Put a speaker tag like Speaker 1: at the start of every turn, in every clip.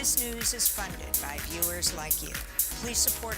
Speaker 1: This news is funded by viewers like you. Please support.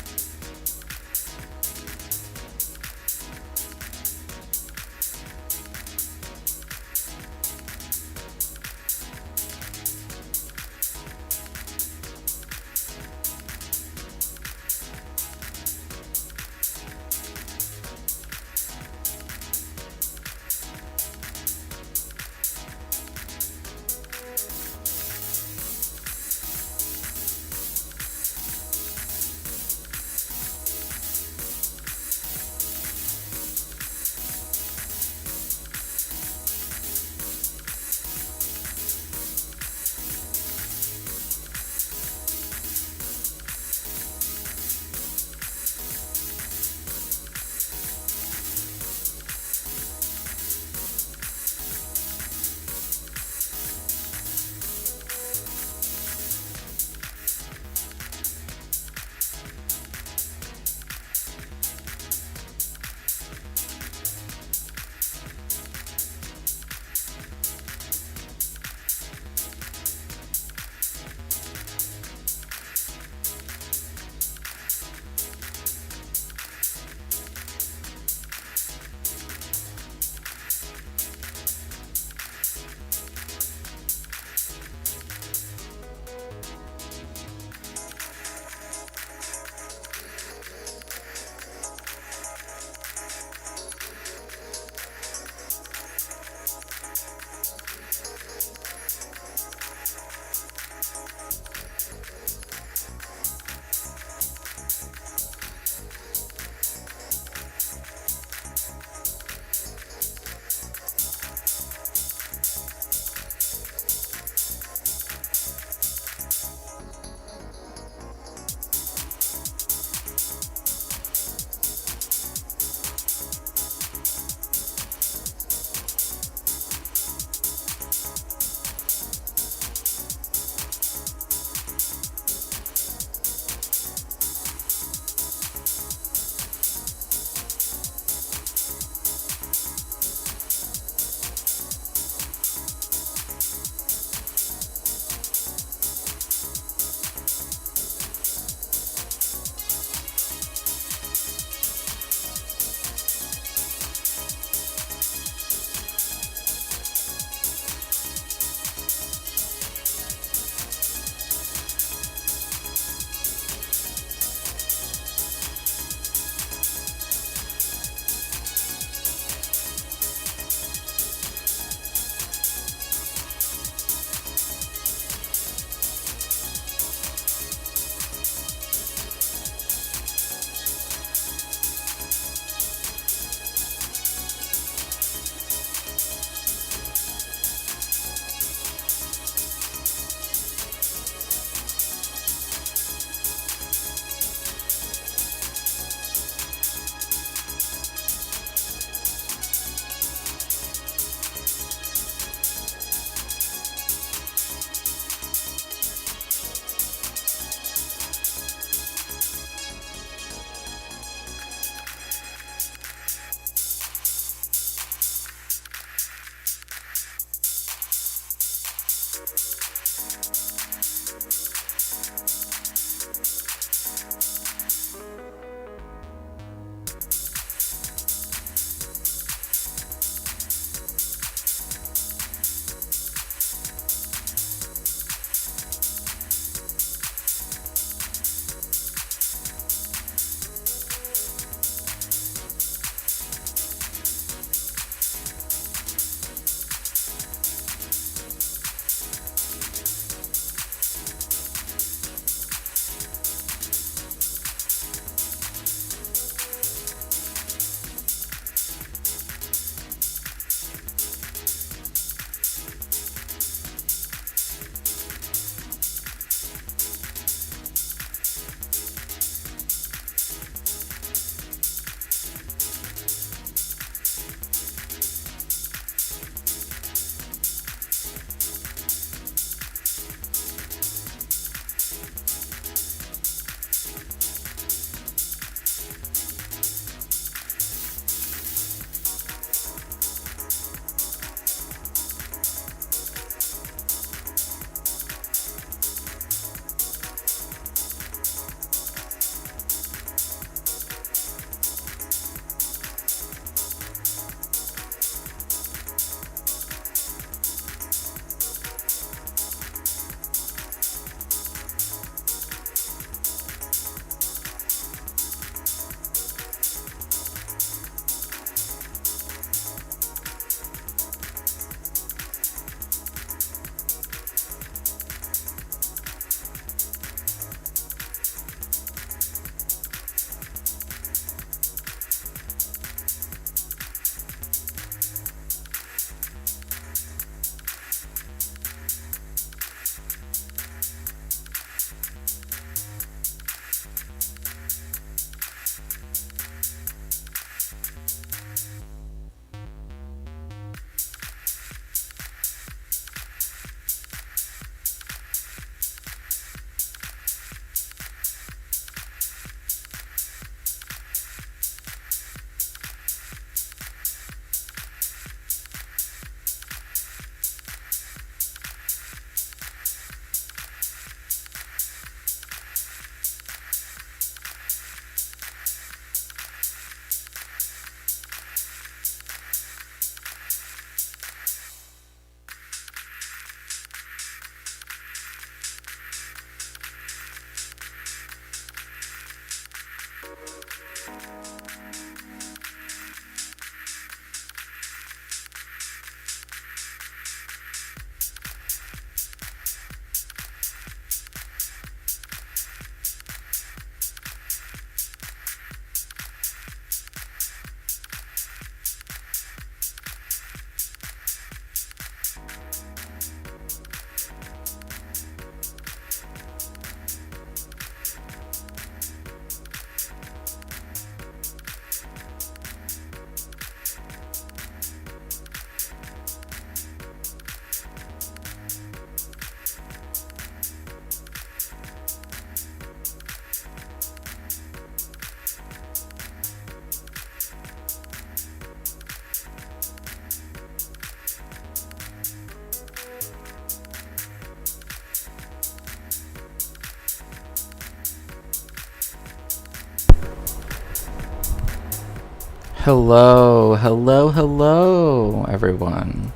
Speaker 2: Hello, hello, hello, everyone.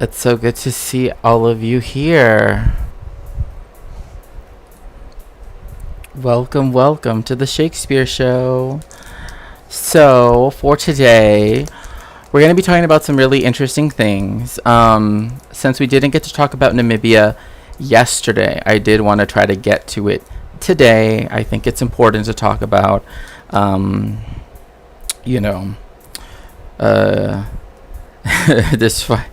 Speaker 2: It's so good to see all of you here. Welcome, welcome to the Shakespeare Show. So, for today, we're going to be talking about some really interesting things. Since we didn't get to talk about Namibia yesterday, I did want to try to get to it today. I think it's important to talk about, this fight.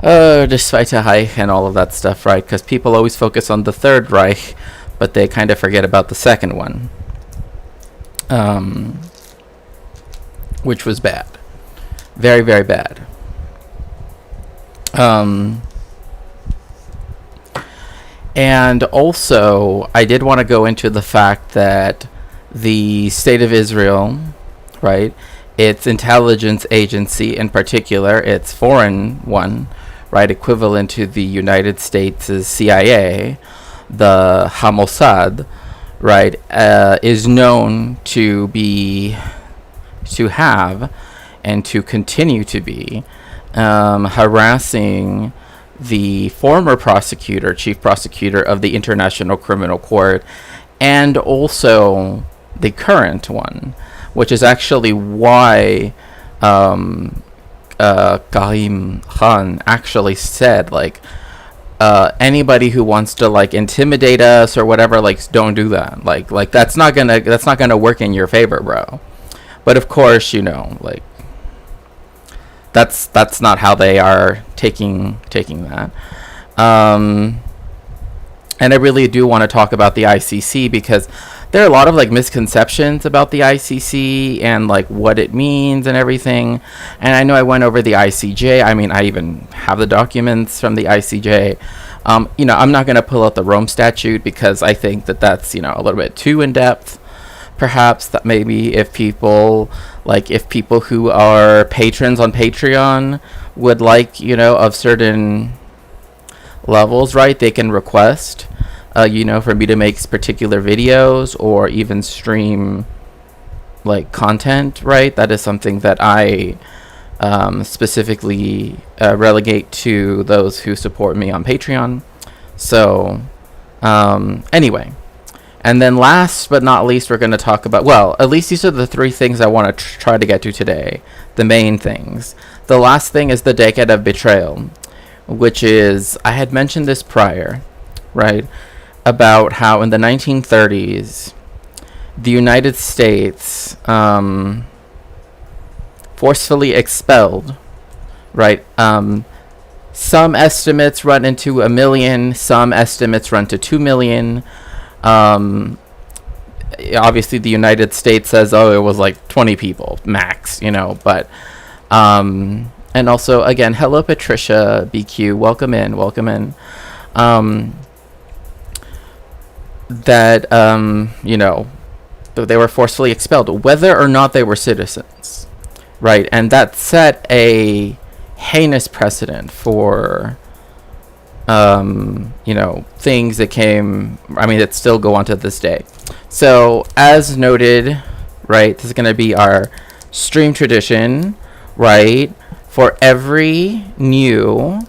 Speaker 2: This Zweite Reich and all of that stuff, right? Because people always focus on the Third Reich, but they kind of forget about the second one, which was bad, very, very bad. And also, I did want to go into the fact that the State of Israel, right, its intelligence agency in particular, its foreign one, right, equivalent to the United States' CIA, the Mossad, right, is known to have, and to continue to be, harassing the former chief prosecutor of the International Criminal Court, and also the current one, which is actually why Karim Khan actually said, like, anybody who wants to, like, intimidate us or whatever, like, don't do that. Like that's not gonna work in your favor, bro. But of course, like, that's not how they are taking that. And I really do want to talk about the ICC, because there are a lot of, like, misconceptions about the ICC and, like, what it means and everything. And I know I went over the ICJ. I mean, I even have the documents from the ICJ. I'm not going to pull out the Rome Statute, because I think that that's, a little bit too in depth. Perhaps that maybe if people who are patrons on Patreon would like, of certain levels, right, they can request, for me to make particular videos or even stream, like, content, right? That is something that I specifically relegate to those who support me on Patreon. So, anyway. And then last but not least, we're going to talk about, well, at least these are the three things I want to try to get to today. The main things. The last thing is the decade of betrayal, which is, I had mentioned this prior, right, about how in the 1930s, the United States forcefully expelled, right, some estimates run into 1 million, some estimates run to 2 million. Obviously the United States says, oh, it was like 20 people max, but and also, again, hello Patricia BQ, welcome in. That they were forcefully expelled, whether or not they were citizens, right? And that set a heinous precedent for things that still go on to this day. So, as noted, right, this is going to be our stream tradition, right? For every new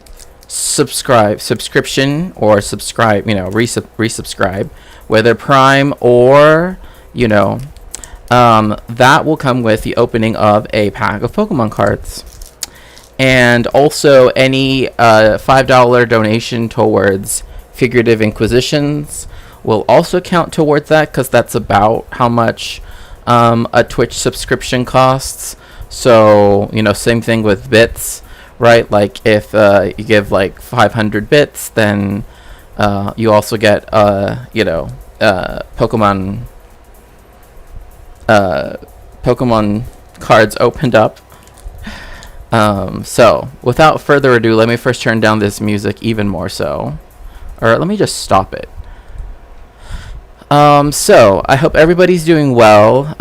Speaker 2: subscription or resubscribe, whether Prime or, that will come with the opening of a pack of Pokemon cards. And also any $5 donation towards figurative inquisitions will also count towards that, because that's about how much a Twitch subscription costs. So, same thing with bits, right? Like, if you give, like, 500 bits, then you also get, Pokemon cards opened up. So, without further ado, let me first turn down this music even more so. Or let me just stop it. So, I hope everybody's doing well.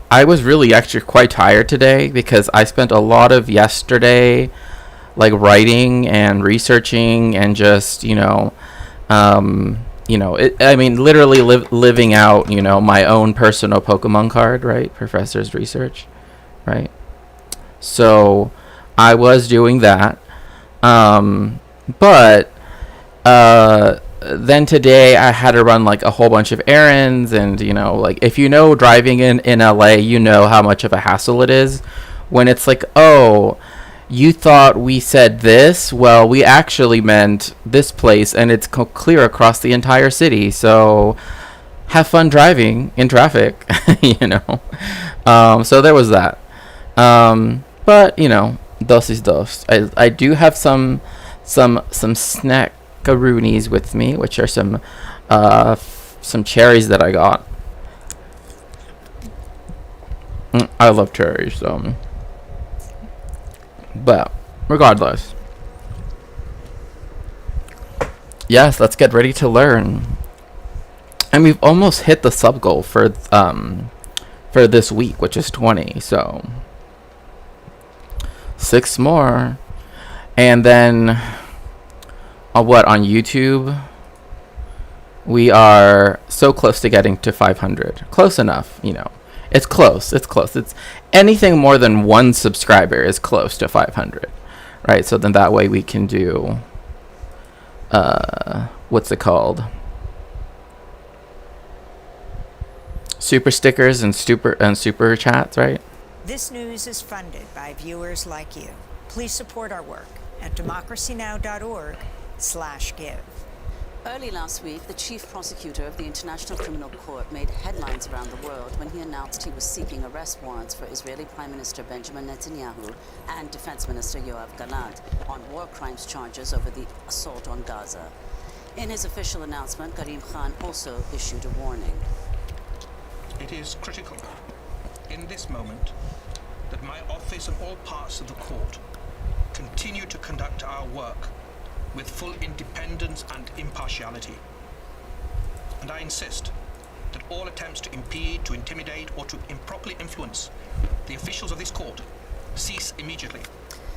Speaker 2: I was really actually quite tired today, because I spent a lot of yesterday, like, writing and researching and just, I mean, literally living out, my own personal Pokemon card, right? Professor's research, right? So I was doing that. But then today I had to run like a whole bunch of errands, and like if driving in LA, how much of a hassle it is when it's like, oh, you thought we said this, well, we actually meant this place, and it's clear across the entire city, so have fun driving in traffic. So there was that. But dos is dos. I do have some snackaroonies with me, which are some cherries that I got. I love cherries, so. But regardless, yes, let's get ready to learn. And we've almost hit the sub goal for this week, which is 20. So 6 more, and then on YouTube, we are so close to getting to 500. Close enough, It's close. It's anything more than 1 subscriber is close to 500, right? So then that way we can do what's it called? Super stickers and super chats, right?
Speaker 1: This news is funded by viewers like you. Please support our work at democracynow.org/give.
Speaker 3: Early last week, the chief prosecutor of the International Criminal Court made headlines around the world when he announced he was seeking arrest warrants for Israeli Prime Minister Benjamin Netanyahu and Defense Minister Yoav Gallant on war crimes charges over the assault on Gaza. In his official announcement, Karim Khan also issued a warning.
Speaker 4: It is critical in this moment that my office and all parts of the court continue to conduct our work with full independence and impartiality. And I insist that all attempts to impede, to intimidate, or to improperly influence the officials of this court cease immediately.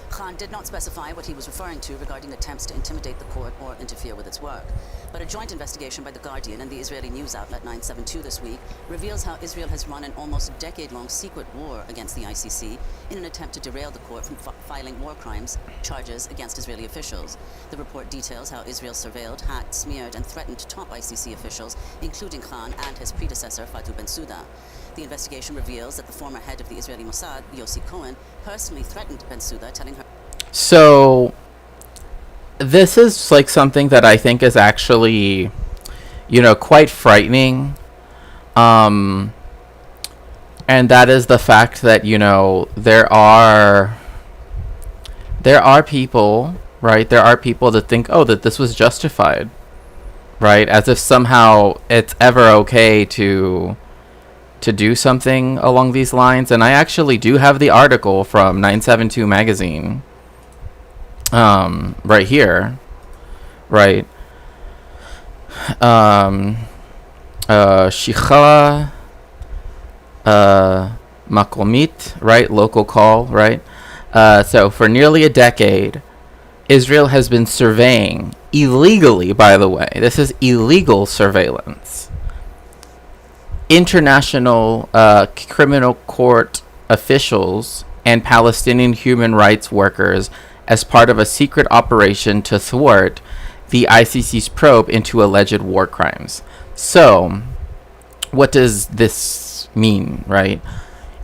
Speaker 3: Khan did not specify what he was referring to regarding attempts to intimidate the court or interfere with its work. But a joint investigation by The Guardian and the Israeli news outlet 972 this week reveals how Israel has run an almost decade-long secret war against the ICC in an attempt to derail the court from filing war crimes charges against Israeli officials. The report details how Israel surveilled, hacked, smeared, and threatened top ICC officials, including Khan and his predecessor, Fatou Bensouda. The investigation reveals that the former head of the Israeli Mossad, Yossi Cohen, personally threatened Bensouda, telling her...
Speaker 2: So this is like something that I think is actually, quite frightening. And that is the fact that, there are people, right? There are people that think, oh, that this was justified, right? As if somehow it's ever okay to do something along these lines. And I actually do have the article from 972 magazine right here, right? Shikha Makomit, right? Local call, right? So for nearly a decade, Israel has been surveying illegally, by the way. This is illegal surveillance. International criminal court officials and Palestinian human rights workers as part of a secret operation to thwart the ICC's probe into alleged war crimes. So, what does this mean, right?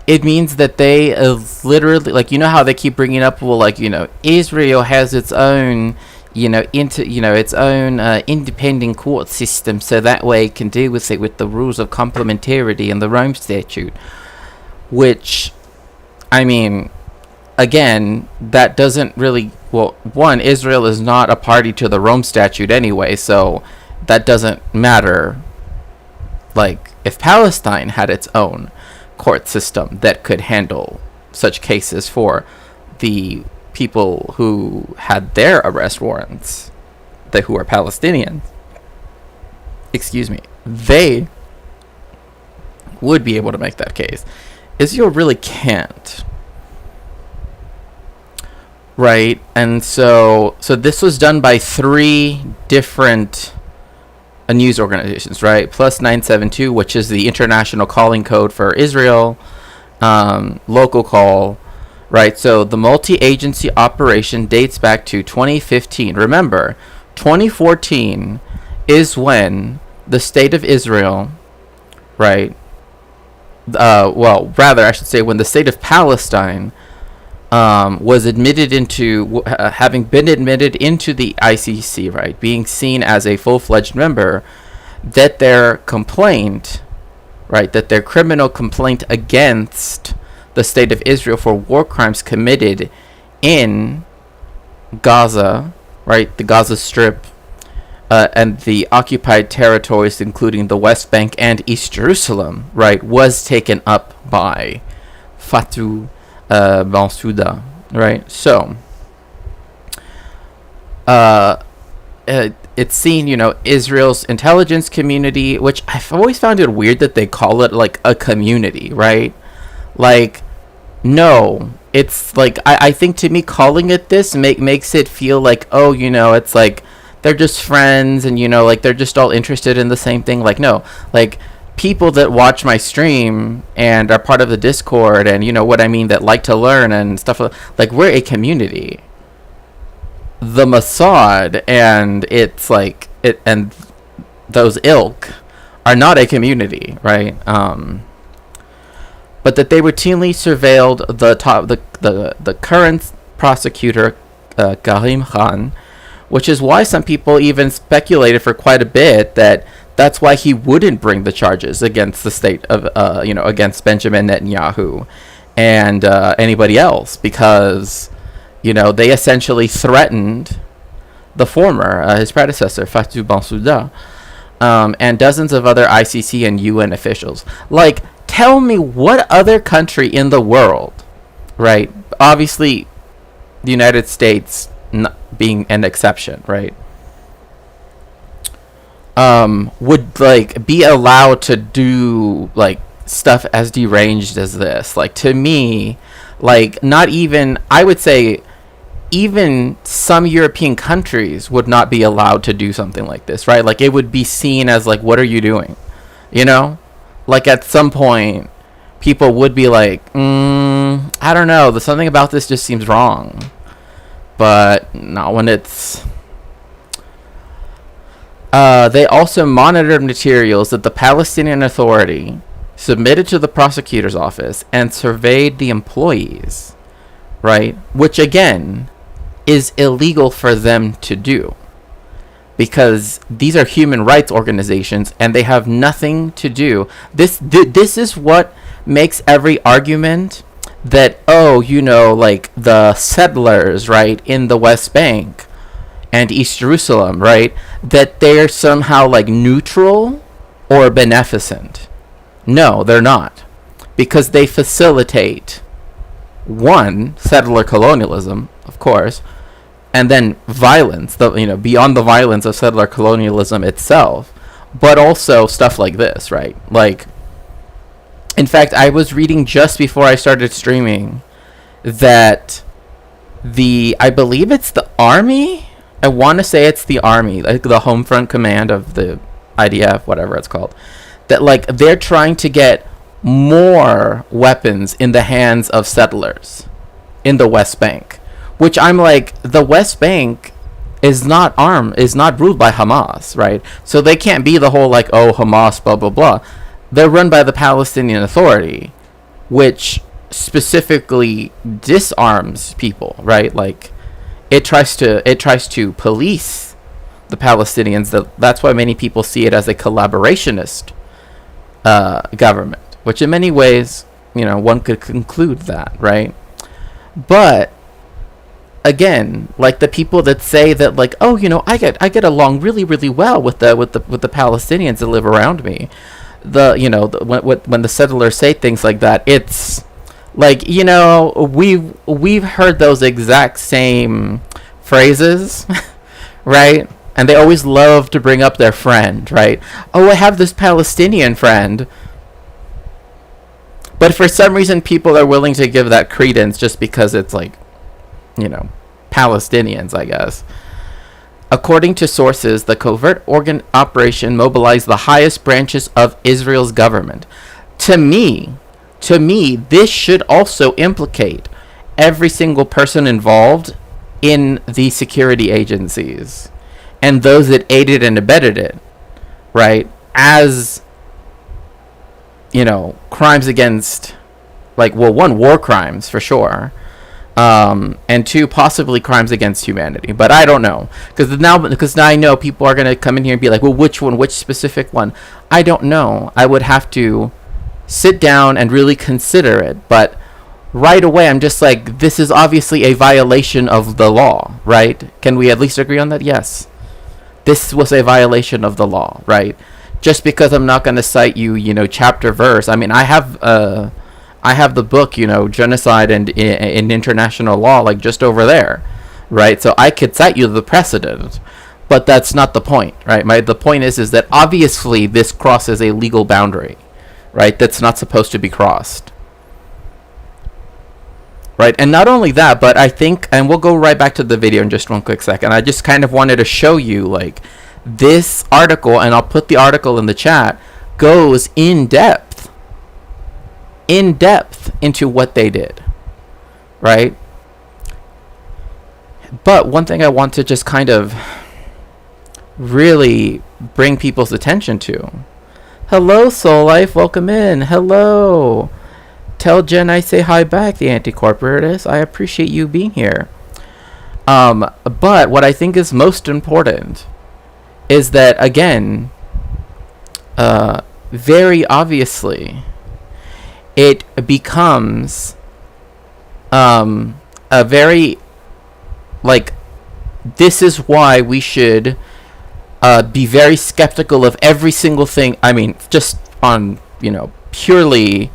Speaker 2: It means that they literally, like, how they keep bringing up, well, like, Israel has its own its own independent court system, so that way it can deal with it with the rules of complementarity and the Rome Statute. Which, I mean, again, that doesn't really... Well, one, Israel is not a party to the Rome Statute anyway, so that doesn't matter. Like, if Palestine had its own court system that could handle such cases for the people who had their arrest warrants, who are Palestinians, they would be able to make that case. Israel really can't, right? And so this was done by 3 different news organizations, right? Plus 972, which is the international calling code for Israel, local call, right? So the multi-agency operation dates back to 2015. Remember, 2014 is when the state of Israel, right? Well, rather, I should say, when the state of Palestine was admitted into, having been admitted into the ICC, right, being seen as a full-fledged member, that their complaint, right, that their criminal complaint against the state of Israel for war crimes committed in Gaza, right, the Gaza Strip, and the occupied territories, including the West Bank and East Jerusalem, right, was taken up by Fatou Bensouda, right? So, it's seen, Israel's intelligence community, which I've always found it weird that they call it like a community, right? Like, no, it's like, I think to me calling it this makes it feel like, oh, it's like they're just friends and, like they're just all interested in the same thing. Like, no, like people that watch my stream and are part of the Discord and, what I mean, that like to learn and stuff, like we're a community. The Mossad and it's like it, and those ilk are not a community, right? But that they routinely surveilled the current prosecutor, Karim Khan, which is why some people even speculated for quite a bit that that's why he wouldn't bring the charges against the state of, against Benjamin Netanyahu and anybody else, because, they essentially threatened the former, his predecessor, Fatou Bensouda, and dozens of other ICC and UN officials. Like, tell me what other country in the world, right? Obviously, the United States being an exception, right? Would like be allowed to do like stuff as deranged as this. Like, to me, like, not even, I would say even some European countries would not be allowed to do something like this, right? Like, it would be seen as like, what are you doing? Like, at some point people would be like, I don't know, there's something about this just seems wrong. But not when it's they also monitored materials that the Palestinian Authority submitted to the prosecutor's office and surveyed the employees, right? Which, again, is illegal for them to do, because these are human rights organizations and they have nothing to do. This is what makes every argument that, like the settlers, right, in the West Bank and East Jerusalem, right, that they're somehow like neutral or beneficent. No, they're not, because they facilitate, one, settler colonialism, of course, and then violence, beyond the violence of settler colonialism itself, but also stuff like this, right? Like, in fact, I was reading just before I started streaming that I believe it's the army. I want to say it's the army, like the Home Front Command of the IDF, whatever it's called, that like they're trying to get more weapons in the hands of settlers in the West Bank, which I'm like, the West Bank is not ruled by Hamas, right? So they can't be the whole like, oh, Hamas, blah, blah, blah. They're run by the Palestinian Authority, which specifically disarms people, right? Like, it tries to police the Palestinians. That's why many people see it as a collaborationist government, which in many ways, one could conclude that, right? But again, like the people that say that, like, oh, I get along really, really well with the Palestinians that live around me. When the settlers say things like that, it's like, we've heard those exact same phrases, right? And they always love to bring up their friend, right? Oh, I have this Palestinian friend. But for some reason, people are willing to give that credence just because it's like, Palestinians, I guess. According to sources, the covert operation mobilized the highest branches of Israel's government. To me, this should also implicate every single person involved in the security agencies and those that aided and abetted it, right? As, crimes against, one, war crimes for sure, and two, possibly crimes against humanity. But I don't know, because now I know people are going to come in here and be like, well, which specific one? I don't know. I would have to sit down and really consider it. But right away, I'm just like, this is obviously a violation of the law, right? Can we at least agree on that? Yes. This was a violation of the law, right? Just because I'm not going to cite you, chapter verse. I mean, I have the book, Genocide and in International Law, just over there, right? So I could cite you the precedent, but that's not the point, right? The point is that obviously this crosses a legal boundary, right? That's not supposed to be crossed, right? And not only that, but I think, and we'll go right back to the video in just one quick second. I just kind of wanted to show you, this article, and I'll put the article in the chat, goes in depth into what they did, right? But one thing I want to just kind of really bring people's attention to. Hello, Soul Life, welcome in. Hello. Tell Jen I say hi back, the anti-corporatist. I appreciate you being here. But what I think is most important is that, again, very obviously, it becomes a very, this is why we should be very skeptical of every single thing. I mean, just on, purely,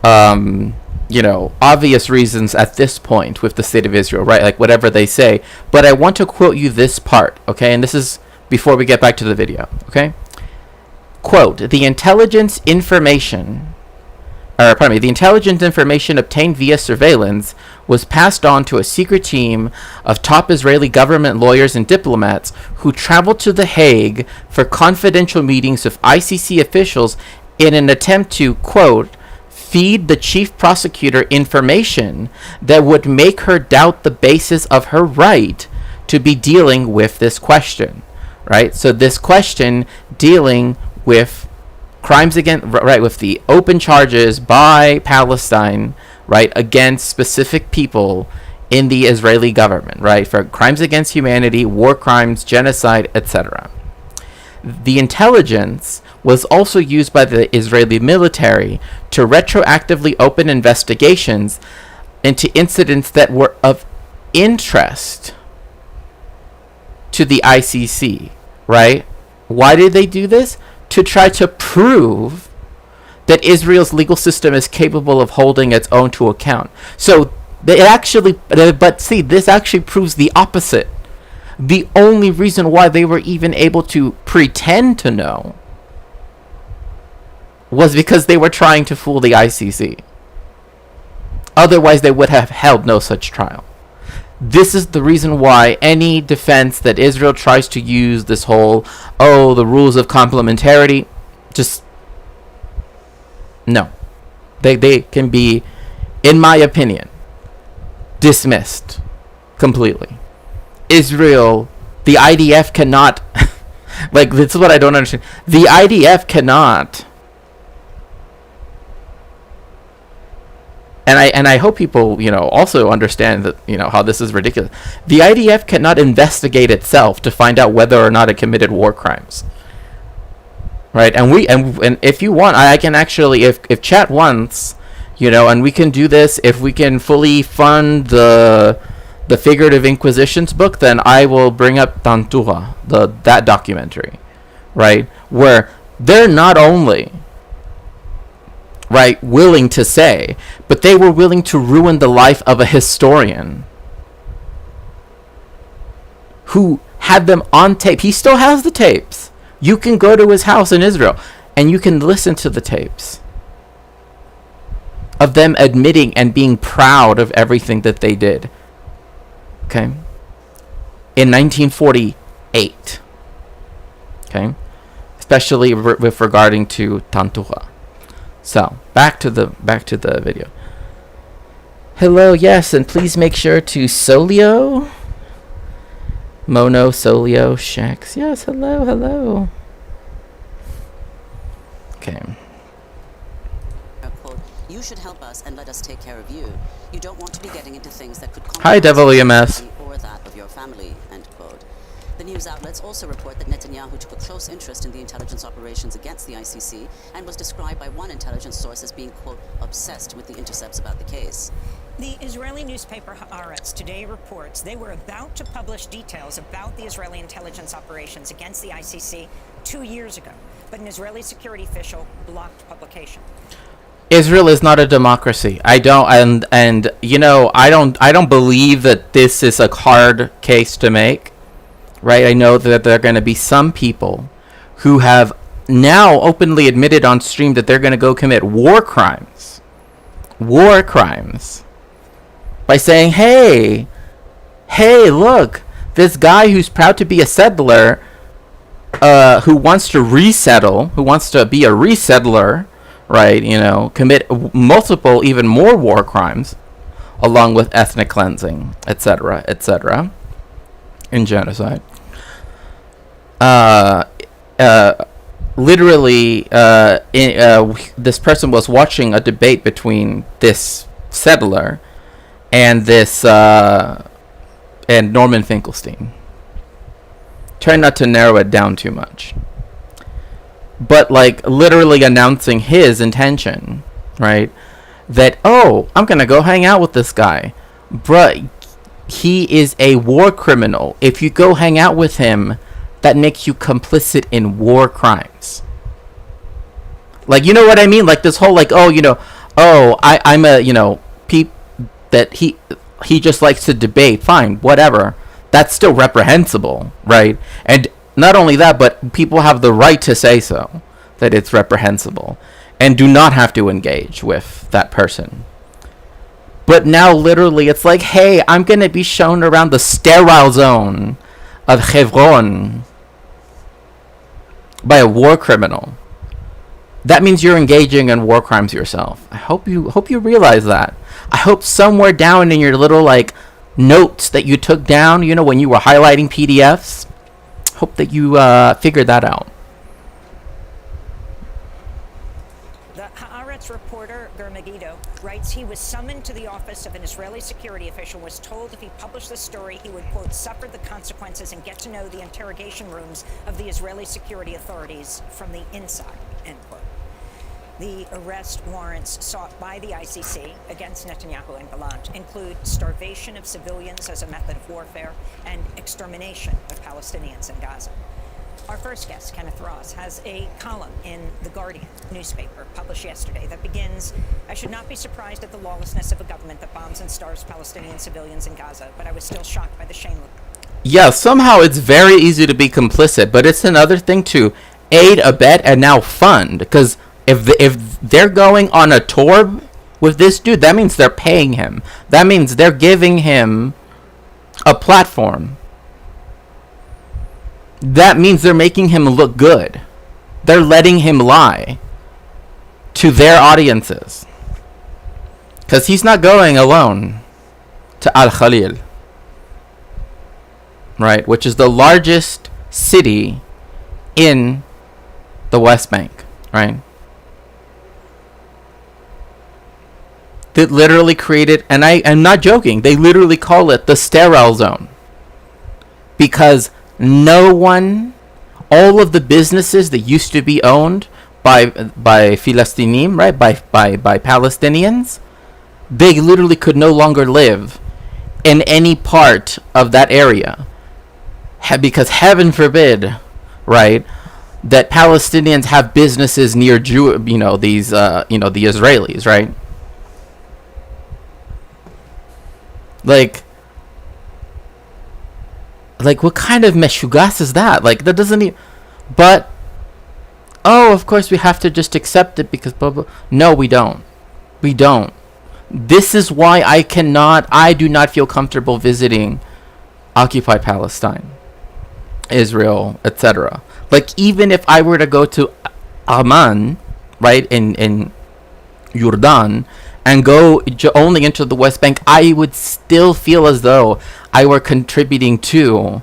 Speaker 2: obvious reasons at this point with the state of Israel, right? Whatever they say. But I want to quote you this part, okay? And this is before we get back to the video, okay? Quote, the intelligence information obtained via surveillance was passed on to a secret team of top Israeli government lawyers and diplomats who traveled to The Hague for confidential meetings with ICC officials in an attempt to, quote, feed the chief prosecutor information that would make her doubt the basis of her right to be dealing with this question, right? So this question dealing with crimes against, right, with the open charges by Palestine, right, against specific people in the Israeli government, right, for crimes against humanity, war crimes, genocide, etc. The intelligence was also used by the Israeli military to retroactively open investigations into incidents that were of interest to the ICC, right? Why did they do this? To try to prove that Israel's legal system is capable of holding its own to account. So they actually, but see, this actually proves the opposite. The only reason why they were even able to pretend to know was because they were trying to fool the ICC. Otherwise, they would have held no such trial. This is the reason why any defense that Israel tries to use this whole, the rules of complementarity, just, no. They can be, in my opinion, dismissed completely. Israel, the IDF cannot, this is what I don't understand. The IDF cannot, and I hope people, also understand that, how this is ridiculous. The IDF cannot investigate itself to find out whether or not it committed war crimes. Right? And if you want, I can actually, if chat wants, and we can do this, if we can fully fund the Figurative Inquisitions book, then I will bring up Tantura, that documentary, right? Where they're not only, right, willing to say, but they were willing to ruin the life of a historian who had them on tape. He still has the tapes. You can go to his house in Israel and you can listen to the tapes of them admitting and being proud of everything that they did. Okay? in 1948. Okay, especially with regarding to Tantuha. So back to the video. Hello, yes, and please make sure to Solio. Mono, Solio, Shax. Yes, hello. Okay.
Speaker 3: Quote, you should help us and let us take care of you. You don't want to be getting into things that could
Speaker 2: Hi, Devil EMS.
Speaker 3: or that of your family, end quote. The news outlets also report that Netanyahu took a close interest in the intelligence operations against the ICC and was described by one intelligence source as being, quote, obsessed with the intercepts about the case.
Speaker 1: The Israeli newspaper Haaretz today reports they were about to publish details about the Israeli intelligence operations against the ICC 2 years ago, but an Israeli security official blocked publication.
Speaker 2: Israel is not a democracy. I don't believe that this is a hard case to make. Right? I know that there are going to be some people who have now openly admitted on stream that they're going to go commit war crimes by saying, hey, look, this guy who's proud to be a settler, who wants to resettle, who wants to be a resettler, right, commit multiple, even more war crimes, along with ethnic cleansing, etc., and genocide. This person was watching a debate between this settler and and Norman Finkelstein. Try not to narrow it down too much, but literally announcing his intention, right? That, oh, I'm gonna go hang out with this guy, bruh. He is a war criminal. If you go hang out with him, that makes you complicit in war crimes. You know what I mean? This whole I'm a, that he just likes to debate. Fine, whatever. That's still reprehensible, right? And not only that, but people have the right to say so, that it's reprehensible, and do not have to engage with that person. But now, literally, it's hey, I'm going to be shown around the sterile zone of Hebron by a war criminal. That means you're engaging in war crimes yourself. I hope you realize that. I hope somewhere down in your little, notes that you took down, when you were highlighting PDFs, hope that you figured that out.
Speaker 1: Reporter Germagido writes he was summoned to the office of an Israeli security official, was told if he published the story he would, quote, suffer the consequences and get to know the interrogation rooms of the Israeli security authorities from the inside, end quote. The arrest warrants sought by the ICC against Netanyahu and Gallant include starvation of civilians as a method of warfare and extermination of Palestinians in Gaza. Our first guest, Kenneth Ross, has a column in The Guardian newspaper published yesterday that begins, I should not be surprised at the lawlessness of a government that bombs and starves Palestinian civilians in Gaza, but I was still shocked by the shame.
Speaker 2: Yeah, somehow it's very easy to be complicit, but it's another thing to aid, abet, and now fund. Because if they're going on a tour with this dude, that means they're paying him. That means they're giving him a platform. That means they're making him look good. They're letting him lie to their audiences. Because he's not going alone to Al-Khalil, right? Which is the largest city in the West Bank, right? That literally created, and I'm not joking, they literally call it the sterile zone. Because no one, all of the businesses that used to be owned by Philastinim, right, by Palestinians, they literally could no longer live in any part of that area, because heaven forbid, right, that Palestinians have businesses near the Israelis, right? Like, what kind of meshugas is that? That doesn't even... But, of course we have to just accept it because blah, blah. No, we don't. We don't. This is why I do not feel comfortable visiting occupied Palestine, Israel, etc. Like, even if I were to go to Amman, right, in Jordan, and go only into the West Bank, I would still feel as though I were contributing to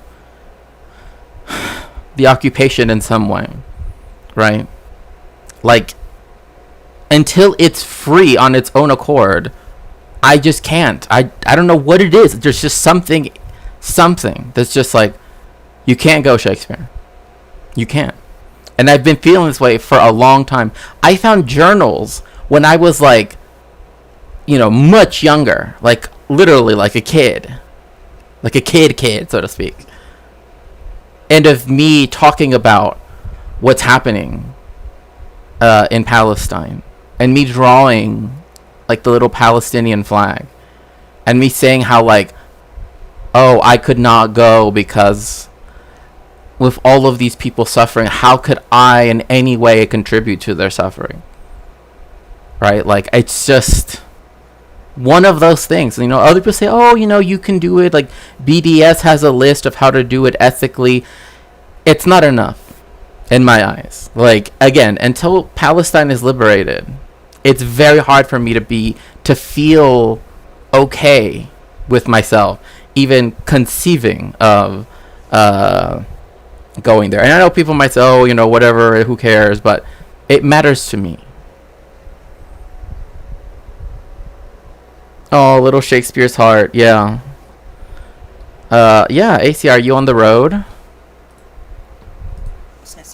Speaker 2: the occupation in some way, right? Like, until it's free on its own accord, I just can't. I don't know what it is. There's just something that's just like, you can't go, Shakespeare. You can't. And I've been feeling this way for a long time. I found journals when I was like, much younger, like literally like a kid, so to speak. And of me talking about what's happening in Palestine, and me drawing like the little Palestinian flag, and me saying how like, oh, I could not go because with all of these people suffering, how could I in any way contribute to their suffering? Right? Like, it's just one of those things. Other people say, oh, you can do it. Like, BDS has a list of how to do it ethically. It's not enough in my eyes. Like, again, until Palestine is liberated, it's very hard for me to feel okay with myself, even conceiving of going there. And I know people might say, oh, whatever, who cares? But it matters to me. Oh, little Shakespeare's heart. Yeah. Yeah, AC, are you on the road?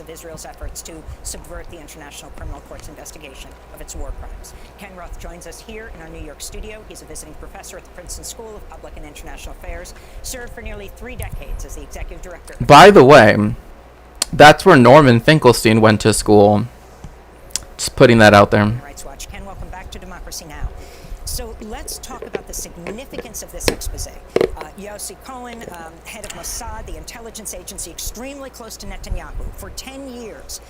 Speaker 1: Of Israel's efforts to subvert the International Criminal Court's investigation of its war crimes. Ken Roth joins us here in our New York studio. He's a visiting professor at the Princeton School of Public and International Affairs, served for nearly 3 decades as the executive director.
Speaker 2: By the way, that's where Norman Finkelstein went to school. Just putting that out there.
Speaker 1: Rights Watch. Ken, welcome back to Democracy Now! So let's talk about the significance of this expose. Yossi Cohen, head of Mossad, the intelligence agency extremely close to Netanyahu, for 10 years,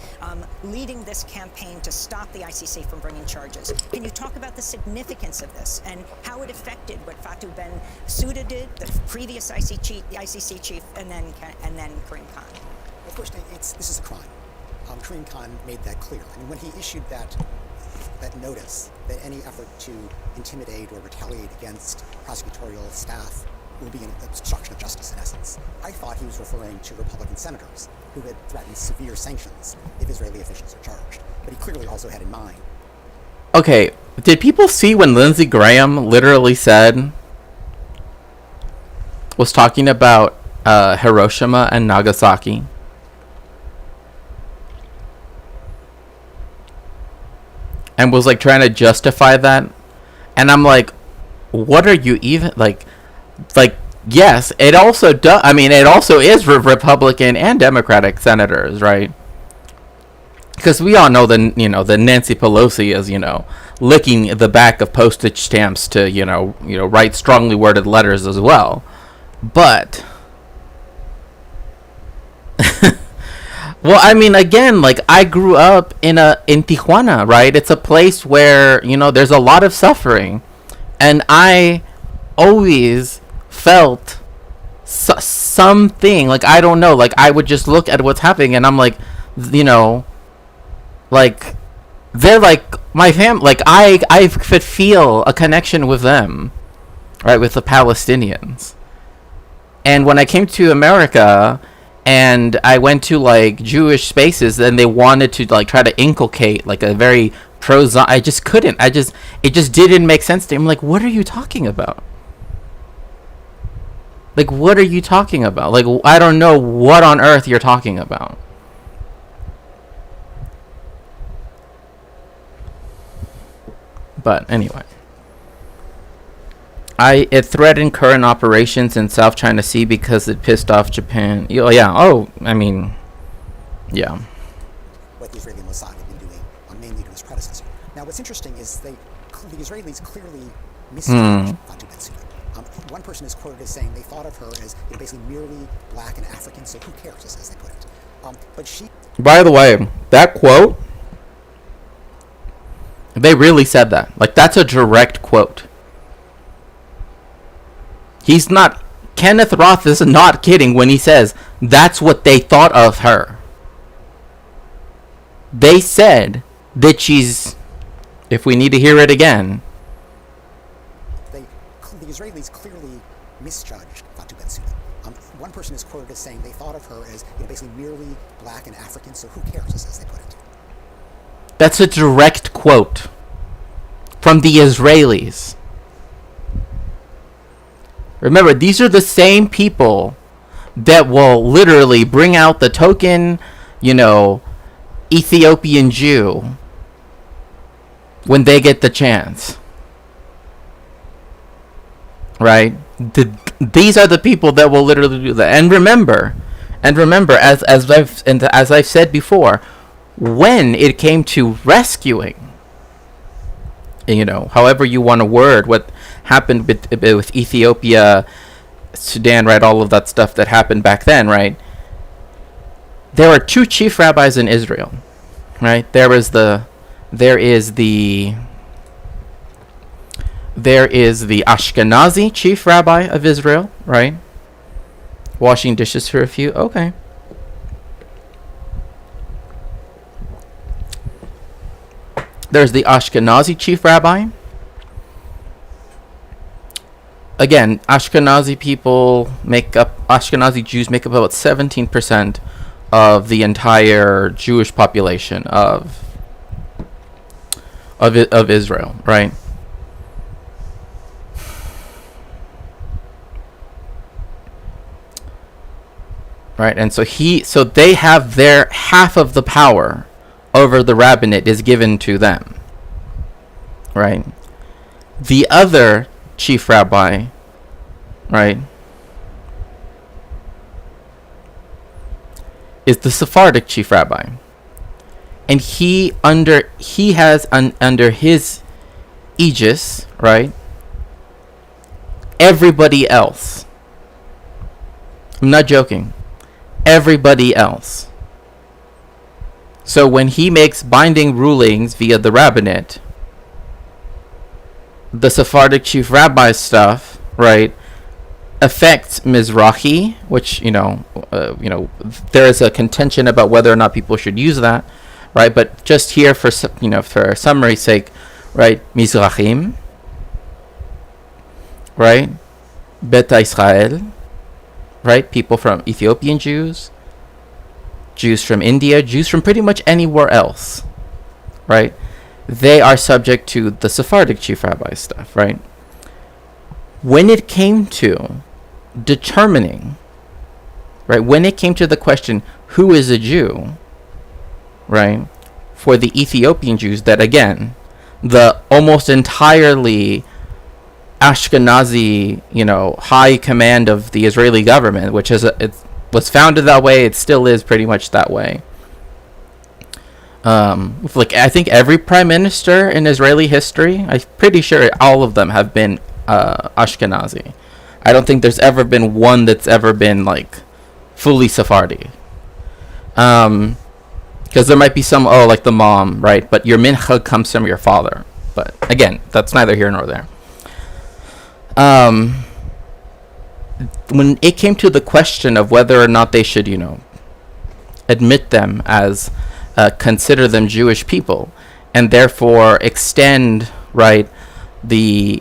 Speaker 1: leading this campaign to stop the ICC from bringing charges. Can you talk about the significance of this and how it affected what Fatou Bensouda did, the previous ICC chief, and then Karim Khan?
Speaker 5: Well, first, this is a crime. Karim Khan made that clear. I mean, when he issued that notice that any effort to intimidate or retaliate against prosecutorial staff will be an obstruction of justice, in essence, I thought he was referring to Republican senators who had threatened severe sanctions if Israeli officials are charged. But he clearly also had in mind.
Speaker 2: Okay, did people see when Lindsey Graham literally was talking about Hiroshima and Nagasaki? And was like trying to justify that, and I'm like, what are you even like? Yes, it also does. I mean, it also is Republican and Democratic senators, right? Because we all know that that Nancy Pelosi is licking the back of postage stamps to write strongly worded letters as well, but. Well, I mean, again, like, I grew up in Tijuana, right? It's a place where, there's a lot of suffering. And I always felt something, like, I don't know, like, I would just look at what's happening and I'm like, like, they're like my family. Like, I could feel a connection with them, right? With the Palestinians. And when I came to America, and I went to like Jewish spaces, and they wanted to like try to inculcate like a very I just couldn't. It just didn't make sense to me. I'm like, what are you talking about? Like, what are you talking about? Like, I don't know what on earth you're talking about. But anyway. It threatened current operations in South China Sea because it pissed off Japan. Oh, yeah. Oh, I mean, yeah.
Speaker 5: What the Israeli Mossad had been doing, mainly to his predecessor. Now, what's interesting is the Israelis clearly misjudged Fatou Bensouda. One person is quoted as saying they thought of her as basically merely black and African, so who cares, as they put it. But she.
Speaker 2: By the way, that quote, they really said that. Like, that's a direct quote. He's not Kenneth Roth is not kidding when he says that's what they thought of her. They said that she's, if we need to hear it again,
Speaker 5: the Israelis clearly misjudged Fatou Bensouda. One person is quoted as saying they thought of her as basically merely black and African, so who cares, as they put it.
Speaker 2: that's a direct quote from the Israelis. Remember, these are the same people that will literally bring out the token, Ethiopian Jew when they get the chance. Right? These are the people that will literally do that. And remember, as I've said before, when it came to rescuing, however you want to word what happened with Ethiopia, Sudan, right? All of that stuff that happened back then, right? There are two chief rabbis in Israel, right? There is the Ashkenazi chief rabbi of Israel, right? Washing dishes for a few. Okay. There's the Ashkenazi chief rabbi. Again, Ashkenazi Jews make up about 17% of the entire Jewish population of Israel, right? Right, and so they have their half of the power over the rabbinate is given to them, right? The other chief rabbi, right, is the Sephardic chief rabbi, and under his aegis, right, everybody else. I'm not joking. Everybody else. So when he makes binding rulings via the rabbinate, the Sephardic chief rabbi stuff, right, affects Mizrahi, which there is a contention about whether or not people should use that, right? But just here for summary's sake, right? Mizrahim, right? Beta Israel, right? People from Ethiopian Jews, Jews from India, Jews from pretty much anywhere else, right? They are subject to the Sephardic chief rabbi stuff, right? When it came to determining, right, when it came to the question, who is a Jew, right, for the Ethiopian Jews, that again, the almost entirely Ashkenazi, high command of the Israeli government, which it was founded that way, it still is pretty much that way. I think every prime minister in Israeli history, I'm pretty sure all of them have been Ashkenazi. I don't think there's ever been one that's ever been fully Sephardi. Because there might be some, like the mom, right? But your mincha comes from your father. But again, that's neither here nor there. When it came to the question of whether or not they should, admit them as, consider them Jewish people, and therefore extend, right, the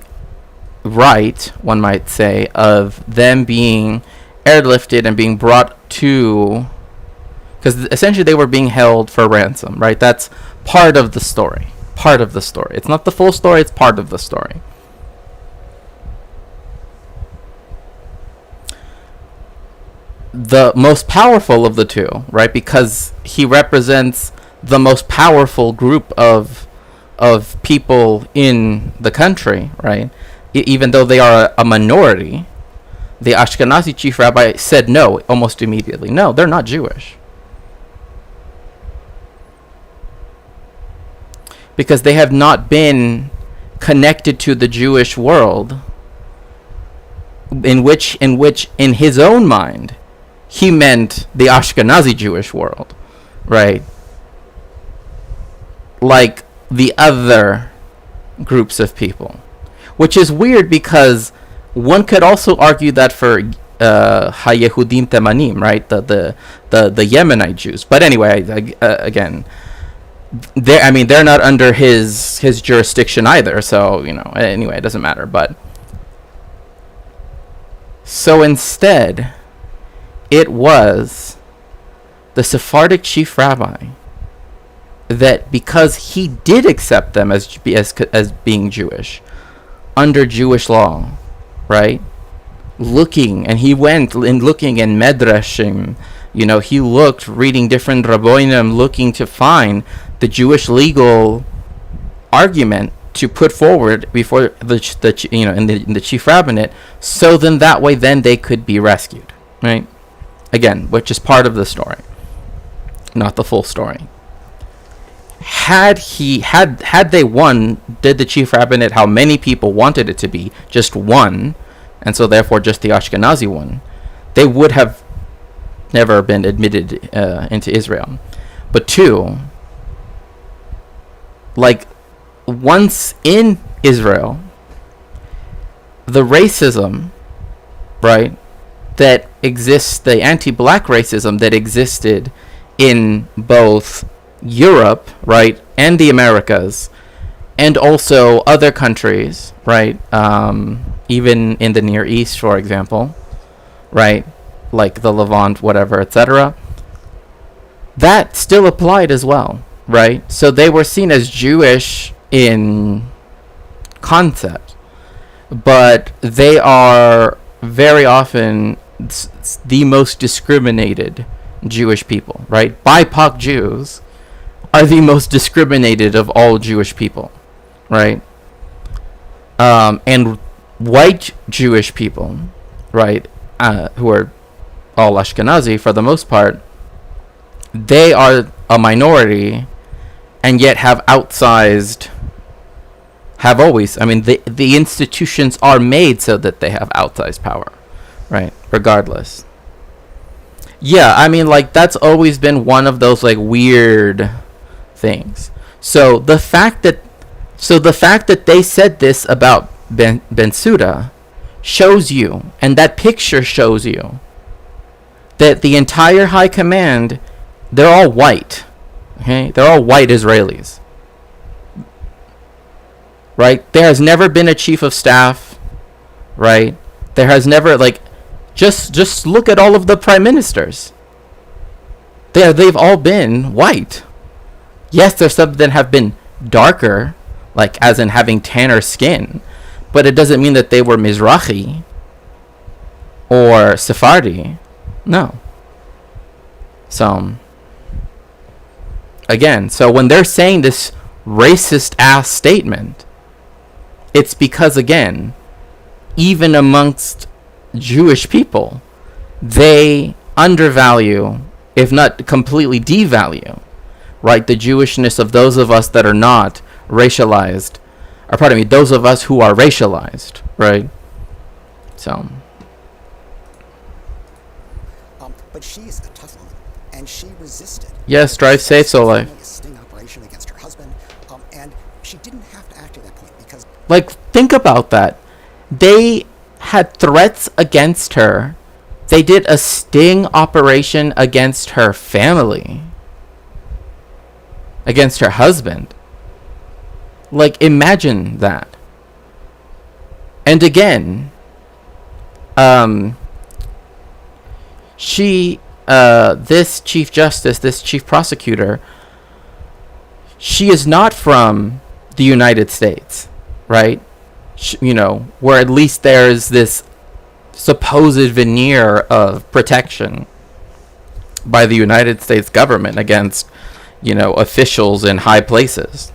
Speaker 2: right, one might say, of them being airlifted and being brought to, because essentially they were being held for ransom, right? That's part of the story. It's not the full story, it's part of the story. The most powerful of the two, right, because he represents the most powerful group of people in the country, right, even though they are a minority, the Ashkenazi chief rabbi said no almost immediately. No, they're not Jewish. Because they have not been connected to the Jewish world, in which in his own mind he meant the Ashkenazi Jewish world, right? Like the other groups of people. Which is weird because one could also argue that for Hayehudim Temanim, right? The Yemenite Jews. But anyway, again, they're not under his jurisdiction either. So anyway, it doesn't matter. But so instead, it was the Sephardic chief rabbi that, because he did accept them as being Jewish under Jewish law, right? He went and looking in medrashim, he looked, reading different rabbonim, looking to find the Jewish legal argument to put forward before in the chief rabbinate, so then that way then they could be rescued, right? Again, which is part of the story, not the full story. Had they won, did the chief rabbinate how many people wanted it to be, just one, and so therefore just the Ashkenazi one, they would have never been admitted into Israel. But two, like, once in Israel, the racism, right, that exists, the anti-black racism that existed in both Europe, right, and the Americas, and also other countries, right, even in the Near East, for example, right, like the Levant, whatever, etc., that still applied as well, right? So they were seen as Jewish in concept, but they are very often the most discriminated Jewish people, right? BIPOC Jews are the most discriminated of all Jewish people, right? And white Jewish people, right, who are all Ashkenazi for the most part, they are a minority, and yet have always, I mean, the institutions are made so that they have outsized power, right, regardless. Yeah, I mean, like, that's always been one of those, like, weird things. So the fact that they said this about Bensouda shows you, and that picture shows you, that the entire high command, they're all white. Okay, they're all white Israelis, right? There has never been a chief of staff, right? There has never, like, just look at all of the prime ministers. They've all been white. Yes, there's some that have been darker, like as in having tanner skin, but it doesn't mean that they were Mizrahi or Sephardi. No. So, again, so when they're saying this racist ass statement, it's because, again, even amongst Jewish people, they undervalue, if not completely devalue, right, the Jewishness of those of us that are not racialized, or pardon me, those of us who are racialized, right? So,
Speaker 5: but she's a tough woman, and she resisted.
Speaker 2: yes, drive safe, so like,
Speaker 5: A sting operation against her husband, and she didn't have to act at that point because,
Speaker 2: like, think about that. They had threats against her. They did a sting operation against her family, against her husband. Like, imagine that. And again, this chief justice, this chief prosecutor, she is not from the United States, right? Where at least there's this supposed veneer of protection by the United States government against, officials in high places.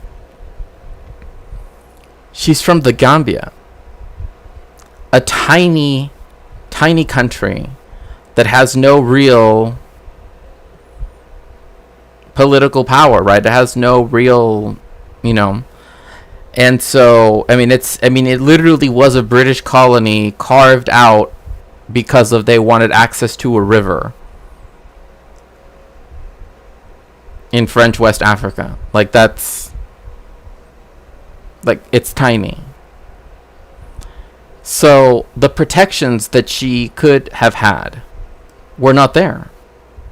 Speaker 2: She's from the Gambia, a tiny, tiny country that has no real political power, right? It has no real, and so, it literally was a British colony carved out because they wanted access to a river in French West Africa. Like, that's, like, it's tiny. So the protections that she could have had were not there,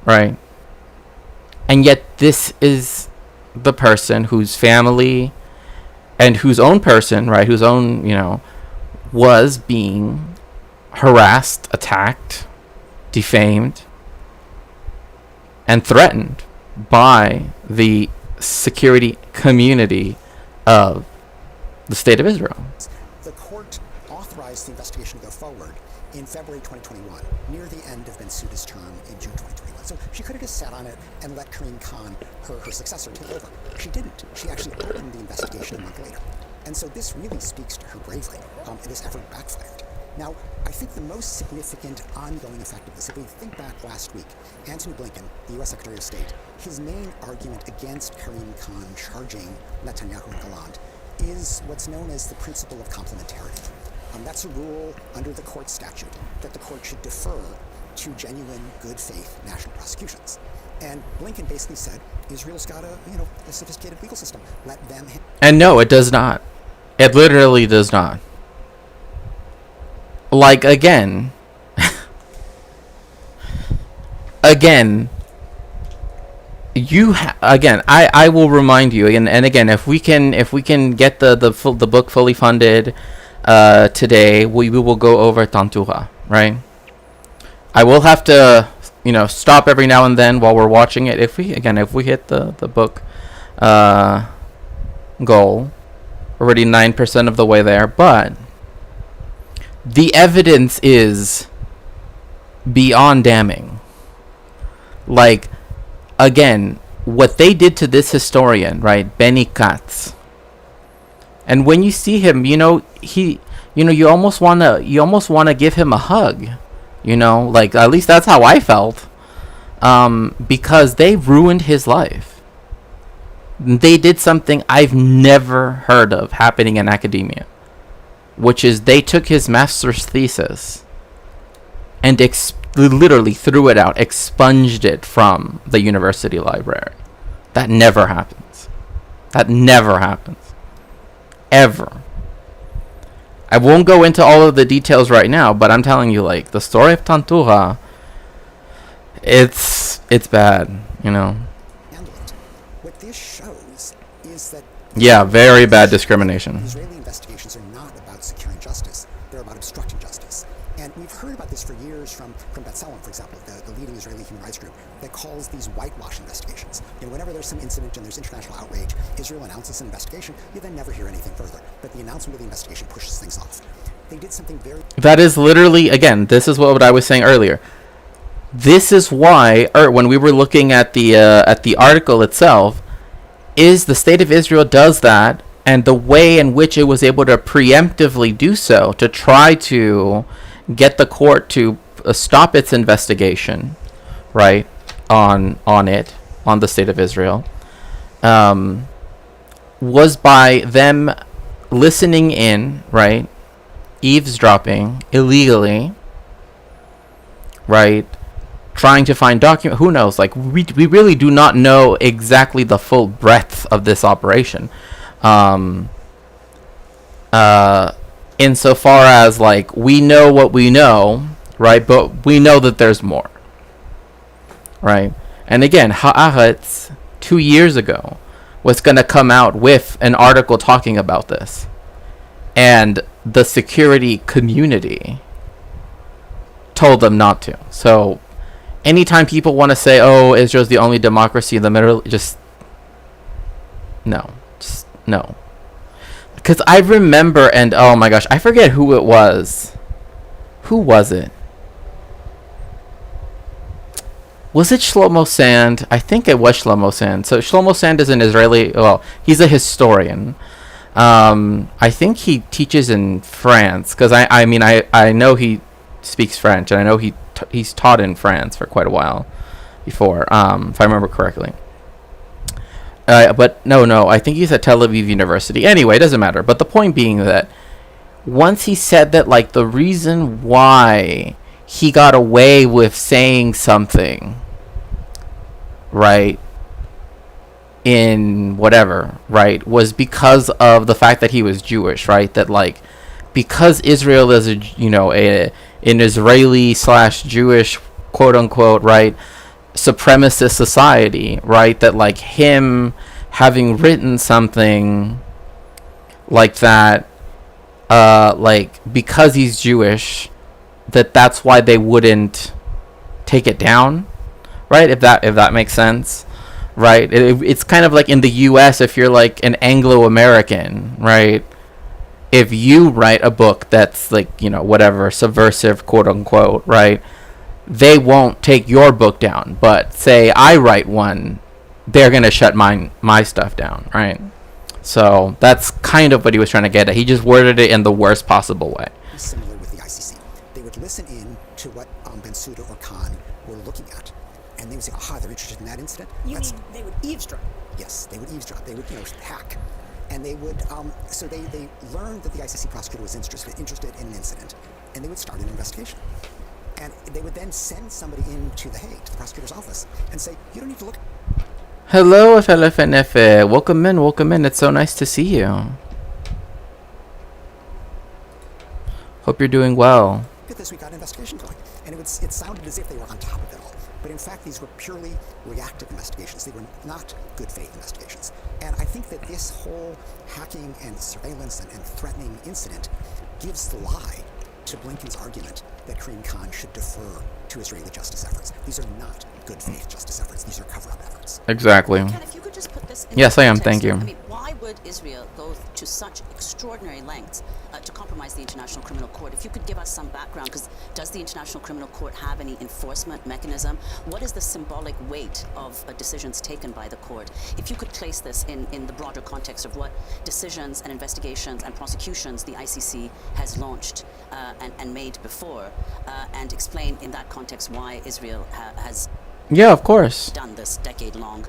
Speaker 2: right? And yet this is the person whose family and whose own person, right, whose own, was being harassed, attacked, defamed, and threatened by the security community of the State of Israel.
Speaker 5: The court authorized the investigation to go forward in February 2021, near the end of Bensouda's term in June 2021. So she could have just sat on it and let Karim Khan, her successor, take over. She didn't. She actually opened the investigation a month later. And so this really speaks to her bravery, and this effort backfired. Now, I think the most significant ongoing effect of this, if we think back last week, Antony Blinken, the U.S. Secretary of State, his main argument against Karim Khan charging Netanyahu and Gallant is what's known as the principle of complementarity. That's a rule under the court statute that the court should defer to genuine, good faith national prosecutions. And Blinken basically said, Israel's got a sophisticated legal system. Let them.
Speaker 2: And no, it does not. It literally does not. Like, again, I will remind you, and again, if we can get the book fully funded today, we will go over Tantura, right? I will have to, stop every now and then while we're watching it. If we hit the book goal, already 9% of the way there, but the evidence is beyond damning. Like, again, what they did to this historian, right, Benny Katz, and when you see him, you almost wanna give him a hug, like, at least that's how I felt, because they ruined his life. They did something I've never heard of happening in academia, which is they took his master's thesis and literally threw it out, expunged it from the university library. That never happens. Ever. I won't go into all of the details right now, but I'm telling you, like, the story of Tantura, it's bad,
Speaker 5: Handle it. What this shows is that
Speaker 2: very bad discrimination.
Speaker 5: Israeli investigations are not about securing justice; they're about obstructing justice. And we've heard about this for years from Betrayal, for example, the leading Israeli human rights group, that calls these whitewash investigations. Whenever there's some incident and there's international outrage, Israel announces an investigation, you then never hear anything further. But the announcement of the investigation pushes things off. They did something very...
Speaker 2: That is literally, again, this is what I was saying earlier. This is why, when we were looking at the article itself, is the State of Israel does that, and the way in which it was able to preemptively do so to try to get the court to stop its investigation, right, on the State of Israel, was by them listening in, right, eavesdropping illegally, right, trying to find who knows, like, we really do not know exactly the full breadth of this operation, insofar as, like, we know what we know, right, but we know that there's more, right? And again, Haaretz 2 years ago was going to come out with an article talking about this, and the security community told them not to. So anytime people want to say, oh, Israel's the only democracy in the Middle, just no. Because I remember, and oh my gosh, I forget who it was. Who was it? Was it Shlomo Sand? I think it was Shlomo Sand. So Shlomo Sand is an Israeli, well, he's a historian. I think he teaches in France, because I know he speaks French, and I know he's taught in France for quite a while before, if I remember correctly. But no, I think he's at Tel Aviv University. Anyway, it doesn't matter. But the point being that once he said that, like, the reason why he got away with saying something, right, in whatever, right, was because of the fact that he was Jewish, right? That, like, because Israel is an Israeli / Jewish, quote unquote, right, supremacist society, right, that like him having written something like that, like because he's Jewish, that's why they wouldn't take it down, right? If that makes sense, right? It's kind of like in the U.S. if you're like an Anglo-American, right? If you write a book that's like, whatever, subversive, quote unquote, right, they won't take your book down. But say I write one, they're gonna shut my stuff down, right? So that's kind of what he was trying to get at. He just worded it in the worst possible way.
Speaker 5: Similar with the ICC. They would listen in to what Bensouda or Khan were looking at, and they would say, aha, they're interested in that incident.
Speaker 1: You mean they would eavesdrop?
Speaker 5: Yes, they would eavesdrop. They would, hack. And they would, so they learned that the ICC prosecutor was interested in an incident, and they would start an investigation. And they would then send somebody into The Hague, to the prosecutor's office, and say, you don't need to look.
Speaker 2: Hello, FLFNF. Welcome in. It's so nice to see you. Hope you're doing well.
Speaker 5: Look at this, we got an investigation going. And it sounded as if they were on top of it all. But in fact, these were purely reactive investigations. They were not good faith investigations. And I think that this whole hacking and surveillance and threatening incident gives the lie to Blinken's argument that Karim Khan should defer to Israeli justice efforts. These are not good faith justice efforts. These are cover-up efforts.
Speaker 2: Exactly.
Speaker 3: Ken, if you could just put this in
Speaker 2: Yes, I am.
Speaker 3: context,
Speaker 2: Thank you.
Speaker 3: I mean, why would Israel go to such extraordinary lengths to compromise the International Criminal Court? If you could give us some background, because does the International Criminal Court have any enforcement mechanism? What is the symbolic weight of decisions taken by the court? If you could place this in the broader context of what decisions and investigations and prosecutions the ICC has launched and made before, and explain in that context why Israel has
Speaker 2: Yeah, of course.
Speaker 3: done this decade-long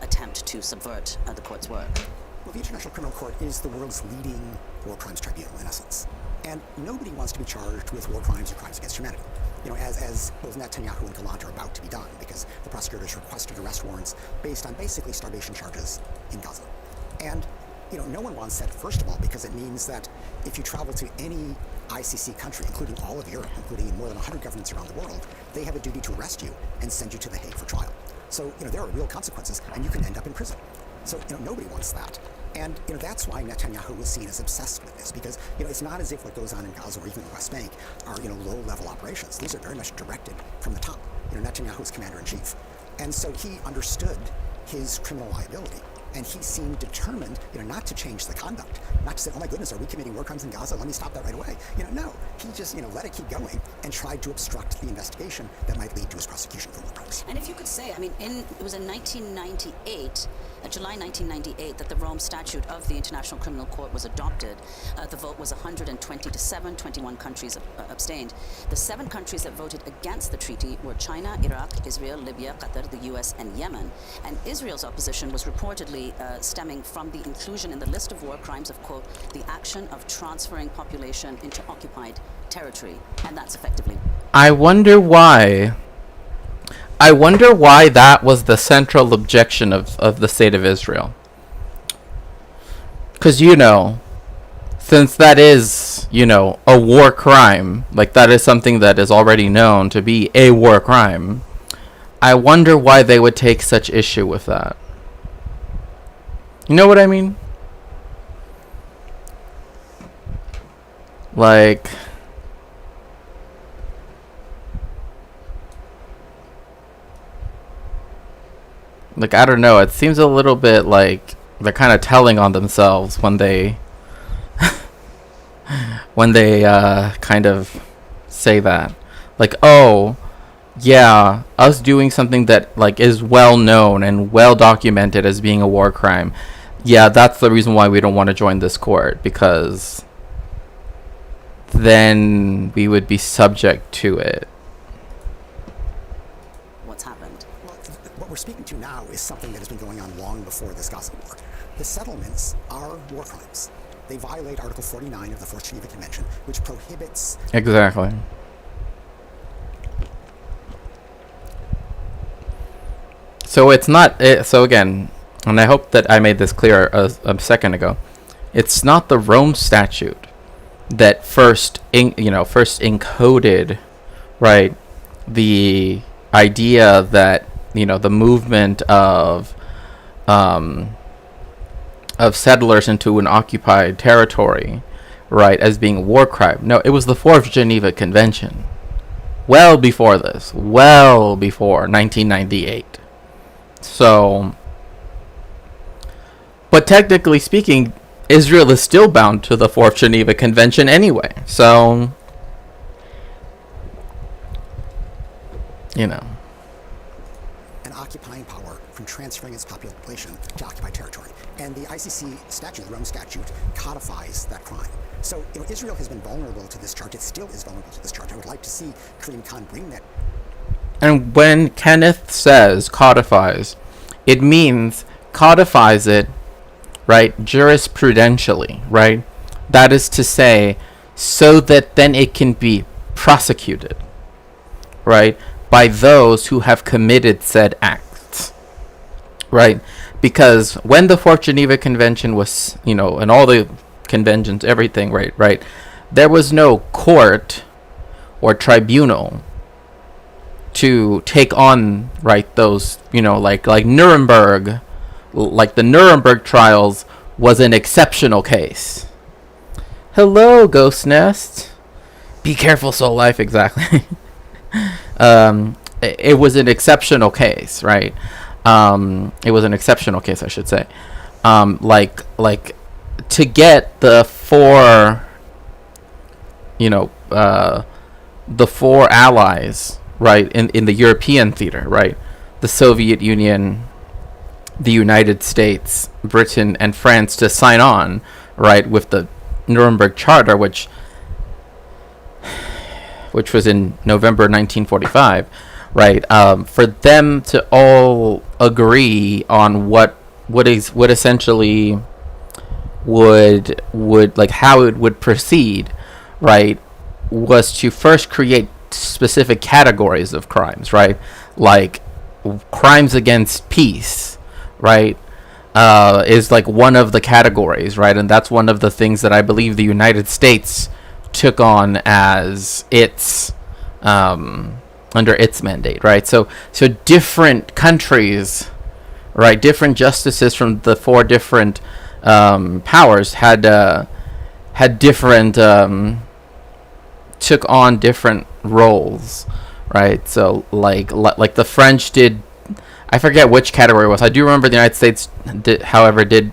Speaker 3: attempt to subvert the court's work.
Speaker 5: Well, the International Criminal Court is the world's leading war crimes tribunal, in essence. And nobody wants to be charged with war crimes or crimes against humanity. As both Netanyahu and Gallant are about to be done, because the prosecutors requested arrest warrants based on basically starvation charges in Gaza. And, no one wants that, first of all, because it means that if you travel to any ICC country, including all of Europe, including more than 100 governments around the world, they have a duty to arrest you and send you to The Hague for trial. So, there are real consequences, and you can end up in prison. So, nobody wants that. And, that's why Netanyahu was seen as obsessed with this, because, it's not as if what goes on in Gaza or even the West Bank are, low-level operations. These are very much directed from the top. Netanyahu is commander-in-chief. And so he understood his criminal liability. And he seemed determined, not to change the conduct, not to say, oh my goodness, are we committing war crimes in Gaza? Let me stop that right away. No, he just, let it keep going and tried to obstruct the investigation that might lead to his prosecution for war crimes.
Speaker 3: And if you could say, I mean, it was in 1998, July 1998, that the Rome Statute of the International Criminal Court was adopted. The vote was 120 to 7, 21 countries abstained. The 7 countries that voted against the treaty were China, Iraq, Israel, Libya, Qatar, the US, and Yemen. And Israel's opposition was reportedly stemming from the inclusion in the list of war crimes of, quote, the action of transferring population into occupied territory. And that's effectively...
Speaker 2: I wonder why that was the central objection of the state of Israel. Because, since that is, a war crime, like that is something that is already known to be a war crime, I wonder why they would take such issue with that. You know what I mean? Like... I don't know, it seems a little bit like they're kind of telling on themselves when they kind of say that. Like, oh, yeah, us doing something that is well known and well documented as being a war crime. Yeah, that's the reason why we don't want to join this court, because then we would be subject to it.
Speaker 3: What's happened?
Speaker 5: Well, what we're speaking to now is something that has been going on long before this Gaza war. The settlements are war crimes. They violate Article 49 of the Fourth Geneva Convention, which prohibits...
Speaker 2: Exactly. So it's not... so again, and I hope that I made this clear a second ago, it's not the Rome Statute that first encoded, right, the idea that, the movement of settlers into an occupied territory, right, as being a war crime. No, it was the Fourth Geneva Convention. Well before 1998. So, but technically speaking, Israel is still bound to the Fourth Geneva Convention anyway. So,
Speaker 5: An occupying power from transferring its population to occupied territory. And the ICC statute, the Rome Statute, codifies that crime. So, Israel has been vulnerable to this charge. It still is vulnerable to this charge. I would like to see Karim Khan bring that.
Speaker 2: And when Kenneth says codifies, it means codifies it, right, jurisprudentially, right? That is to say, so that then it can be prosecuted, right, by those who have committed said acts, right? Because when the Fourth Geneva Convention was, and all the conventions, everything, right, there was no court or tribunal to take on, right, those, like Nuremberg, like the Nuremberg trials was an exceptional case. Hello, Ghost Nest. Be careful, Soul Life, exactly. It was an exceptional case, right? It was an exceptional case, I should say. Like to get the four allies, right, in the European theater, right? The Soviet Union, the United States, Britain, and France to sign on, right, with the Nuremberg Charter, which was in November 1945, right? For them to all agree on what essentially would like how it would proceed, right, was to first create specific categories of crimes, right? Like crimes against peace, right, is like one of the categories, right? And that's one of the things that I believe the United States took on as its under its mandate, right? So different countries, right, different justices from the four different powers had different took on different roles, right? So like the French did, I forget which category it was. I do remember the United States did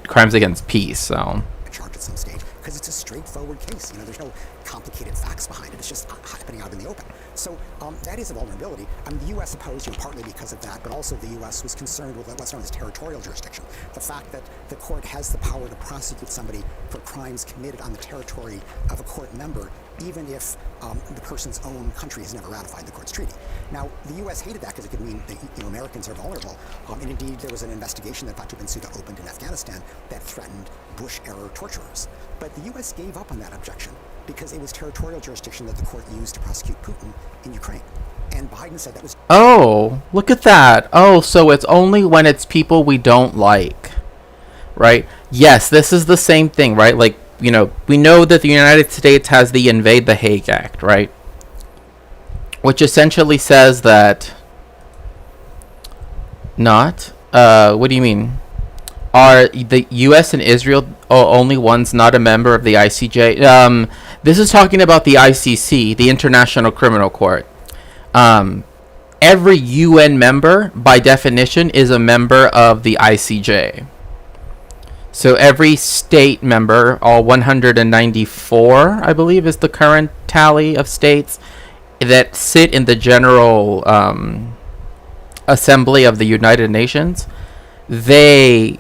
Speaker 2: crimes against peace. So
Speaker 5: charge at some stage because it's a straightforward case. There's no complicated facts behind it. It's just happening out in the open. So that is a vulnerability. The U.S. opposed, partly because of that, but also the U.S. was concerned with what's known as territorial jurisdiction. The fact that the court has the power to prosecute somebody for crimes committed on the territory of a court member, even if the person's own country has never ratified the court's treaty. Now, the U.S. hated that because it could mean that Americans are vulnerable. And indeed, there was an investigation that Fatou Bensouda opened in Afghanistan that threatened Bush-era torturers. But the U.S. gave up on that objection because it was territorial jurisdiction that the court used to prosecute Putin in Ukraine. And Biden said that was...
Speaker 2: Oh, look at that. Oh, so it's only when it's people we don't like, right? Yes, this is the same thing, right? Like, we know that the United States has the Invade the Hague Act, right? Which essentially says that... Not? What do you mean? Are the U.S. and Israel only ones not a member of the ICJ? This is talking about the ICC, the International Criminal Court. Every UN member, by definition, is a member of the ICJ. So every state member, all 194, I believe, is the current tally of states that sit in the General Assembly of the United Nations, they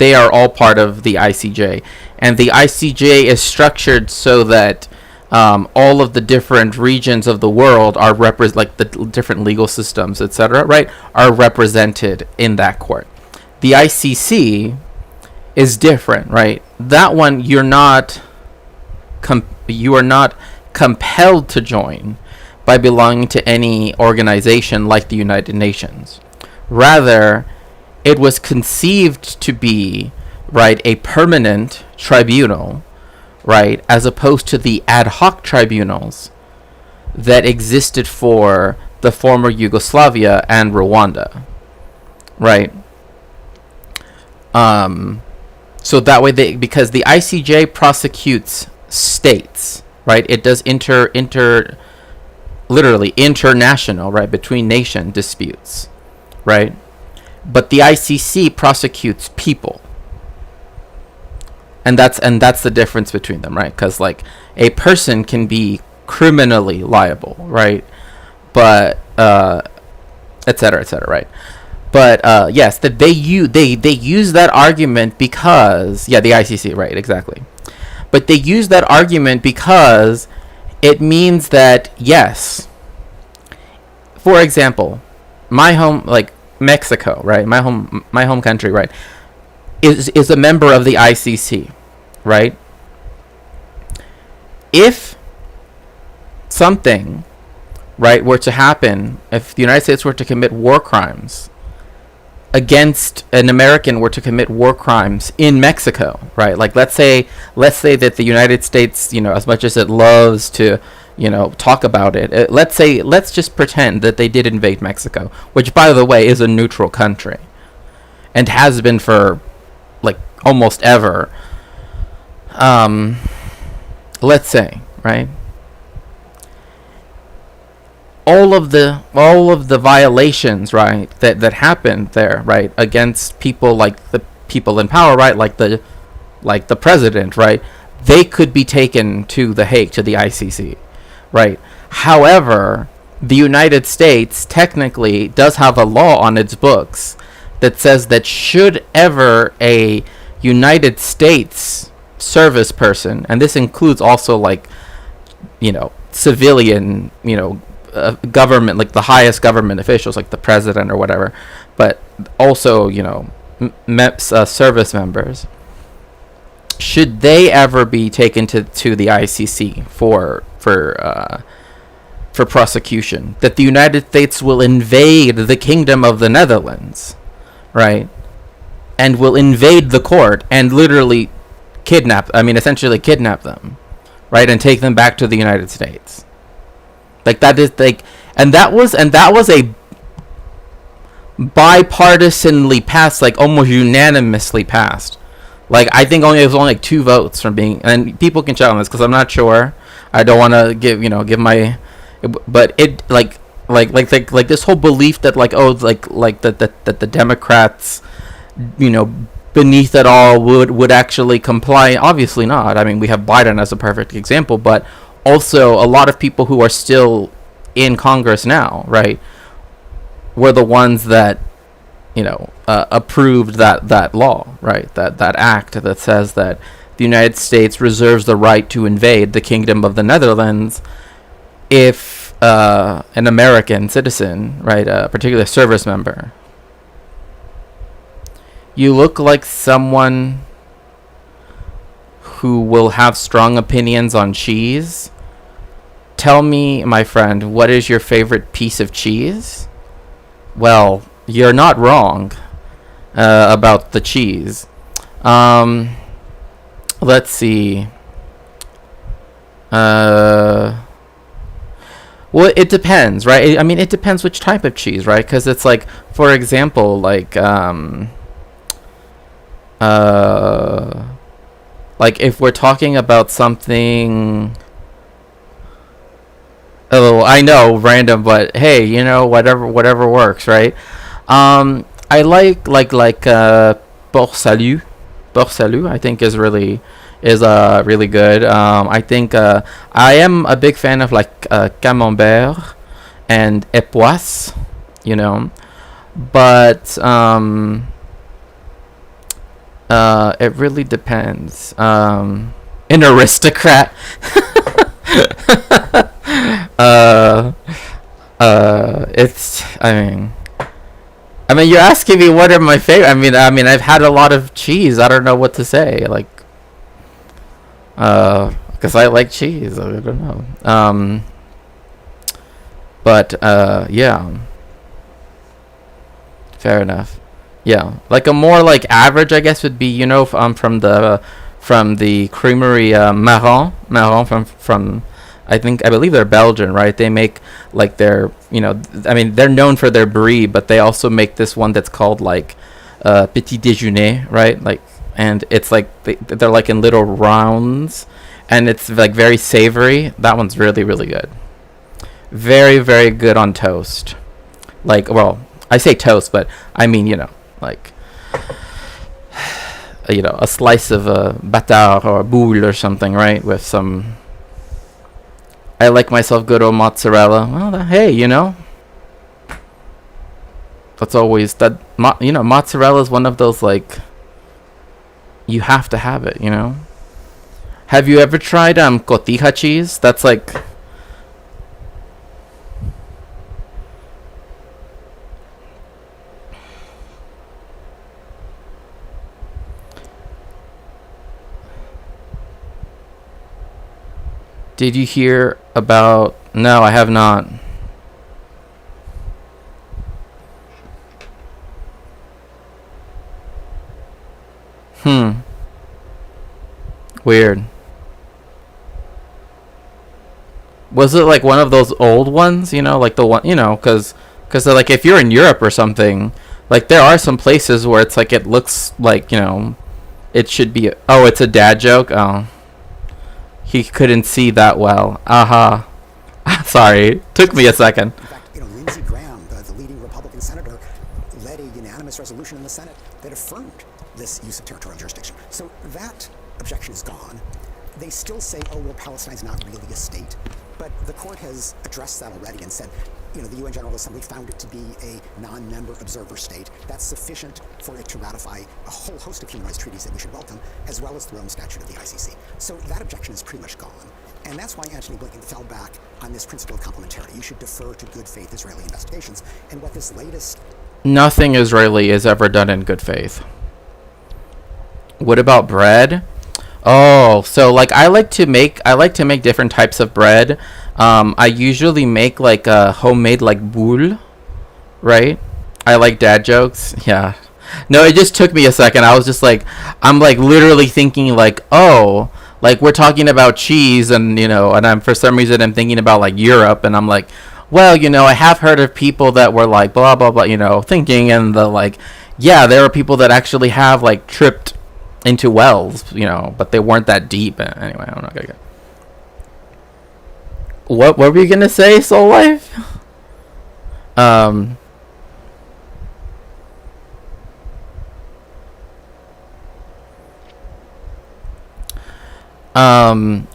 Speaker 2: are all part of the ICJ. And the ICJ is structured so that all of the different regions of the world are like the different legal systems, etc., right, are represented in that court. The ICC is different, right? That one you are not compelled to join by belonging to any organization like the United Nations. Rather, it was conceived to be, right, a permanent tribunal, right, as opposed to the ad hoc tribunals that existed for the former Yugoslavia and Rwanda, right? So that way because the ICJ prosecutes states, right? It does literally international, right, between nation disputes, right? But the ICC prosecutes people. And that's the difference between them, right? Because like a person can be criminally liable, right? But et cetera, right? But yes, that they use that argument because the ICC, right? Exactly. But they use that argument because it means that yes. For example, my home, like Mexico, right? My home country, right? Is a member of the ICC, right? If something, right, were to happen, if the United States were to commit war crimes against an American, were to commit war crimes in Mexico, right? Like let's say that the United States, as much as it loves to, talk about it, let's just pretend that they did invade Mexico, which by the way is a neutral country and has been for like almost ever. Let's say, right, all of the violations, right, that happened there, right, against people like the people in power, right, like the president, right, they could be taken to The Hague, to the ICC, right? However, the United States technically does have a law on its books that says that should ever a United States service person, and this includes also like, civilian, government, like the highest government officials, like the president or whatever, but also, service members, should they ever be taken to the ICC for prosecution, that the United States will invade the Kingdom of the Netherlands, right, and will invade the court and literally essentially kidnap them, right, and take them back to the United States. Like that is like, and that was a bipartisanly passed, like almost unanimously passed. Like I think it was only like 2 votes from being, and people can check on this because I'm not sure. I don't want to give my, but it like this whole belief that like that the Democrats, beneath it all would actually comply. Obviously not. I mean, we have Biden as a perfect example, but also a lot of people who are still in Congress now, right, were the ones that approved that law, right, that act that says that the United States reserves the right to invade the Kingdom of the Netherlands if an American citizen, right, a particular service member. You look like someone who will have strong opinions on cheese. Tell me, my friend, what is your favorite piece of cheese? Well, you're not wrong about the cheese. Let's see. Well, it depends, right? I mean, it depends which type of cheese, right? Because it's like, for example, like if we're talking about something, oh, I know, random, but hey, whatever works, right? I like Port Salut. Port Salut, I think is really good. I think I am a big fan of like Camembert and Epoisse, but it really depends. An aristocrat. It's. I mean, you're asking me what are my favorite. I mean, I've had a lot of cheese. I don't know what to say. Like, because I like cheese. I don't know. But yeah. Fair enough. Yeah, like a more like average, I guess, would be from from the creamery Marron from I believe they're Belgian, right? They make like their, they're known for their brie, but they also make this one that's called like petit déjeuner, right? Like, and it's like they're like in little rounds, and it's like very savory. That one's really, really good. Very, very good on toast. Like, well, I say toast, but I mean, like, a slice of a batard or a boule or something, right? With some, I like myself good old mozzarella. Well, hey, that's always that. Mozzarella is one of those, like, you have to have it. Have you ever tried cotija cheese? That's like, did you hear about? No, I have not. Weird. Was it like one of those old ones? Like the one, because like if you're in Europe or something, like there are some places where it's like it looks like it should be. Oh, it's a dad joke. Oh. He couldn't see that well. Aha. Sorry. Took me a second.
Speaker 5: In fact, Lindsey Graham, the leading Republican senator, led a unanimous resolution in the Senate that affirmed this use of territorial jurisdiction. So that objection is gone. They still say, oh, well, Palestine's not really a state. But the court has addressed that already and said, the UN General Assembly found it to be a non-member observer state. That's sufficient for it to ratify a whole host of human rights treaties that we should welcome, as well as the Rome Statute of the ICC. So that objection is pretty much gone. And that's why Antony Blinken fell back on this principle of complementarity. You should defer to good faith Israeli investigations. And what this latest...
Speaker 2: Nothing Israeli is ever done in good faith. What about bread? Oh, so like I like to make different types of bread. I usually make like a homemade like boule, right? I like dad jokes. Yeah. No, it just took me a second. I was just like, I'm like literally thinking like, oh, like we're talking about cheese and and I'm for some reason I'm thinking about like Europe, and I'm like, well, I have heard of people that were like blah blah blah, thinking, and the like, yeah, there are people that actually have like tripped into wells, but they weren't that deep. Anyway, I'm not gonna go. What were we gonna say, Soul Life?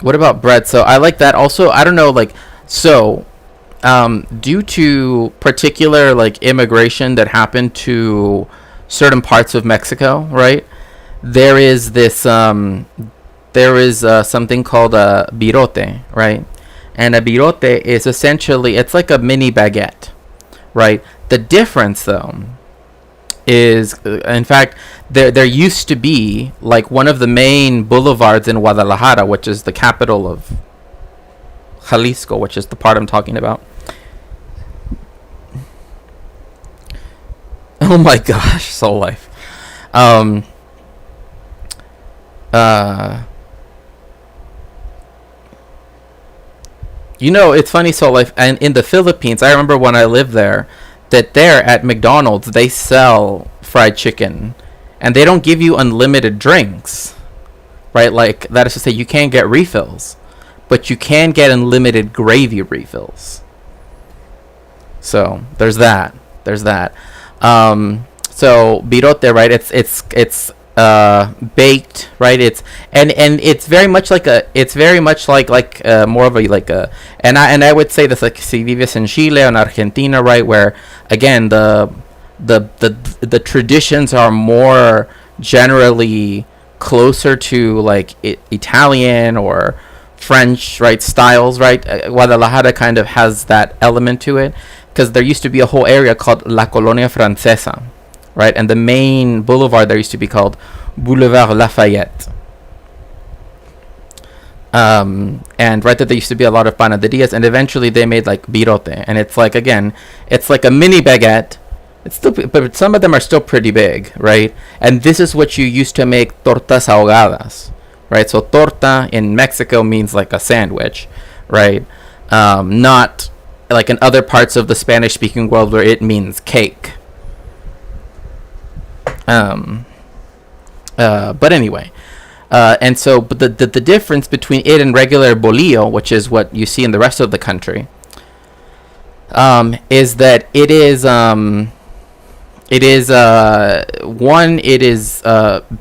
Speaker 2: What about bread? So I like that. Also, I don't know, like, so due to particular like immigration that happened to certain parts of Mexico, right? There is this something called a birote, right? And a birote is essentially, it's like a mini baguette, right? The difference though is, in fact, there used to be like one of the main boulevards in Guadalajara, which is the capital of Jalisco, which is the part I'm talking about. Oh my gosh, Soul Life. It's funny, Soul Life, and in the Philippines, I remember when I lived there, that there at McDonald's they sell fried chicken, and they don't give you unlimited drinks, right? Like, that is to say, you can't get refills, but you can get unlimited gravy refills. So there's that. So birote, right? It's baked, right? It's very much like more of a like a, and I would say this, like, si vives en Chile or in Argentina, right, where again the traditions are more generally closer to like Italian or French, right, styles, right? Guadalajara kind of has that element to it, because there used to be a whole area called La Colonia Francesa, right? And the main boulevard there used to be called Boulevard Lafayette. And right there used to be a lot of panaderias, and eventually they made like birote, and it's like, again, it's like a mini baguette. It's still, but some of them are still pretty big, right? And this is what you used to make tortas ahogadas, right? So torta in Mexico means like a sandwich, right? Not like in other parts of the Spanish-speaking world where it means cake. But anyway, and so but the difference between it and regular bolillo, which is what you see in the rest of the country, is that it is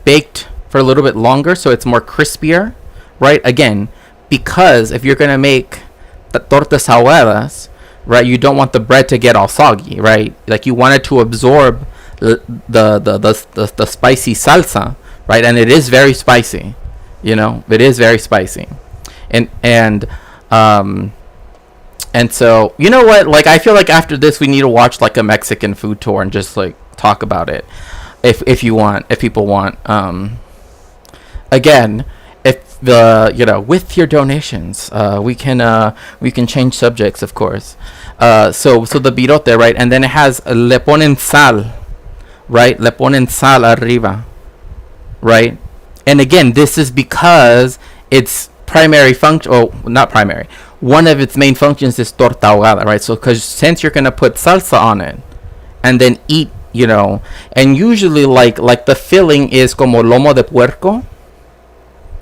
Speaker 2: baked for a little bit longer, so it's more crispier, right? Again, because if you're gonna make the tortas ahogadas, right, you don't want the bread to get all soggy, right? Like you want it to absorb the spicy salsa, right? And it is very spicy, it is very spicy, and so you know what? Like I feel like after this we need to watch like a Mexican food tour and just like talk about it, if people want. Again, if with your donations, we can change subjects, of course. So the birote, right, and then it has le ponen sal, right? Le ponen sal arriba, right? And again, this is because its primary function, or not primary, one of its main functions is torta ahogada, right? So because since you're gonna put salsa on it and then eat, and usually like the filling is como lomo de puerco,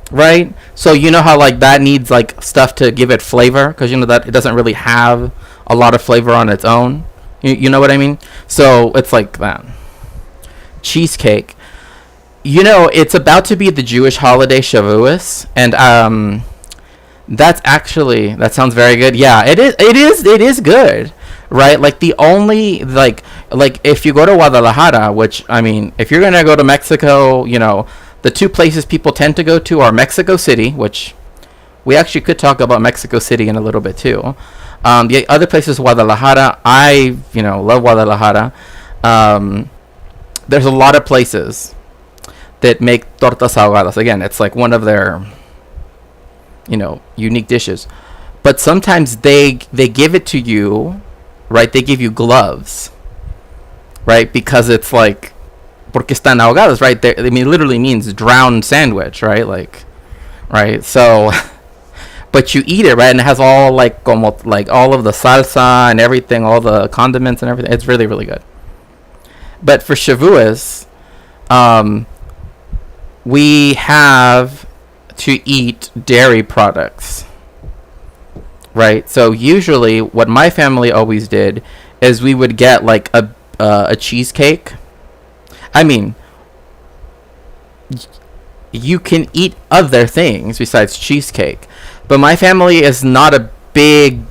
Speaker 2: right? So you know how like that needs like stuff to give it flavor, because that it doesn't really have a lot of flavor on its own. You know what I mean? So it's like that. Cheesecake. It's about to be the Jewish holiday Shavuos, and that sounds very good. Yeah, it is good, right? Like the only like if you go to Guadalajara, which I mean, if you're gonna go to Mexico, the two places people tend to go to are Mexico City, which we actually could talk about Mexico City in a little bit too. The other place is Guadalajara. I love Guadalajara. There's a lot of places that make tortas ahogadas. Again, it's like one of their unique dishes. But sometimes they give it to you, right? They give you gloves, right? Because it's like, porque están ahogadas, right? I mean, it literally means drowned sandwich, right? Like, right? So, but you eat it, right? And it has all like all of the salsa and everything, all the condiments and everything. It's really, really good. But for Shavuos, we have to eat dairy products, right? So usually what my family always did is we would get like a cheesecake. I mean, you can eat other things besides cheesecake, but my family is not a big,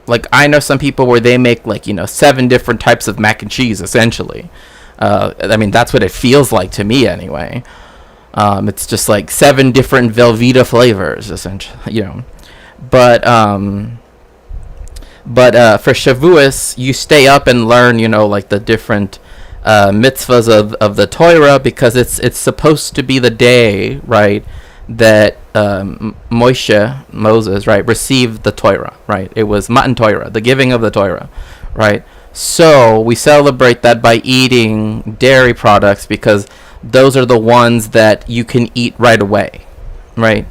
Speaker 2: like I know some people where they make 7 different types of mac and cheese essentially. I mean, that's what it feels like to me anyway. It's just like 7 different Velveeta flavors essentially, But for Shavuos, you stay up and learn, like the different mitzvahs of the Torah, because it's supposed to be the day, right, that Moses, right, received the Torah, right? It was Matan Torah, the giving of the Torah, right? So we celebrate that by eating dairy products, because those are the ones that you can eat right away, right?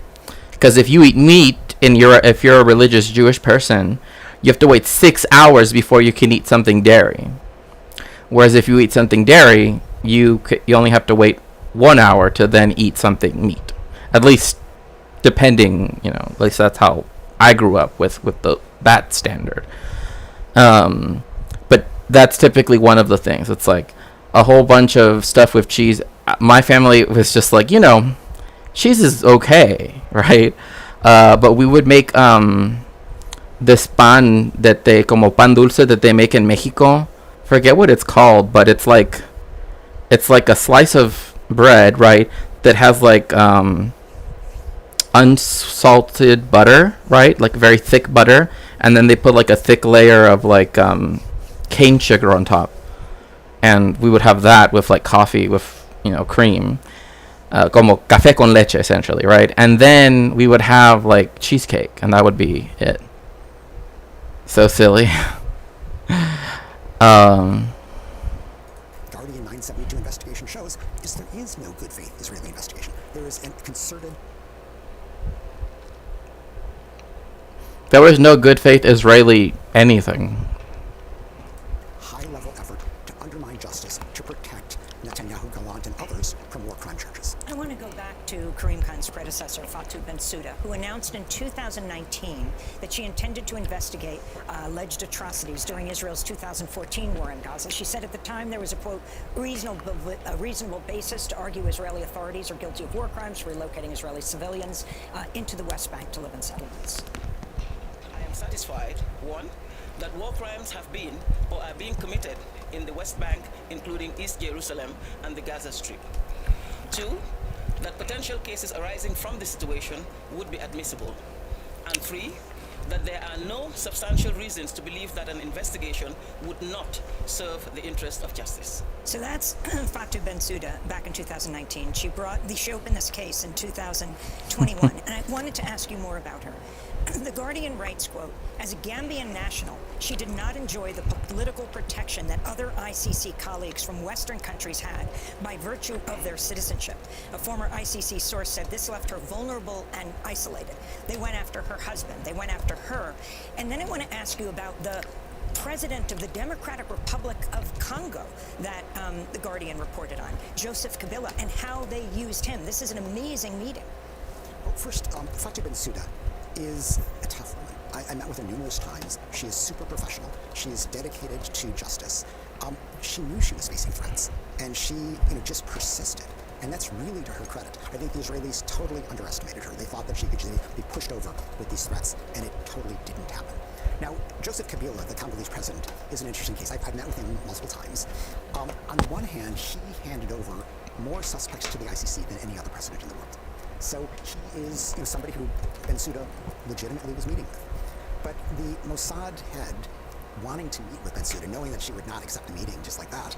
Speaker 2: Because if you eat meat if you're a religious Jewish person, you have to wait 6 hours before you can eat something dairy. Whereas if you eat something dairy, you only have to wait 1 hour to then eat something meat. At least depending, at least that's how I grew up with that standard. But that's typically one of the things. It's like a whole bunch of stuff with cheese. My family was just like, cheese is okay, right? But we would make this pan como pan dulce that they make in Mexico. Forget what it's called, but it's like a slice of bread, right, that has like unsalted butter, right, like very thick butter, and then they put like a thick layer of like cane sugar on top, and we would have that with like coffee with cream, como café con leche essentially, right? And then we would have like cheesecake, and that would be it. So silly.
Speaker 5: Guardian 1972 investigation shows is there is no good faith Israeli investigation. There is a concerted.
Speaker 2: There was no good faith Israeli anything.
Speaker 5: High-level effort to undermine justice to protect Netanyahu, Gallant, and others from war crime charges.
Speaker 1: I want to go back to Karim Khan's predecessor, Fatou Bensouda, who announced in 2019 that she intended to investigate alleged atrocities during Israel's 2014 war in Gaza. She said at the time there was a, quote, reasonable basis to argue Israeli authorities are guilty of war crimes for relocating Israeli civilians into the West Bank to live in settlements.
Speaker 6: I am satisfied, one, that war crimes have been or are being committed in the West Bank, including East Jerusalem and the Gaza Strip. Two, that potential cases arising from this situation would be admissible. And three, that there are no substantial reasons to believe that an investigation would not serve the interest of justice.
Speaker 1: So that's Fatou Bensouda back in 2019. She opened this case in 2021, and I wanted to ask you more about her. The Guardian writes, quote, as a Gambian national, she did not enjoy the political protection that other ICC colleagues from Western countries had by virtue of their citizenship. A former ICC source said this left her vulnerable and isolated. They went after her husband. They went after her. And then I want to ask you about the president of the Democratic Republic of Congo that the Guardian reported on, Joseph Kabila, and how they used him. This is an amazing meeting.
Speaker 5: Well, first, Fatou Bensouda is a tough woman. I met with her numerous times. She is super professional. She is dedicated to justice. She knew she was facing threats, and she, just persisted. And that's really to her credit. I think the Israelis totally underestimated her. They thought that she could just be pushed over with these threats, and it totally didn't happen. Now, Joseph Kabila, the Congolese president, is an interesting case. I've met with him multiple times. On the one hand, he handed over more suspects to the ICC than any other president in the world. So he is somebody who Bensouda legitimately was meeting with. But the Mossad head, wanting to meet with Bensouda, knowing that she would not accept a meeting just like that,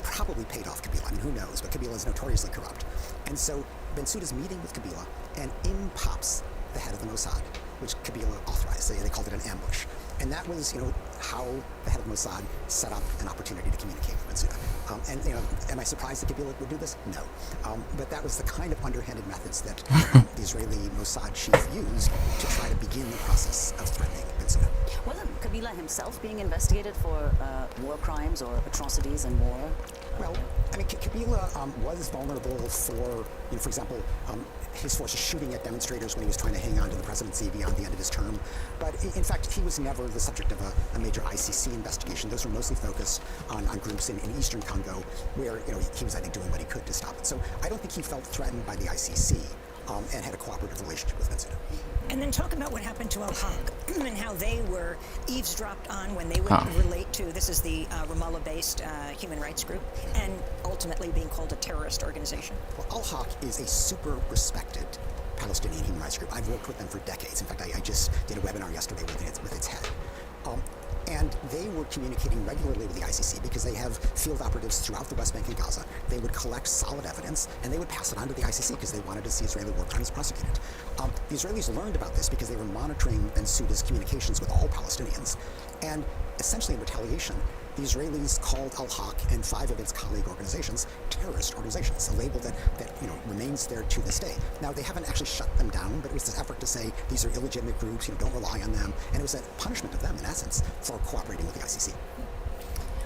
Speaker 5: probably paid off Kabila. I mean, who knows? But Kabila is notoriously corrupt. And so Bensouda's meeting with Kabila, and in pops the head of the Mossad, which Kabila authorized. They called it an ambush. And that was, how the head of Mossad set up an opportunity to communicate with Bensouda. Am I surprised that Kabila would do this? No. But that was the kind of underhanded methods that the Israeli Mossad chief used to try to begin the process of threatening Bensouda.
Speaker 3: Wasn't Kabila himself being investigated for war crimes or atrocities in war?
Speaker 5: Well, I mean, Kabila was vulnerable for example, his forces shooting at demonstrators when he was trying to hang on to the presidency beyond the end of his term. But in fact, he was never the subject of a major ICC investigation. Those were mostly focused on groups in eastern Congo, where he was, I think, doing what he could to stop it. So I don't think he felt threatened by the ICC and had a cooperative relationship with Bensouda.
Speaker 1: And then talk about what happened to Al-Haq and how they were eavesdropped on when they would relate to, this is the Ramallah-based human rights group, and ultimately being called a terrorist organization.
Speaker 5: Well, Al-Haq is a super respected Palestinian human rights group. I've worked with them for decades. In fact, I just did a webinar yesterday with its head. And they were communicating regularly with the ICC because they have field operatives throughout the West Bank and Gaza. They would collect solid evidence, and they would pass it on to the ICC because they wanted to see Israeli war crimes prosecuted. The Israelis learned about this because they were monitoring Bensouda's communications with all Palestinians. And essentially in retaliation, the Israelis called Al-Haq and 5 of its colleague organizations terrorist organizations, a label that remains there to this day. Now, they haven't actually shut them down, but it was this effort to say these are illegitimate groups, don't rely on them, and it was a punishment of them, in essence, for cooperating with the ICC.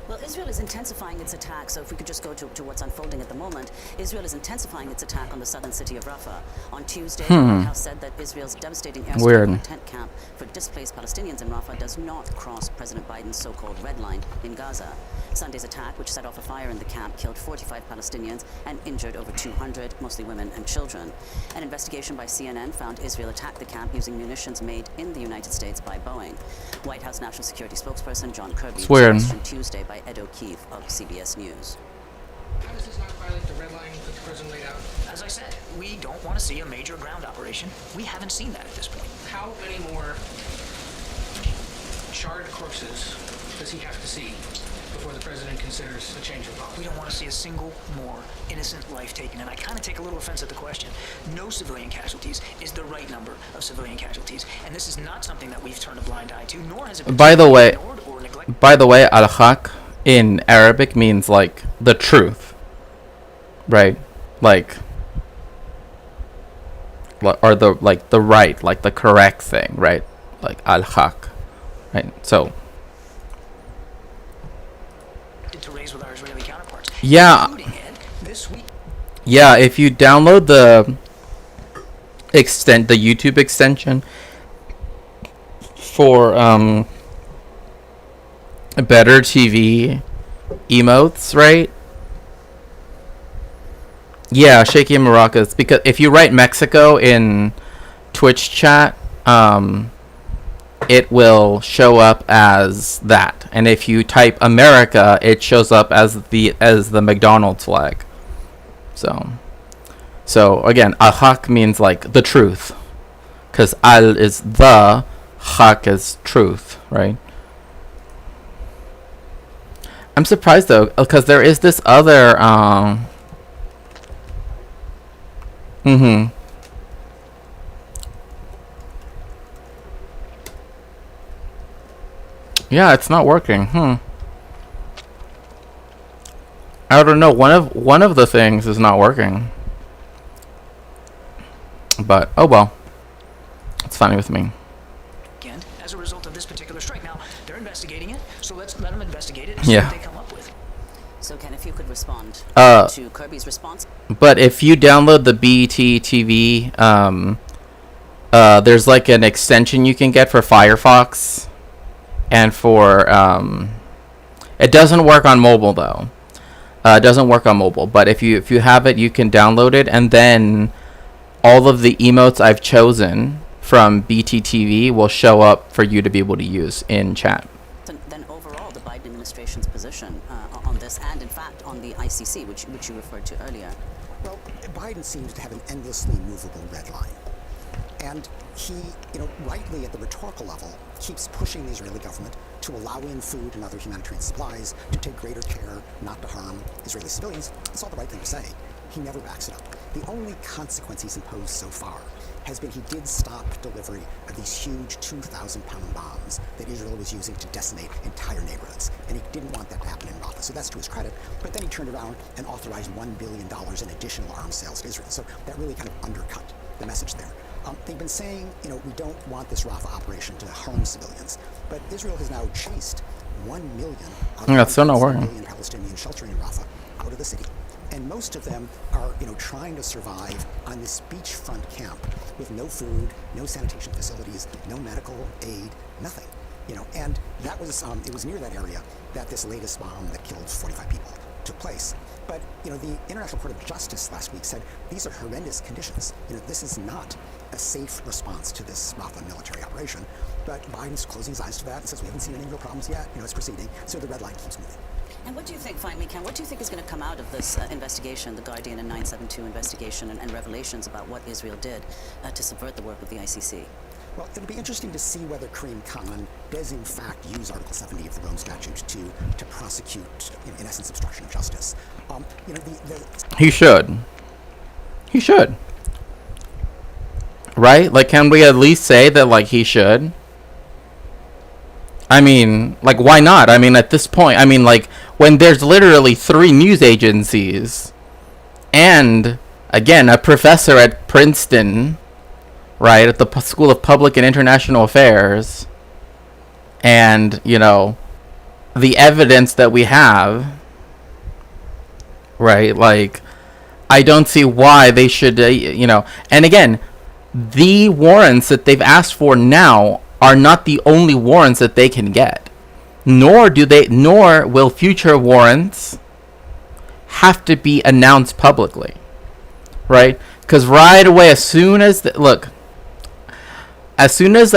Speaker 3: Well, Israel is intensifying its attack, so if we could just go to what's unfolding at the moment, Israel is intensifying its attack on the southern city of Rafah. On Tuesday, the White House said that Israel's devastating airstrike on a tent camp for displaced Palestinians in Rafah does not cross President Biden's so-called red line in Gaza. Sunday's attack, which set off a fire in the camp, killed 45 Palestinians and injured over 200, mostly women and children. An investigation by CNN found Israel attacked the camp using munitions made in the United States by Boeing. White House National Security spokesperson John Kirby was questioned Tuesday by Ed O'Keefe of CBS News.
Speaker 7: How does this not violate the red line that the president laid out?
Speaker 8: As I said, we don't want to see a major ground operation. We haven't seen that at this point.
Speaker 7: How many more charred corpses does he have to see before the president considers a change of policy?
Speaker 8: We don't want to see a single more innocent life taken. And I kind of take a little offense at the question. No civilian casualties is the right number of civilian casualties. And this is not something that we've turned a blind eye to, nor has it been
Speaker 2: By the way,
Speaker 8: ignored or neglected.
Speaker 2: Al-Haq in Arabic means like the truth, right? Like, or the like the right, like the correct thing, right? Like al-haq, right? So
Speaker 8: To raise with our Israeli counterparts.
Speaker 2: yeah,
Speaker 8: Including it this week.
Speaker 2: yeah. If you download the YouTube extension for Better TV emotes, right? Yeah, shaky maracas. Because if you write Mexico in Twitch chat, it will show up as that, and if you type America, it shows up as the McDonald's flag. So again, al-haq means like the truth, because al is the, haq is truth, right? I'm surprised though, because there is this other yeah, it's not working. I don't know. One of the things is not working. But oh well. It's fine with me.
Speaker 8: Again, as a result of this particular strike. Now, they're investigating it, so let's let them investigate it and see
Speaker 2: Yeah.
Speaker 8: what they come up with.
Speaker 3: So, Ken, if you could respond
Speaker 2: Uh,
Speaker 3: to Kirby's response.
Speaker 2: But if you download the BET TV, there's like an extension you can get for Firefox, and for it doesn't work on mobile though. It doesn't work on mobile, but if you have it, you can download it, and then all of the emotes I've chosen from BTTV will show up for you to be able to use in chat.
Speaker 3: Then overall, the Biden administration's position on this, and in fact on the ICC, which you referred to earlier.
Speaker 5: Well, Biden seems to have an endlessly movable red line. And he, rightly at the rhetorical level, keeps pushing the Israeli government to allow in food and other humanitarian supplies, to take greater care not to harm Israeli civilians. It's all the right thing to say. He never backs it up. The only consequence he's imposed so far has been he did stop delivery of these huge 2,000-pound bombs that Israel was using to decimate entire neighborhoods. And he didn't want that to happen in Rafah, so that's to his credit. But then he turned around and authorized $1 billion in additional arms sales to Israel. So that really kind of undercut the message there. They've been saying, we don't want this Rafah operation to harm civilians. But Israel has now chased 1 million of
Speaker 2: Yeah, it's still not working.
Speaker 5: million Palestinians sheltering in Rafah out of the city. And most of them are, trying to survive on this beachfront camp with no food, no sanitation facilities, no medical aid, nothing. And that was, it was near that area that this latest bomb that killed 45 people took place. But, the International Court of Justice last week said these are horrendous conditions. This is not a safe response to this Rafah military operation. But Biden's closing his eyes to that and says we haven't seen any real problems yet. It's proceeding. So the red line keeps moving.
Speaker 3: And what do you think, finally, Ken, what do you think is going to come out of this investigation, the Guardian and 972 investigation, and revelations about what Israel did to subvert the work of the ICC?
Speaker 5: Well, it'll be interesting to see whether Karim Khan does in fact use Article 70 of the Rome Statute to prosecute, in essence, obstruction of justice.
Speaker 2: He should. He should. Right? Like, can we at least say that, like, he should? I mean, like, why not? I mean, at this point, I mean, like, when there's literally 3 news agencies and, again, a professor at Princeton, right, at the School of Public and International Affairs, and, the evidence that we have, right, like, I don't see why they should, and again, the warrants that they've asked for now are not the only warrants that they can get. Nor will future warrants have to be announced publicly. Right? Because right away, as soon as I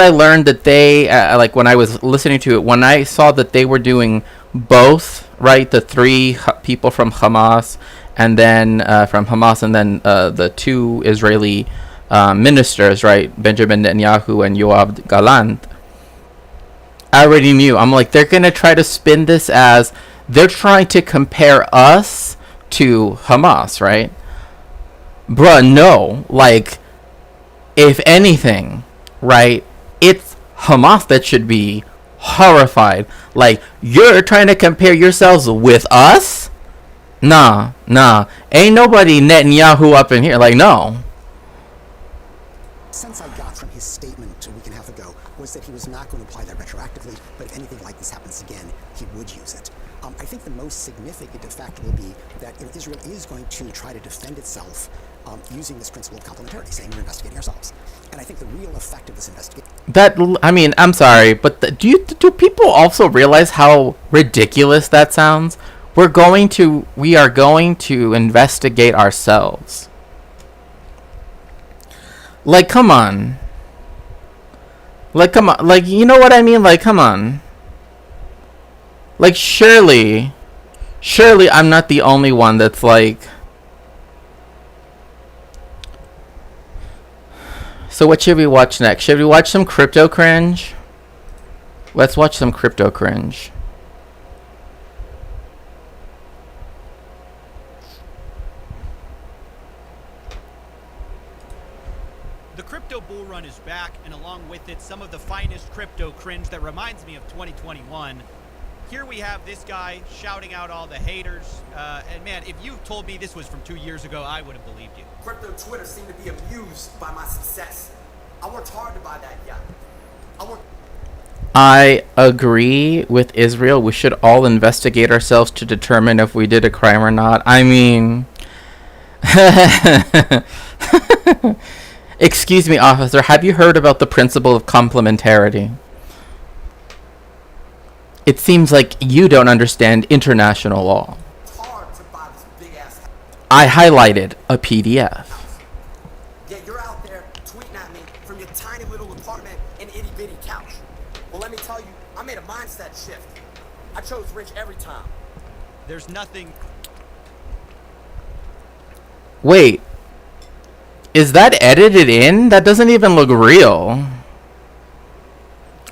Speaker 2: learned that they, like when I was listening to it, when I saw that they were doing both, right, the 3 people from Hamas, and then the 2 Israeli ministers, right, Benjamin Netanyahu and Yoav Gallant, I already knew. I'm like, they're going to try to spin this as they're trying to compare us to Hamas, right? Bruh, no. Like, if anything, right, it's Hamas that should be horrified. Like, you're trying to compare yourselves with us? Nah. Ain't nobody Netanyahu up in here. Like, no.
Speaker 5: Sense I got from his statement a week and a half ago was that he was not going to apply that retroactively, but if anything like this happens again, he would use it. I think the most significant factor will be that Israel is going to try to defend itself using this principle of complementarity, saying we're investigating ourselves. And I think the real effect of this investigation...
Speaker 2: I'm sorry, but do people also realize how ridiculous that sounds? We are going to investigate ourselves. Like, come on. Like, you know what I mean? Like, come on. Like, surely I'm not the only one that's like... So what should we watch next? Should we watch some crypto cringe? Let's watch some crypto cringe.
Speaker 9: The crypto bull run is back, and along with it, some of the finest crypto cringe that reminds me of 2021. Here we have this guy shouting out all the haters. And man, if you told me this was from 2 years ago, I would have believed you.
Speaker 10: Crypto Twitter seemed to be amused by my success. I worked hard to buy that yacht.
Speaker 2: I agree with Israel. We should all investigate ourselves to determine if we did a crime or not. I mean... Excuse me, officer. Have you heard about the principle of complementarity? It seems like you don't understand international law. I highlighted a PDF.
Speaker 10: Yeah, you're out there tweeting at me from your tiny little apartment and itty bitty couch. Well, let me tell you, I made a mindset shift. I chose rich every time.
Speaker 9: There's nothing...
Speaker 2: Wait. Is that edited in? That doesn't even look real.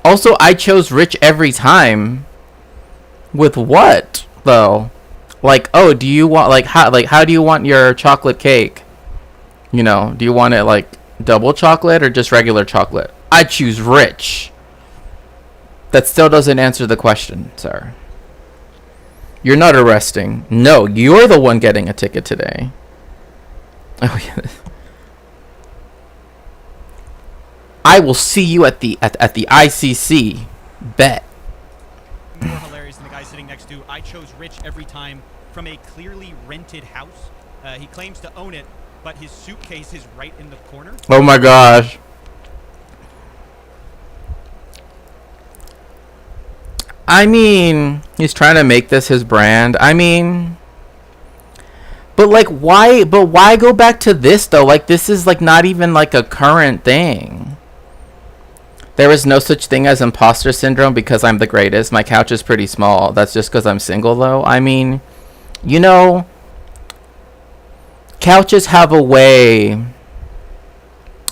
Speaker 2: Also, I chose rich every time. With what, though? Like, oh, do you want, how do you want your chocolate cake? You know, do you want it, like, double chocolate or just regular chocolate? I choose rich. That still doesn't answer the question, sir. You're not arresting. No, you're the one getting a ticket today. Oh, yeah. I will see you at the ICC. Bet.
Speaker 9: More hilarious than the guy sitting next to, I chose rich every time, from a clearly rented house. He claims to own it, but his suitcase is right in the corner.
Speaker 2: Oh my gosh. I mean, he's trying to make this his brand. I mean, but like, why go back to this though? Like, this is like not even like a current thing. There is no such thing as imposter syndrome because I'm the greatest. My couch is pretty small. That's just because I'm single, though. I mean, you know, couches have a way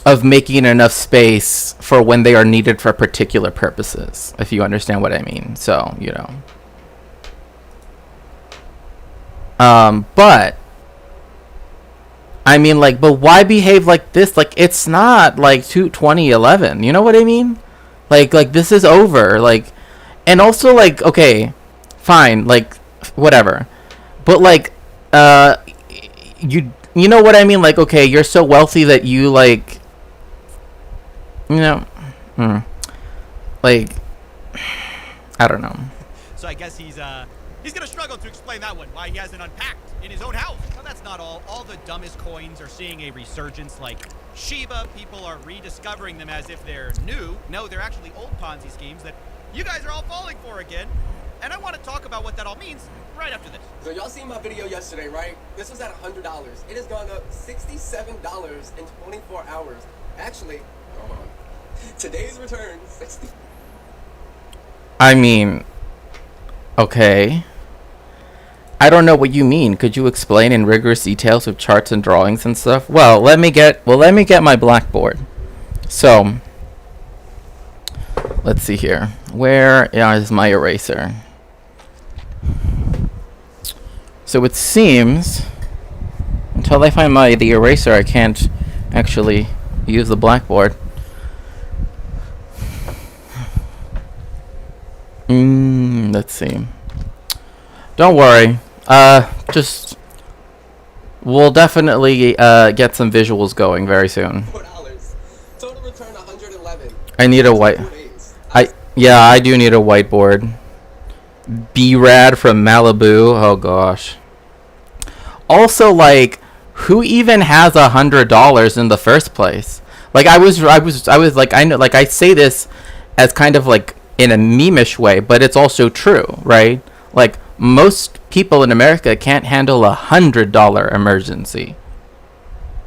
Speaker 2: of making enough space for when they are needed for particular purposes, if you understand what I mean. So, you know. But I mean, like, but why behave like this? Like, it's not like 2011. You know what I mean? Like this is over. Like, and also like, okay, fine, like, whatever. But like, you know what I mean? Like, okay, you're so wealthy that you like, you know, like, I don't know.
Speaker 9: So I guess he's gonna struggle to explain that one. Why he hasn't unpacked in his own house. Now that's not all. All the dumbest coins are seeing a resurgence, like Shiba. People are rediscovering them as if they're new. No, they're actually old Ponzi schemes that you guys are all falling for again. And I want to talk about what that all means right after this.
Speaker 10: So y'all seen my video yesterday, right? This was at $100. It has gone up $67 in 24 hours. Actually, hold on. Today's return, 60.
Speaker 2: I mean, okay. I don't know what you mean. Could you explain in rigorous details with charts and drawings and stuff? Well, let me get my blackboard. So, let's see here. Where is my eraser? So it seems until I find the eraser, I can't actually use the blackboard. Let's see. Don't worry. Just we'll definitely get some visuals going very soon.
Speaker 10: $4. Total return 111.
Speaker 2: I need a white.
Speaker 10: 4 days.
Speaker 2: I do need a whiteboard. B-Rad from Malibu. Oh gosh. Also, like, who even has $100 in the first place? Like, I was like, I know, like, I say this as kind of like in a meme-ish way, but it's also true, right? Like, most people in America can't handle $100 emergency,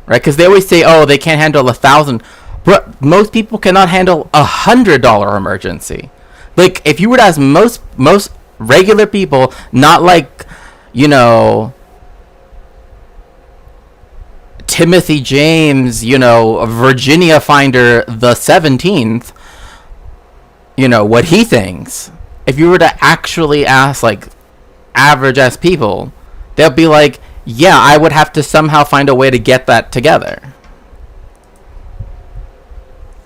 Speaker 2: right? Because they always say, oh, they can't handle 1,000. But most people cannot handle $100 emergency. Like, if you would ask most regular people, not like, you know, Timothy James, you know, Virginia Finder the 17th, you know, what he thinks. If you were to actually ask, like, average ass people, they'll be like, yeah, I would have to somehow find a way to get that together.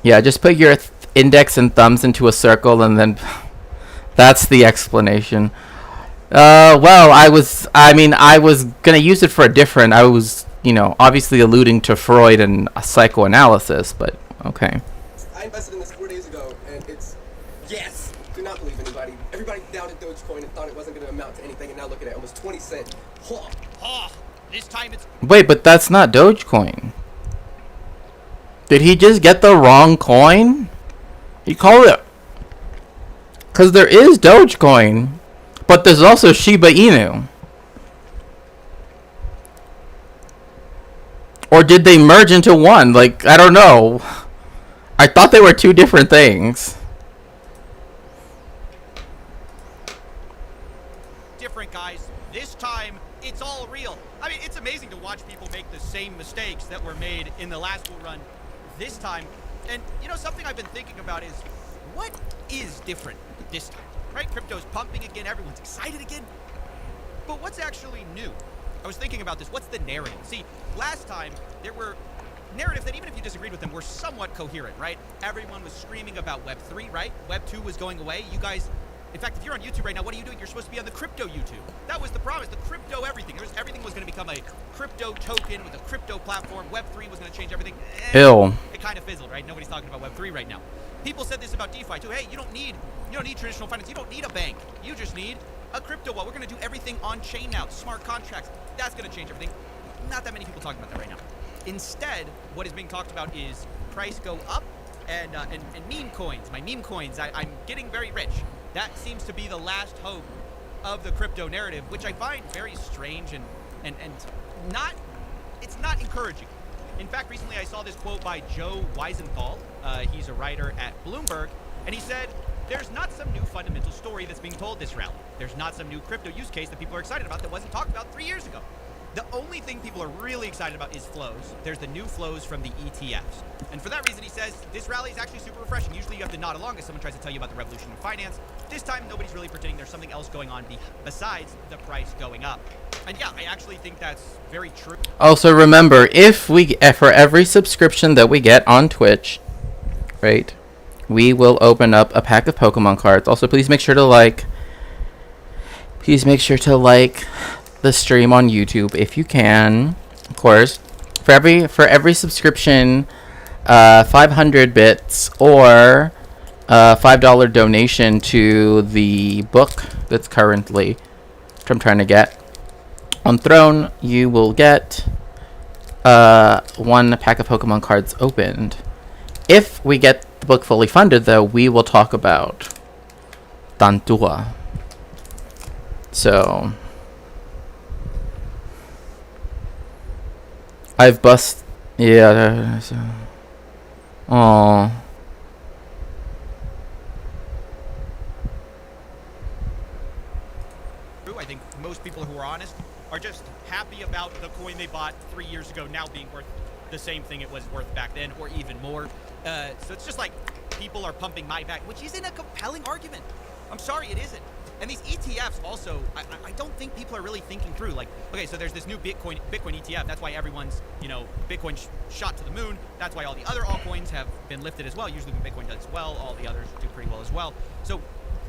Speaker 2: Yeah, just put your index and thumbs into a circle and then that's the explanation. Well, I was gonna use it for a different, I was, you know, obviously alluding to Freud and psychoanalysis, but okay.
Speaker 10: I invested in this 4 days ago, and it's, yes, do not believe anybody. Everybody doubted Dogecoin and thought it wasn't going to amount to anything, and now look at it, almost 20 cents.
Speaker 9: This time it's...
Speaker 2: Wait, but that's not Dogecoin. Did he just get the wrong coin? He called it... Because there is Dogecoin, but there's also Shiba Inu. Or did they merge into one? Like, I don't know. I thought they were two different things.
Speaker 9: Different, guys. This time, it's all real. I mean, it's amazing to watch people make the same mistakes that were made in the last bull run this time. And, you know, something I've been thinking about is, what is different this time? Right? Crypto's pumping again. Everyone's excited again. But what's actually new? I was thinking about this. What's the narrative? See, last time, there were narratives that even if you disagreed with them were somewhat coherent, right? Everyone was screaming about Web 3, right? Web 2 was going away. You guys, in fact, if you're on YouTube right now, what are you doing? You're supposed to be on the crypto YouTube. That was the promise, the crypto everything. Everything was going to become a crypto token with a crypto platform. Web 3 was going to change everything.
Speaker 2: Ew.
Speaker 9: It kind of fizzled, right? Nobody's talking about Web 3 right now. People said this about DeFi too. Hey, you don't need traditional finance. You don't need a bank. You just need a crypto wallet. We're going to do everything on chain now. Smart contracts. That's going to change everything. Not that many people talking about that right now. Instead, what is being talked about is price go up and meme coins. My meme coins. I'm getting very rich. That seems to be the last hope of the crypto narrative, which I find very strange and not. It's not encouraging. In fact, recently I saw this quote by Joe Weisenthal. He's a writer at Bloomberg, and he said, "There's not some new fundamental story that's being told this rally. There's not some new crypto use case that people are excited about that wasn't talked about 3 years ago. The only thing people are really excited about is flows. There's the new flows from the ETFs. And for that reason, he says, this rally is actually super refreshing. Usually you have to nod along as someone tries to tell you about the revolution in finance. This time, nobody's really pretending there's something else going on besides the price going up." And yeah, I actually think that's very true.
Speaker 2: Also, remember, for every subscription that we get on Twitch, right, we will open up a pack of Pokemon cards. Also, please make sure to like the stream on YouTube if you can. Of course, for every subscription, 500 bits or $5 donation to the book that's currently, which I'm trying to get on Throne, you will get one pack of Pokemon cards opened. If we get the book fully funded, though, we will talk about Tantua. So I've yeah. Oh.
Speaker 9: I think most people who are honest are just happy about the coin they bought 3 years ago now being worth the same thing it was worth back then, or even more. So it's just like people are pumping my back, which isn't a compelling argument. I'm sorry, it isn't. And these ETFs also, I don't think people are really thinking through. Like, okay, so there's this new Bitcoin ETF. That's why everyone's, Bitcoin shot to the moon. That's why all the other altcoins have been lifted as well. Usually when Bitcoin does well, all the others do pretty well as well. So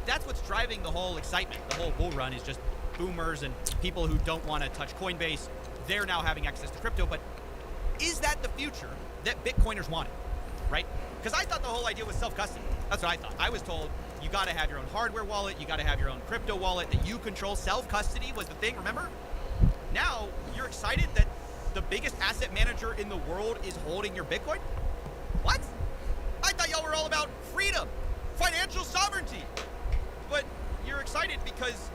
Speaker 9: that's what's driving the whole excitement. The whole bull run is just boomers and people who don't want to touch Coinbase. They're now having access to crypto. But is that the future that Bitcoiners wanted, right? Because I thought the whole idea was self-custody. That's what I thought. I was told you got to have your own hardware wallet, you got to have your own crypto wallet that you control. Self-custody was the thing, remember? Now you're excited that the biggest asset manager in the world is holding your Bitcoin? What? I thought y'all were all about freedom, financial sovereignty. But you're excited because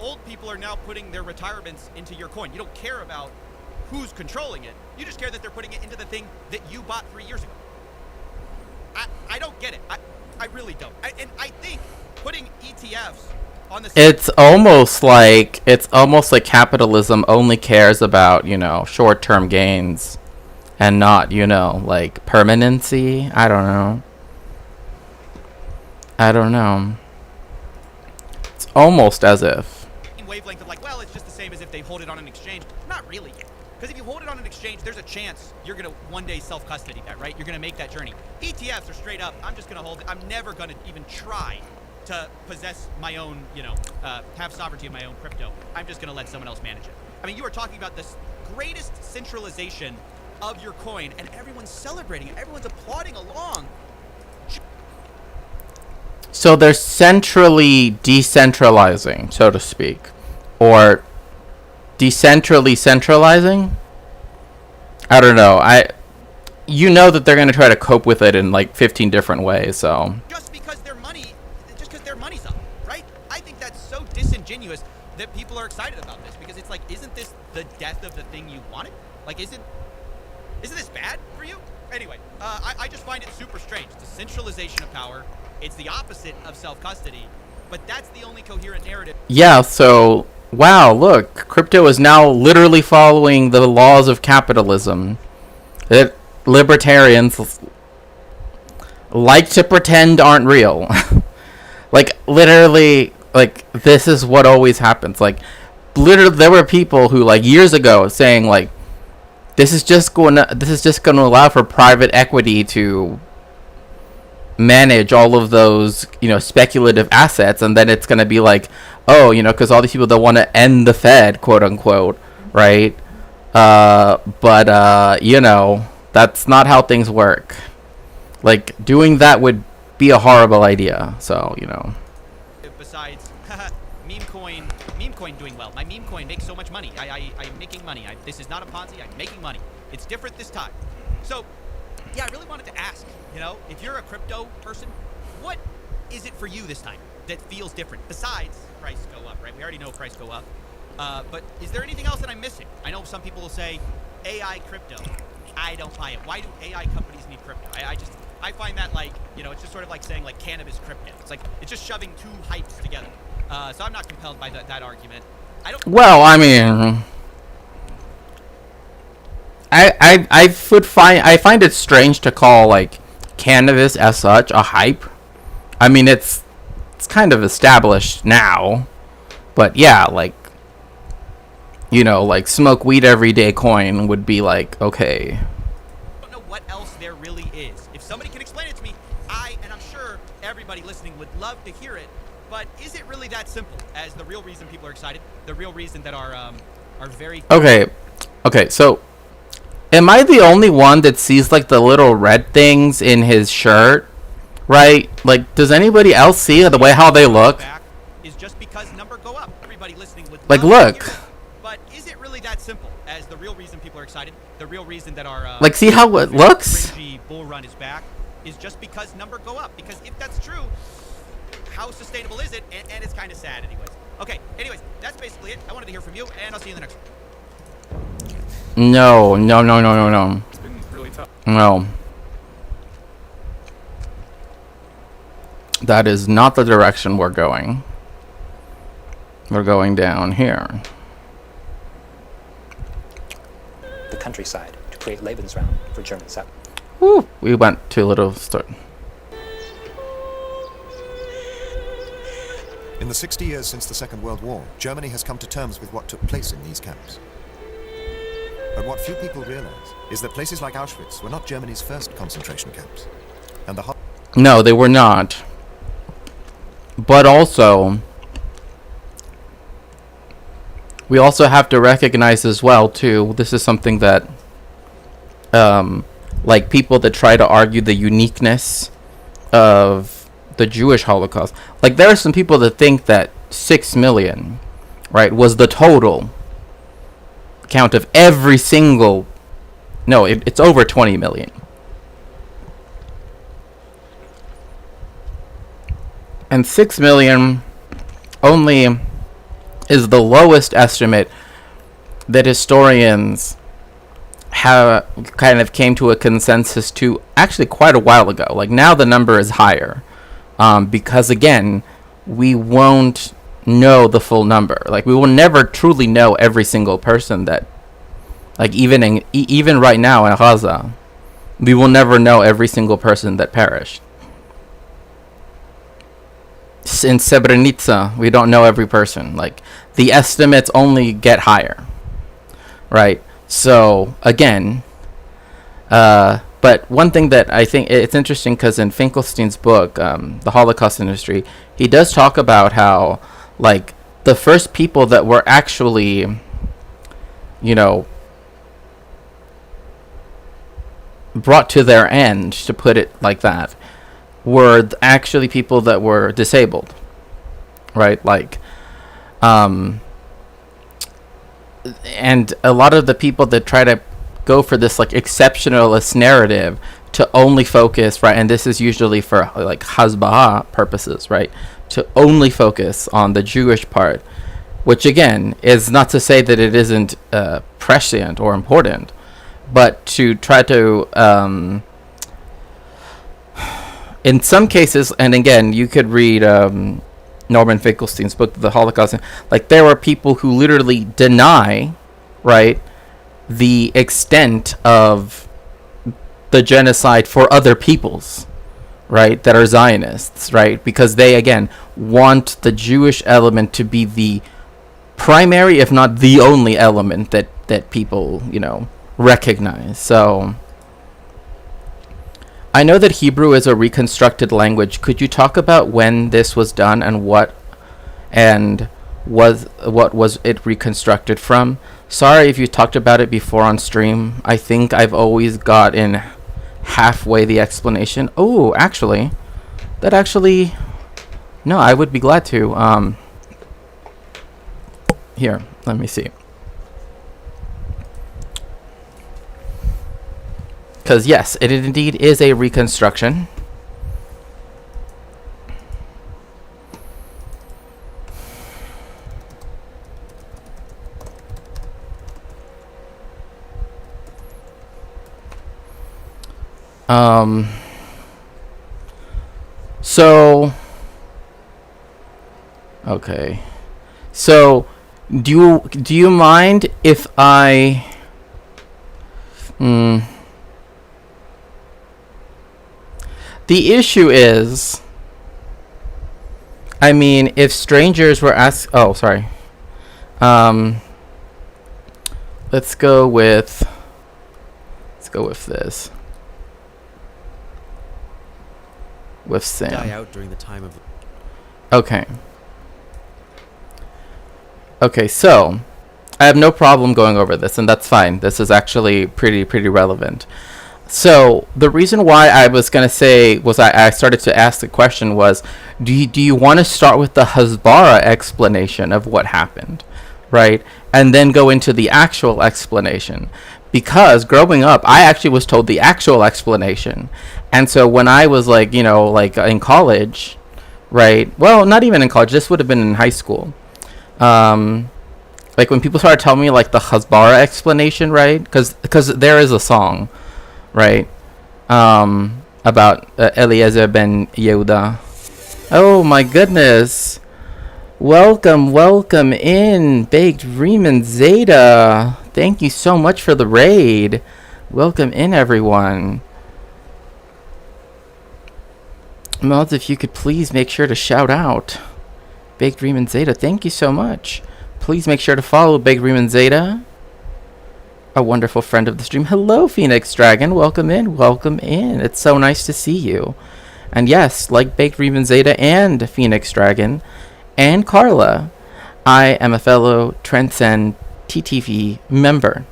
Speaker 9: old people are now putting their retirements into your coin. You don't care about who's controlling it. You just care that they're putting it into the thing that you bought 3 years ago. I don't get it. I really don't. And I think putting ETFs on the...
Speaker 2: It's almost like capitalism only cares about, you know, short-term gains and not, you know, like permanency. I don't know. It's almost as if
Speaker 9: wavelength of like, well, it's just the same as if they hold it on an exchange. Not really. Because if you hold it on an exchange, there's a chance you're going to one day self-custody that, right? You're going to make that journey. ETFs are straight up, I'm just going to hold it. I'm never going to even try to possess my own, you know, have sovereignty of my own crypto. I'm just going to let someone else manage it. I mean, you are talking about this greatest centralization of your coin, and everyone's celebrating it. Everyone's applauding along.
Speaker 2: so they're centrally decentralizing, so to speak, or decentrally centralizing. I don't know. You know that they're going to try to cope with it in like 15 different ways. So
Speaker 9: just because their money's up, right? I think that's so disingenuous that people are excited about this, because it's like, isn't this the death of the thing you wanted? Like, isn't this bad for you? Anyway, I just find it super strange. It's a centralization of power. It's the opposite of self-custody, but that's the only coherent narrative.
Speaker 2: yeah. So wow, look, crypto is now literally following the laws of capitalism that libertarians like to pretend aren't real. Like, literally, like, this is what always happens. Like, literally, there were people who, like, years ago saying, like, this is just going to allow for private equity to manage all of those, you know, speculative assets, and then it's going to be like, oh, you know, because all these people that want to end the Fed, quote unquote, right? But you know, that's not how things work. Like, doing that would be a horrible idea. So, you know.
Speaker 9: Besides, meme coin doing well. My meme coin makes so much money. I'm making money. This is not a Ponzi. I'm making money. It's different this time. So, yeah, I really wanted to ask, you know, if you're a crypto person, what is it for you this time that feels different besides price go up, right? We already know price go up. But is there anything else that I'm missing? I know some people will say AI crypto. I don't buy it. Why do AI companies need crypto? I find that, like, you know, it's just sort of like saying, like, cannabis crypto. It's like, it's just shoving two hypes together. So I'm not compelled by that argument.
Speaker 2: Well, I mean, I find it strange to call, like, cannabis as such a hype. I mean, it's kind of established now, but yeah, like, you know, like, smoke weed every day coin would be like, okay.
Speaker 9: I don't know what else there really is. If somebody can explain it to me, and I'm sure everybody listening would love to hear it, but is it really that simple as the real reason people are excited? The real reason that are very...
Speaker 2: Okay, so am I the only one that sees, like, the little red things in his shirt? Right? Like, does anybody else see the way how they look?
Speaker 9: Is just because number go up. Everybody listening would
Speaker 2: like,
Speaker 9: love
Speaker 2: look.
Speaker 9: to hear it. But is it really that simple as the real reason people are excited? The real reason that our
Speaker 2: like, see how it looks?
Speaker 9: cringy bull run is back is just because number go up. Because if that's true, how sustainable is it? And it's kind of sad, anyways. Okay, anyways, that's basically it. I wanted to hear from you, and I'll see you in the next one.
Speaker 2: No.
Speaker 11: It's been really tough.
Speaker 2: No. That is not the direction we're going. We're going down here.
Speaker 12: The countryside to create Lebensraum for German settlers.
Speaker 2: Woo, we went too little start.
Speaker 13: In the 60 years since the Second World War, Germany has come to terms with what took place in these camps. But what few people realize is that places like Auschwitz were not Germany's first concentration camps. And
Speaker 2: no, they were not. but also we also have to recognize as well too, this is something that like people that try to argue the uniqueness of the Jewish Holocaust, like there are some people that think that 6 million, right, was the total count of every single, no, it's over 20 million. And 6 million only is the lowest estimate that historians have kind of came to a consensus to actually quite a while ago. Like now the number is higher, because again, we won't know the full number. Like we will never truly know every single person that, like even right now in Gaza, we will never know every single person that perished. In Srebrenica, we don't know every person. Like the estimates only get higher, right? So again, but one thing that I think it's interesting, because in Finkelstein's book, The Holocaust Industry, he does talk about how like the first people that were actually, you know, brought to their end, to put it like that, were actually people that were disabled, right? Like, and a lot of the people that try to go for this like exceptionalist narrative to only focus, right, and this is usually for like Hasbara purposes, right, to only focus on the Jewish part, which again is not to say that it isn't prescient or important, but to try to in some cases, and again, you could read Norman Finkelstein's book, The Holocaust. Like, there were people who literally deny, right, the extent of the genocide for other peoples, right, that are Zionists, right, because they, again, want the Jewish element to be the primary, if not the only element that people, you know, recognize. So I know that Hebrew is a reconstructed language. Could you talk about when this was done and what was it reconstructed from? Sorry if you talked about it before on stream. I think I've always got in halfway the explanation. Oh, actually, no, I would be glad to. Here, let me see. Because yes, it indeed is a reconstruction. So okay. So do you mind if I the issue is, I mean, if strangers were asked, oh, sorry. Let's go with this. With Sam.
Speaker 14: Die out during the time of.
Speaker 2: Okay. Okay, so I have no problem going over this, and that's fine. This is actually pretty relevant. So the reason why I was going to say was I started to ask the question was, do you want to start with the Hasbara explanation of what happened, right? And then go into the actual explanation. Because growing up, I actually was told the actual explanation. And so when I was like, you know, like in college, right? Well, not even in college. This would have been in high school. Like when people started telling me like the Hasbara explanation, right? Because there is a song, right, about Eliezer ben Yehuda. Oh my goodness, welcome in, Baked Riemann Zeta. Thank you so much for the raid. Welcome in, everyone. Mods, if you could please make sure to shout out Baked Riemann Zeta. Thank you so much. Please make sure to follow Baked Riemann Zeta, a wonderful friend of the stream. Hello, Phoenix Dragon. Welcome in. It's so nice to see you. And yes, like Baked Raven Zeta and Phoenix Dragon and Carla, I am a fellow Transcend TTV member.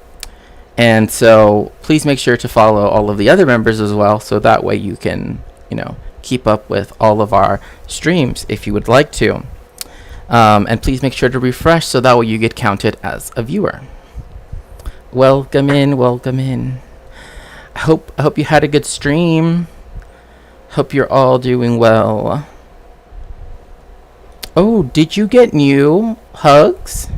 Speaker 2: And so please make sure to follow all of the other members as well, so that way you can, keep up with all of our streams if you would like to. And please make sure to refresh so that way you get counted as a viewer. Welcome in, welcome in. I hope you had a good stream. Hope you're all doing well. Oh, did you get new hugs?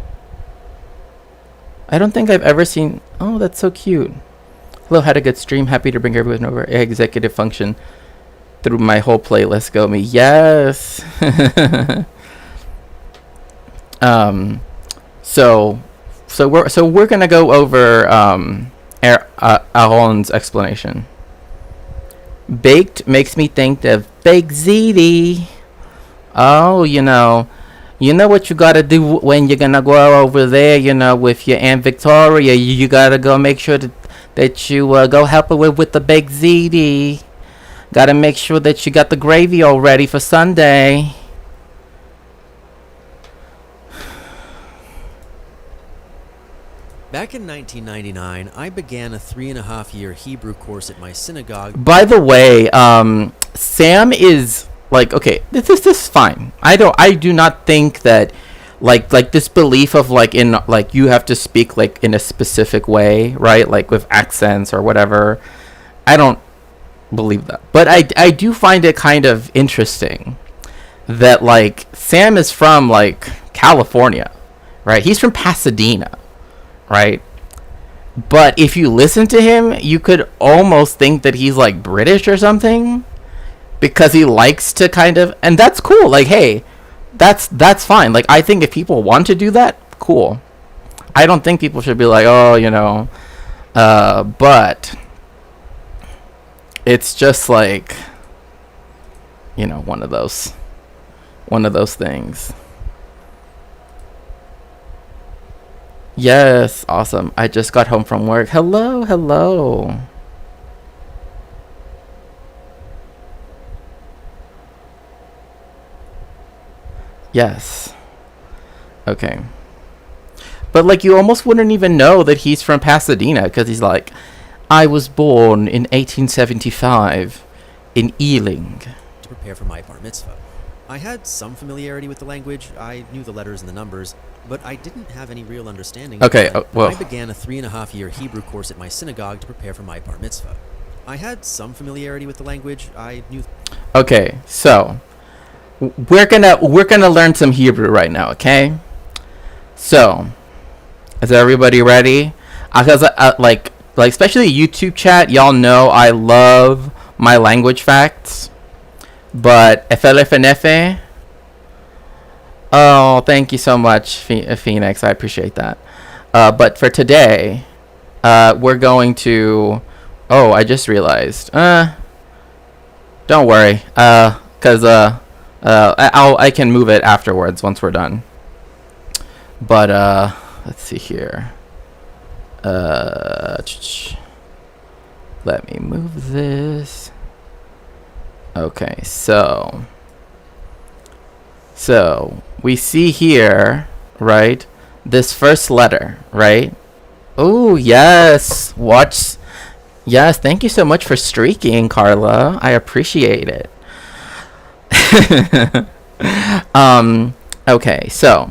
Speaker 2: I don't think I've ever seen... Oh, that's so cute. Hello, had a good stream. Happy to bring everyone over. Executive function through my whole playlist. Go me. Yes. So we're gonna go over Aaron's explanation. Baked makes me think of baked ziti. Oh, you know what you gotta do when you're gonna go over there, with your Aunt Victoria. You gotta go make sure that you go help her with the baked ziti. Gotta make sure that you got the gravy all ready for Sunday.
Speaker 14: Back in 1999, I began a 3.5-year Hebrew course at my synagogue.
Speaker 2: By the way, Sam is like, okay, this is fine. I do not think that like this belief of you have to speak like in a specific way, right? Like with accents or whatever. I don't believe that. But I do find it kind of interesting that like Sam is from like California, right? He's from Pasadena. Right? But if you listen to him, you could almost think that he's like British or something, because he likes to kind of, and that's cool. Like, hey, that's fine. Like, I think if people want to do that, cool. I don't think people should be like, oh, but it's just like, one of those things. Yes, awesome. I just got home from work. Hello. Yes. Okay. But like you almost wouldn't even know that he's from Pasadena, because he's like, I was born in 1875 in Ealing.
Speaker 14: To prepare for my bar mitzvah. I had some familiarity with the language. I knew the letters and the numbers, but I didn't have any real understanding.
Speaker 2: Okay, well,
Speaker 14: I began a 3.5-year Hebrew course at my synagogue to prepare for my bar mitzvah. I had some familiarity with the language. I knew. Okay, so we're gonna learn some Hebrew right now. Okay, so is everybody ready? Because like especially YouTube chat, y'all know I love my language facts. But FLFNF, oh, thank you so much, Phoenix. I appreciate that. But for today, we're going to. Oh, I just realized. Don't worry. Cause I can move it afterwards once we're done. But let's see here. Let me move this. Okay, so we see here, right, this first letter, right? Oh, yes. Yes, thank you so much for streaking, Carla. I appreciate it. Okay, so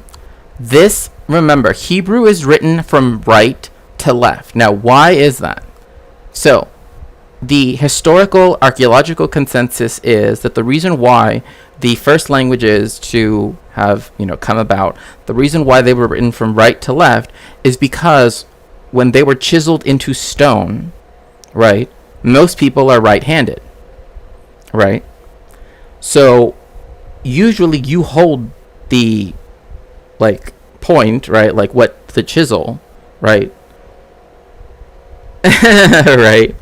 Speaker 14: this, remember, Hebrew is written from right to left. Now, why is that? So the historical archaeological consensus is that the reason why the first languages to have, come about, the reason why they were written from right to left is because when they were chiseled into stone, right, most people are right-handed, right? So usually you hold the, point, right, what the chisel, right, right,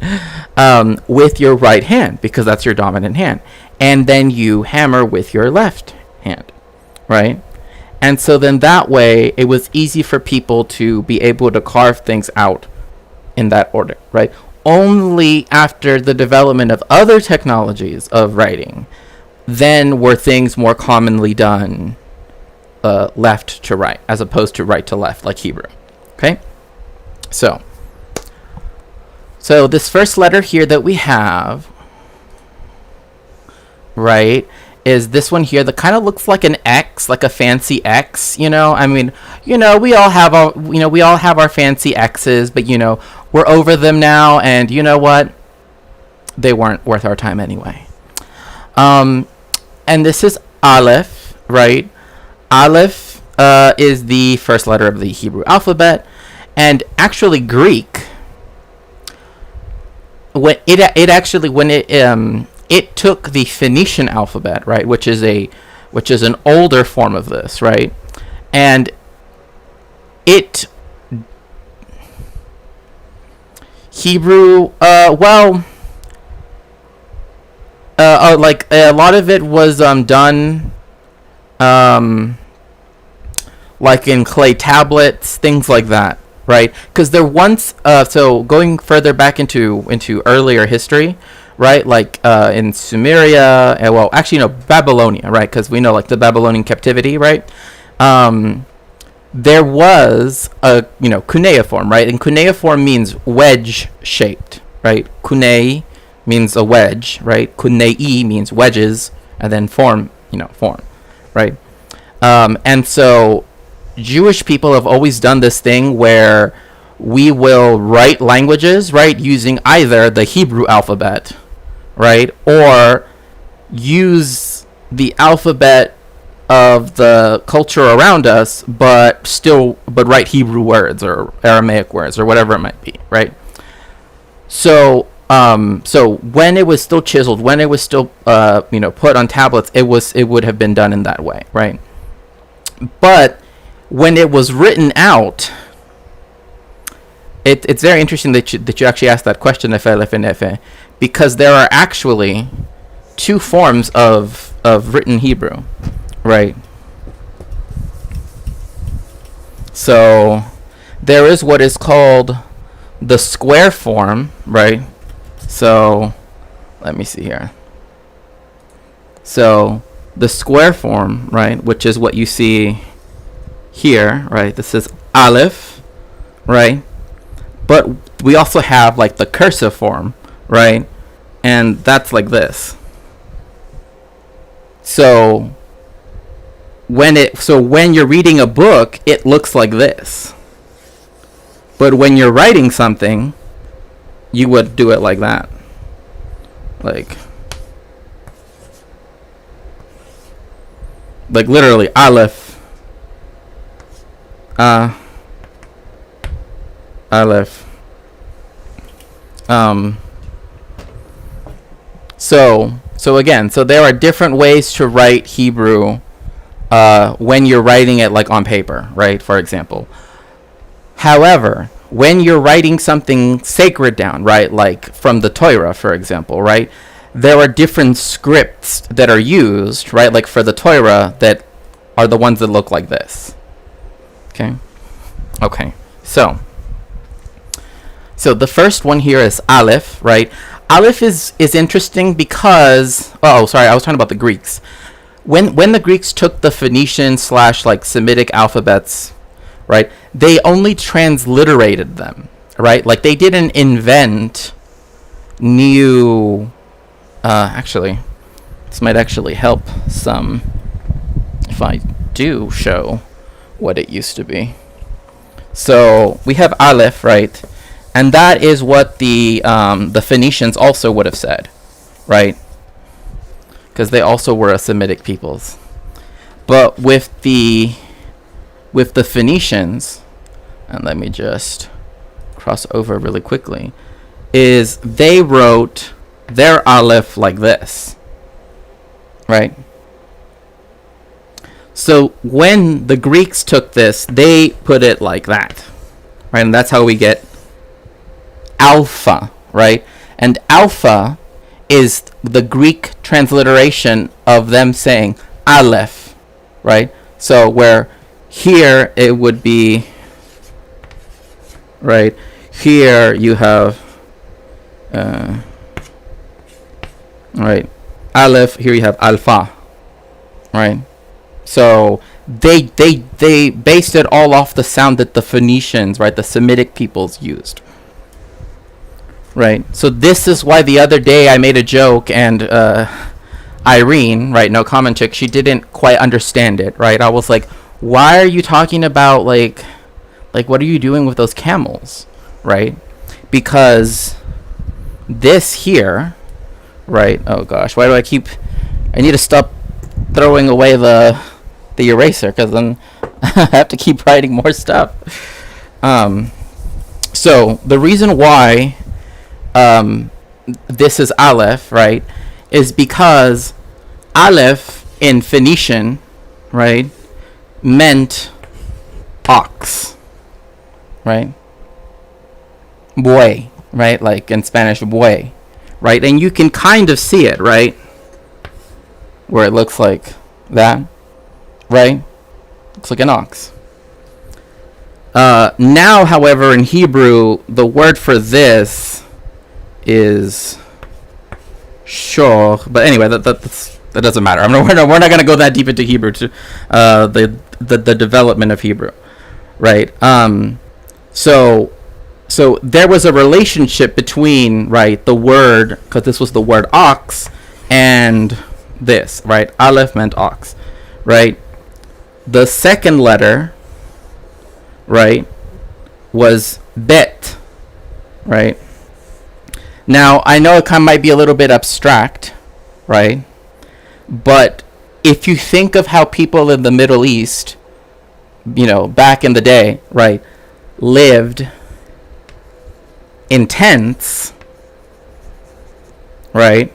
Speaker 14: with your right hand, because that's your dominant hand, and then you hammer with your left hand, right? And so then that way it was easy for people to be able to carve things out in that order, right? only after the development of other technologies of writing, then were things more commonly done left to right, as opposed to right to left, like Hebrew. Okay? So this first letter here that we have, right, is this one here that kind of looks like an X, like a fancy X, you know? I mean, you know, we all have our fancy X's, but you know, we're over them now, and you know what? They weren't worth our time anyway. And this is Aleph, right? Aleph is the first letter of the Hebrew alphabet, and actually Greek, it took the Phoenician alphabet, right, which is an older form of this, right, and Hebrew, like a lot of it was done like in clay tablets, things like that, right? Because there once, so going further back into earlier history, right? Like in Sumeria, well, actually, no, Babylonia, right? Because we know like the Babylonian captivity, right? There was a, cuneiform, right? And cuneiform means wedge shaped, right? Cunei means a wedge, right? Cunei means wedges, and then form, form, right? And so Jewish people have always done this thing where we will write languages, right, using either the Hebrew alphabet, right, or use the alphabet of the culture around us, but write Hebrew words or Aramaic words or whatever it might be, right? So when it was still chiseled, when it was still put on tablets, it would have been done in that way, right? But when it was written out, it's very interesting that you actually asked that question, Nefe, because there are actually two forms of written Hebrew, right? So there is what is called the square form, right? So let me see here. So the square form, right, which is what you see here, right? This is Aleph, right? But we also have like the cursive form, right? And that's like this. So when you're reading a book, it looks like this. But when you're writing something, you would do it like that. Like literally Aleph. Aleph. So again, so there are different ways to write Hebrew when you're writing it like on paper, right? For example. However, when you're writing something sacred down, right, like from the Torah, for example, right, there are different scripts that are used, right, like for the Torah that are the ones that look like this. Okay. So the first one here is Aleph, right? Aleph is interesting because I was talking about the Greeks. When the Greeks took the Phoenician / like Semitic alphabets, right, they only transliterated them, right? Like they didn't invent new. Actually, this might actually help some if I do show what it used to be. So we have Aleph, right? And that is what the Phoenicians also would have said, right? Because they also were a Semitic peoples. But with the Phoenicians, and let me just cross over really quickly, is they wrote their Aleph like this, right? So when the Greeks took this, they put it like that, right? And that's how we get Alpha, right? And Alpha is the Greek transliteration of them saying Aleph, right? So where here it would be, right, here you have right, Aleph, here you have Alpha, right? So they based it all off the sound that the Phoenicians, right, the Semitic peoples used. Right. So this is why the other day I made a joke, and Irene, right, no comment chick, she didn't quite understand it, right? I was like, why are you talking about like what are you doing with those camels, right? Because this here, right? Oh gosh, why do I need to stop throwing away the eraser, because then I have to keep writing more stuff. So the reason why this is Aleph, right, is because Aleph in Phoenician, right, meant ox, right? Buey, right? Like in Spanish, buey, right? And you can kind of see it, right? Where it looks like that, right? Looks like an ox. Now, however, in Hebrew, the word for this is shor. But anyway, that doesn't matter. We're not going to go that deep into Hebrew, to the development of Hebrew, right? So there was a relationship between, right, the word, because this was the word ox, and this, right? Aleph meant ox, right? The second letter, right, was bet, right? Now, I know it might be a little bit abstract, right? But if you think of how people in the Middle East, back in the day, right, lived in tents, right,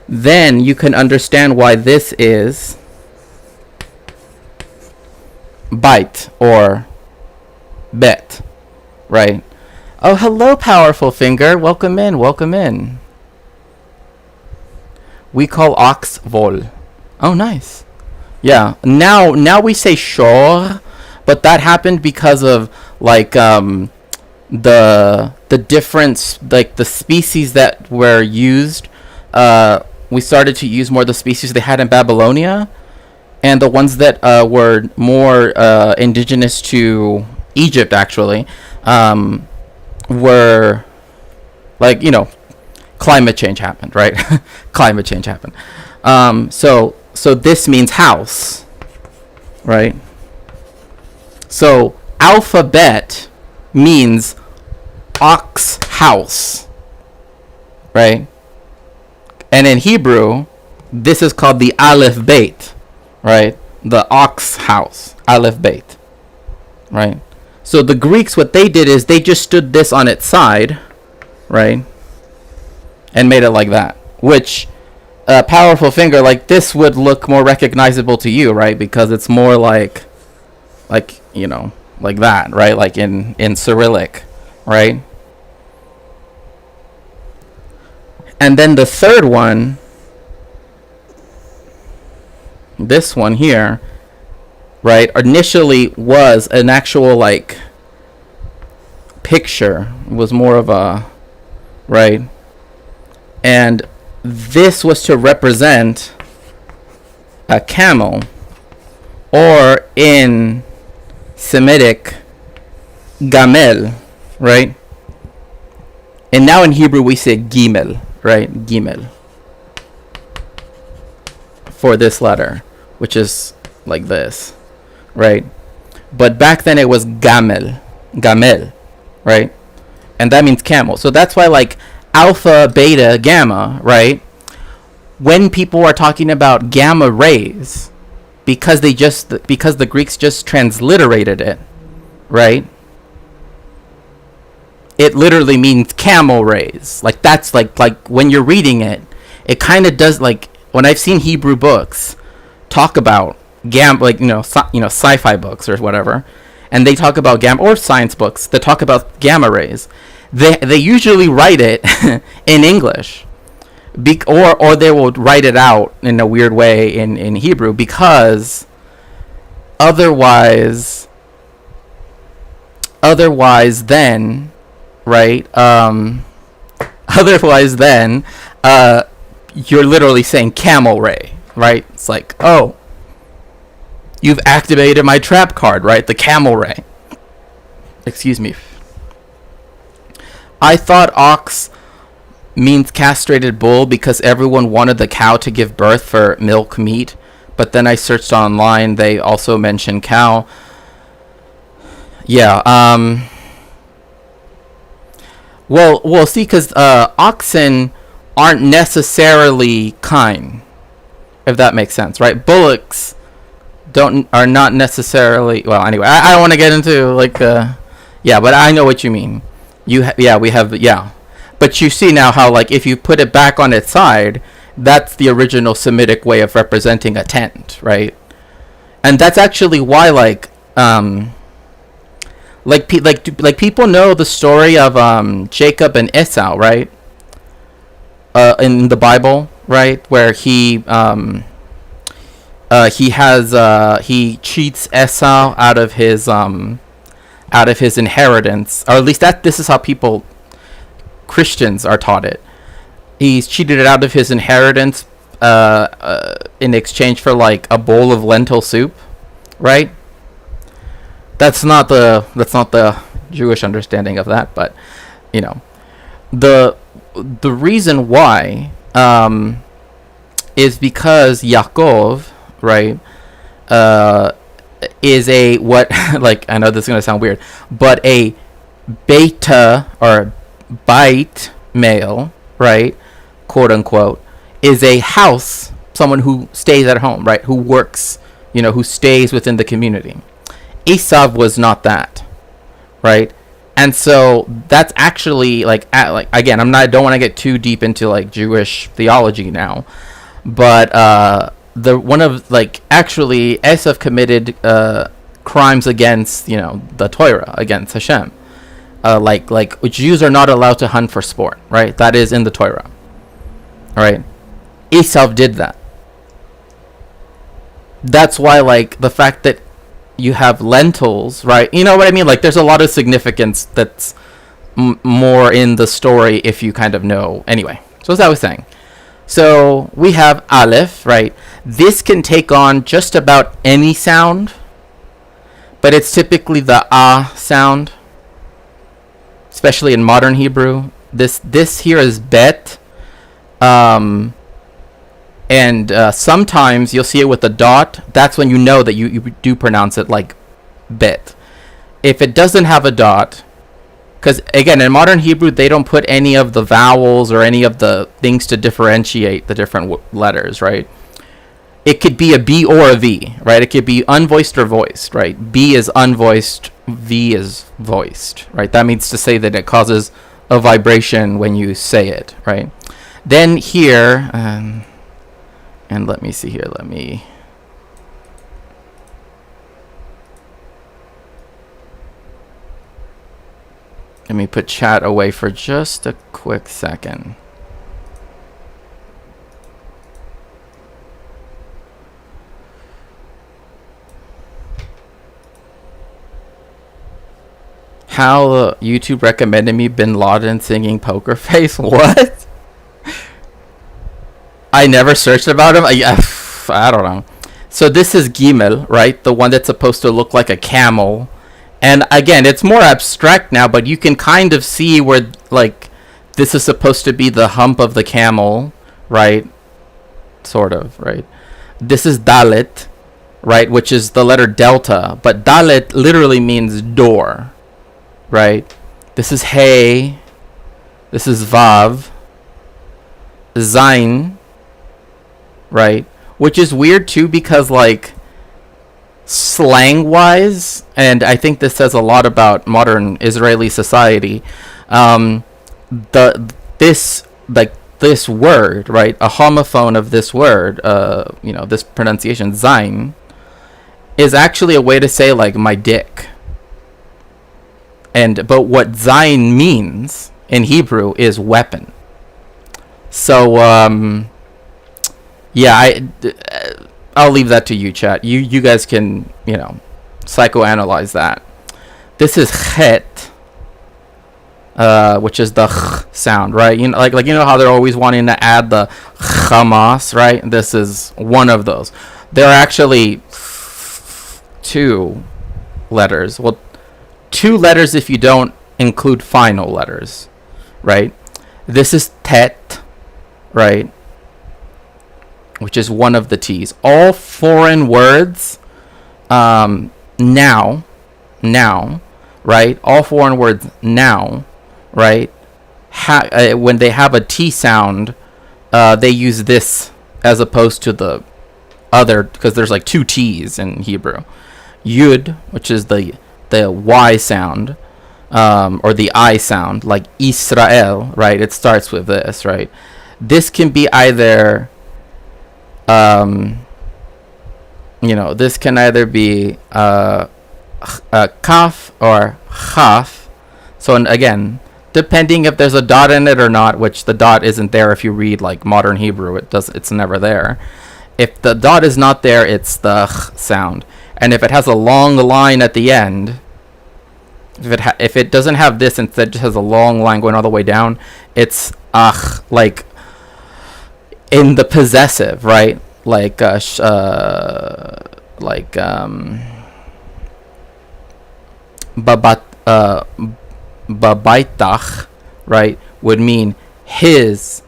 Speaker 14: then you can understand why this is bite or bet, right? Oh, hello, Powerful Finger. Welcome in. Welcome in. We call ox vol. Oh, nice. Yeah. Now we say shor, but that happened because of the difference, like the species that were used. We started to use more the species they had in Babylonia, and the ones that were more indigenous to Egypt, actually, were climate change happened, right? Climate change happened. So this means house, right? So alphabet means ox house, right? And in Hebrew, this is called the Aleph Beit, right? The ox house, Aleph Beit, right? So the Greeks, what they did is they just stood this on its side, right? And made it like that, which Powerful Finger, like this would look more recognizable to you, right? Because it's more like that, right? Like in Cyrillic, right? And then the third one, this one here, right, initially was an actual picture. It was more of a, right? And this was to represent a camel, or in Semitic, gamel, right? And now in Hebrew we say gimel, right? Gimel. For this letter, which is like this, right? But back then it was gamel, right? And that means camel. So that's why alpha, beta, gamma, right? When people are talking about gamma rays, because the Greeks just transliterated it, right? It literally means camel rays. That's like when you're reading it, it kind of does, when I've seen Hebrew books talk about gamma, sci-fi books or whatever, and they talk about gamma, or science books that talk about gamma rays, they usually write it in English, or they will write it out in a weird way in Hebrew, because otherwise then right? Otherwise, then you're literally saying camel ray, right? It's like, oh, you've activated my trap card, right? The camel ray. Excuse me. I thought ox means castrated bull because everyone wanted the cow to give birth for milk meat, but then I searched online, they also mention cow. Yeah, well, see, because oxen aren't necessarily kind, if that makes sense, right? Bullocks are not necessarily, well, anyway, I don't want to get into, like, yeah, but I know what you mean. But you see now how, like, if you put it back on its side, that's the original Semitic way of representing a tent, right? And that's actually why, like people know the story of Jacob and Esau, right? In the Bible, right, where he cheats Esau out of his inheritance, or at least this is how Christians are taught it. He's cheated it out of his inheritance in exchange for like a bowl of lentil soup, right? That's not the Jewish understanding of that, but you know, the reason why is because Yaakov, right, is a what like I know this is gonna sound weird, but a beta or bite male, right, quote unquote, is a house, someone who stays at home, right, who works, you know, who stays within the community. Esav was not that, right? And so that's actually like again, I don't want to get too deep into like Jewish theology now, but actually Esav committed crimes against, you know, the Torah, against Hashem. Like Jews are not allowed to hunt for sport, right? That is in the Torah. All right, Esav did that. That's why, like, the fact that you have lentils, right? You know what I mean? Like, there's a lot of significance that's more in the story if you kind of know. Anyway, so as I was saying, so we have Aleph, right? This can take on just about any sound, but it's typically the ah sound, especially in modern Hebrew. This here is bet, and sometimes you'll see it with a dot. That's when you know that you do pronounce it like bet. If it doesn't have a dot, because again, in modern Hebrew they don't put any of the vowels or any of the things to differentiate the different letters, right? It could be a B or a V, right? It could be unvoiced or voiced, right? B is unvoiced, V is voiced, right? That means to say that it causes a vibration when you say it, right? Then here, and let me see here, let me put chat away for just a quick second. How YouTube recommended me Bin Laden singing Poker Face. What? I never searched about him. I don't know. So this is Gimel, right? The one that's supposed to look like a camel. And again, it's more abstract now, but you can kind of see where, like, this is supposed to be the hump of the camel, right? Sort of, right? This is Dalet, right? Which is the letter delta. But Dalet literally means door, right? This is Hey. This is Vav. Zain, right? Which is weird too, because like slang wise, and I think this says a lot about modern Israeli society, this word, right, a homophone of this word, you know, this pronunciation Zain, is actually a way to say like my dick. But what Zain means in Hebrew is weapon. So yeah, I'll leave that to you, chat. You guys can, you know, psychoanalyze that. This is Chet, which is the ch sound, right? You know, like you know how they're always wanting to add the Hamas, right? This is one of those. There are actually 2 letters. Well, 2 letters if you don't include final letters, right? This is tet, right? Which is one of the T's. All foreign words, now, right? All foreign words now, right? When they have a T sound, they use this as opposed to the other, because there's like 2 T's in Hebrew. Yud, which is the Y sound, or the I sound, like Israel, right? It starts with this, right? This can be either, this can either be kaf or chaf. So, and again, depending if there's a dot in it or not, which the dot isn't there if you read like modern Hebrew, it's never there. If the dot is not there, it's the ch sound. And if it has a long line at the end, if it doesn't have this, instead just has a long line going all the way down, it's ach, like in the possessive, right? Like babaitach, right, would mean his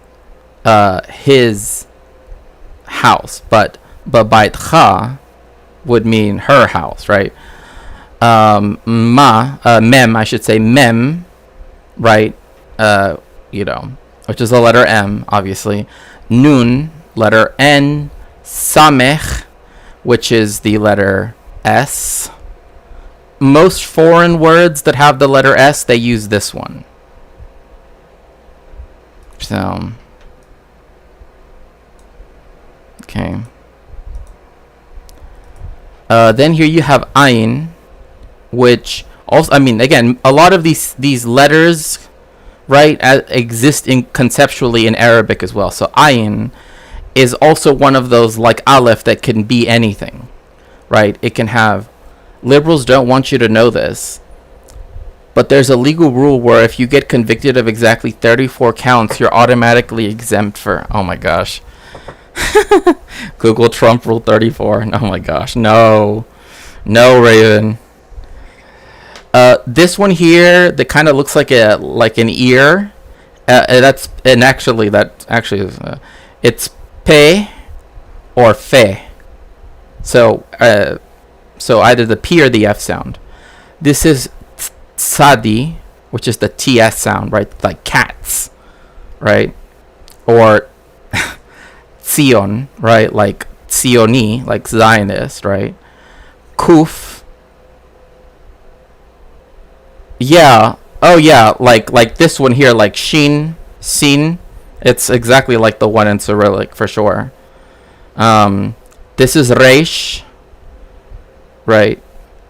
Speaker 14: house, but babaitcha would mean her house, right? Mem, I should say mem, right? Which is the letter M, obviously. Nun, letter N. Samech, which is the letter S. Most foreign words that have the letter S, they use this one. So, okay. Then here you have Ayin, which also, I mean, again, a lot of these letters, right, exist conceptually in Arabic as well. So Ayin is also one of those, like Aleph, that can be anything, right? It can have, liberals don't want you to know this, but there's a legal rule where if you get convicted of exactly 34 counts, you're automatically exempt for, oh my gosh. Google Trump Rule 34. Oh my gosh, no, Raven. This one here that kind of looks like an ear. That's it's pe or fe. So either the P or the F sound. This is tsadi, which is the TS sound, right? Like cats, right? Or Zion, right? Like Zioni, like Zionist, right? Kuf. Yeah. Oh yeah, like this one here, like Shin, Sin. It's exactly like the one in Cyrillic for sure. This is Reish. Right.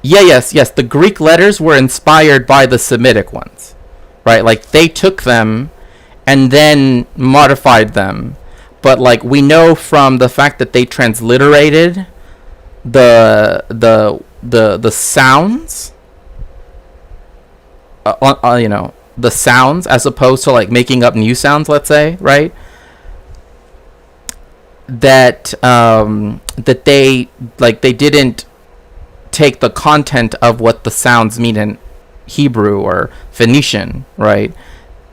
Speaker 14: Yes. The Greek letters were inspired by the Semitic ones. Right? Like they took them and then modified them. But like we know from the fact that they transliterated the sounds, the sounds, as opposed to like making up new sounds, let's say, right? That they didn't take the content of what the sounds mean in Hebrew or Phoenician, right?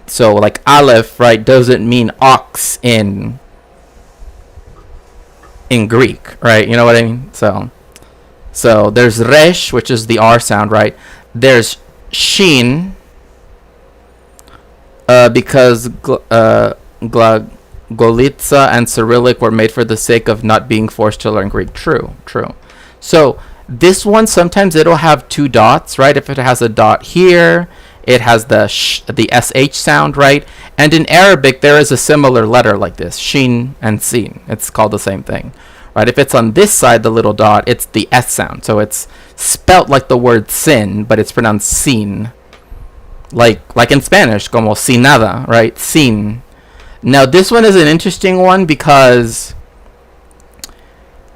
Speaker 14: So like Aleph, right, doesn't mean ox in Greek, right? You know what I mean? So there's Resh, which is the R sound, right? There's Shin, because Golitza and Cyrillic were made for the sake of not being forced to learn Greek. True. So this one, sometimes it'll have 2 dots, right? If it has a dot here, it has the SH sound, right? And in Arabic, there is a similar letter like this, Shin and Sin. It's called the same thing, right? If it's on this side, the little dot, it's the S sound. So it's spelt like the word sin, but it's pronounced sin. Like in Spanish, como si nada, right? Sin. Now, this one is an interesting one because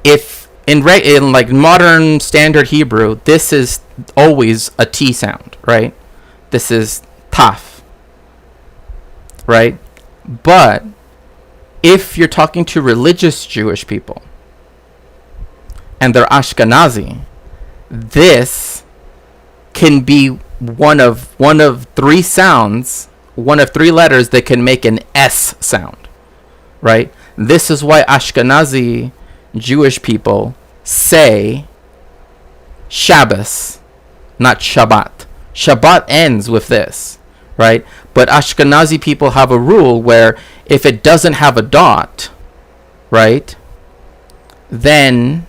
Speaker 14: if in like modern standard Hebrew, this is always a T sound, right? This is taf, right? But if you're talking to religious Jewish people and they're Ashkenazi, this can be one of three sounds, one of three letters that can make an S sound, right? This is why Ashkenazi Jewish people say Shabbos, not Shabbat. Shabbat ends with this, right? But Ashkenazi people have a rule where if it doesn't have a dot, right, then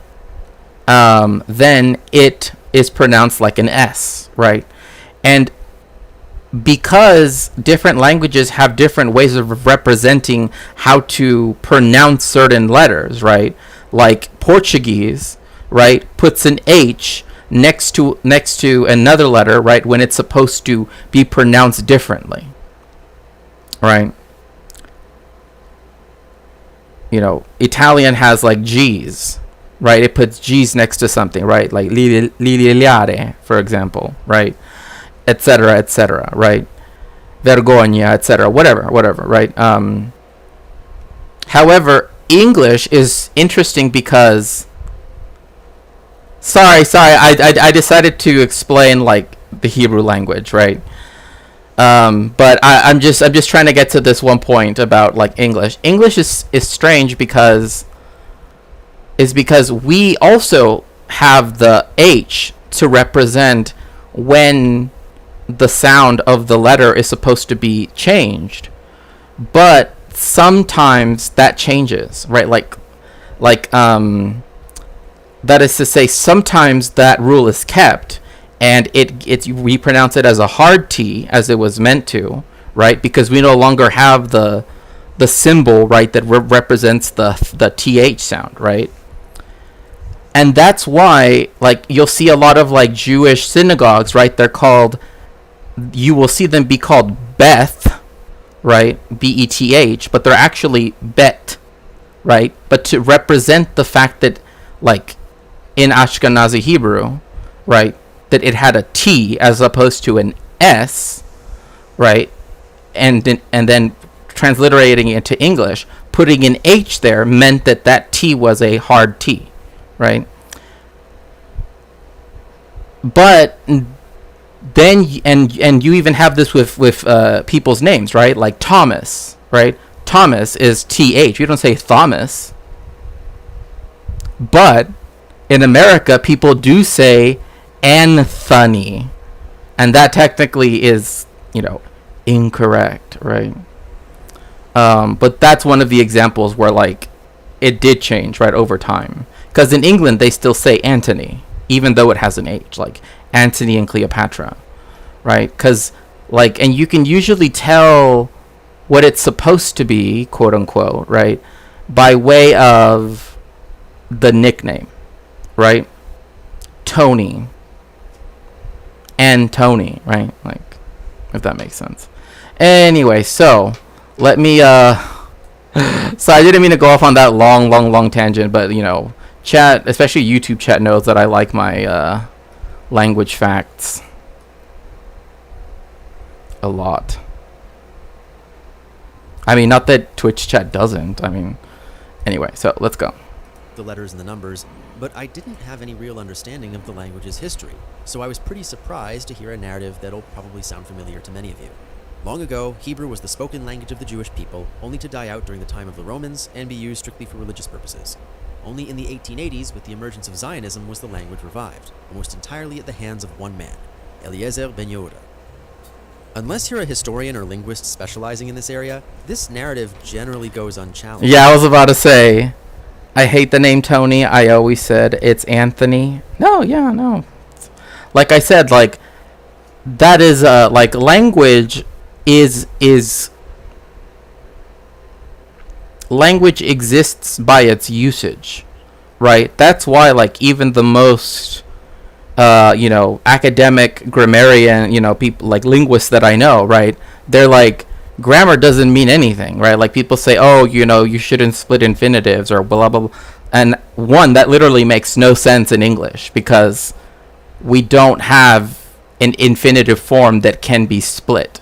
Speaker 14: it is pronounced like an S, right? And because different languages have different ways of representing how to pronounce certain letters, right? Like Portuguese, right, puts an H next to another letter, right, when it's supposed to be pronounced differently, right? You know, Italian has like G's, right? It puts G's next to something, right? Like ligliare, for example, right? Etc., right? Vergogna, etc., whatever, right? However, English is interesting because sorry, I decided to explain like the Hebrew language, right? But I'm just trying to get to this one point about like English. English is strange because we also have the H to represent when the sound of the letter is supposed to be changed, but sometimes that changes, right? Like that is to say, sometimes that rule is kept, and we pronounce it as a hard T as it was meant to, right? Because we no longer have the symbol, right, that represents the TH sound, right? And that's why, like, you'll see a lot of like Jewish synagogues, right? You will see them be called Beth, right? Beth, but they're actually Bet, right? But to represent the fact that, like, in Ashkenazi Hebrew, right, that it had a T as opposed to an S, right? And then transliterating it into English, putting an H there meant that T was a hard T, right? But then and you even have this with people's names, right? Like Thomas, right? Thomas is TH. You don't say Thomas. But in America, people do say Anthony, and that technically is, incorrect, right? But that's one of the examples where like it did change, right, over time. Because in England, they still say Anthony, even though it has an H, like Antony and Cleopatra, right? Because like, and you can usually tell what it's supposed to be, quote unquote, right, by way of the nickname, right? Tony and Tony, right? Like, if that makes sense. Anyway, so let me so I didn't mean to go off on that long tangent, but chat, especially YouTube chat, knows that I like my language facts a lot. I mean, not that Twitch chat doesn't. I mean, anyway, so let's go.
Speaker 15: The letters and the numbers, but I didn't have any real understanding of the language's history, so I was pretty surprised to hear a narrative that'll probably sound familiar to many of you. Long ago, Hebrew was the spoken language of the Jewish people, only to die out during the time of the Romans and be used strictly for religious purposes. Only in the 1880s, with the emergence of Zionism, was the language revived, almost entirely at the hands of one man, Eliezer ben Yehuda. Unless you're a historian or linguist specializing in this area, this narrative generally goes unchallenged.
Speaker 14: Yeah, I was about to say, I hate the name Tony. I always said it's Anthony. No. Like I said, like, that is, like, language language exists by its usage, right? That's why, like, even the most academic grammarian, people like linguists that I know, right, they're like, grammar doesn't mean anything, right? Like, people say, oh, you shouldn't split infinitives or blah blah blah, and one, that literally makes no sense in English because we don't have an infinitive form that can be split.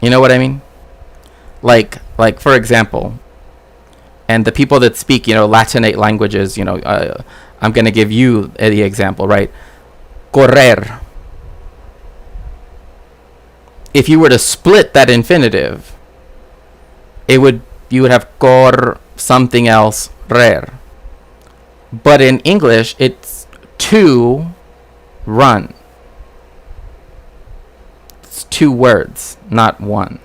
Speaker 14: You know what I mean? like for example, and the people that speak, Latinate languages, I'm going to give you the example, right? Correr. If you were to split that infinitive, you would have cor something else, rer. But in English, it's to run. It's 2 words, not 1.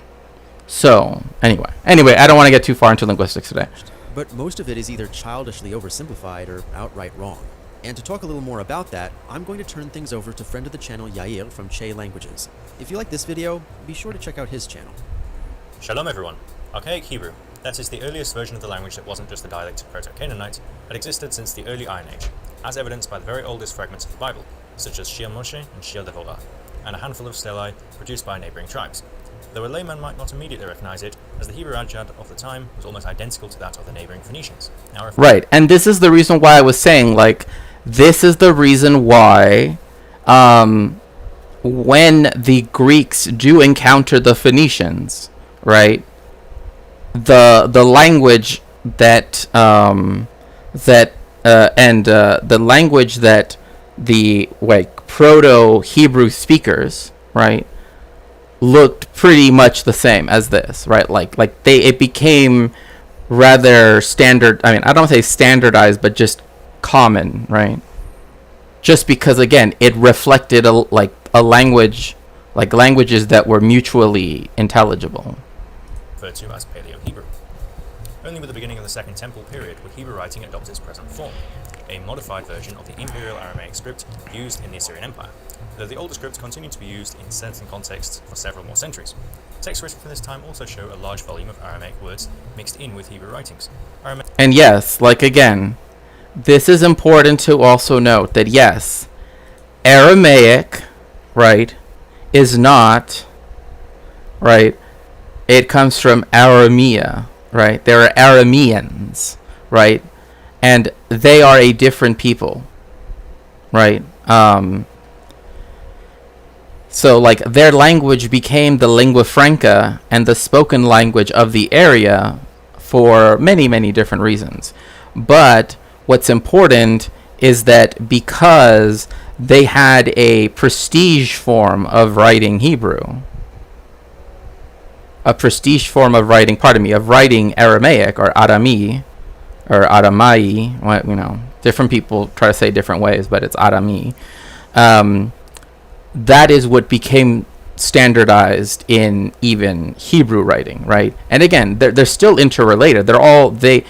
Speaker 14: So, anyway, I don't want to get too far into linguistics today.
Speaker 15: But most of it is either childishly oversimplified or outright wrong. And to talk a little more about that, I'm going to turn things over to friend of the channel Yair from Che Languages. If you like this video, be sure to check out his channel.
Speaker 16: Shalom everyone. Archaic Hebrew, that is the earliest version of the language that wasn't just the dialect of Proto-Canaanite, had existed since the early Iron Age, as evidenced by the very oldest fragments of the Bible, such as Shir Moshe and Shir Devorah, and a handful of stelae produced by neighbouring tribes. Though a layman might not immediately recognize it, as the Hebrew Abjad of the time was almost identical to that of the neighbouring Phoenicians. Now,
Speaker 14: right, and this is the reason why I was saying, this is the reason why when the Greeks do encounter the Phoenicians, right, the language that the language that the Proto-Hebrew speakers, right, looked pretty much the same as this, right? It became rather standard. I don't want to say standardized, but just common, right? Just because, again, it reflected a language, languages that were mutually intelligible.
Speaker 16: Referred to as Paleo-Hebrew. Only with the beginning of the Second Temple period would Hebrew writing adopt its present form, a modified version of the Imperial Aramaic script used in the Assyrian Empire, though the older script continued to be used in certain contexts for several more centuries. Texts written from this time also show a large volume of Aramaic words mixed in with Hebrew writings.
Speaker 14: And yes, again, this is important to also note that yes, Aramaic, right, is not, right, it comes from Aramea, right? There are Arameans, right? And they are a different people, right? So their language became the lingua franca and the spoken language of the area for many, many different reasons. But what's important is that because they had a prestige form of writing Hebrew, of writing Aramaic or Arami or Aramai, different people try to say different ways, but it's Arami. That is what became standardized in even Hebrew writing, right? And again, they're still interrelated. All of the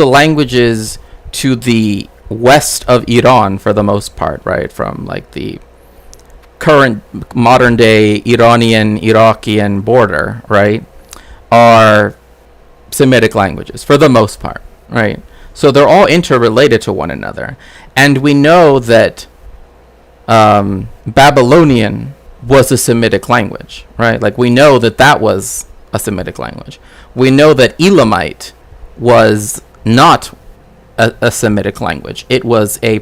Speaker 14: languages to the west of Iran, for the most part, right, from the current modern day Iranian-Iraqian border, right, are Semitic languages for the most part, right? So they're all interrelated to one another, and we know that Babylonian was a Semitic language, right? We know that was a Semitic language. We know that Elamite was not a Semitic language. It was a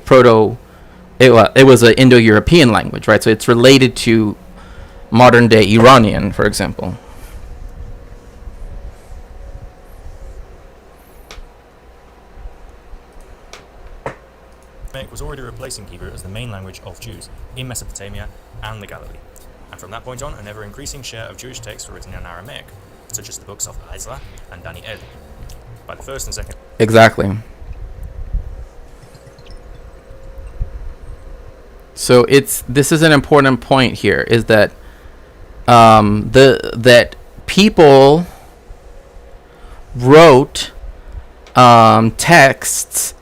Speaker 14: it was an Indo-European language, right? So it's related to modern day Iranian, for example.
Speaker 16: Aramaic was already replacing Hebrew as the main language of Jews in Mesopotamia and the Galilee. And from that point on, an ever-increasing share of Jewish texts were written in Aramaic, such as the books of Ezra and Daniel. By the first and second...
Speaker 14: Exactly. So this is an important point here, is that that people wrote texts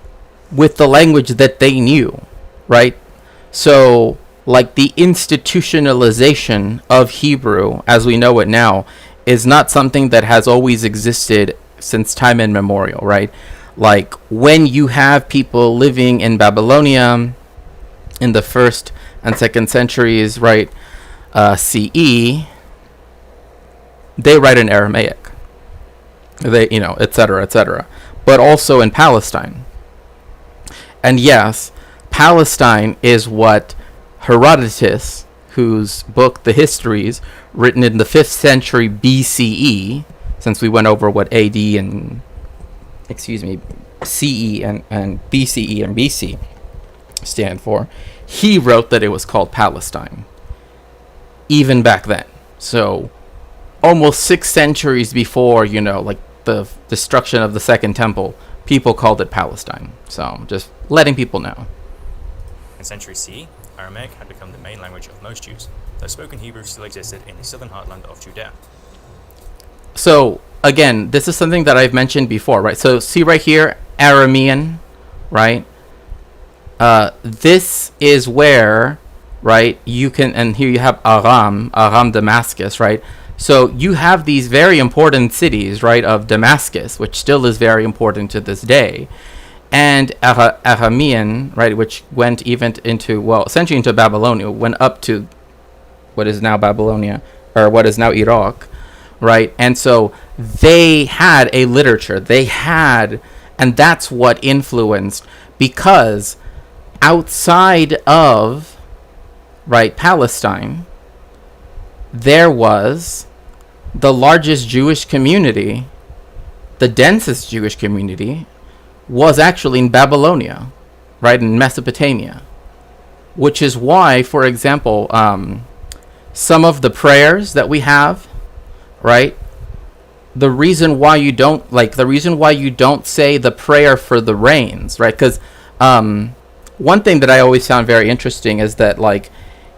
Speaker 14: with the language that they knew, right? So the institutionalization of Hebrew as we know it now is not something that has always existed since time immemorial, right? When you have people living in Babylonia in the 1st and 2nd centuries, right, CE, they write in Aramaic, etc., but also in Palestine. And yes, Palestine is what Herodotus, whose book, The Histories, written in the 5th century BCE, since we went over what AD and, CE and BCE and BC stand for, he wrote that it was called Palestine, even back then. So almost 6 centuries before, like the destruction of the Second Temple, people called it Palestine. So just letting people know.
Speaker 16: In century CE, Aramaic had become the main language of most Jews, though spoken Hebrew still existed in the southern heartland of Judea.
Speaker 14: So again, this is something that I've mentioned before, right? So see right here, Aramean, right? This is where, right, you can, and here you have Aram Damascus, right? So you have these very important cities, right, of Damascus, which still is very important to this day, and Aramean, right, which went even into, essentially into Babylonia, went up to what is now Babylonia, or what is now Iraq, right? And so they had a literature, and that's what influenced, because outside of, right, Palestine, there was the largest Jewish community, the densest Jewish community, was actually in Babylonia, right, in Mesopotamia, which is why, for example, some of the prayers that we have, right, the reason why you don't say the prayer for the rains, right, because one thing that I always found very interesting is that, like,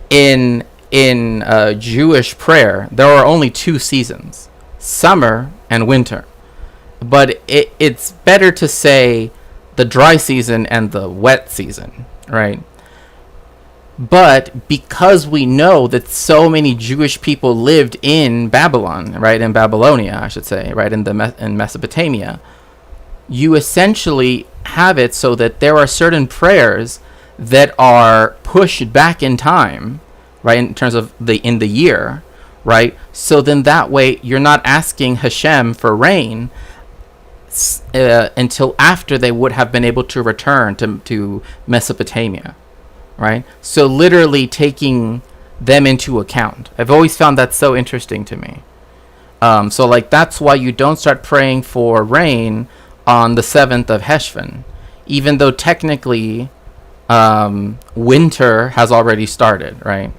Speaker 14: in Jewish prayer, there are only 2 seasons, summer and winter. But it's better to say the dry season and the wet season, right? But because we know that so many Jewish people lived in Babylon, right, in Babylonia, I should say, right, in Mesopotamia, you essentially have it so that there are certain prayers that are pushed back in time, right, in terms of in the year, right? So then that way you're not asking Hashem for rain until after they would have been able to return to Mesopotamia, right? So literally taking them into account. I've always found that so interesting to me. So like that's why you don't start praying for rain on the 7th of Heshvan, even though technically winter has already started, right?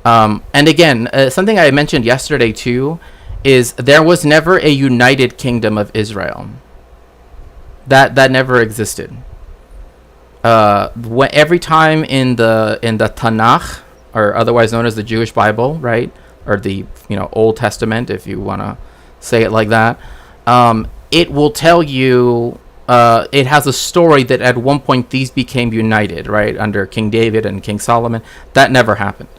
Speaker 14: And again, something I mentioned yesterday too is there was never a united kingdom of Israel. That never existed. Every time in the Tanakh, or otherwise known as the Jewish Bible, right, or the Old Testament, if you want to say it like that, it will tell you it has a story that at one point these became united, right, under King David and King Solomon. That never happened.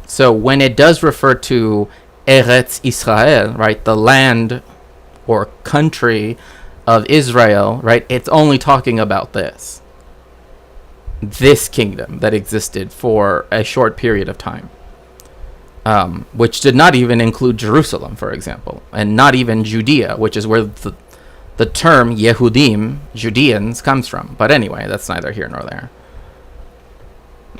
Speaker 14: So when it does refer to Eretz Israel, right, the land or country of Israel, right, it's only talking about this kingdom that existed for a short period of time, which did not even include Jerusalem, for example, and not even Judea, which is where the term Yehudim, Judeans, comes from. But anyway, that's neither here nor there.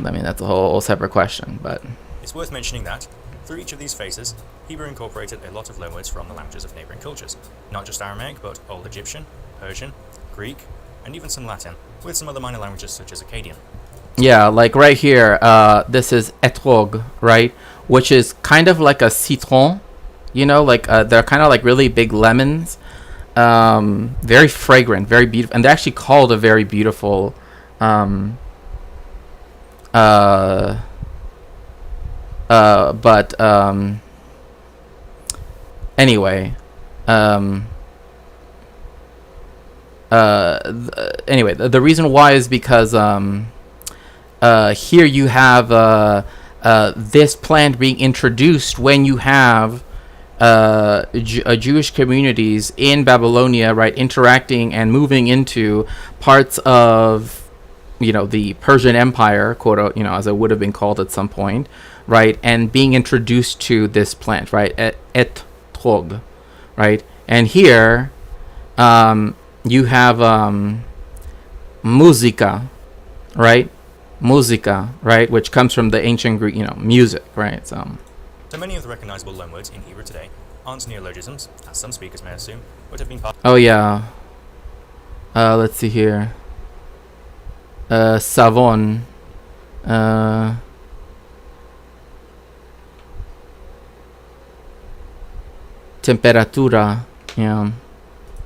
Speaker 14: I mean, that's a whole separate question, but
Speaker 16: it's worth mentioning that through each of these phases, Hebrew incorporated a lot of loanwords from the languages of neighboring cultures, not just Aramaic, but Old Egyptian, Persian, Greek, and even some Latin, with some other minor languages such as Akkadian.
Speaker 14: Yeah, like right here, this is etrog, right, which is kind of like a citron, like they're kind of like really big lemons, very fragrant, very beautiful, and they're actually called a very beautiful anyway, the reason why is because here you have this plant being introduced when you have Jewish communities in Babylonia, right, interacting and moving into parts of the Persian Empire, quote, as it would have been called at some point, right, and being introduced to this plant, right, etrog, right, and here you have musica, right, musica, right, which comes from the ancient Greek, music, right?
Speaker 16: So many of the recognizable loanwords in Hebrew today aren't neologisms, as some speakers may assume, but have been part.
Speaker 14: Oh yeah. Let's see here. Savon. Temperatura. Yeah.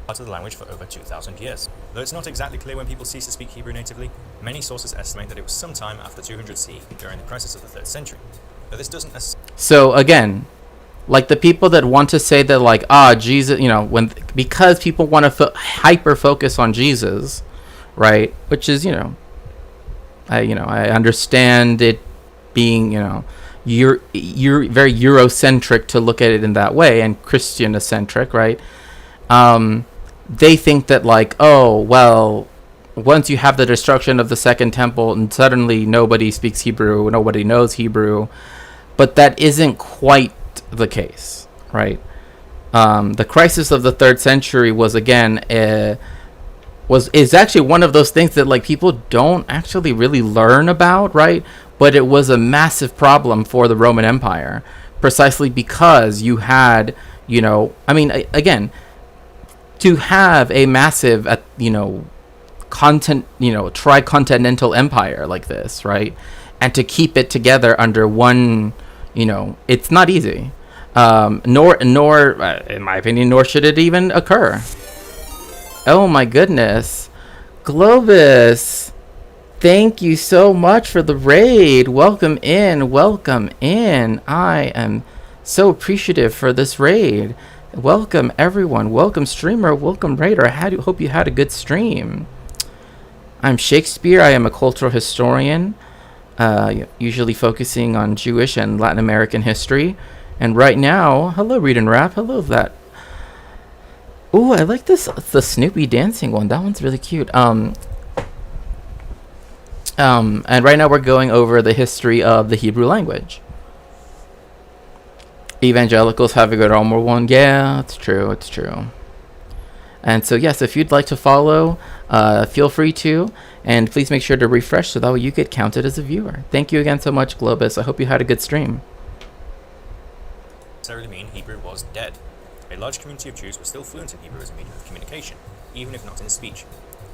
Speaker 16: Part of the language for over 2,000 years. Though it's not exactly clear when people ceased to speak Hebrew natively, many sources estimate that it was sometime after 200 CE, during the crisis of the 3rd century. But this doesn't necessarily.
Speaker 14: So again, like the people that want to say that like Jesus, because people want to hyper focus on Jesus, right? Which is I understand it being you're very Eurocentric to look at it in that way, and Christianocentric, right? They think that like, oh well, once you have the destruction of the Second Temple and suddenly nobody speaks Hebrew, nobody knows Hebrew, but that isn't quite the case, right? The crisis of the 3rd century was again is actually one of those things that like people don't actually really learn about, right? But it was a massive problem for the Roman Empire, precisely because you had, again, to have a massive, tricontinental empire like this, right? And to keep it together under one, it's not easy. Nor, in my opinion, nor should it even occur. Oh my goodness. Globus, thank you so much for the raid. Welcome in. I am so appreciative for this raid. Welcome everyone. Welcome streamer. Welcome raider. Hope you had a good stream. I'm Shakespeare. I am a cultural historian, usually focusing on Jewish and Latin American history. And right now, hello Read and Rap. Hello that. Ooh, I like this. The Snoopy dancing one. That one's really cute. And right now we're going over the history of the Hebrew language. Evangelicals have a good Romer one. Yeah, it's true. And so yes, if you'd like to follow, feel free to, and please make sure to refresh so that way you get counted as a viewer. Thank you again so much, Globus. I hope you had a good stream.
Speaker 16: Necessarily mean Hebrew was dead. A large community of Jews were still fluent in Hebrew as a medium of communication, even if not in speech.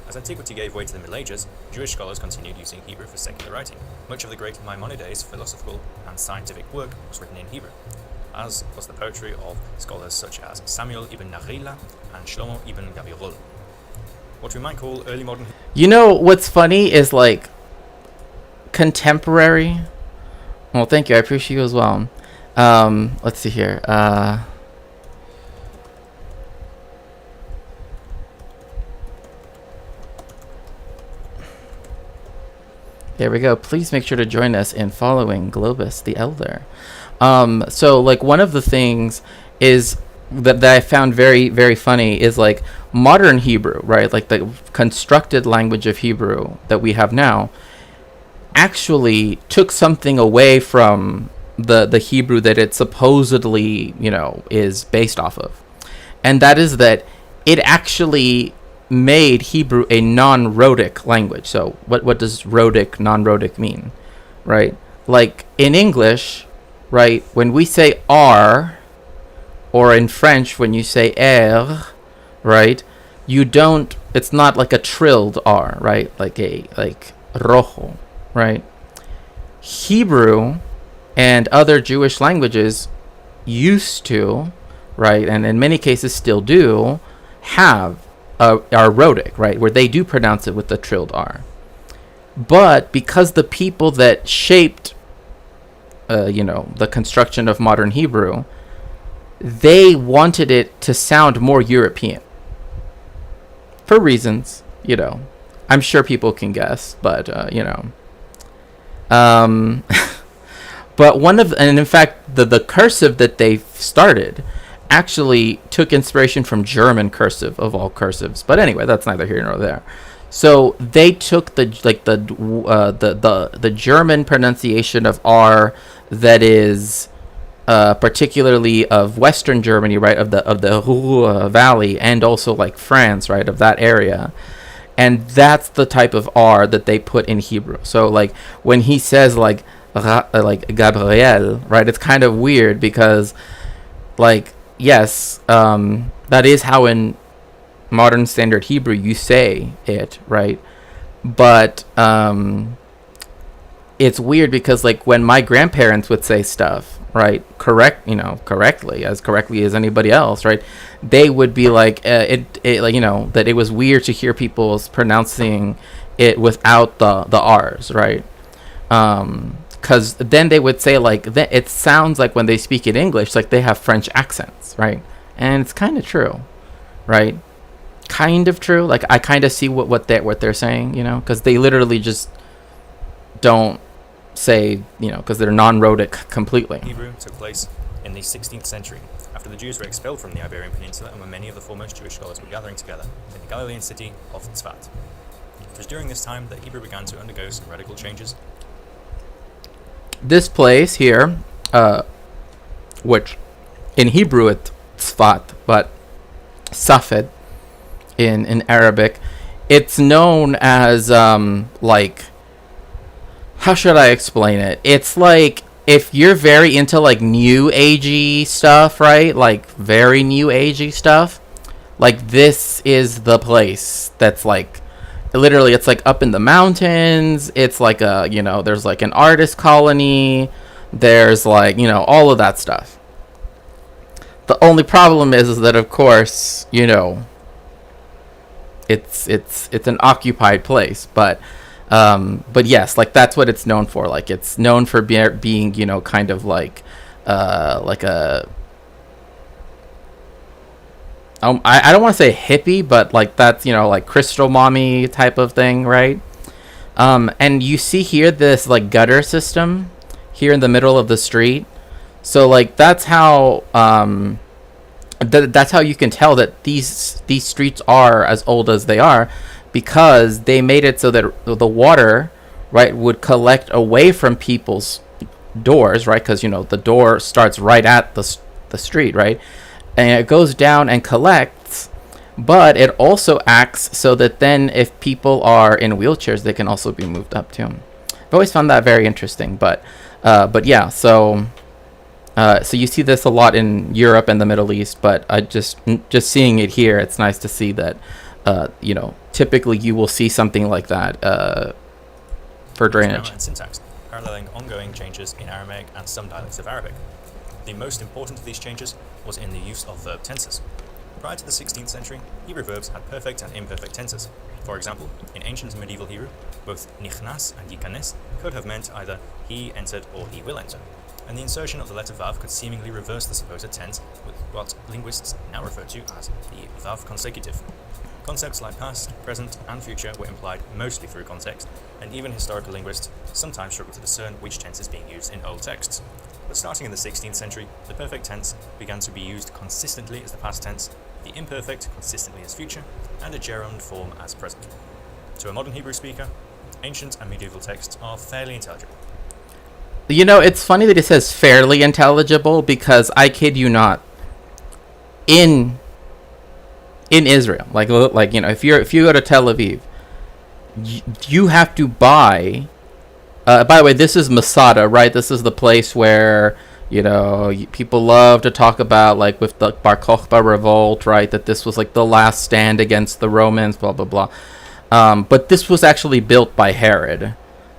Speaker 16: As antiquity gave way to the Middle Ages, Jewish scholars continued using Hebrew for secular writing. Much of the great Maimonides' philosophical and scientific work was written in Hebrew, as was the poetry of scholars such as Samuel ibn Nahila and Shlomo ibn Gabirol. What we might call early modern...
Speaker 14: What's funny is like contemporary... Well, thank you. I appreciate you as well. Let's see here. There we go. Please make sure to join us in following Globus the Elder. So like one of the things is that I found very, very funny is like modern Hebrew, right? Like the constructed language of Hebrew that we have now actually took something away from the Hebrew that it supposedly, is based off of. And that is that it actually made Hebrew a non-rhotic language. So what does rhotic, non-rhotic mean, right? Like in English, right, when we say R, or in French when you say R, right, it's not like a trilled R, right, like rojo, right? Hebrew and other Jewish languages used to, right, and in many cases still do, have are rhotic, right, where they do pronounce it with the trilled R. But because the people that shaped, the construction of modern Hebrew, they wanted it to sound more European. For reasons, I'm sure people can guess, but, but and in fact, the cursive that they started actually took inspiration from German cursive of all cursives. But anyway, that's neither here nor there. So they took the German pronunciation of R that is particularly of Western Germany, right, of the Ruhr Valley, and also like France, right, of that area. and that's the type of R that they put in Hebrew. So like when he says like Gabriel, right, it's kind of weird because like yes, that is how in modern standard Hebrew you say it, right? But it's weird because like when my grandparents would say stuff, right, correctly as anybody else, right, they would be like it like, you know, that it was weird to hear people pronouncing it without the R's, right? Because then they would say like it sounds like when they speak in English like they have French accents, right? And it's kind of true, right? Kind of true. Like I kind of see what they're saying, you know, because they literally just don't say, you know, because they're non-rhotic completely.
Speaker 16: Hebrew took place in the 16th century, after the Jews were expelled from the Iberian Peninsula and when many of the foremost Jewish scholars were gathering together in the Galilean city of Tzfat. It was during this time that Hebrew began to undergo some radical changes.
Speaker 14: This place here, which in Hebrew it's Tzfat, but Safed in Arabic, it's known as like, how should I explain it? It's like if you're very into like new agey stuff, right? Like very new agey stuff, like this is the place that's like literally it's like up in the mountains. It's like a, you know, there's like an artist colony, there's like, you know, all of that stuff. The only problem is that of course, you know, it's an occupied place, but yes, like that's what it's known for. Like it's known for being, you know, kind of like a I don't want to say hippie, but like that's, you know, like crystal mommy type of thing, right? And you see here this like gutter system here in the middle of the street. So like that's how that's how you can tell that these streets are as old as they are, because they made it so that the water, right, would collect away from people's doors, right? Because, you know, the door starts right at the street, right? And it goes down and collects, but it also acts so that then if people are in wheelchairs, they can also be moved up to them. I've always found that very interesting, but yeah, so you see this a lot in Europe and the Middle East, but I just seeing it here, it's nice to see that, you know, typically you will see something like that for drainage.
Speaker 16: Grammar and syntax, paralleling ongoing changes in Aramaic and some dialects of Arabic. The most important of these changes was in the use of verb tenses. Prior to the 16th century, Hebrew verbs had perfect and imperfect tenses. For example, in ancient and medieval Hebrew, both nichnas and yikanes could have meant either he entered or he will enter, and the insertion of the letter vav could seemingly reverse the supposed tense with what linguists now refer to as the vav consecutive. Concepts like past, present, and future were implied mostly through context, and even historical linguists sometimes struggle to discern which tense is being used in old texts. But starting in the 16th century, the perfect tense began to be used consistently as the past tense, the imperfect consistently as future, and the gerund form as present. To a modern Hebrew speaker, ancient and medieval texts are fairly intelligible.
Speaker 14: You know, it's funny that it says fairly intelligible, because I kid you not, in Israel, like you know, if you go to Tel Aviv, you have to buy. By the way, this is Masada, right? This is the place where, you know, people love to talk about, like with the Bar Kokhba revolt, right? That this was like the last stand against the Romans, blah blah blah. But this was actually built by Herod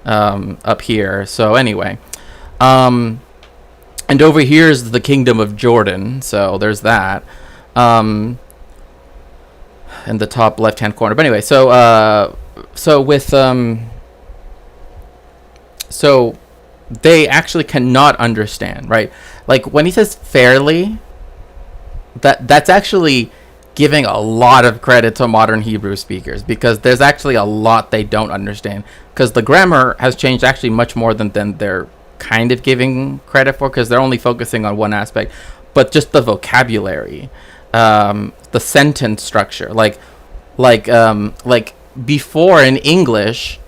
Speaker 14: up here. So anyway, and over here is the kingdom of Jordan. So there's that. In the top left-hand corner. But anyway, so they actually cannot understand, right? Like when he says fairly, that's actually giving a lot of credit to modern Hebrew speakers, because there's actually a lot they don't understand, because the grammar has changed actually much more than they're kind of giving credit for, because they're only focusing on one aspect. But just the vocabulary, the sentence structure, like before in English,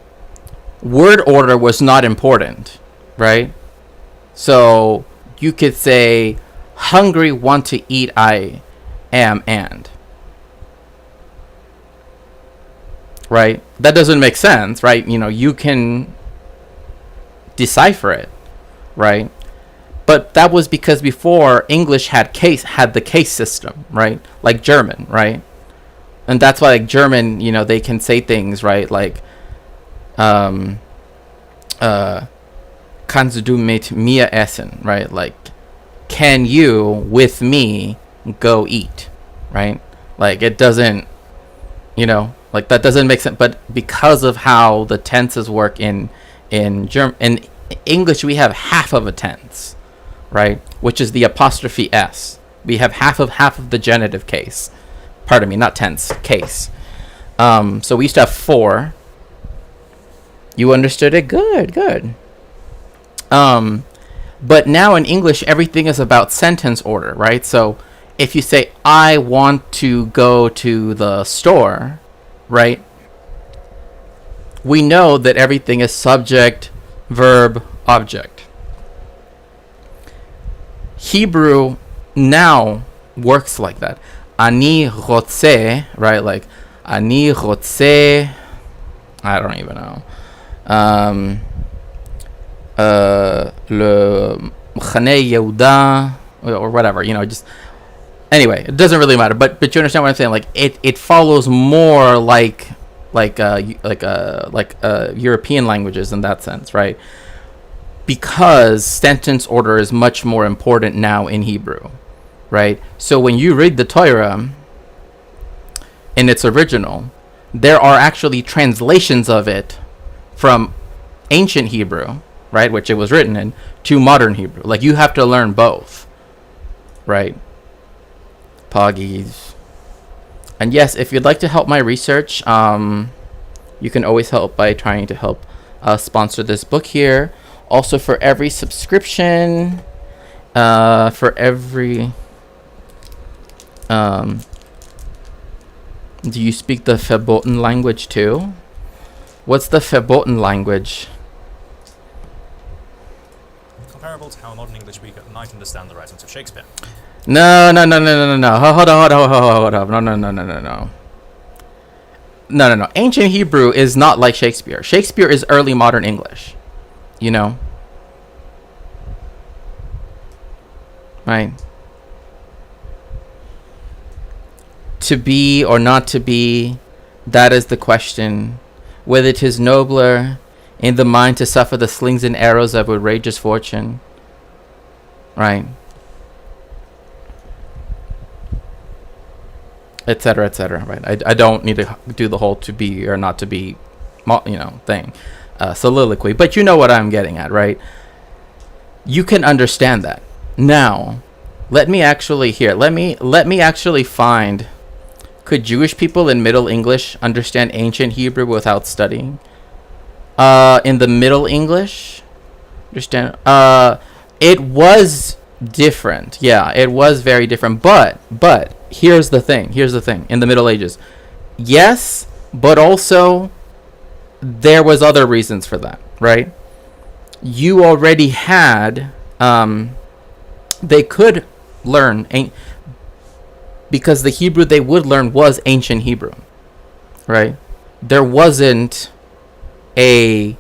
Speaker 14: word order was not important, right? So you could say, hungry, want to eat, I am, and. right? That doesn't make sense, right? You know, you can decipher it, right? But that was because before English had the case system, right? Like German, right? And that's why, like, German, you know, they can say things, right? Like, kannst du mit mir essen, right? Like, can you with me go eat, right? Like, it doesn't, you know, like, that doesn't make sense. But because of how the tenses work in English, we have half of a tense, right? Which is the apostrophe s. We have half of the genitive case. Pardon me, not tense, case. So we used to have 4. You understood it? Good. But now in English, everything is about sentence order, right? So if you say, I want to go to the store, right? We know that everything is subject, verb, object. Hebrew now works like that. Ani rotze, right? Like, ani rotze, I don't even know. Le Chane Yehuda, or whatever, you know, just, anyway, it doesn't really matter, but you understand what I'm saying? Like, it follows more like European languages in that sense, right? Because sentence order is much more important now in Hebrew, right? So when you read the Torah in its original, there are actually translations of it from ancient Hebrew, right, which it was written in, to modern Hebrew. Like, you have to learn both, right? Poggies. And yes, if you'd like to help my research, you can always help by trying to help sponsor this book here. Also, for every subscription, for every... do you speak the verboten language too? What's the verboten language?
Speaker 16: Comparable to how modern English speaker might understand the writings of Shakespeare.
Speaker 14: No. Hold on. No. Ancient Hebrew is not like Shakespeare. Shakespeare is early modern English. You know? Right? To be or not to be, that is the question. Whether it is nobler in the mind to suffer the slings and arrows of outrageous fortune. Right? Etc. Right? I don't need to do the whole to be or not to be, you know, thing. Soliloquy. But you know what I'm getting at, right? You can understand that. Now, let me actually find... Could Jewish people in Middle English understand ancient Hebrew without studying? In the Middle English? Understand? It was different. Yeah, it was very different. But here's the thing. In the Middle Ages. Yes, but also there was other reasons for that, right? You already had... they could learn... because the Hebrew they would learn was ancient Hebrew, right? There wasn't the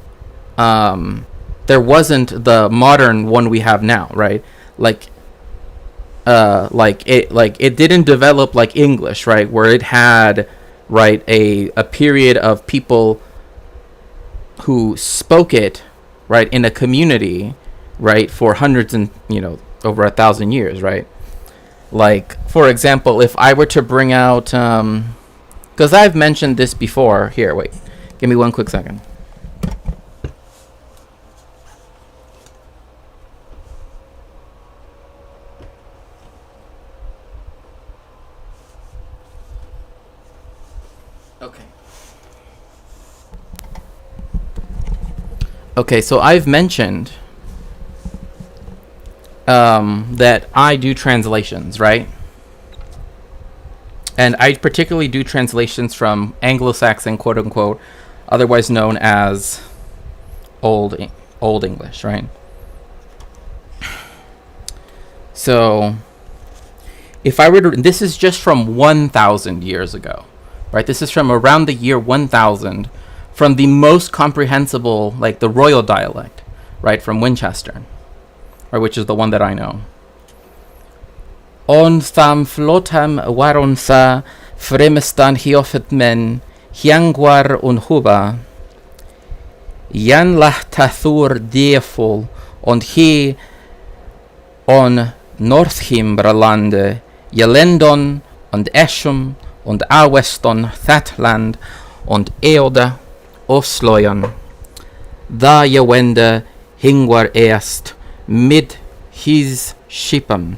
Speaker 14: modern one we have now, right? It didn't develop like English, right? Where it had, right, a period of people who spoke it, right, in a community, right, for hundreds and, you know, over 1,000 years, right? Like, for example, if I were to bring out, because I've mentioned this before. Here, wait. Give me one quick second. Okay, so I've mentioned... that I do translations, right? And I particularly do translations from Anglo-Saxon, quote unquote, otherwise known as Old English, right? So if I were to, this is just from 1,000 years ago. right? This is from around the year 1000, from the most comprehensible, like the royal dialect, right, from Winchester, right, which is the one that I know. On tham flotam waronsa fremestan hiofet men hiangwar unhuba Jan lahtathur diefol und he on Northimbralande Jelendon und Eschum und Aweston Thatland und Eode Osloyan da Jewende hingwar erst mit his Schippen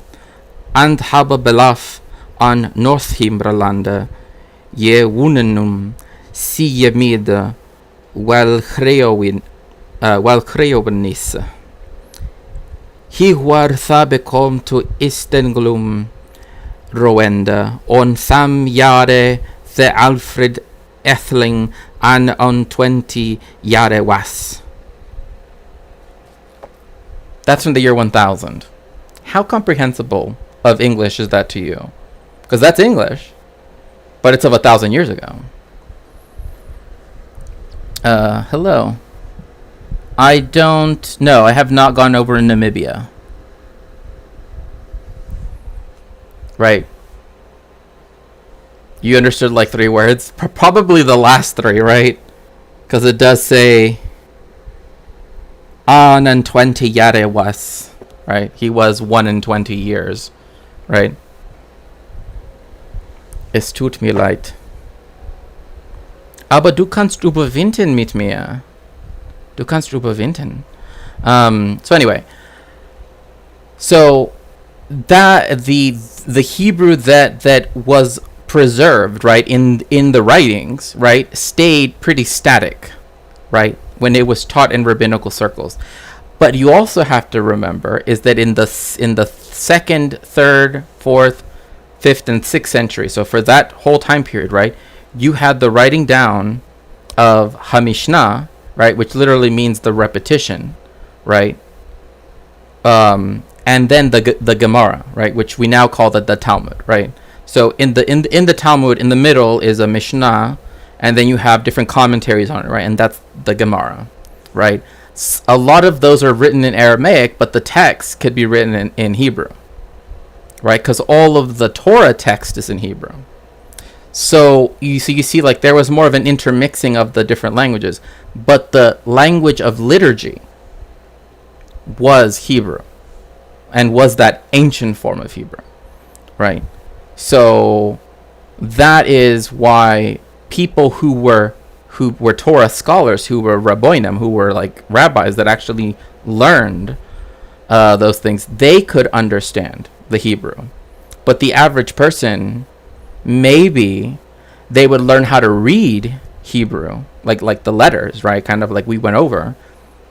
Speaker 14: and habe belaf an Northimbralande je wunenum sie mide wel creowenis he war thabe kom to istenglum roende on tham jare the Alfred Ethling an on 20 jare was. That's from the year 1000. How comprehensible of English is that to you? Because that's English, but it's of 1,000 years ago. Hello. I don't know. I have not gone over in Namibia. Right. You understood like 3 words? Probably the last 3, right? Because it does say an and 20 jare was, right? He was 1 in 20 years, right? Es tut mir leid. Aber du kannst überwinden mit mir. Du kannst überwinden. So anyway, so that the Hebrew that was preserved, right, in the writings, right, stayed pretty static, right, when it was taught in rabbinical circles. But you also have to remember is that in the 2nd, 3rd, 4th, 5th, and 6th century, so for that whole time period, right, you had the writing down of Hamishna, right, which literally means the repetition, right, and then the Gemara, right, which we now call the Talmud, right. So in the Talmud, in the middle is a Mishnah, and then you have different commentaries on it, right, and that's the Gemara, right. A lot of those are written in Aramaic, but the text could be written in Hebrew, right, because all of the Torah text is in Hebrew. So you see, like there was more of an intermixing of the different languages, but the language of liturgy was Hebrew, and was that ancient form of Hebrew, right? So that is why people who were Torah scholars, who were rabbonim, who were like rabbis that actually learned those things, they could understand the Hebrew, but the average person, maybe they would learn how to read Hebrew, like the letters, right? Kind of like we went over,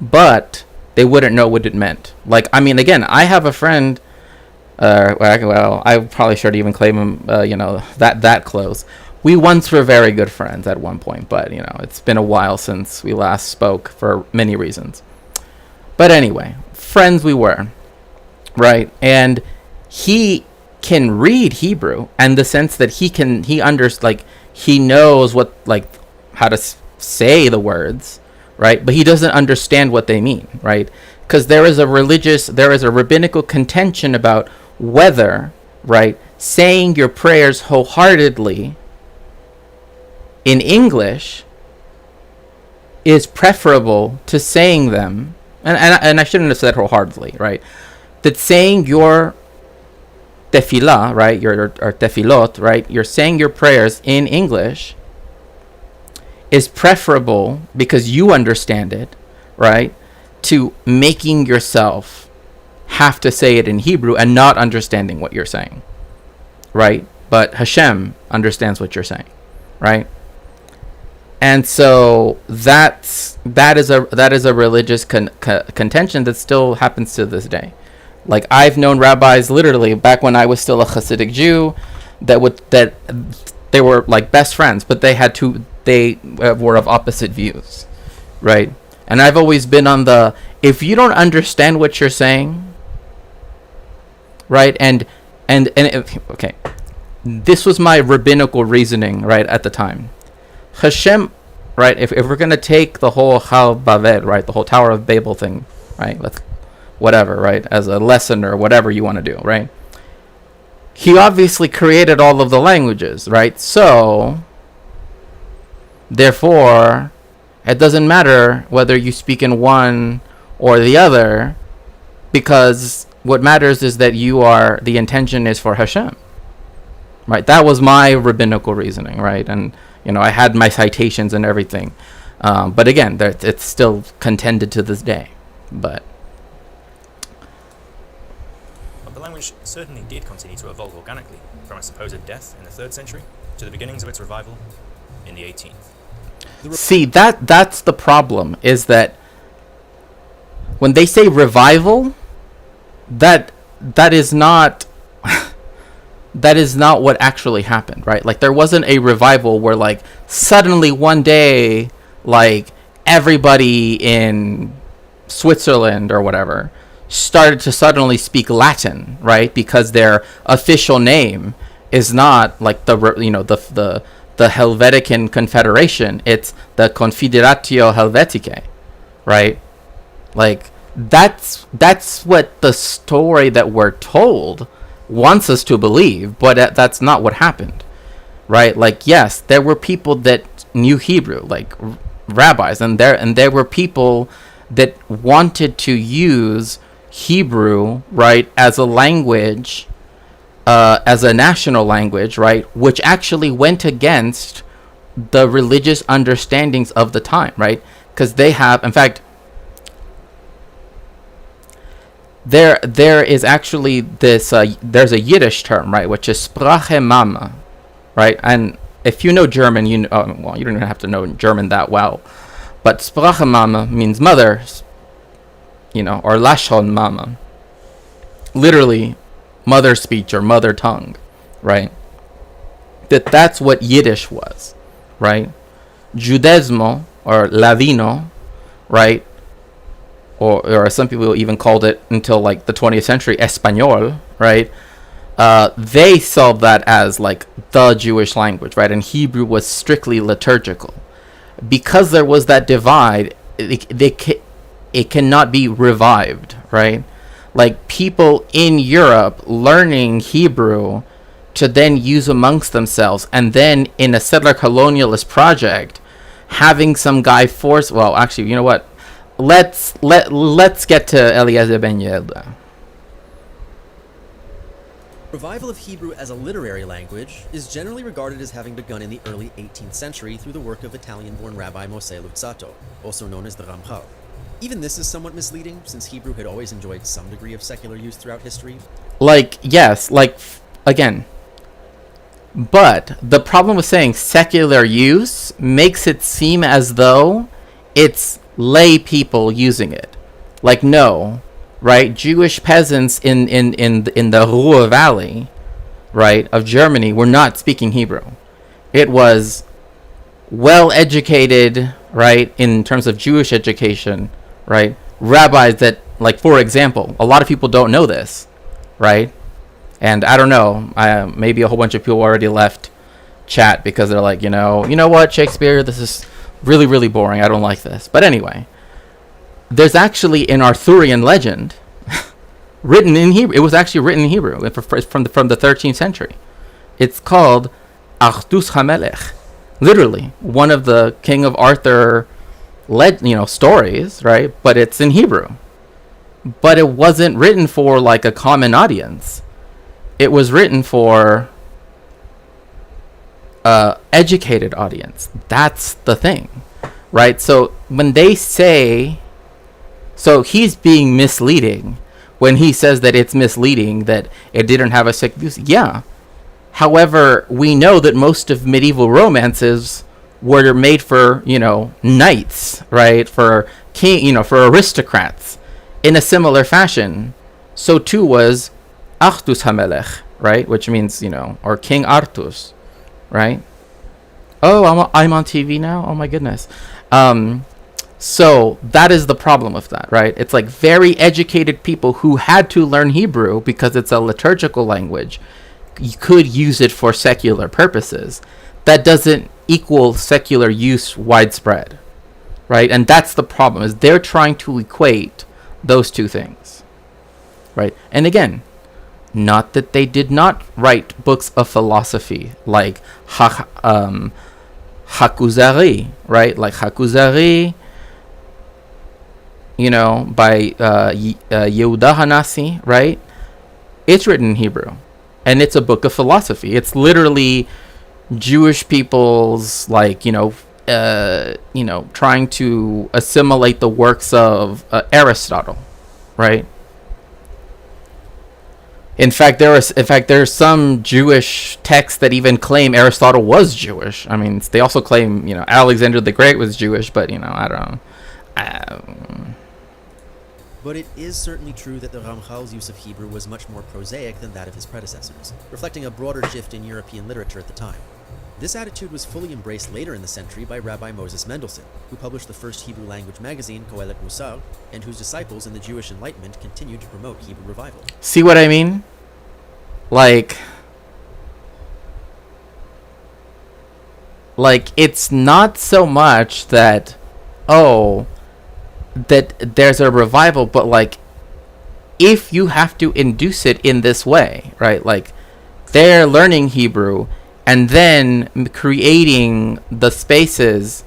Speaker 14: but they wouldn't know what it meant. Like, I mean, again, I have a friend. Well, I probably shouldn't even claim him. That close. We once were very good friends at one point, but it's been a while since we last spoke for many reasons. But anyway, friends we were, right? And he can read Hebrew, and the sense that he knows what, like, how to say the words, right, but he doesn't understand what they mean, right, because there is a rabbinical contention about whether, right, saying your prayers wholeheartedly in English is preferable to saying them, and I shouldn't have said wholeheartedly, right, that saying your tefillah, right, or tefillot, right, you're saying your prayers in English is preferable because you understand it, right, to making yourself have to say it in Hebrew and not understanding what you're saying, right? But Hashem understands what you're saying, right? And so that is a religious contention that still happens to this day. Like, I've known rabbis literally back when I was still a Hasidic Jew that they were like best friends, but they were of opposite views, right? And I've always been on the, if you don't understand what you're saying, right? And okay, this was my rabbinical reasoning, right, at the time. Hashem, right, if we're going to take the whole Chal Bavel, right, the whole Tower of Babel thing, right, let's, whatever, right, as a lesson or whatever you want to do, right, he obviously created all of the languages, right, so therefore it doesn't matter whether you speak in one or the other, because what matters is that the intention is for Hashem. Right, that was my rabbinical reasoning, right? And, I had my citations and everything. But again, it's still contended to this day. But
Speaker 16: the language certainly did continue to evolve organically, from its supposed death in the 3rd century to the beginnings of its revival in the 18th.
Speaker 14: See, that's the problem, is that when they say revival, that is not that is not what actually happened, right? Like, there wasn't a revival where, like, suddenly one day, like, everybody in Switzerland or whatever started to suddenly speak Latin, right? Because their official name is not like the Helvetican Confederation, it's the Confederatio Helveticae, right? Like, that's what the story that we're told wants us to believe, but that's not what happened, right? Like, yes, there were people that knew Hebrew, like rabbis, and there were people that wanted to use Hebrew, right, as a language, as a national language, right, which actually went against the religious understandings of the time, right? Because they have, in fact, there is actually this there's a Yiddish term, right, which is Sprache Mama, right? And if you know German, you don't even have to know German that well, but Sprache Mama means mother, or Lashon Mama, literally mother speech or mother tongue, right? That's what Yiddish was, right? Judaismo or Latino, right? Or some people even called it, until like the 20th century, Espanol, right? They saw that as like the Jewish language, right? And Hebrew was strictly liturgical. Because there was that divide, it cannot be revived, right? Like, people in Europe learning Hebrew to then use amongst themselves, and then in a settler colonialist project, having some guy force. Well, actually, you know what? Let's get to Eliezer Ben Yehuda.
Speaker 15: Revival of Hebrew as a literary language is generally regarded as having begun in the early 18th century through the work of Italian-born Rabbi Mosè Luzzatto, also known as the Ramchal. Even this is somewhat misleading, since Hebrew had always enjoyed some degree of secular use throughout history.
Speaker 14: Like, yes, like, again. But the problem with saying secular use makes it seem as though it's lay people using it. Like, no, right? Jewish peasants in the Ruhr Valley, right, of Germany were not speaking Hebrew. It was well-educated, right, in terms of Jewish education, right, rabbis that, like, for example, a lot of people don't know this, right? And I don't know, maybe a whole bunch of people already left chat because they're like, you know what, Shakespeare, this is really, really boring. I don't like this. But anyway, there's actually an Arthurian legend written in Hebrew. It was actually written in Hebrew from the 13th century. It's called Artus HaMelech. Literally, one of the King of Arthur stories, right? But it's in Hebrew. But it wasn't written for like a common audience. It was written for educated audience. That's the thing, right? So when they say, so he's being misleading when he says that it's misleading that it didn't have a secular use. Yeah. However, we know that most of medieval romances were made for, knights, right? For king, for aristocrats in a similar fashion. So too was Artus HaMelech, right? Which means, or King Artus. Right? Oh, I'm on TV now? Oh my goodness. So that is the problem with that, right? It's like very educated people who had to learn Hebrew because it's a liturgical language could use it for secular purposes. That doesn't equal secular use widespread, right? And that's the problem, is they're trying to equate those two things, right? And again, not that they did not write books of philosophy like Hakuzari, right? Like Hakuzari, you know, by Yehuda Hanassi, right? It's written in Hebrew, and it's a book of philosophy. It's literally Jewish people's, like, trying to assimilate the works of Aristotle, right? In fact, there's some Jewish texts that even claim Aristotle was Jewish. I mean, they also claim, Alexander the Great was Jewish, but, I don't know.
Speaker 15: But it is certainly true that the Ramchal's use of Hebrew was much more prosaic than that of his predecessors, reflecting a broader shift in European literature at the time. This attitude was fully embraced later in the century by Rabbi Moses Mendelssohn, who published the first Hebrew language magazine, Kohelet Musar, and whose disciples in the Jewish Enlightenment continued to promote Hebrew revival.
Speaker 14: See what I mean? Like it's not so much that, that there's a revival, but like, if you have to induce it in this way, right? Like, they're learning Hebrew and then creating the spaces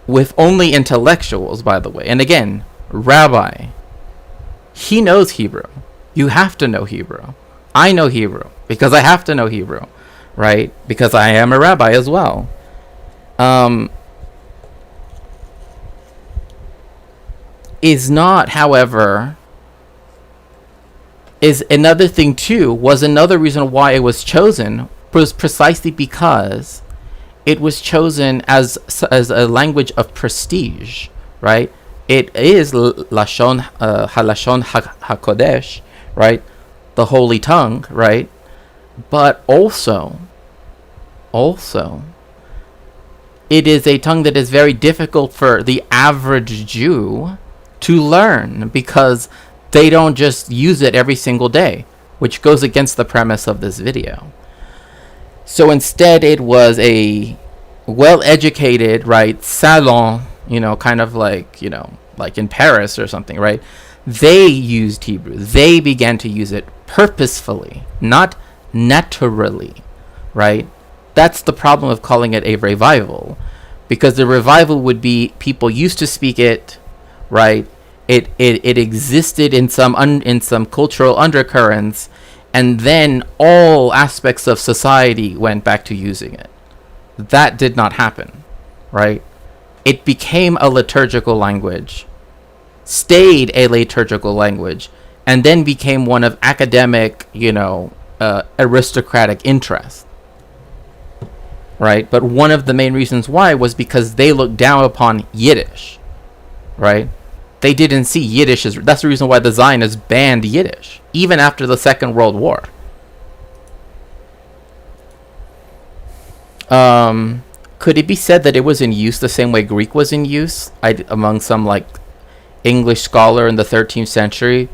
Speaker 14: with only intellectuals, by the way. And again, Rabbi, he knows Hebrew. You have to know Hebrew. I know Hebrew because I have to know Hebrew, right? Because I am a rabbi as well. Is not, however, is another thing too, was another reason why it was chosen, was precisely because it was chosen as a language of prestige, right? It is Lashon Halashon HaKodesh, right? The holy tongue, right? But also, it is a tongue that is very difficult for the average Jew to learn, because they don't just use it every single day, which goes against the premise of this video. So instead, it was a well-educated, right, salon, kind of like, like in Paris or something, right? They used Hebrew. They began to use it purposefully, not naturally, right? That's the problem of calling it a revival, because the revival would be people used to speak it, right? It existed in some cultural undercurrents, and then all aspects of society went back to using it. That did not happen, right? It became a liturgical language, stayed a liturgical language, and then became one of academic, aristocratic interest, right? But one of the main reasons why was because they looked down upon Yiddish, right? They didn't see Yiddish as... That's the reason why the Zionists banned Yiddish, even after the Second World War. Could it be said that it was in use the same way Greek was in use among some, like, English scholar in the 13th century?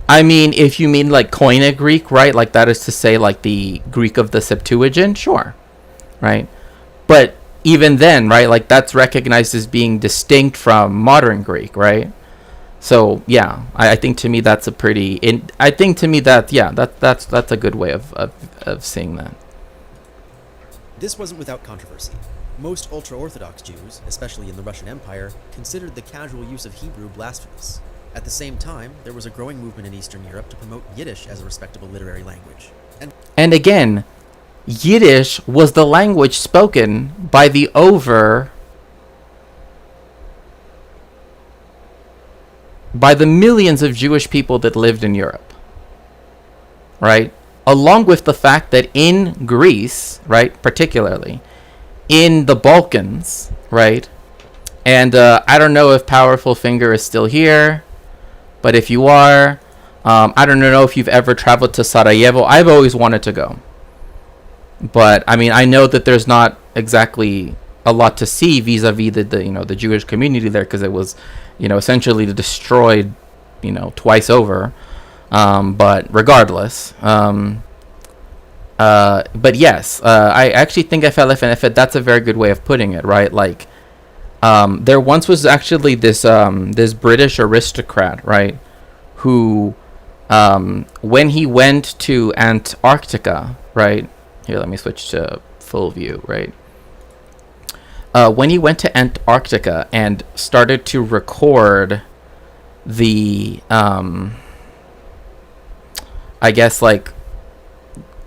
Speaker 14: I mean, if you mean, like, Koine Greek, right? Like, that is to say, like, the Greek of the Septuagint? Sure. Right? But even then, right? Like, that's recognized as being distinct from modern Greek, right? So yeah, I think to me that's a pretty. I think to me that that's a good way of seeing that.
Speaker 15: This wasn't without controversy. Most ultra-Orthodox Jews, especially in the Russian Empire, considered the casual use of Hebrew blasphemous. At the same time, there was a growing movement in Eastern Europe to promote Yiddish as a respectable literary language.
Speaker 14: And again, Yiddish was the language spoken by the by the millions of Jewish people that lived in Europe, right? Along with the fact that in Greece, right, particularly, in the Balkans, right, and I don't know if Powerful Finger is still here, but if you are, I don't know if you've ever traveled to Sarajevo. I've always wanted to go. But, I mean, I know that there's not exactly a lot to see vis-a-vis the Jewish community there, because it was, essentially destroyed, twice over. But regardless, But yes, I actually think FLF, that's a very good way of putting it, right? Like, there once was actually this British aristocrat, right, who, when he went to Antarctica, right? Here, let me switch to full view, right? When he went to Antarctica and started to record the, I guess, like,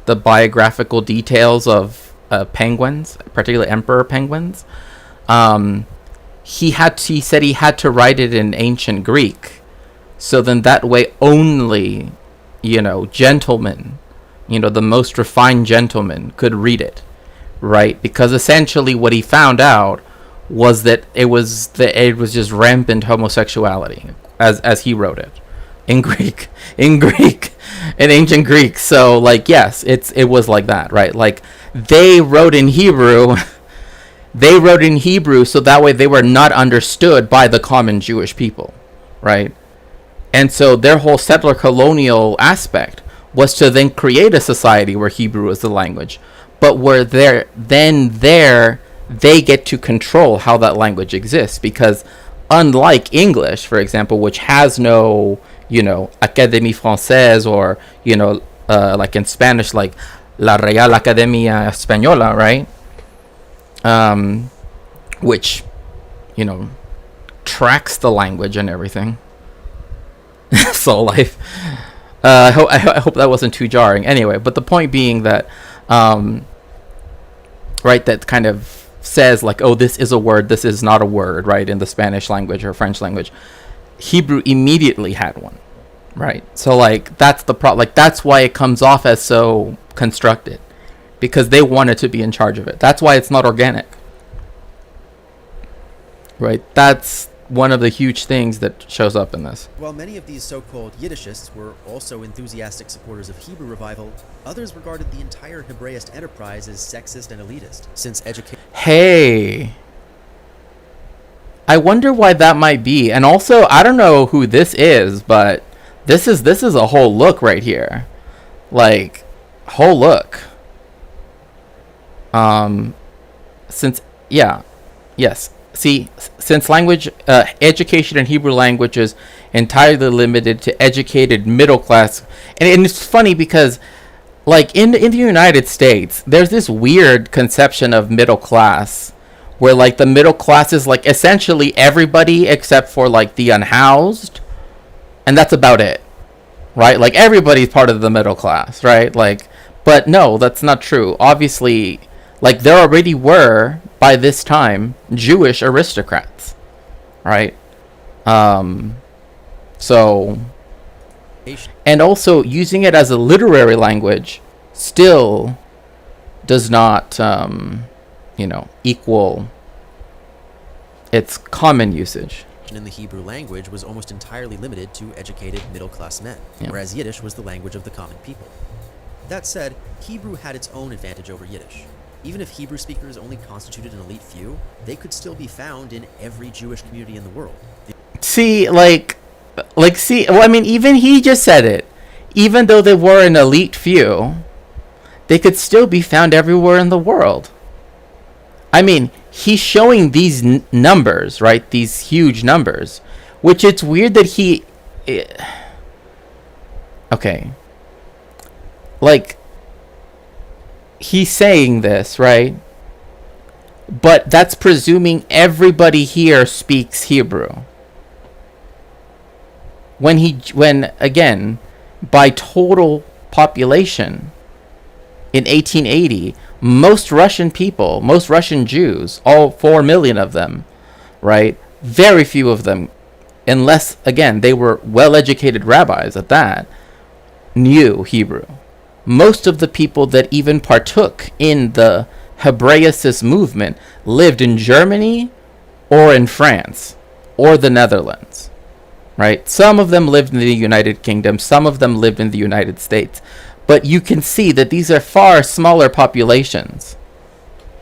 Speaker 14: the biographical details of penguins, particularly emperor penguins, he said he had to write it in ancient Greek, so then that way only, gentlemen, the most refined gentlemen could read it, right? Because essentially what he found out was that it was just rampant homosexuality, as he wrote it, in ancient Greek. So, like, yes, it was like that, right? Like, they wrote in Hebrew. They wrote in Hebrew, so that way they were not understood by the common Jewish people, right? And so their whole settler colonial aspect was to then create a society where Hebrew was the language, but where they get to control how that language exists, because unlike English, for example, which has no, Académie Française, or, like in Spanish, like La Real Academia Española, right? Which, tracks the language and everything. Soul Life. I hope that wasn't too jarring. Anyway, but the point being that, right, that kind of says, like, oh, this is a word, this is not a word, right, in the Spanish language or French language. Hebrew immediately had one, right? So, like, that's the problem. Like, that's why it comes off as so constructed, because they wanted to be in charge of it. That's why it's not organic, right? That's one of the huge things that shows up in this.
Speaker 15: While many of these so-called Yiddishists were also enthusiastic supporters of Hebrew revival, others regarded the entire Hebraist enterprise as sexist and elitist, since education...
Speaker 14: Hey, I wonder why that might be. And also, I don't know who this is, but this is a whole look right here. Like, whole look. Since language education in Hebrew language is entirely limited to educated middle class, and it's funny because, like, in the United States, there's this weird conception of middle class, where, like, the middle class is, like, essentially everybody except for, like, the unhoused, and that's about it, right? Like, everybody's part of the middle class, right? Like, but no, that's not true. Obviously, like, there already were, by this time, Jewish aristocrats, right? So, and also using it as a literary language still does not, equal its common usage.
Speaker 15: In the Hebrew language was almost entirely limited to educated middle-class men, whereas Yiddish was the language of the common people. That said, Hebrew had its own advantage over Yiddish. Even if Hebrew speakers only constituted an elite few, they could still be found in every Jewish community in the world.
Speaker 14: Even he just said it. Even though they were an elite few, they could still be found everywhere in the world. I mean, he's showing these numbers, right? These huge numbers, which it's weird that he... Okay. Like, he's saying this, right? But that's presuming everybody here speaks Hebrew. When again, by total population, in 1880, most Russian people, most Russian Jews, all 4 million of them, right? Very few of them, unless, again, they were well-educated rabbis at that, knew Hebrew. Most of the people that even partook in the Hebraicist movement lived in Germany or in France or the Netherlands, right? Some of them lived in the United Kingdom, some of them lived in the United States. But you can see that these are far smaller populations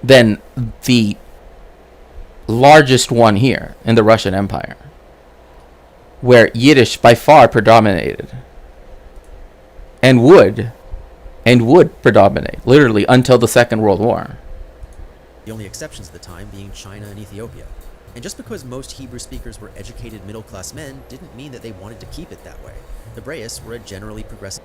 Speaker 14: than the largest one here in the Russian Empire, where Yiddish by far predominated and would and would predominate, literally, until the Second World War.
Speaker 15: The only exceptions at the time being China and Ethiopia. And just because most Hebrew speakers were educated middle-class men didn't mean that they wanted to keep it that way. Hebraists were a generally progressive...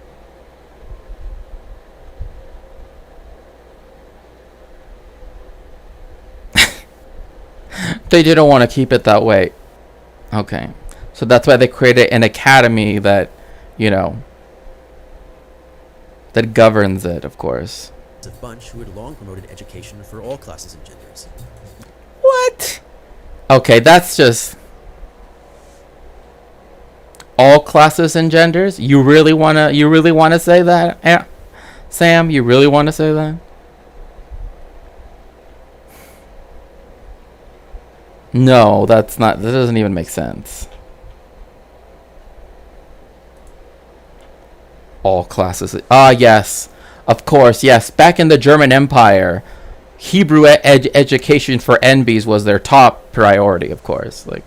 Speaker 14: They didn't want to keep it that way. Okay. So that's why they created an academy that, you know, that governs it, of course.
Speaker 15: A bunch who had long promoted education for all classes and genders.
Speaker 14: What? Okay, that's just... all classes and genders? You really wanna say that? Yeah. Sam, you really wanna say that? No, that's not, that doesn't even make sense. All classes. Yes. Of course, yes. Back in the German Empire, Hebrew education for NBs was their top priority, of course. Like,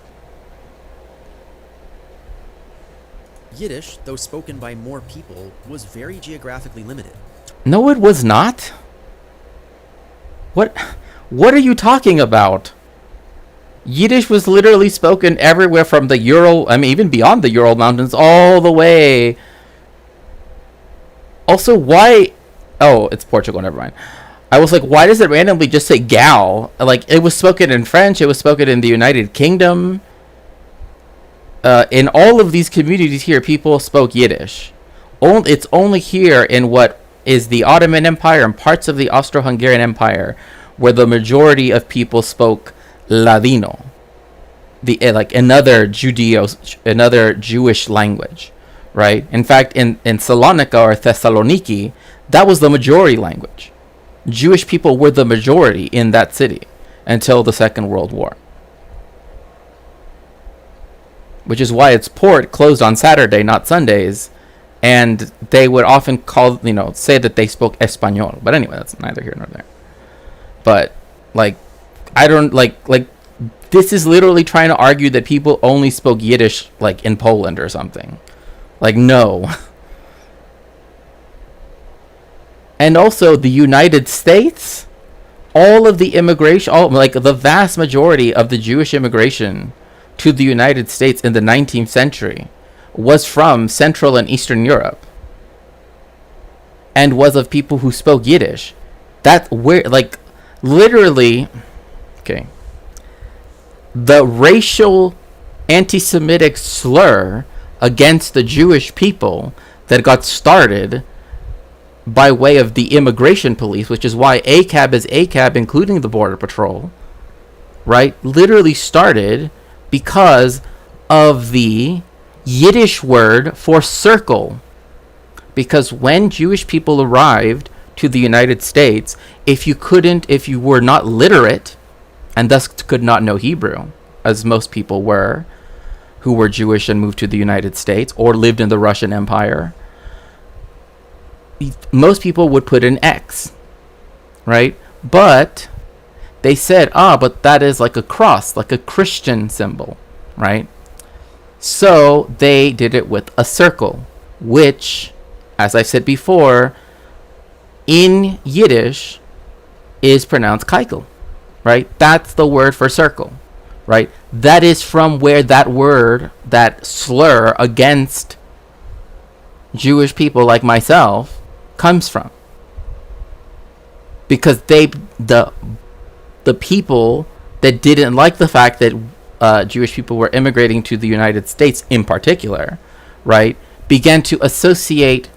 Speaker 15: Yiddish, though spoken by more people, was very geographically limited.
Speaker 14: no, it was not. What are you talking about? Yiddish was literally spoken everywhere from the Ural, I mean, even beyond the Ural Mountains, all the way. Also, why... oh, it's Portugal, never mind. I was like, why does it randomly just say gal? Like, it was spoken in French, it was spoken in the United Kingdom. In all of these communities here, people spoke Yiddish. It's only here in what is the Ottoman Empire and parts of the Austro-Hungarian Empire where the majority of people spoke Latino, another Jewish language, right? In fact, in Salonika or Thessaloniki, that was the majority language. Jewish people were the majority in that city until the Second World War, which is why its port closed on Saturday, not Sundays, and they would often say that they spoke Espanol. But anyway, that's neither here nor there. But I don't this is literally trying to argue that people only spoke Yiddish in Poland or something. No. And also the United States, all of the immigration, the vast majority of the Jewish immigration to the United States in the 19th century was from Central and Eastern Europe and was of people who spoke Yiddish. That where literally, okay, the racial anti-Semitic slur against the Jewish people that got started by way of the immigration police, which is why ACAB is ACAB, including the Border Patrol, right, literally started because of the Yiddish word for circle. Because when Jewish people arrived to the United States, if you were not literate and thus could not know Hebrew, as most people were who were Jewish and moved to the United States or lived in the Russian Empire, most people would put an X, right? But they said, but that is like a cross, like a Christian symbol, right? So they did it with a circle, which, as I said before, in Yiddish is pronounced keikel, right? That's the word for circle, right? That is from where that word, that slur against Jewish people like myself comes from. Because the people that didn't like the fact that Jewish people were immigrating to the United States in particular, right, began to associate,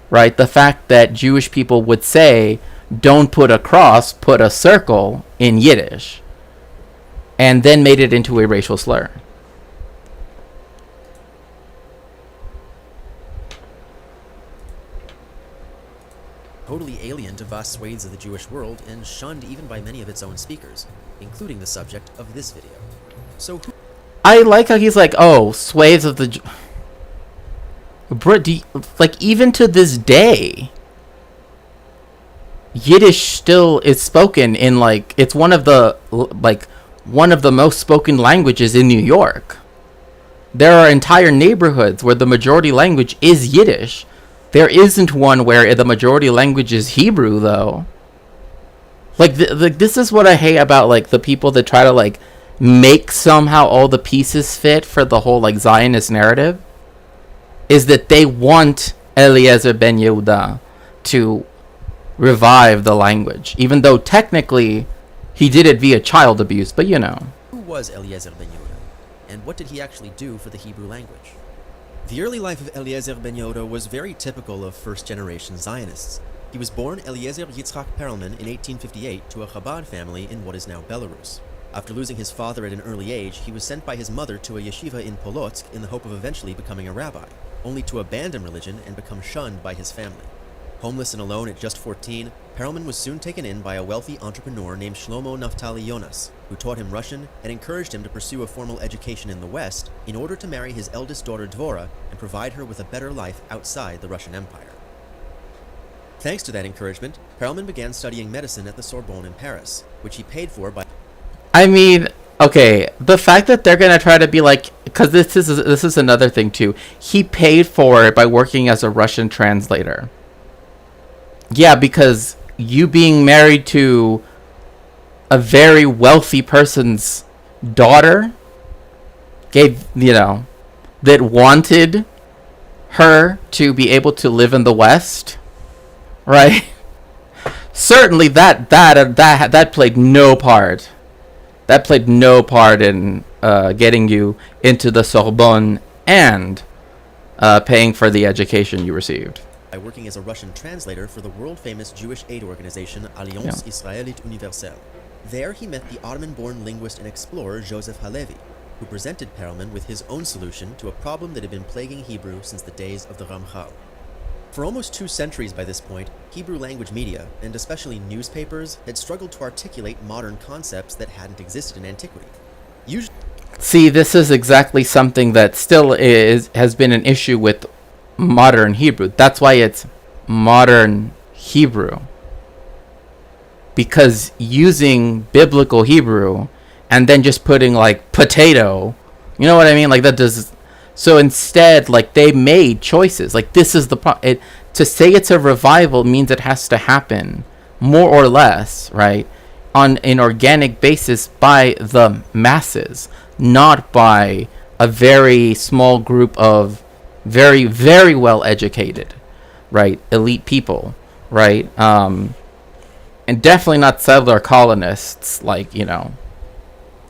Speaker 14: right, the fact that Jewish people would say, don't put a cross, put a circle in Yiddish, and then made it into a racial slur.
Speaker 15: Totally alien to vast swathes of the Jewish world and shunned even by many of its own speakers, including the subject of this video. So
Speaker 14: I like how he's like, swathes of the... even to this day, Yiddish still is spoken in it's one of the most spoken languages in New York. There are entire neighborhoods where the majority language is Yiddish There isn't one where the majority language is Hebrew, though. Like, this is what I hate about, like, the people that try to, like, make somehow all the pieces fit for the whole, like, Zionist narrative. Is that they want Eliezer Ben Yehuda to revive the language. Even though, technically, he did it via child abuse, but you know.
Speaker 15: Who was Eliezer Ben Yehuda? And what did he actually do for the Hebrew language? The early life of Eliezer Ben Yehuda was very typical of first-generation Zionists. He was born Eliezer Yitzchak Perelman in 1858 to a Chabad family in what is now Belarus. After losing his father at an early age, he was sent by his mother to a yeshiva in Polotsk in the hope of eventually becoming a rabbi, only to abandon religion and become shunned by his family. Homeless and alone at just 14, Perelman was soon taken in by a wealthy entrepreneur named Shlomo Naftali Yonas, who taught him Russian and encouraged him to pursue a formal education in the West in order to marry his eldest daughter Dvora and provide her with a better life outside the Russian Empire. Thanks to that encouragement, Perelman began studying medicine at the Sorbonne in Paris, which he paid for by...
Speaker 14: I mean, okay, the fact that they're gonna try to be like, because this is another thing too. He paid for it by working as a Russian translator. Yeah, because you being married to a very wealthy person's daughter gave, you know, that wanted her to be able to live in the West, right? Certainly that played no part. That played no part in getting you into the Sorbonne and paying for the education you received.
Speaker 15: By working as a Russian translator for the world-famous Jewish aid organization Alliance Israélite Universelle. There he met the Ottoman-born linguist and explorer Joseph Halevi, who presented Perelman with his own solution to a problem that had been plaguing Hebrew since the days of the Ramchal. For almost 2 centuries by this point, Hebrew language media, and especially newspapers, had struggled to articulate modern concepts that hadn't existed in antiquity.
Speaker 14: See, this is exactly something that still has been an issue with modern Hebrew. That's why it's modern Hebrew. Because using biblical Hebrew and then just putting like potato, you know what I mean? Like that does. So instead, like they made choices. Like this is the to say it's a revival means it has to happen more or less, right, on an organic basis by the masses, not by a very small group of very, very well educated, right, elite people, right, and definitely not settler colonists like, you know,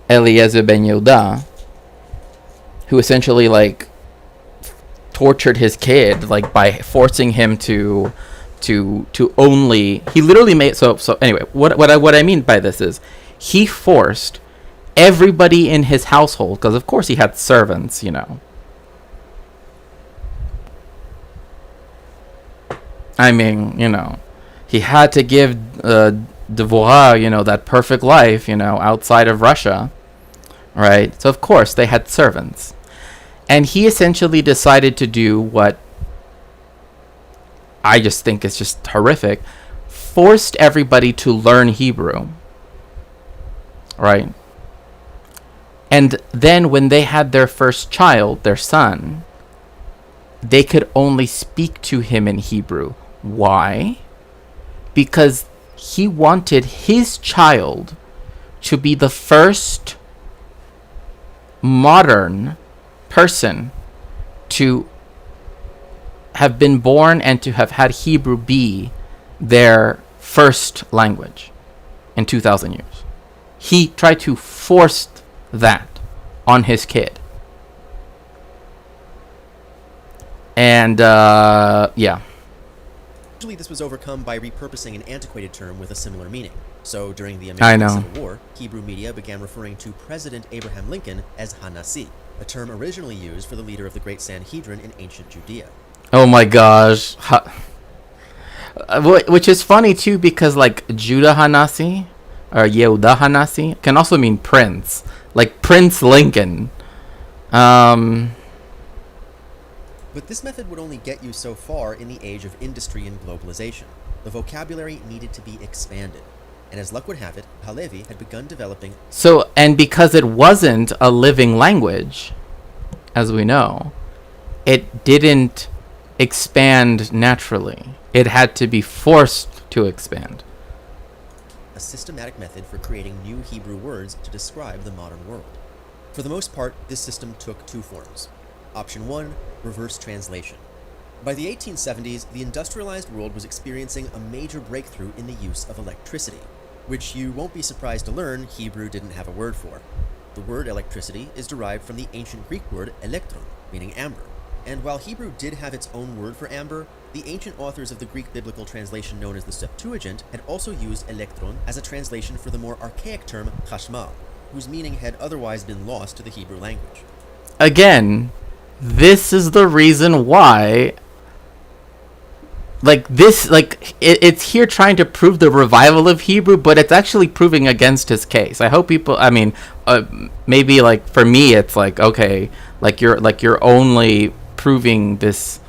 Speaker 14: Eliezer Ben Yehuda, who essentially like tortured his kid like by forcing him to only, he literally made, so anyway, what I mean by this is he forced everybody in his household, because of course he had servants, you know. I mean, you know, he had to give Dvora, you know, that perfect life, you know, outside of Russia, right? So of course they had servants, and he essentially decided to do what I just think is just horrific: forced everybody to learn Hebrew, right? And then when they had their first child, their son, they could only speak to him in Hebrew. Why? Because he wanted his child to be the first modern person to have been born and to have had Hebrew be their first language in 2,000 years. He tried to force that on his kid. And, yeah.
Speaker 15: Usually this was overcome by repurposing an antiquated term with a similar meaning. So during the American Civil War, Hebrew media began referring to President Abraham Lincoln as Hanasi, a term originally used for the leader of the Great Sanhedrin in ancient Judea.
Speaker 14: Oh my gosh. Which is funny too, because like Judah Hanasi or Yehuda Hanasi can also mean prince, like Prince Lincoln.
Speaker 15: But this method would only get you so far in the age of industry and globalization. The vocabulary needed to be expanded. And as luck would have it, Halevi had begun developing...
Speaker 14: So, and because it wasn't a living language, as we know, it didn't expand naturally. It had to be forced to expand.
Speaker 15: A systematic method for creating new Hebrew words to describe the modern world. For the most part, this system took two forms. Option 1, reverse translation. By the 1870s, the industrialized world was experiencing a major breakthrough in the use of electricity, which you won't be surprised to learn Hebrew didn't have a word for. The word electricity is derived from the ancient Greek word elektron, meaning amber. And while Hebrew did have its own word for amber, the ancient authors of the Greek biblical translation known as the Septuagint had also used elektron as a translation for the more archaic term chashmal, whose meaning had otherwise been lost to the Hebrew language.
Speaker 14: Again, this is the reason why, it's here trying to prove the revival of Hebrew, but it's actually proving against his case. I hope people, maybe like for me, it's like, okay, you're only proving this,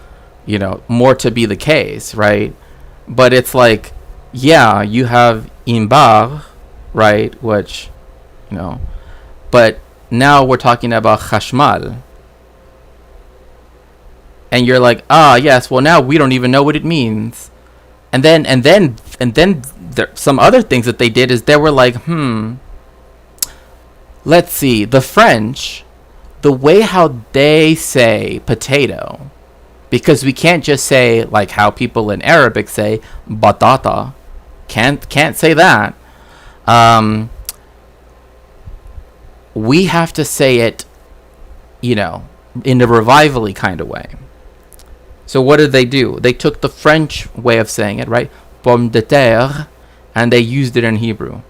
Speaker 14: more to be the case, right? But it's like, yeah, you have imbar, right? Which, but now we're talking about chashmal. And you're like, yes, well now we don't even know what it means. And then there, some other things that they did is they were like, let's see, the French, the way how they say potato, because we can't just say like how people in Arabic say batata, can't say that. We have to say it, in a revival-y kind of way. So what did they do? They took the French way of saying it, right? Pomme de terre, and they used it in Hebrew.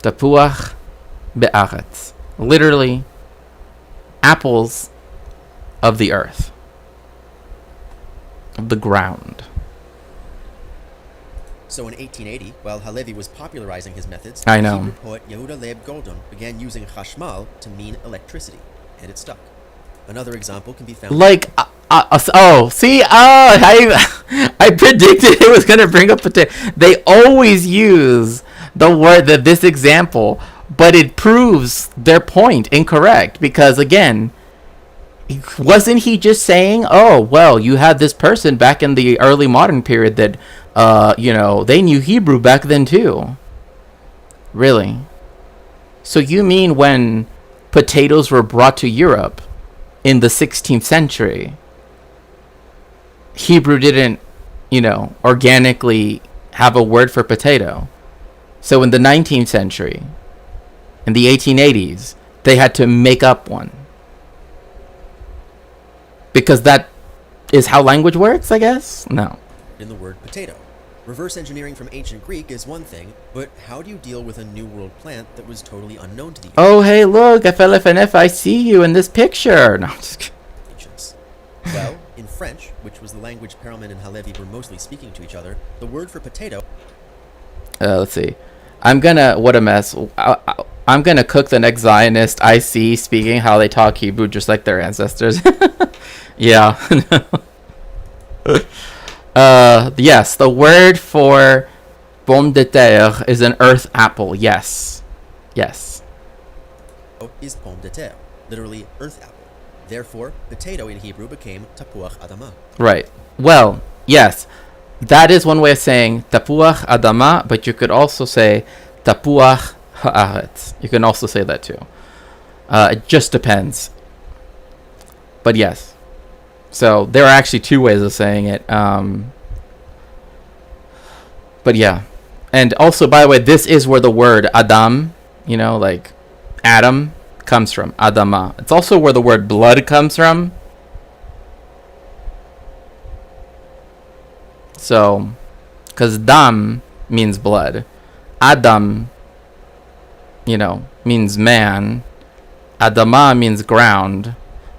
Speaker 14: Tapuach be'aretz. Literally, apples of the earth, of the ground.
Speaker 15: So in 1880, while Halevi was popularizing his methods,
Speaker 14: I know.
Speaker 15: Hebrew poet Yehuda Leib Goldon began using chashmal to mean electricity, and it stuck. Another example can be found.
Speaker 14: I predicted it was gonna bring up potato. They always use the word this example, but it proves their point incorrect because again, wasn't he just saying, oh well, you had this person back in the early modern period that they knew Hebrew back then too. Really? So you mean when potatoes were brought to Europe in the 16th century, Hebrew didn't, organically have a word for potato. So in the 19th century, in the 1880s, they had to make up one. Because that is how language works, I guess? No.
Speaker 15: In the word potato. Reverse engineering from ancient Greek is one thing, but how do you deal with a New World plant that was totally unknown to the
Speaker 14: Oh, hey, look, FLFNF, I see you in this picture. No, I'm just kidding.
Speaker 15: Well, in French, which was the language Perelman and Halevi were mostly speaking to each other, the word for potato...
Speaker 14: let's see. What a mess. I'm gonna cook the next Zionist I see speaking how they talk Hebrew just like their ancestors. Yeah. Yes, the word for pomme de terre is an earth apple. Yes. Yes.
Speaker 15: Is pomme de terre, literally earth apple. Therefore, potato in Hebrew became tapuach adama.
Speaker 14: Right. Well, yes. That is one way of saying tapuach adama, but you could also say tapuach haaretz. You can also say that too. It just depends. But yes. So there are actually two ways of saying it. But yeah. And also, by the way, this is where the word Adam, like Adam, comes from. Adama. It's also where the word blood comes from. So, because dam means blood. Adam, means man. Adama means ground.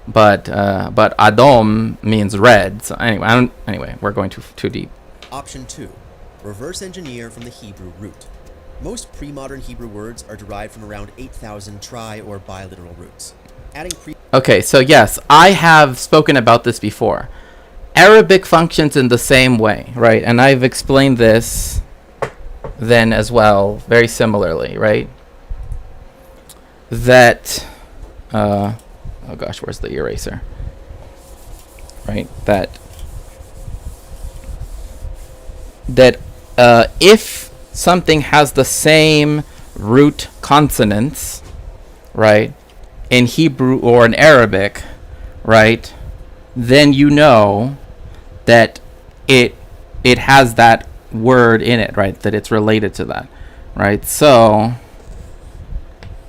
Speaker 14: But Adom means red. So anyway, we're going too deep.
Speaker 15: Option 2. Reverse engineer from the Hebrew root. Most pre-modern Hebrew words are derived from around 8,000 tri- or biliteral roots.
Speaker 14: Okay, so yes, I have spoken about this before. Arabic functions in the same way, right? And I've explained this then as well, very similarly, right? That, oh gosh, where's the eraser? right? That if something has the same root consonants, right, in Hebrew or in Arabic, right, then you know that it has that word in it, right, that it's related to that, right? So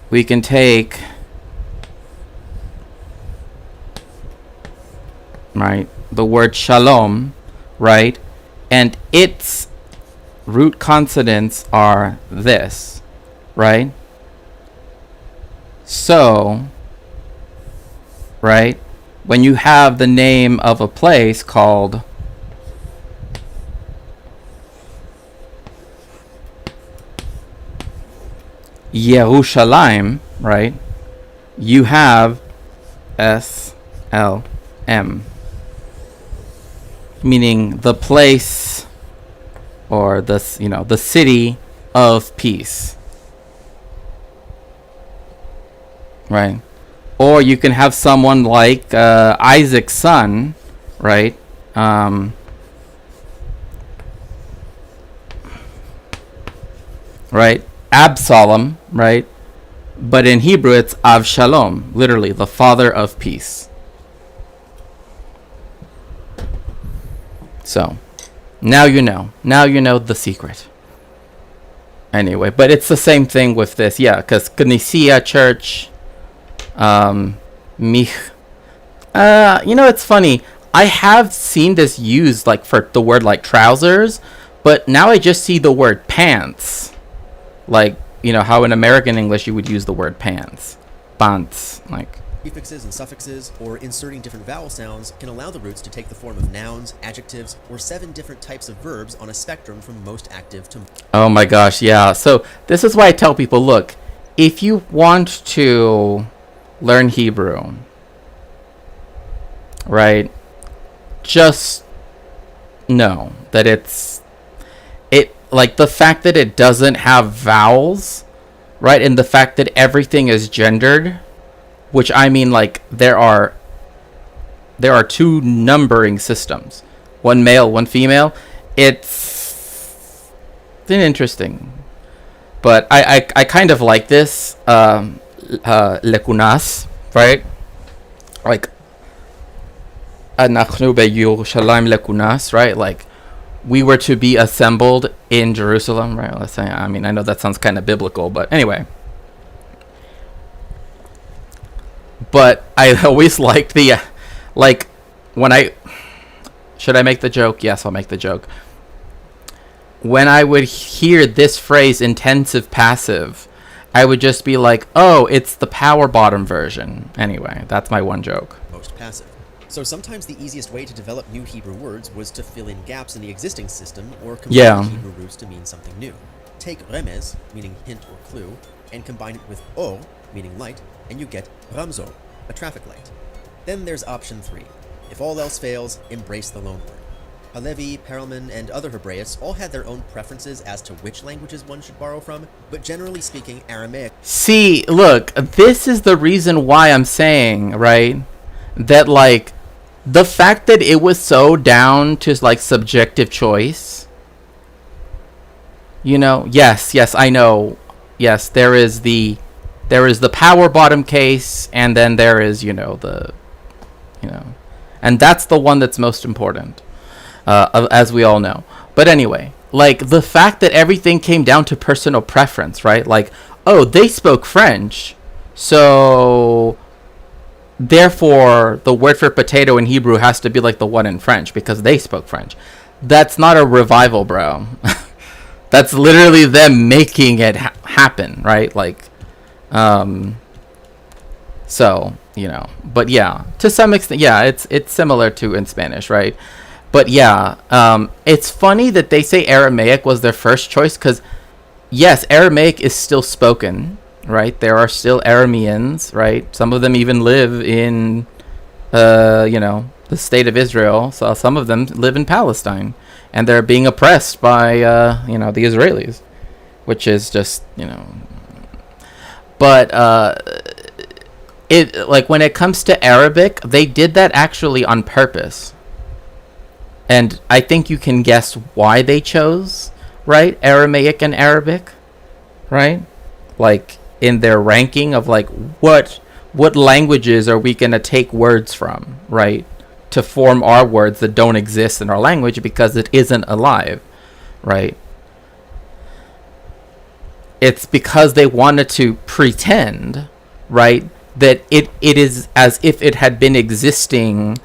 Speaker 14: we can take, right, the word shalom, right, and its root consonants are this, right? So, right, when you have the name of a place called Yerushalayim, right, you have SLM, meaning the place or the city of peace, right? Or you can have someone like Isaac's son, right? Right? Absalom, right? But in Hebrew it's Avshalom, literally the father of peace. So, now you know. Now you know the secret. Anyway, but it's the same thing with this, yeah, because Knessia, church, mich. It's funny. I have seen this used like for the word like trousers, but now I just see the word pants. Like, how in American English you would use the word pants. Pants, like.
Speaker 15: Prefixes and suffixes, or inserting different vowel sounds, can allow the roots to take the form of nouns, adjectives, or 7 different types of verbs on a spectrum from most active to...
Speaker 14: Oh my gosh, yeah. So this is why I tell people, look, if you want to learn Hebrew, right, just know that like the fact that it doesn't have vowels, right, and the fact that everything is gendered, which I mean, like, there are 2 numbering systems, one male, one female. It's interesting, but I kind of like this lekunas, right? Like anachnu beYerushalayim lekunas, right? Like, we were to be assembled in Jerusalem, right? Let's say. I mean, I know that sounds kind of biblical, but anyway. But I always liked the, like, when should I make the joke? Yes, I'll make the joke. When I would hear this phrase, intensive passive, I would just be like, oh, it's the power bottom version. Anyway, that's my one joke.
Speaker 15: Most passive. So sometimes the easiest way to develop new Hebrew words was to fill in gaps in the existing system or combine Hebrew roots to mean something new. Take remez, meaning hint or clue, and combine it with or, meaning light, and you get ramzo, a traffic light. Then there's option 3. If all else fails, embrace the loan word. Halevi, Perelman, and other Hebraists all had their own preferences as to which languages one should borrow from, but generally speaking, Aramaic...
Speaker 14: See, look, this is the reason why I'm saying, right, that, like, the fact that it was so down to, like, subjective choice, yes, I know, yes, there is the power bottom case, and then there is, and that's the one that's most important, as we all know. But anyway, like, the fact that everything came down to personal preference, right? Like, oh, they spoke French, so therefore the word for potato in Hebrew has to be like the one in French because they spoke French. That's not a revival, bro. That's literally them making it happen, right? Like, so, but yeah, to some extent, yeah, it's similar to in Spanish, right? But yeah, it's funny that they say Aramaic was their first choice because, yes, Aramaic is still spoken, right? There are still Arameans, right? Some of them even live in, the state of Israel. So some of them live in Palestine, and they're being oppressed by, the Israelis, which is just, But it, like, when it comes to Arabic, they did that actually on purpose. And I think you can guess why they chose, right, Aramaic and Arabic, right? Like, in their ranking of, like, what languages are we going to take words from, right, to form our words that don't exist in our language because it isn't alive, right? It's because they wanted to pretend, right, that it is as if it had been existing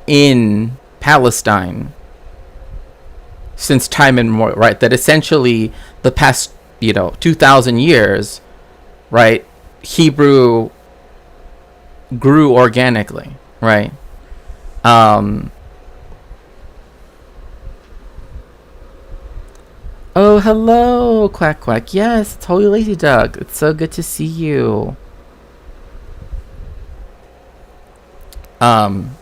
Speaker 14: in Palestine since time immemorial, right? That essentially the past, 2,000 years, right, Hebrew grew organically, right? Oh, hello, Quack Quack. Yes, it's Holy Lazy Dog. It's so good to see you.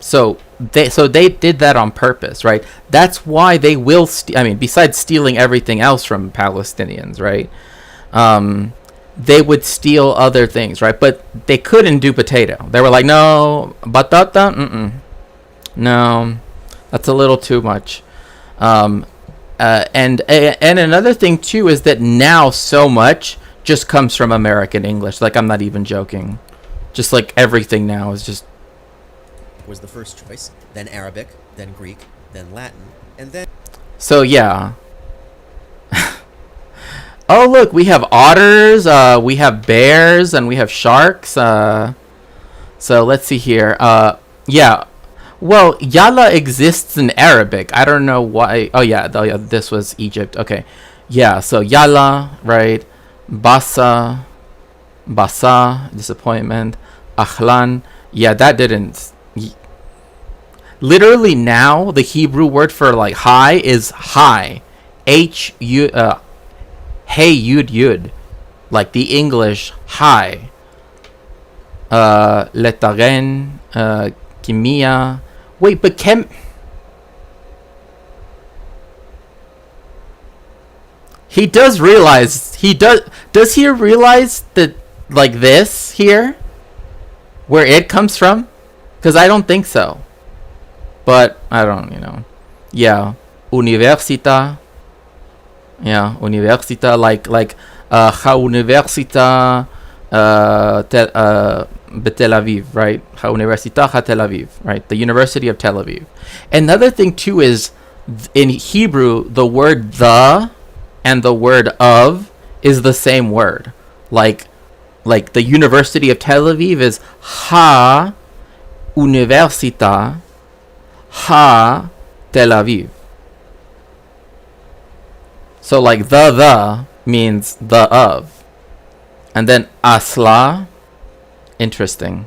Speaker 14: So they did that on purpose, right? That's why they will besides stealing everything else from Palestinians, right? They would steal other things, right? But they couldn't do potato. They were like, no, batata, no, that's a little too much. And another thing too is that now so much just comes from American English. Like, I'm not even joking. Just like everything now is just
Speaker 15: was the first choice, then Arabic, then Greek, then Latin, and then...
Speaker 14: So, yeah. Oh, look, we have otters, we have bears, and we have sharks. So, let's see here. Yeah. Well, Yalla exists in Arabic. I don't know why. Oh, yeah, this was Egypt. Okay. Yeah, so Yalla, right? Basa, disappointment. Ahlan. Yeah, that didn't... Literally now, the Hebrew word for, like, hi is hi. Hey, yud. Like the English hi. Letaren, kimia. Wait, but he does realize, does he realize that, like, this here? Where it comes from? Because I don't think so. But, I don't, Yeah. Universita. Yeah, Universita, like, ha Universita, Tel Aviv, right? Ha Universita, ha Tel Aviv, right? The University of Tel Aviv. Another thing, too, is in Hebrew, the word the and the word of is the same word. Like the University of Tel Aviv is ha Universita, ha Tel Aviv. So, like, the means the of. And then asla, interesting.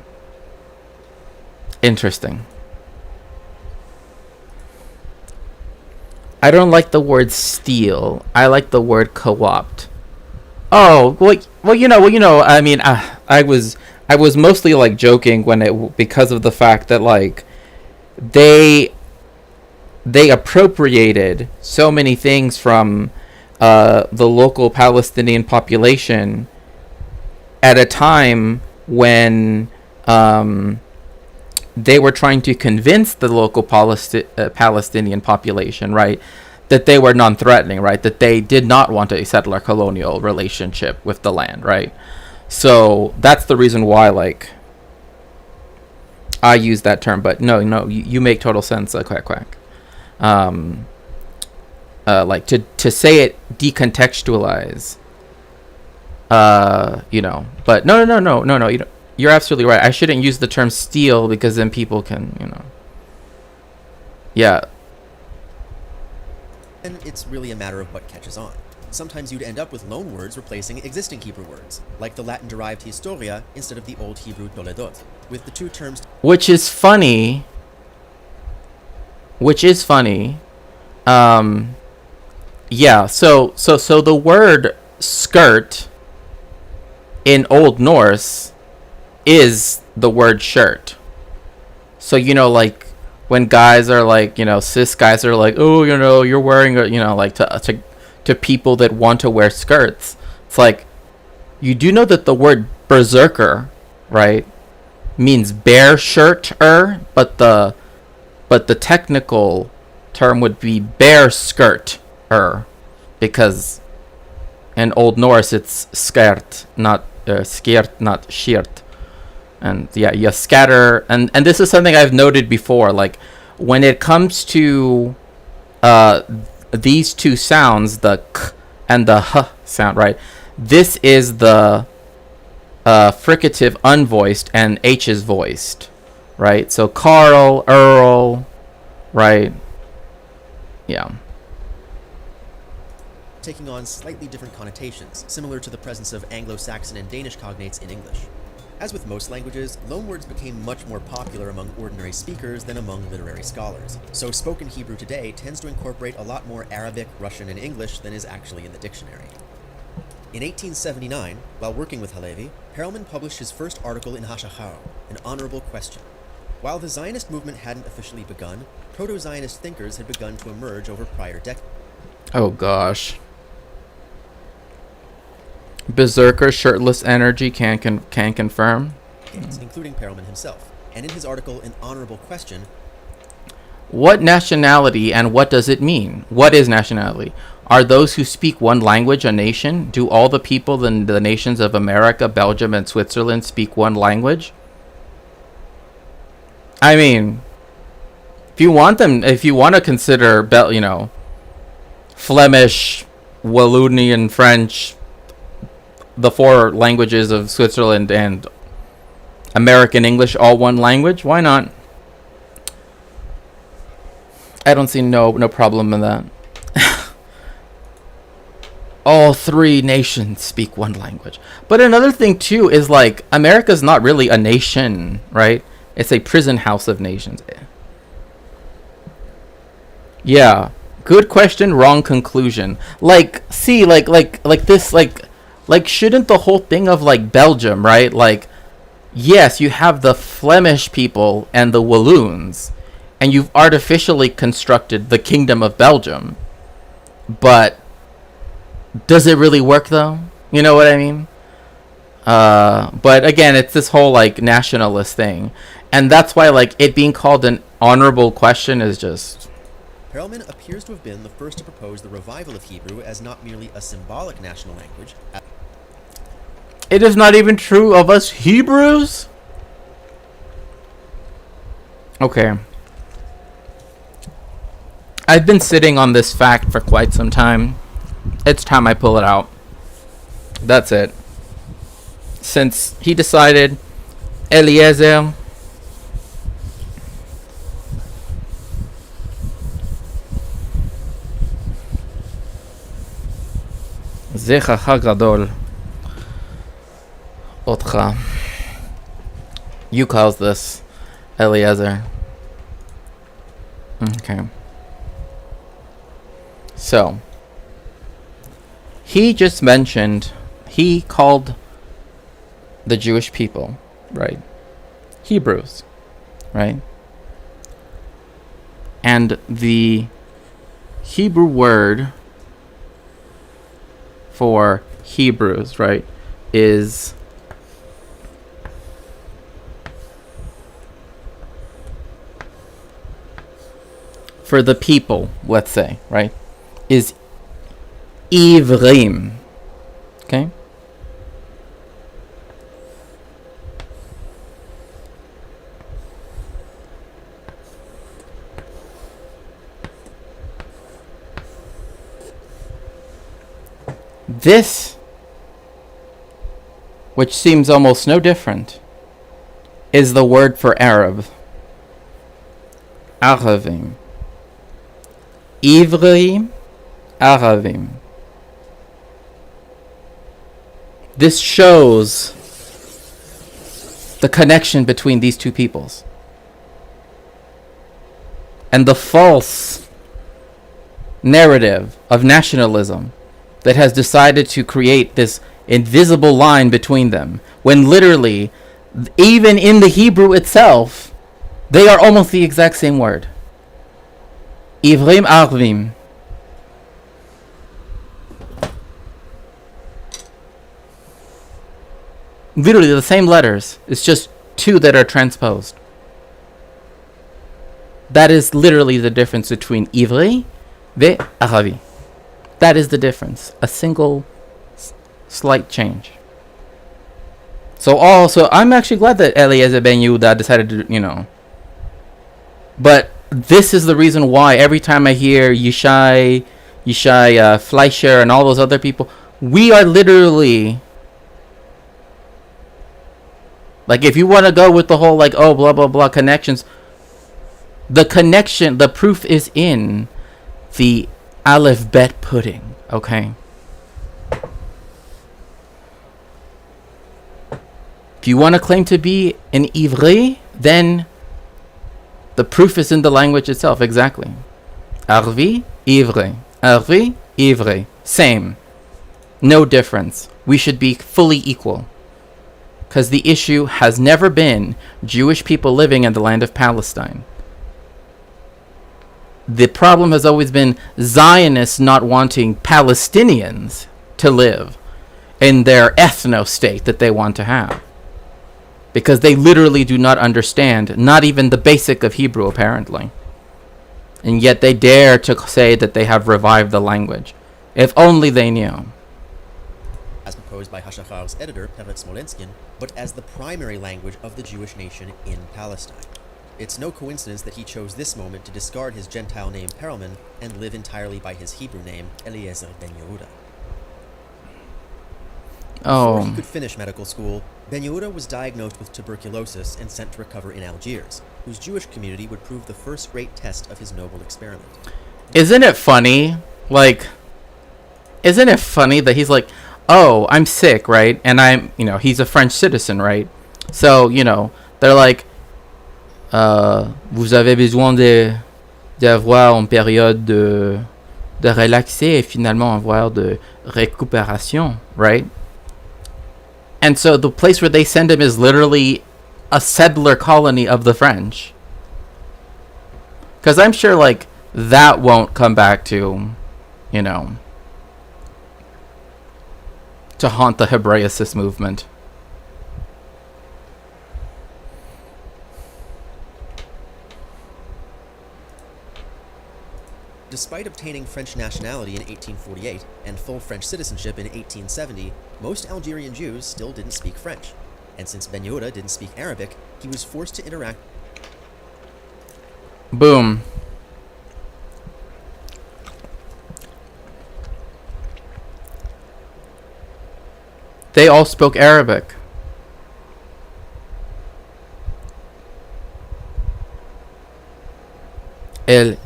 Speaker 14: I don't like the word steal. I like the word co-opt. Oh, well, I mean, I was mostly, like, joking because of the fact that, like, they appropriated so many things from the local Palestinian population at a time when they were trying to convince the local Palestinian population, right, that they were non-threatening, right, that they did not want a settler colonial relationship with the land, right? So that's the reason why, like, I use that term. But no, you make total sense, Quack Quack. Like, to say it, decontextualize, but no, you're absolutely right. I shouldn't use the term steal because then people can, yeah.
Speaker 15: And it's really a matter of what catches on. Sometimes you'd end up with loan words replacing existing Hebrew words, like the Latin-derived historia instead of the Old Hebrew toledot, with the two terms...
Speaker 14: Which is funny. Yeah, so the word skirt in Old Norse is the word shirt. So, like, when guys are like, cis guys are like, oh, you're wearing a, like, to people that want to wear skirts. It's like, you do know that the word berserker, right, means bear shirt-er, but the technical term would be bear skirt-er, because in Old Norse it's skirt, not skirt, not shirt. And yeah, you scatter, and this is something I've noted before, like when it comes to these two sounds, the k and the h sound, right? This is the fricative unvoiced and h is voiced, right? So Carl, Earl, right? Yeah.
Speaker 15: Taking on slightly different connotations, similar to the presence of Anglo-Saxon and Danish cognates in English. As with most languages, loanwords became much more popular among ordinary speakers than among literary scholars. So spoken Hebrew today tends to incorporate a lot more Arabic, Russian, and English than is actually in the dictionary. In 1879, while working with Halevi, Perelman published his first article in Hashachar, an honorable question. While the Zionist movement hadn't officially begun, proto-Zionist thinkers had begun to emerge over prior decades.
Speaker 14: Oh gosh. Berserker shirtless energy can confirm,
Speaker 15: including Perelman himself. And in his article, An Honorable Question,
Speaker 14: what nationality and what does it mean? What is nationality? Are those who speak one language a nation? Do all the people in the nations of America, Belgium, and Switzerland speak one language? I mean, if you want to consider, Flemish, Wallonian, French, the four languages of Switzerland, and American English all one language, why not? I don't see no problem in that. All three nations speak one language. But another thing too is, like, America's not really a nation, right? It's a prison house of nations. Yeah, good question, wrong conclusion. Like, see, like this, like, shouldn't the whole thing of, like, Belgium, right? Like, yes, you have the Flemish people and the Walloons, and you've artificially constructed the Kingdom of Belgium. But does it really work, though? You know what I mean? But again, it's this whole, like, nationalist thing. And that's why, like, it being called an honorable question is just...
Speaker 15: Perelman appears to have been the first to propose the revival of Hebrew as not merely a symbolic national language.
Speaker 14: It is not even true of us Hebrews? Okay. I've been sitting on this fact for quite some time. It's time I pull it out. That's it. Since he decided, Eliezer, Zechacha Gadol, Otcha. You calls this Eliezer. Okay. So, he just mentioned, he called the Jewish people, right, Hebrews, right? And the Hebrew word for Hebrews, right, is for the people, let's say, right, is Ivrim. Okay? This, which seems almost no different, is the word for Arab. Aravim. Ivrim, Aravim. This shows the connection between these two peoples and the false narrative of nationalism that has decided to create this invisible line between them, when literally, even in the Hebrew itself, they are almost the exact same word. Ivrim, Arvim. Literally the same letters. It's just two that are transposed. That is literally the difference between Ivri ve Arabi. That is the difference. A single slight change. So I'm actually glad that Eliezer Ben Yehuda decided to, But this is the reason why every time I hear Yishai Fleischer and all those other people, we are literally... Like, if you want to go with the whole, like, oh, blah, blah, blah, connections, the proof is in the Aleph Bet pudding, okay? If you want to claim to be an Ivri, then the proof is in the language itself, exactly. Arvi, Ivri. Arvi, Ivri. Same. No difference. We should be fully equal. Because the issue has never been Jewish people living in the land of Palestine. The problem has always been Zionists not wanting Palestinians to live in their ethno-state that they want to have. Because they literally do not understand, not even the basic of Hebrew, apparently. And yet they dare to say that they have revived the language. If only they knew.
Speaker 15: As proposed by Hashachar's editor, Peretz Smolenskin, but as the primary language of the Jewish nation in Palestine. It's no coincidence that he chose this moment to discard his Gentile name Perelman and live entirely by his Hebrew name, Eliezer Ben Yehuda. Before he could finish medical school, Ben Yehuda was diagnosed with tuberculosis and sent to recover in Algiers, whose Jewish community would prove the first great test of his noble experiment.
Speaker 14: Isn't it funny? Isn't it funny that he's like, oh, I'm sick, right? And I'm, he's a French citizen, right? So, they're like, vous avez besoin d'avoir une période de relaxer et finalement avoir de récupération, right? And so the place where they send him is literally a settler colony of the French. Because I'm sure, that won't come back to, to haunt the Hebraicist movement.
Speaker 15: Despite obtaining French nationality in 1848 and full French citizenship in 1870, most Algerian Jews still didn't speak French. And since Ben Yehuda didn't speak Arabic, he was forced to interact.
Speaker 14: Boom. They all spoke Arabic. El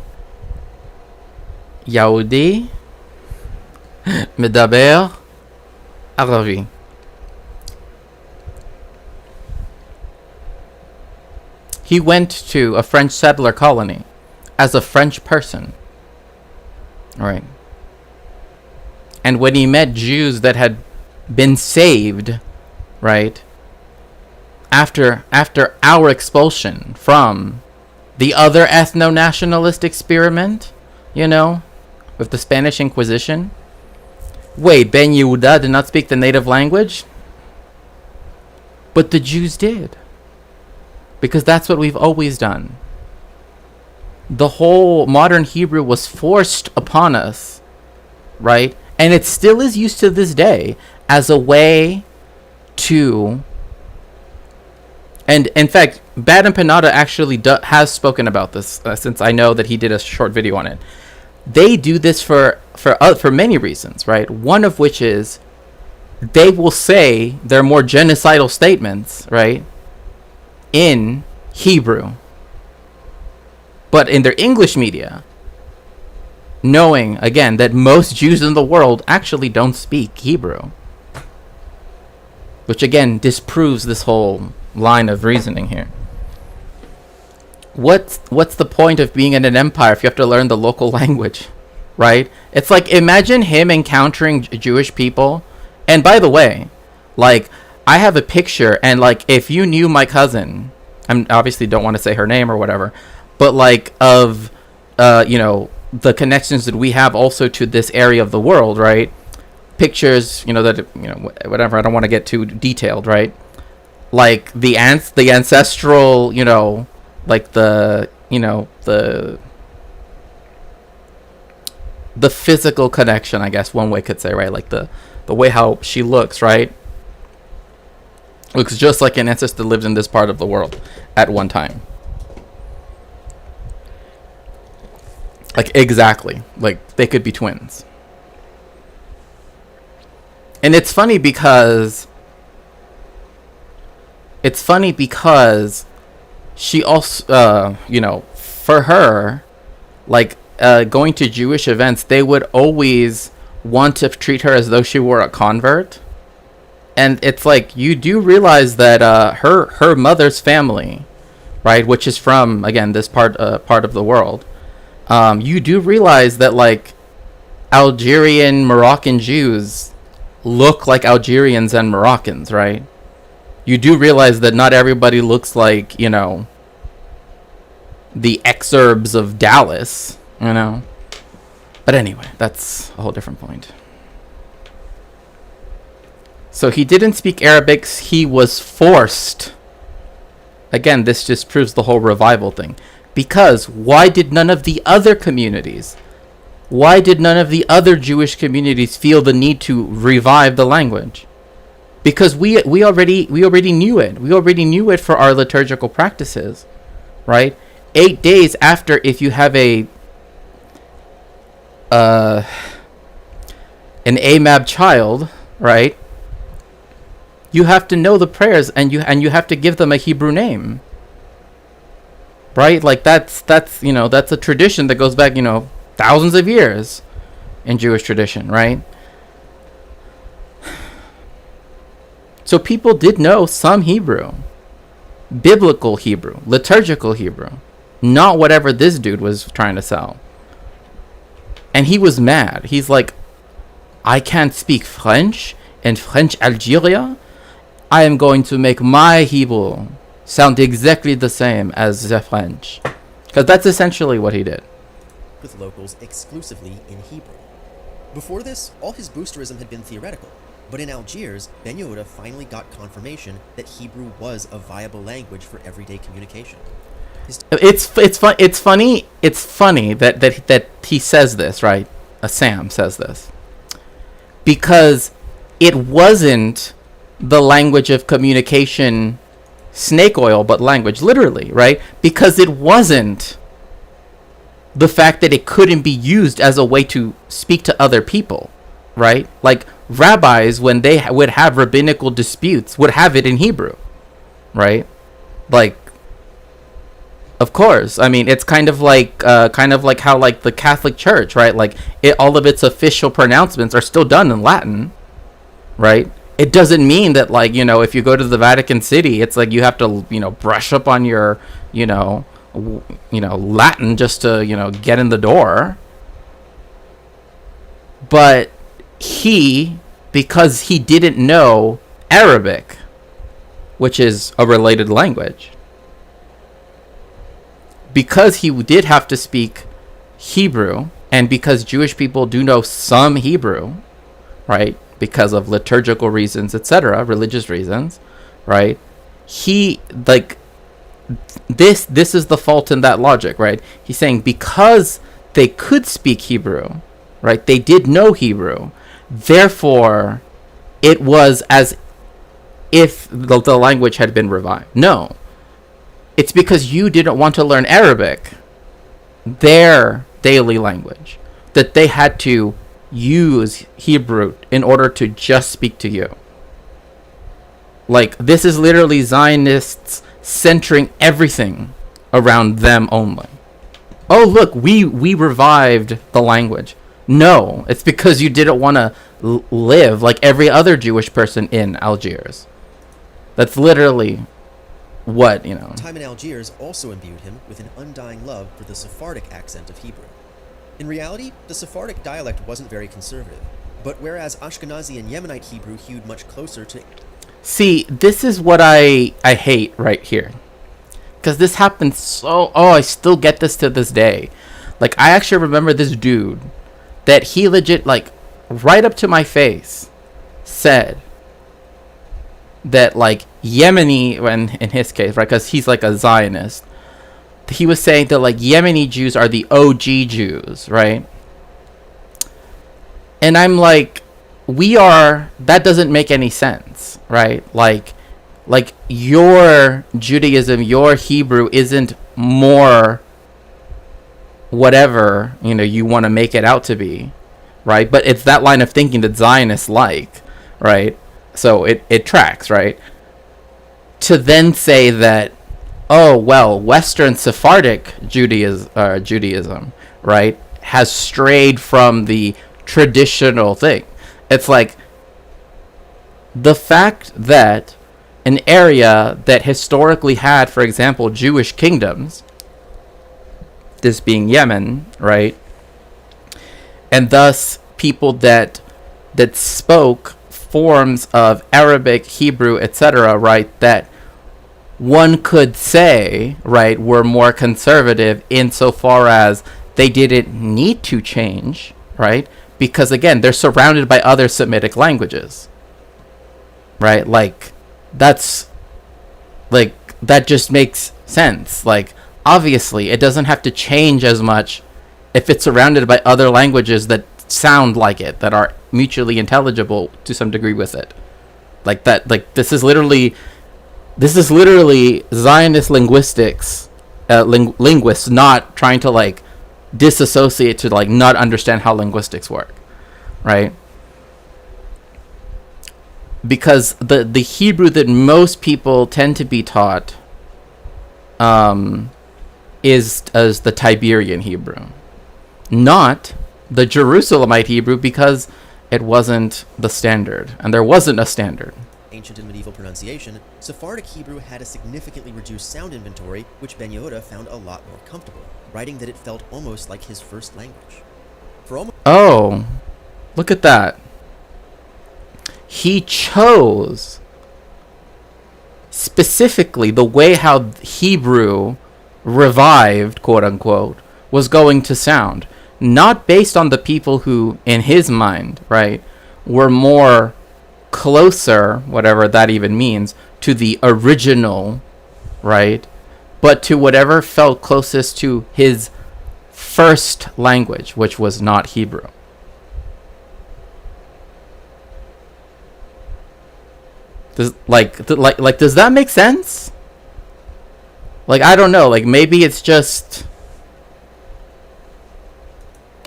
Speaker 14: Yahudi Medaber Arabi. He went to a French settler colony as a French person. Right. And when he met Jews that had been saved, right, after our expulsion from the other ethno-nationalist experiment, with the Spanish Inquisition. Wait, Ben Yehuda did not speak the native language? But the Jews did. Because that's what we've always done. The whole modern Hebrew was forced upon us, right? And it still is used to this day as a way to... And in fact, Bad and Panada actually has spoken about this, since I know that he did a short video on it. They do this for many reasons, right? One of which is they will say their more genocidal statements, right, in Hebrew, but in their English media, knowing again that most Jews in the world actually don't speak Hebrew, which again disproves this whole line of reasoning here. What's the point of being in an empire if you have to learn the local language, right? It's like, imagine him encountering Jewish people. And by the way, I have a picture, and if you knew my cousin, I obviously don't want to say her name or whatever, but of the connections that we have also to this area of the world, right? Pictures, whatever, I don't want to get too detailed, right? like the ancestral, like the physical connection, I guess one way could say, right? Like the way how she looks, right? Looks just like an ancestor lived in this part of the world at one time. Like exactly, like they could be twins. And it's funny because she also, for her, like going to Jewish events, they would always want to treat her as though she were a convert. And it's like, you do realize that her mother's family, right, which is from, again, this part of the world, you do realize that like Algerian Moroccan Jews look like Algerians and Moroccans, right? You do realize that not everybody looks like, the exurbs of Dallas, But anyway, that's a whole different point. So he didn't speak Arabic. He was forced. Again, this just proves the whole revival thing. Because why did none of the other communities, why did none of the other Jewish communities feel the need to revive the language? Because we already knew it. We already knew it for our liturgical practices, right? 8 days after, if you have an AMAB child, right? You have to know the prayers, and you have to give them a Hebrew name, right? Like that's a tradition that goes back, thousands of years in Jewish tradition, right? So people did know some Hebrew, biblical Hebrew, liturgical Hebrew, not whatever this dude was trying to sell. And he was mad. He's like, I can't speak French in French Algeria. I am going to make my Hebrew sound exactly the same as the French. Because that's essentially what he did.
Speaker 15: With locals exclusively in Hebrew. Before this, all his boosterism had been theoretical. But in Algiers, Ben Yehuda finally got confirmation that Hebrew was a viable language for everyday communication.
Speaker 14: It's funny that he says this, right? Sam says this. Because it wasn't the language of communication snake oil, but language, literally, right? Because it wasn't the fact that it couldn't be used as a way to speak to other people, right? Like rabbis, when they would have rabbinical disputes, would have it in Hebrew, right? Like, of course. I mean, it's kind of like how like the Catholic Church, right? Like all of its official pronouncements are still done in Latin, right? It doesn't mean that, like, if you go to the Vatican City, it's like you have to, brush up on your, Latin just to, get in the door. But because he didn't know Arabic, which is a related language, because he did have to speak Hebrew, and because Jewish people do know some Hebrew, right? Because of liturgical reasons, etc., religious reasons, right? He, like, this is the fault in that logic, right? He's saying because they could speak Hebrew, right? They did know Hebrew. Therefore, it was as if the language had been revived. No. It's because you didn't want to learn Arabic, their daily language, that they had to use Hebrew in order to just speak to you. Like, this is literally Zionists centering everything around them only. Oh, look, we revived the language. No, it's because you didn't want to live like every other Jewish person in Algiers. That's literally what,
Speaker 15: Time in Algiers also imbued him with an undying love for the Sephardic accent of Hebrew. In reality, the Sephardic dialect wasn't very conservative, but whereas Ashkenazi and Yemenite Hebrew hewed much closer to...
Speaker 14: See, this is what I hate right here. Because this happens so... Oh, I still get this to this day. Like, I actually remember this dude that he legit, like, right up to my face said that, like, Yemeni, when in his case, right, because he's like a Zionist, he was saying that like Yemeni Jews are the OG Jews, right? And I'm like, that doesn't make any sense, right? Like your Judaism, your Hebrew isn't more whatever, you want to make it out to be, right? But it's that line of thinking that Zionists like, right? So it tracks, right? To then say that, oh, well, Western Sephardic Judaism, right, has strayed from the traditional thing. It's like the fact that an area that historically had, for example, Jewish kingdoms, this being Yemen, right, and thus people that spoke forms of Arabic, Hebrew, etc., right, that one could say, right, were more conservative insofar as they didn't need to change, right, because again, they're surrounded by other Semitic languages, right? Like, that just makes sense. Like, obviously, it doesn't have to change as much if it's surrounded by other languages that sound like it, that are mutually intelligible to some degree with it. Like that, like this is literally Zionist linguistics, linguists not trying to like disassociate to like not understand how linguistics work, right? Because the Hebrew that most people tend to be taught is as the Tiberian Hebrew, not the Jerusalemite Hebrew, because it wasn't the standard, and there wasn't a standard.
Speaker 15: Ancient and medieval pronunciation, Sephardic Hebrew had a significantly reduced sound inventory, which Ben Yehuda found a lot more comfortable, writing that it felt almost like his first language.
Speaker 14: Oh, look at that. He chose specifically the way how Hebrew revived, quote unquote, was going to sound, not based on the people who, in his mind, right, were more closer, whatever that even means, to the original, right, but to whatever felt closest to his first language, which was not Hebrew. Does does that make sense? Like, I don't know, like maybe it's just.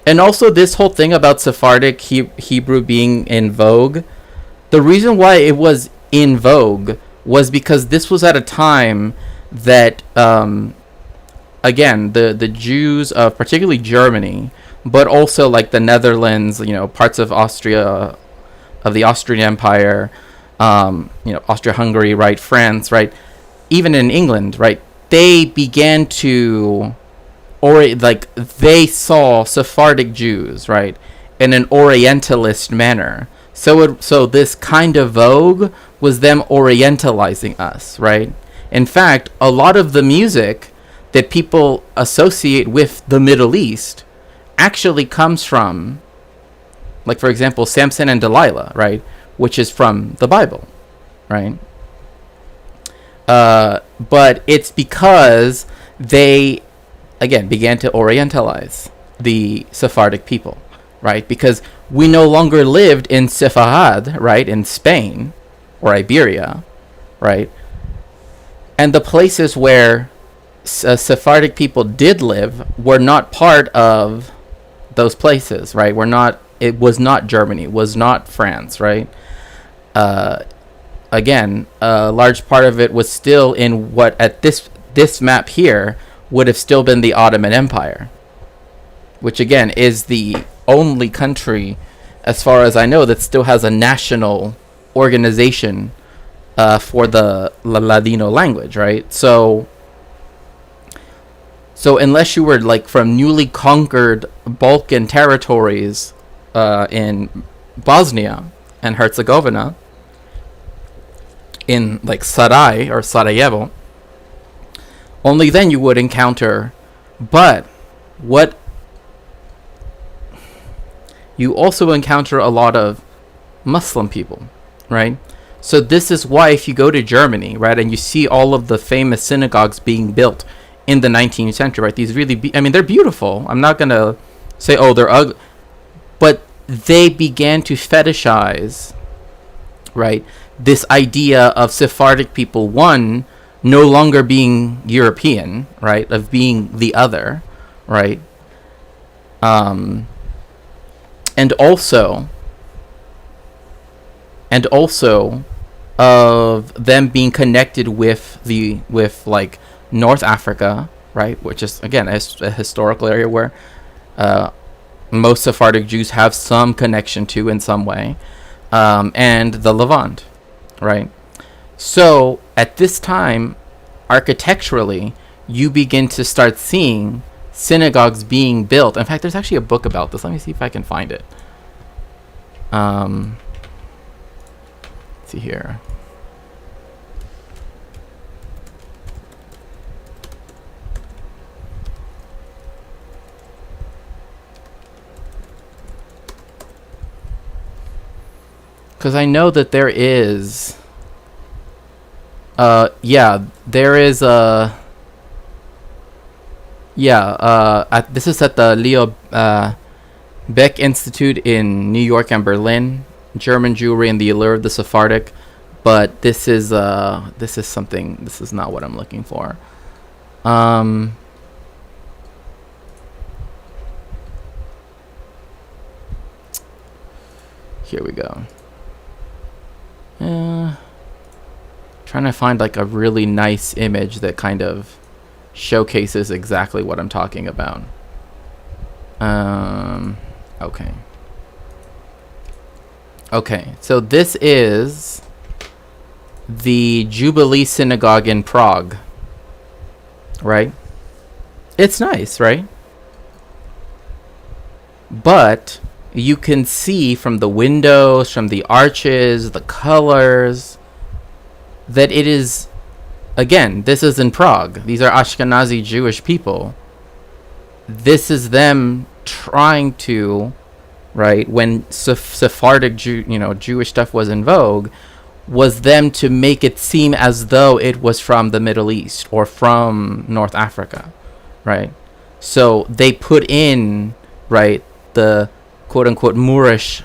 Speaker 14: And also this whole thing about Sephardic Hebrew being in vogue, the reason why it was in vogue was because this was at a time that, again, the Jews of particularly Germany, but also like the Netherlands, parts of Austria, of the Austrian Empire, Austria-Hungary, right, France, right, even in England, right, they began to, they saw Sephardic Jews, right, in an Orientalist manner. So this kind of vogue was them Orientalizing us, right? In fact, a lot of the music that people associate with the Middle East actually comes from, like, for example, Samson and Delilah, right, which is from the Bible, right? But it's because they, again, began to Orientalize the Sephardic people, right? Because we no longer lived in Sepharad, right, in Spain or Iberia, right? And the places where Sephardic people did live were not part of those places, right? It was not Germany, it was not France, right? Again, a large part of it was still in what at this map here would have still been the Ottoman Empire, which again is the only country, as far as I know, that still has a national organization for the Latino language, right? So unless you were like from newly conquered Balkan territories in Bosnia and Herzegovina, in like Sarai or Sarajevo, only then you would encounter. But what you also encounter a lot of Muslim people, right? So this is why if you go to Germany, right, and you see all of the famous synagogues being built in the 19th century, right, these really, they're beautiful. I'm not going to say, oh, they're ugly. But they began to fetishize, right, this idea of Sephardic people, one, no longer being European, right, of being the other, right, and also of them being connected with like North Africa, right, which is again a historical area where most Sephardic Jews have some connection to in some way, and the Levant, right. So at this time, architecturally, you begin to start seeing synagogues being built. In fact, there's actually a book about this. Let me see if I can find it. Let's see here. Because I know that there is... there is a... this is at the Leo Beck Institute in New York and Berlin. German Jewry and the Allure of the Sephardic. But this is something... This is not what I'm looking for. Here we go. Trying to find like a really nice image that kind of showcases exactly what I'm talking about. Okay. Okay, so this is the Jubilee Synagogue in Prague. Right? It's nice, right? But you can see from the windows, from the arches, the colors, that it is, again, this is in Prague. These are Ashkenazi Jewish people. This is them trying to, right, when Sephardic Jewish stuff was in vogue, was them to make it seem as though it was from the Middle East or from North Africa, right? So they put in, right, the quote-unquote Moorish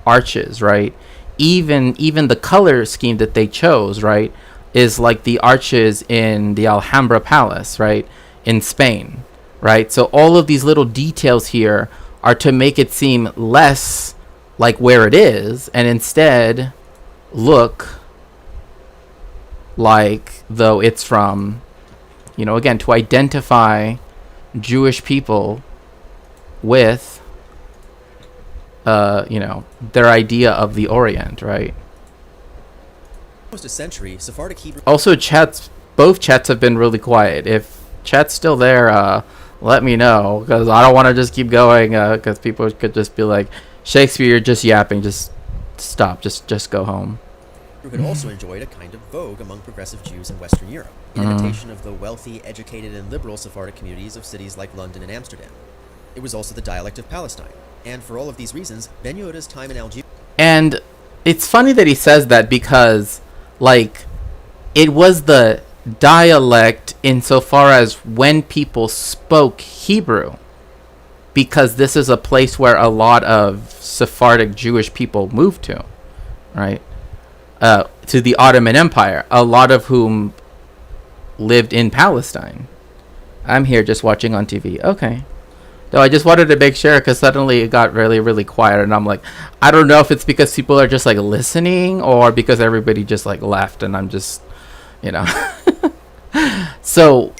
Speaker 14: arches, right? Even the color scheme that they chose, right, is like the arches in the Alhambra Palace, right, in Spain, right? So all of these little details here are to make it seem less like where it is and instead look like though it's from, again, to identify Jewish people with their idea of the Orient, right?
Speaker 15: Almost a century, Sephardic Hebrew.
Speaker 14: Also, both chats have been really quiet. If chat's still there, let me know, because I don't want to just keep going, because people could just be like, Shakespeare, you're just yapping, just stop, just go home.
Speaker 15: Who had also enjoyed a kind of vogue among progressive Jews in Western Europe, in imitation of the wealthy, educated, and liberal Sephardic communities of cities like London and Amsterdam. It was also the dialect of Palestine. And for all of these reasons, Ben Yehuda's time in Algeria...
Speaker 14: And it's funny that he says that because, like, it was the dialect insofar as when people spoke Hebrew. Because this is a place where a lot of Sephardic Jewish people moved to, right? To the Ottoman Empire, a lot of whom lived in Palestine. I'm here just watching on TV. Okay. No, I just wanted to make sure because suddenly it got really, really quiet. And I'm like, I don't know if it's because people are just like listening or because everybody just like left and I'm just, So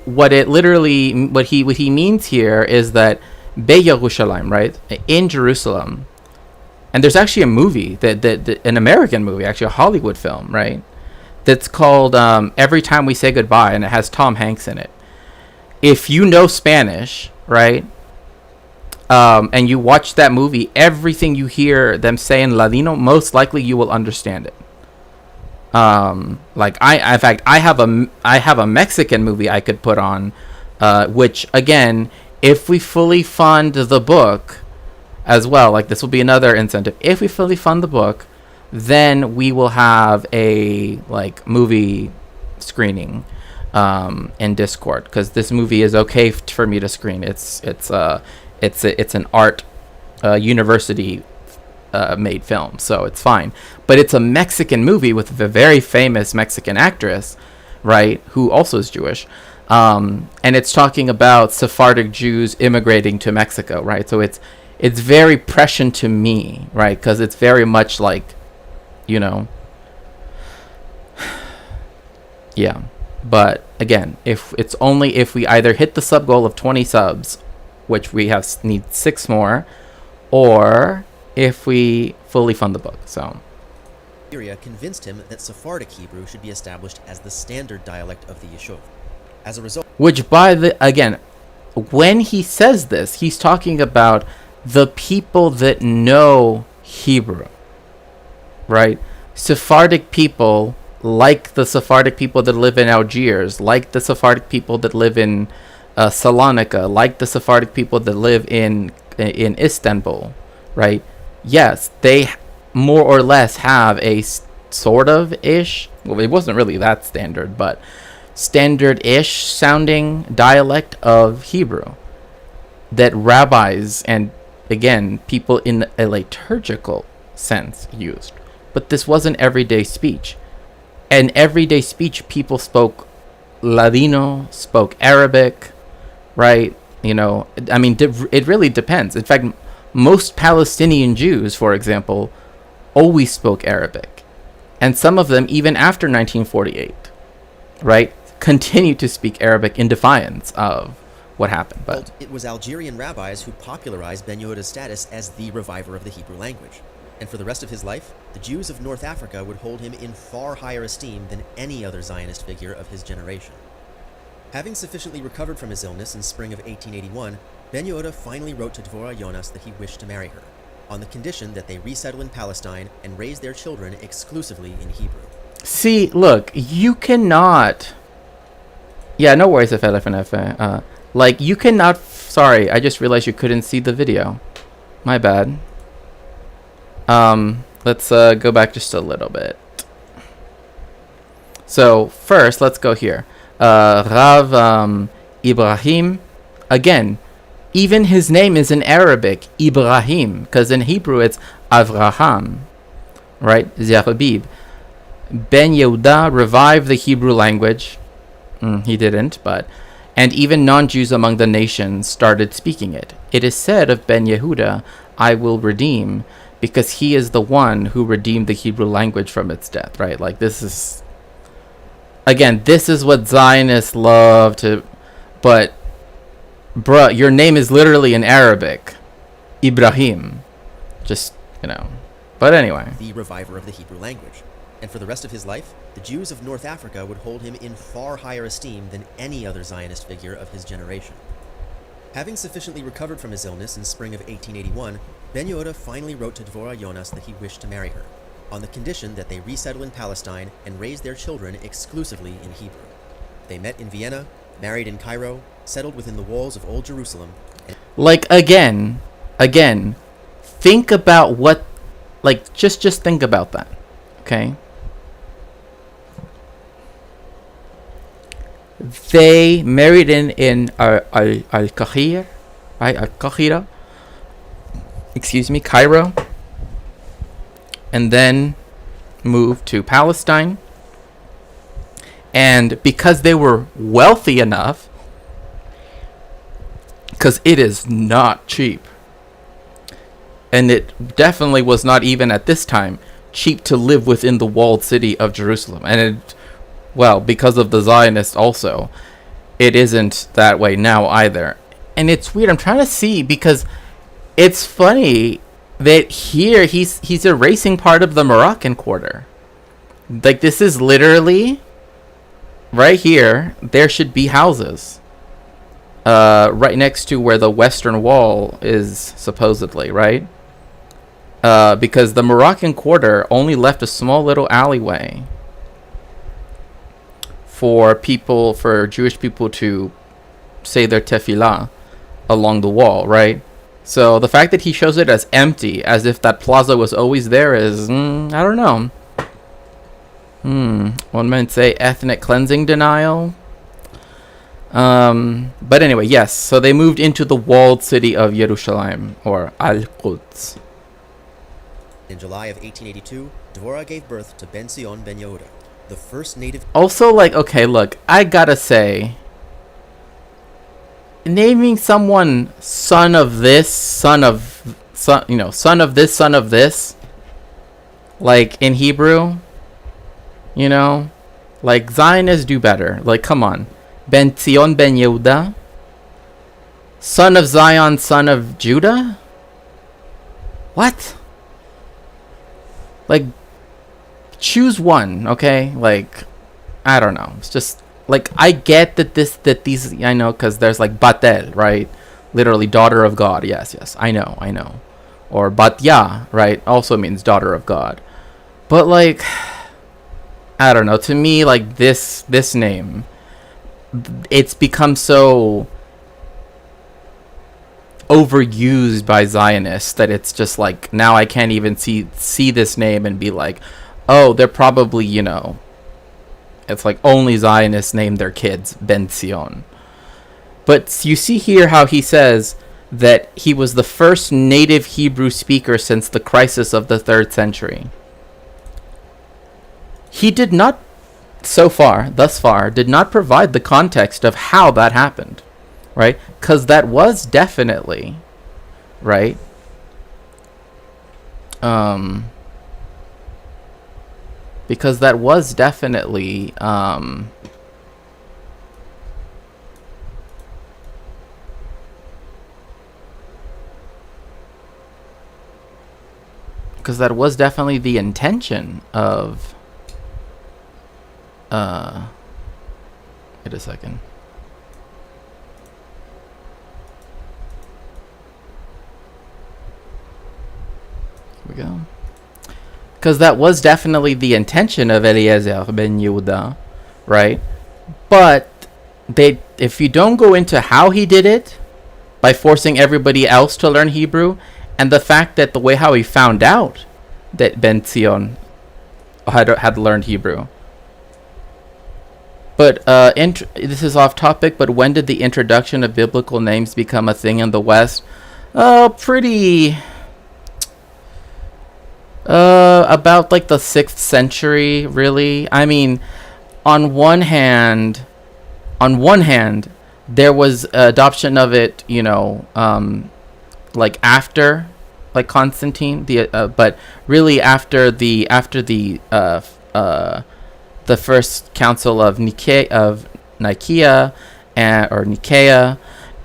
Speaker 14: what he means here is that Be Yerushalayim, right? In Jerusalem. And there's actually a movie, that an American movie, actually a Hollywood film, right? That's called Every Time We Say Goodbye, and it has Tom Hanks in it. If you know Spanish, right, and you watch that movie, everything you hear them say in Latino, most likely you will understand it. In fact, I have a Mexican movie I could put on, which again, if we fully fund the book as well, like this will be another incentive. If we fully fund the book, then we will have a like movie screening in Discord, because this movie is okay for me to screen. It's an art university made film, so it's fine. But it's a Mexican movie with a very famous Mexican actress, right, who also is Jewish, and it's talking about Sephardic Jews immigrating to Mexico, right? So it's very prescient to me, right, because it's very much like, you know, yeah. But again, if we either hit the sub goal of 20 subs, which we need 6 more, or if we fully fund the book. So
Speaker 15: Syria convinced him that Sephardic Hebrew should be established as the standard dialect of the Yishuv. As a result,
Speaker 14: which when he says this, he's talking about the people that know Hebrew, right? Sephardic people, like the Sephardic people that live in Algiers, like the Sephardic people that live in Salonika, like the Sephardic people that live in Istanbul, right? Yes, they more or less have a sort of ish, well, it wasn't really that standard, but standard-ish sounding dialect of Hebrew that rabbis and, again, people in a liturgical sense used. But this wasn't everyday speech. And everyday speech, people spoke Latino, spoke Arabic, right? You know, I mean, it really depends. In fact, most Palestinian Jews, for example, always spoke Arabic. And some of them, even after 1948, right, continue to speak Arabic in defiance of what happened. But
Speaker 15: it was Algerian rabbis who popularized Ben Yehuda's status as the reviver of the Hebrew language. And for the rest of his life, the Jews of North Africa would hold him in far higher esteem than any other Zionist figure of his generation. Having sufficiently recovered from his illness in spring of 1881, Ben Yehuda finally wrote to Dvorah Jonas that he wished to marry her, on the condition that they resettle in Palestine and raise their children exclusively in Hebrew.
Speaker 14: See, look, you cannot... Yeah, no worries, FLFNF. Like, you cannot... Sorry, I just realized you couldn't see the video. My bad. Let's go back just a little bit. So, first, let's go here. Rav Ibrahim, again, even his name is in Arabic, Ibrahim, because in Hebrew it's Avraham, right? Zerbib. Ben Yehuda revived the Hebrew language. He didn't, but... And even non-Jews among the nations started speaking it. It is said of Ben Yehuda, I will redeem, because he is the one who redeemed the Hebrew language from its death, right? Like, this is... Again, this is what Zionists love to... But, bruh, your name is literally in Arabic. Ibrahim. Just, you know. But anyway.
Speaker 15: The reviver of the Hebrew language. And for the rest of his life, the Jews of North Africa would hold him in far higher esteem than any other Zionist figure of his generation. Having sufficiently recovered from his illness in spring of 1881, Ben Yehuda finally wrote to Dvorah Jonas that he wished to marry her, on the condition that they resettle in Palestine and raise their children exclusively in Hebrew. They met in Vienna, married in Cairo, settled within the walls of Old Jerusalem.
Speaker 14: Like, again, think about what... Like, just think about that, okay? They married in Al-Qahir, right? Al-Qahira, excuse me, Cairo, and then moved to Palestine. And because they were wealthy enough, because it is not cheap, and it definitely was not even at this time cheap to live within the walled city of Jerusalem, and it... Well, because of the Zionists also, it isn't that way now either. And it's weird. I'm trying to see, because it's funny that here he's erasing part of the Moroccan quarter. Like, this is literally right here. There should be houses right next to where the Western Wall is supposedly, right? Because the Moroccan quarter only left a small little alleyway for Jewish people to say their tefillah along the wall, right? So the fact that he shows it as empty, as if that plaza was always there, is I don't know. One might say ethnic cleansing denial. But anyway, yes. So they moved into the walled city of Jerusalem, or Al-Quds.
Speaker 15: In July of 1882, Dvorah gave birth to Ben Sion Ben Yehuda, the first native.
Speaker 14: Also, like, okay, look, I gotta say, naming someone son of this, son of this, son of this, like in Hebrew, like Zionists do better. Like, come on. Ben Sion Ben Yehuda, son of Zion, son of Judah? What? Like, choose one, okay? Like, I don't know. It's just, like, I get that these, I know, because there's, like, Batel, right? Literally, daughter of God. Yes, I know. Or Batya, right? Also means daughter of God. But, like, I don't know. To me, like, this name, it's become so overused by Zionists that it's just like, now I can't even see this name and be like, oh, they're probably, it's like only Zionists name their kids Ben Sion. But you see here how he says that he was the first native Hebrew speaker since the crisis of the 3rd century. He did not, thus far, did not provide the context of how that happened, right? Because that was definitely, right? Because that was definitely, the intention of, wait a second. Here we go. Because that was definitely the intention of Eliezer ben Yehuda, right? But if you don't go into how he did it, by forcing everybody else to learn Hebrew, and the fact that the way how he found out that Ben Sion had learned Hebrew. But this is off topic, but when did the introduction of biblical names become a thing in the West? Pretty... about like the 6th century, really. I mean, on one hand, there was adoption of it, like after, like Constantine, but really after the first council of Nicaea,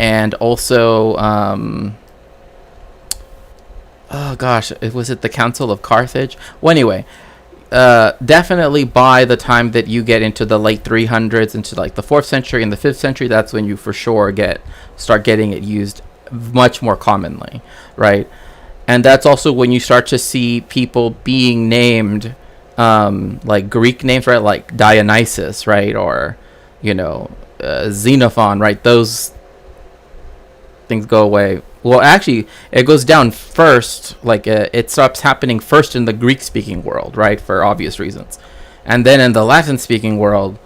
Speaker 14: and also oh gosh, was it the Council of Carthage? Well, anyway, definitely by the time that you get into the late 300s, into like the 4th century and the 5th century, that's when you for sure start getting it used much more commonly, right? And that's also when you start to see people being named like Greek names, right? Like Dionysus, right? Or, Xenophon, right? Those things go away. Well, actually, it goes down first, like it stops happening first in the Greek-speaking world, right, for obvious reasons. And then in the Latin-speaking world,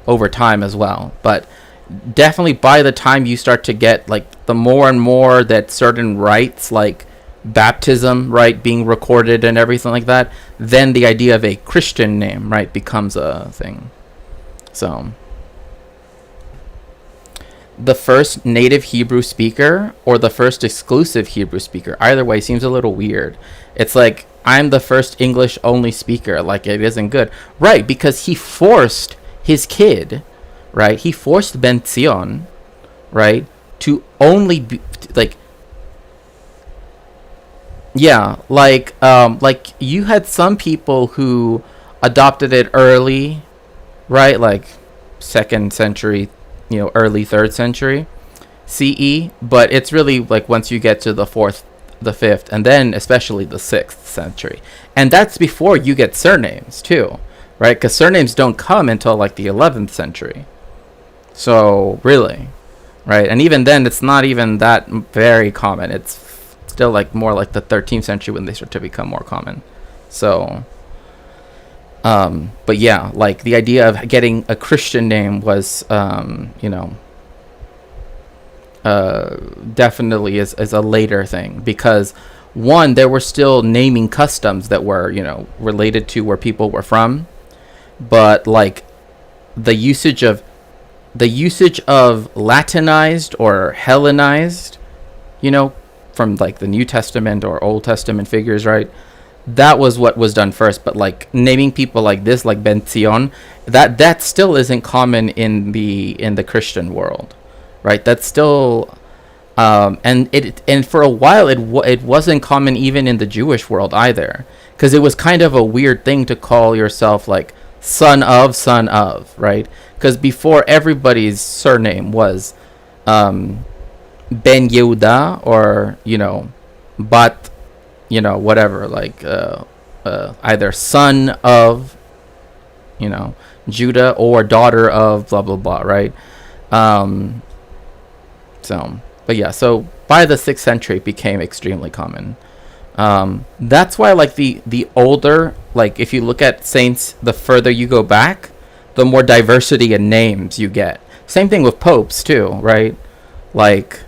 Speaker 14: over time as well. But definitely by the time you start to get, like, the more and more that certain rites, like baptism, right, being recorded and everything like that, then the idea of a Christian name, right, becomes a thing. So... the first native Hebrew speaker or the first exclusive Hebrew speaker. Either way seems a little weird. It's like, I'm the first English only speaker. Like, it isn't good. Right, because he forced his kid, right? He forced Ben Sion, right, to only be, like, yeah, like you had some people who adopted it early, right? Like 2nd century, early 3rd century CE, but it's really like once you get to the 4th, the 5th, and then especially the 6th century. And that's before you get surnames too, right? Because surnames don't come until like the 11th century. So really, right? And even then, it's not even that very common. It's still like more like the 13th century when they start to become more common. So, but yeah, like the idea of getting a Christian name was, definitely is a later thing, because one, there were still naming customs that were, related to where people were from, but like the usage of Latinized or Hellenized, from like the New Testament or Old Testament figures, right? That was what was done first. But like naming people like this, like Benzion, that still isn't common in the Christian world, right? That's still and for a while it wasn't common even in the Jewish world either, because it was kind of a weird thing to call yourself like son of, right? Because before, everybody's surname was Ben Yehuda, or Bat, whatever, like either son of Judah or daughter of blah blah blah, right? But yeah, so by the 6th century it became extremely common. That's why like the older, like if you look at saints, the further you go back, the more diversity in names you get. Same thing with popes too, right? Like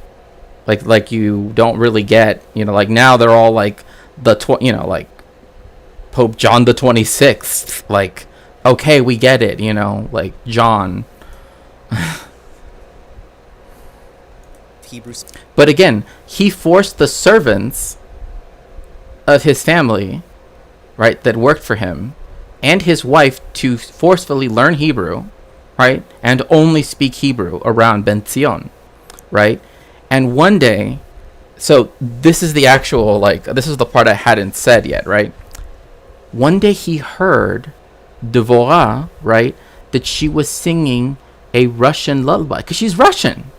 Speaker 14: you don't really get, like now they're all like like Pope John the 26th. Like, okay, we get it, like John.
Speaker 15: Hebrews.
Speaker 14: But again, he forced the servants of his family, right, that worked for him, and his wife to forcefully learn Hebrew, right, and only speak Hebrew around Benzion, right? And one day, so this is the actual, like, this is the part I hadn't said yet, right? One day he heard Dvorah, right, that she was singing a Russian lullaby, because she's Russian.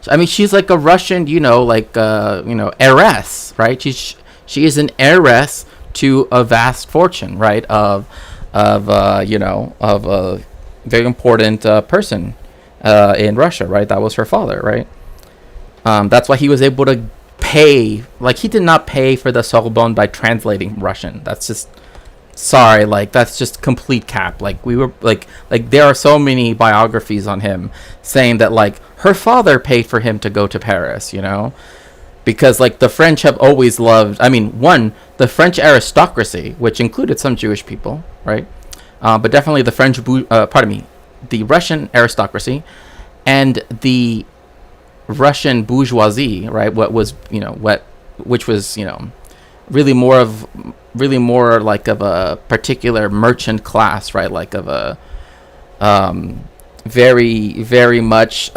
Speaker 14: I mean, she's like a Russian, heiress, right? She is an heiress to a vast fortune, right? Of a very important person in Russia, right? That was her father, right? That's why he was able to pay. Like, he did not pay for the Sorbonne by translating Russian. That's just, sorry, like, that's just complete cap. Like, we were like there are so many biographies on him saying that like her father paid for him to go to Paris, because like the French have always loved, the French aristocracy, which included some Jewish people, right? But definitely the Russian aristocracy and the Russian bourgeoisie, right? Which was really more like of a particular merchant class, right? Like of a very, very much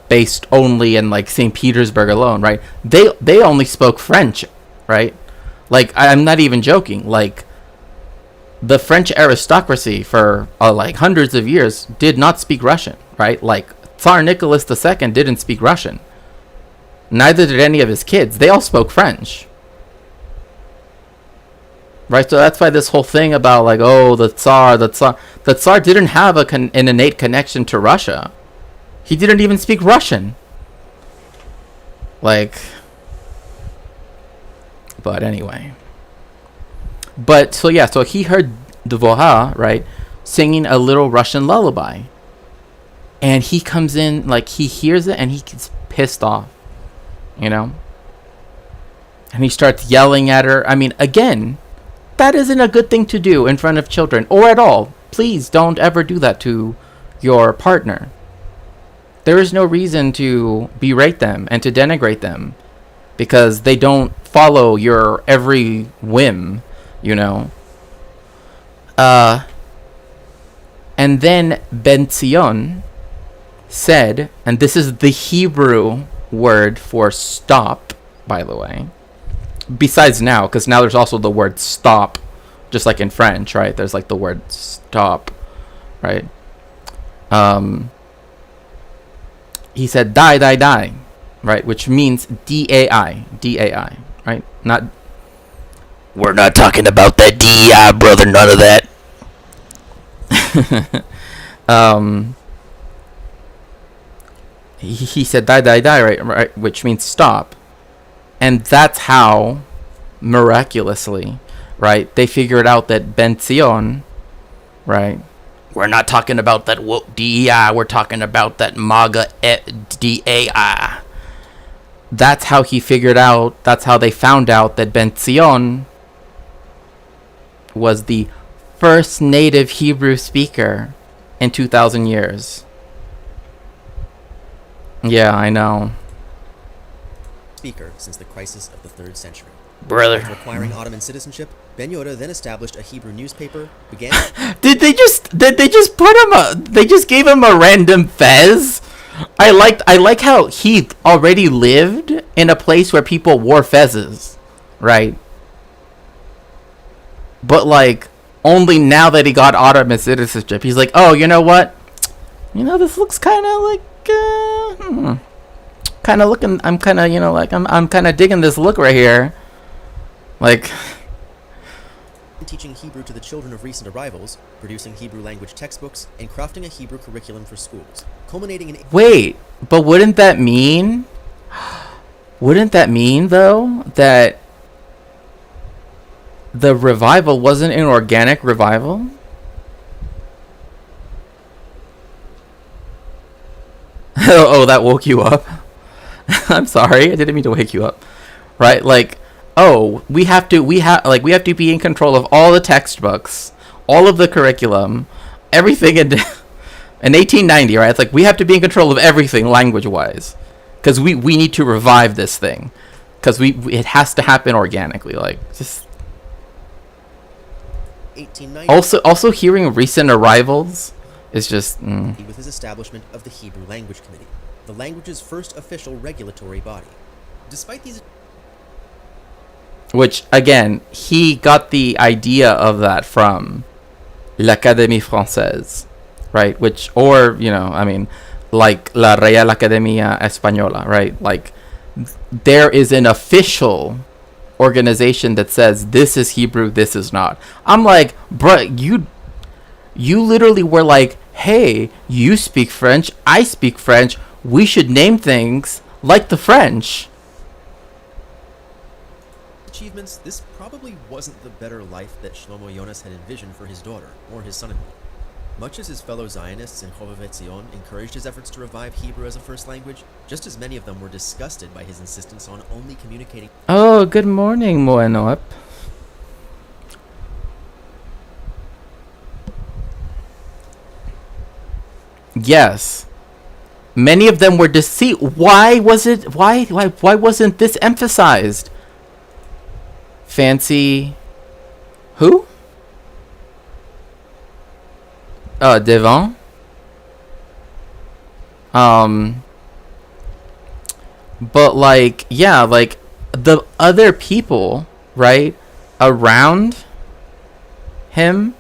Speaker 14: based only in like St. Petersburg alone, right? They only spoke French, right? Like, I'm not even joking. Like, the French aristocracy for like hundreds of years did not speak Russian, right? Like, Tsar Nicholas II didn't speak Russian. Neither did any of his kids. They all spoke French. Right, so that's why this whole thing about like, oh, the Tsar didn't have an innate connection to Russia. He didn't even speak Russian. Like, but anyway. But so yeah, so he heard Dvorah, right, singing a little Russian lullaby, and he comes in, like, he hears it and he gets pissed off, and he starts yelling at her. I mean, again, that isn't a good thing to do in front of children, or at all. Please don't ever do that to your partner. There is no reason to berate them and to denigrate them because they don't follow your every whim, And then Benzion said, and this is the Hebrew word for stop, by the way. Besides now, because now there's also the word stop, just like in French, right? There's like the word stop, right? He said die, die, die, right? Which means D-A-I, D-A-I, right? Not, we're not talking about that D-I, brother, none of that. he said die, die, die, right, which means stop. And that's how, miraculously, right, they figured out that bendición, right, we're not talking about that woke DEI, we're talking about that MAGA DAI. That's how he figured out, that's how they found out that bendición was the first native Hebrew speaker in 2,000 years. Yeah, I know.
Speaker 15: Speaker since the crisis of the 3rd century.
Speaker 14: Brother.
Speaker 15: After acquiring Ottoman citizenship, Ben Yoda then established a Hebrew newspaper, began...
Speaker 14: Did they just put him they just gave him a random fez? I like how he already lived in a place where people wore fezzes, right? But like only now that he got Ottoman citizenship, he's like, oh, you know what? You know, this looks kind of like kind of looking. I'm kind of, you know, like I'm kind of digging this look right here. Like,
Speaker 15: teaching Hebrew to the children of recent arrivals, producing Hebrew language textbooks, and crafting a Hebrew curriculum for schools, culminating in...
Speaker 14: Wait, but wouldn't that mean though that the revival wasn't an organic revival? Oh, that woke you up. I'm sorry, I didn't mean to wake you up. Right, like, oh, we have to be in control of all the textbooks, all of the curriculum, everything in 1890, right? It's like we have to be in control of everything language-wise, because we need to revive this thing, because it has to happen organically, like just.
Speaker 15: 1890.
Speaker 14: Also hearing recent arrivals is just.
Speaker 15: With his establishment of the Hebrew Language Committee, the language's first official regulatory body. Despite these...
Speaker 14: Which, again, he got the idea of that from l'Académie Française, right? Which, or, you know, I mean, like La Real Academia Española, right? Like, there is an official organization that says this is Hebrew, this is not. I'm like, bruh, you literally were like, hey, you speak French, I speak French, we should name things like the French.
Speaker 15: Achievements, this probably wasn't the better life that Shlomo Jonas had envisioned for his daughter or his son-in-law. Much as his fellow Zionists in Chovevet Zion encouraged his efforts to revive Hebrew as a first language, just as many of them were disgusted by his insistence on only communicating...
Speaker 14: Oh, good morning, Moenoep. Yes. Many of them were deceived. Why wasn't this emphasized? Fancy... Who? Devon? But like, yeah, like the other people, right, around him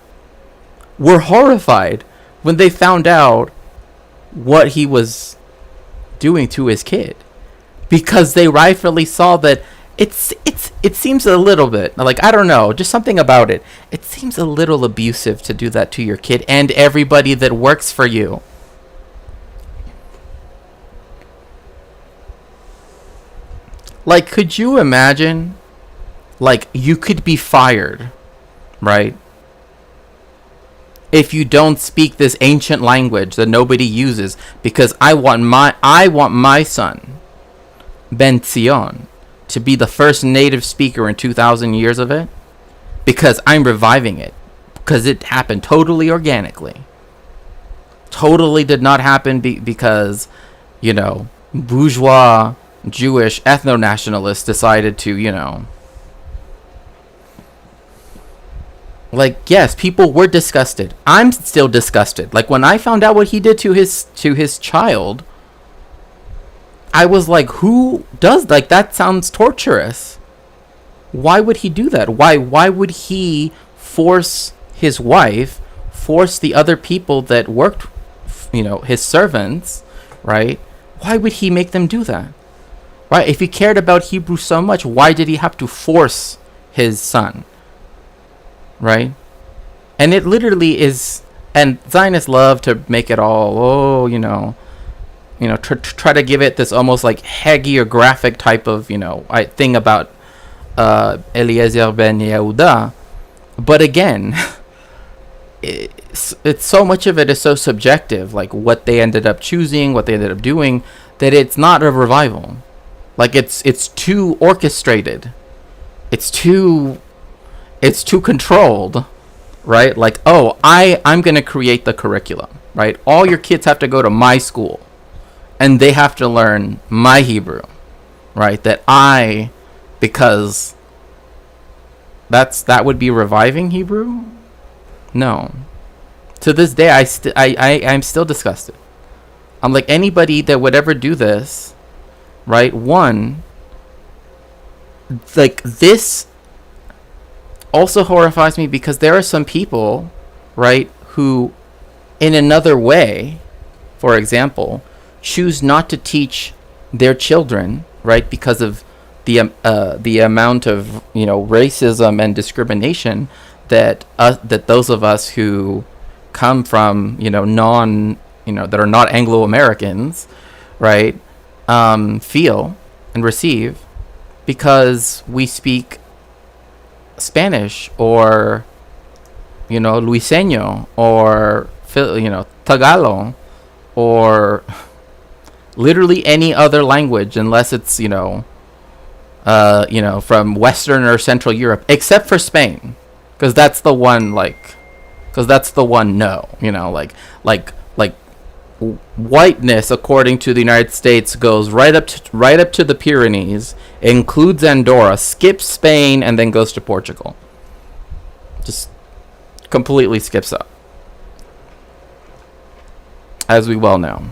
Speaker 14: were horrified when they found out what he was doing to his kid, because they rightfully saw that it seems a little bit like, I don't know, just something about it. It seems a little abusive to do that to your kid and everybody that works for you. Like, could you imagine, like, you could be fired, right, if you don't speak this ancient language that nobody uses, because I want my son, Ben Zion, to be the first native speaker in 2,000 years of it, because I'm reviving it, because it happened totally organically. Totally did not happen because, you know, bourgeois Jewish ethno-nationalists decided to, you know, like, yes, people were disgusted. I'm still disgusted. Like, when I found out what he did to his child, I was like, who does, like, that sounds torturous. Why would he do that? Why would he force his wife, force the other people that worked, you know, his servants, right? Why would he make them do that? Right? If he cared about Hebrew so much, why did he have to force his son? Right? And it literally is, and Zionists love to make it all, oh, you know, try to give it this almost like hagiographic type of, thing about Eliezer ben Yehuda. But again, it's so much of it is so subjective, like what they ended up choosing, what they ended up doing, that it's not a revival. Like it's too orchestrated. It's too controlled, right? Like, oh, I'm going to create the curriculum, right? All your kids have to go to my school and they have to learn my Hebrew, right? Because that would be reviving Hebrew? No. To this day, I'm still disgusted. I'm like, anybody that would ever do this, right? One, like, this also horrifies me because there are some people, right, who in another way, for example, choose not to teach their children, right, because of the amount of racism and discrimination that those of us who come from that are not Anglo-Americans, right, feel and receive, because we speak Spanish or Luiseño or Tagalog or literally any other language, unless it's from Western or Central Europe, except for Spain, because that's the one whiteness according to the United States goes right up to the Pyrenees, includes Andorra, skips Spain, and then goes to Portugal. Just completely skips up, as we well know.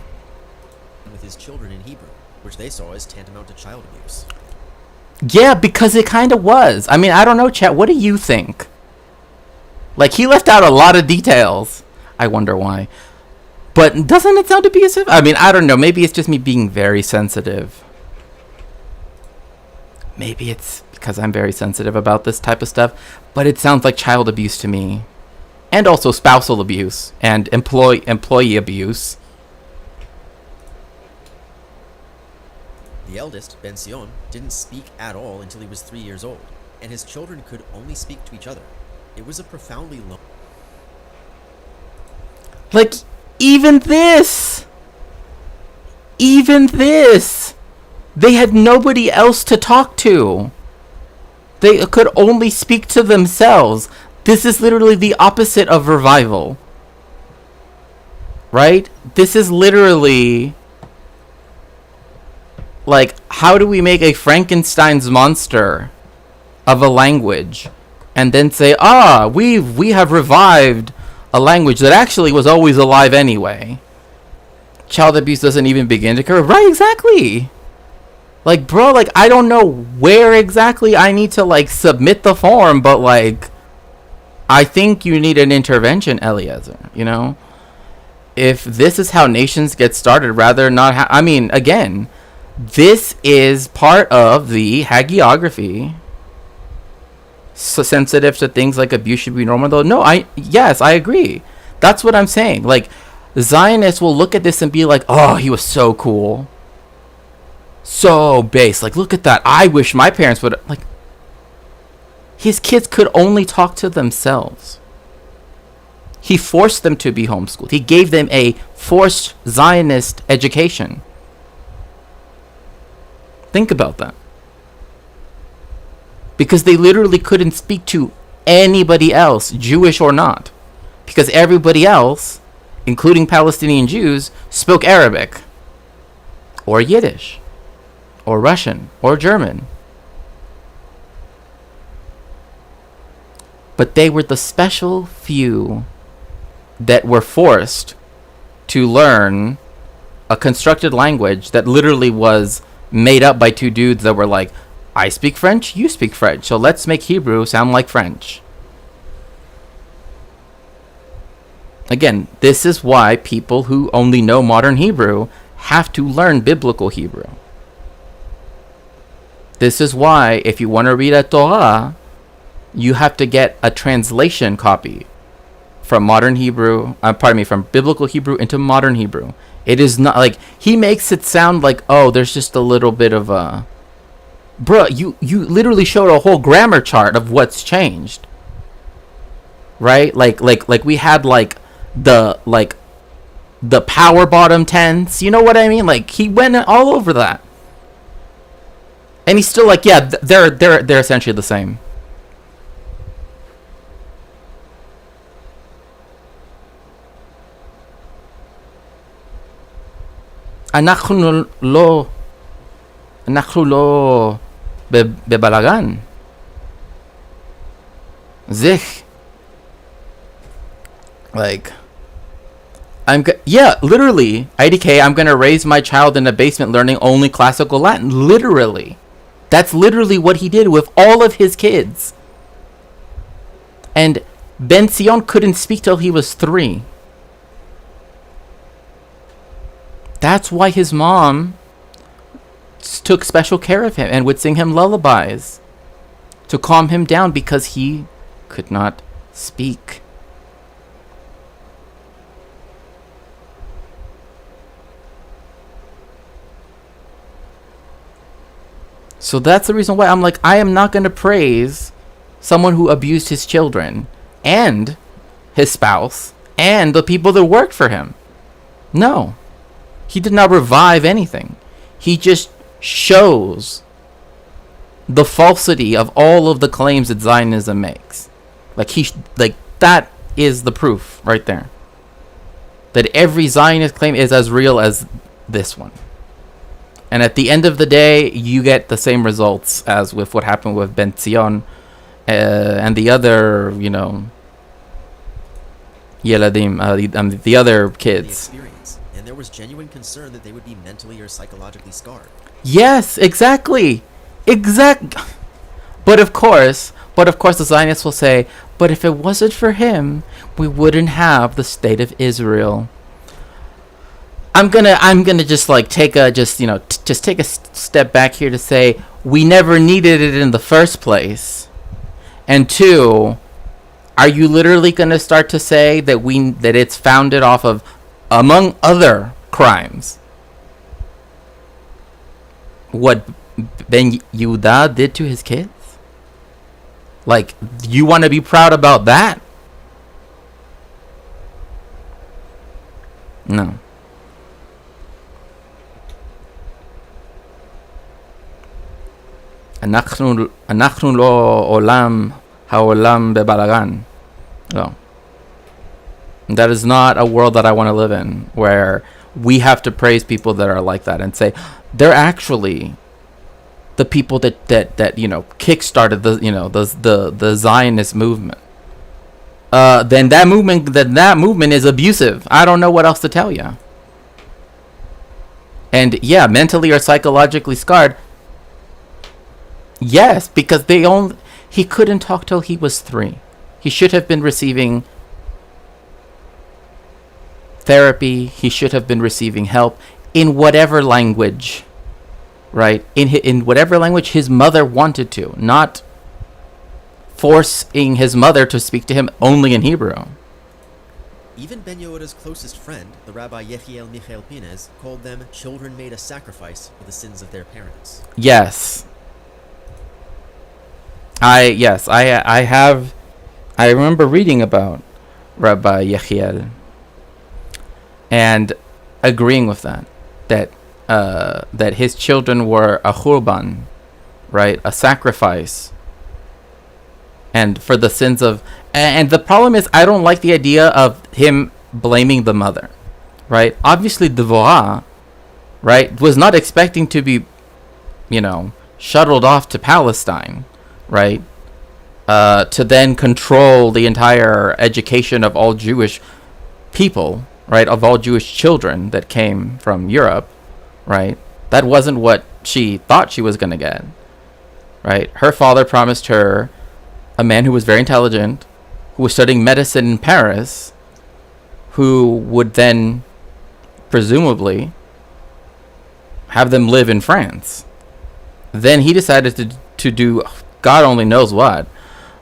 Speaker 15: With his children in Hebrew, which they saw as tantamount to child abuse.
Speaker 14: Yeah, because it kind of was. I mean, I don't know, chat. What do you think? Like, he left out a lot of details. I wonder why. But doesn't it sound abusive? I mean, I don't know. Maybe it's just me being very sensitive. Maybe it's because I'm very sensitive about this type of stuff. But it sounds like child abuse to me. And also spousal abuse and employee abuse.
Speaker 15: The eldest, Ben Sion, didn't speak at all until he was 3 years old, and his children could only speak to each other. It was a profoundly low...
Speaker 14: Like, even this, they had nobody else to talk to. They could only speak to themselves. This is literally the opposite of revival. Right? This is literally... like, how do we make a Frankenstein's monster of a language and then say, we have revived a language that actually was always alive anyway? Child abuse doesn't even begin to occur. Right, exactly. Like, bro, like, I don't know where exactly I need to, like, submit the form, but, like, I think you need an intervention, Eliezer, If this is how nations get started, rather not I mean, again... this is part of the hagiography. So sensitive to things like abuse should be normal, though. No, yes, I agree. That's what I'm saying. Like, Zionists will look at this and be like, oh, he was so cool. So base. Like, look at that. I wish my parents would... like, his kids could only talk to themselves. He forced them to be homeschooled. He gave them a forced Zionist education. Think about that. Because they literally couldn't speak to anybody else, Jewish or not. Because everybody else, including Palestinian Jews, spoke Arabic. Or Yiddish. Or Russian. Or German. But they were the special few that were forced to learn a constructed language that literally was made up by two dudes that were like, I speak French, you speak French, so let's make Hebrew sound like French. Again, this is why people who only know modern Hebrew have to learn biblical Hebrew. This is why if you want to read a Torah, you have to get a translation copy from modern Hebrew, from biblical Hebrew into modern Hebrew. It is not like he makes it sound like, oh, there's just a little bit of a. Bruh, you literally showed a whole grammar chart of what's changed. Right? Like we had like the power bottom tense. You know what I mean? Like he went all over that. And he's still like, yeah, they're essentially the same. אנחנו לא בבלגן. Zich. Like, yeah, literally, IDK, I'm gonna raise my child in a basement learning only classical Latin. Literally. That's literally what he did with all of his kids. And Ben Sion couldn't speak till he was 3. That's why his mom took special care of him and would sing him lullabies to calm him down because he could not speak. So that's the reason why I'm like, I am not going to praise someone who abused his children and his spouse and the people that worked for him. No. He did not revive anything. He just shows the falsity of all of the claims that Zionism makes. Like that is the proof right there. That every Zionist claim is as real as this one. And at the end of the day, you get the same results as with what happened with Ben Zion and the other, Yeladim, the other kids.
Speaker 15: And there was genuine concern that they would be mentally or psychologically scarred.
Speaker 14: Yes, exactly. But of course the Zionists will say, but if it wasn't for him, we wouldn't have the state of Israel. I'm gonna just like take a step back here to say we never needed it in the first place. And 2, are you literally gonna start to say that it's founded off of, among other crimes, what Ben Yehuda did to his kids? Like, you want to be proud about that? No. אנחנו לא העולם בבלגן. No. That is not a world that I want to live in, where we have to praise people that are like that and say they're actually the people that kickstarted the Zionist movement. Then that movement is abusive. I don't know what else to tell you. And yeah, mentally or psychologically scarred. Yes, because he couldn't talk till he was 3. He should have been receiving therapy. He should have been receiving help in whatever language, right? In whatever language his mother wanted to, not forcing his mother to speak to him only in Hebrew.
Speaker 15: Even Ben Yehuda's closest friend, the Rabbi Yechiel Michael Pinez, called them children made a sacrifice for the sins of their parents.
Speaker 14: Yes. I remember reading about Rabbi Yechiel and agreeing with that his children were a churban, right, a sacrifice, and for the sins of, and the problem is I don't like the idea of him blaming the mother, right? Obviously Devorah, right, was not expecting to be, shuttled off to Palestine, right, to then control the entire education of all Jewish people, right, of all Jewish children that came from Europe, right? That wasn't what she thought she was going to get, right? Her father promised her a man who was very intelligent, who was studying medicine in Paris, who would then presumably have them live in France. Then he decided to do God only knows what,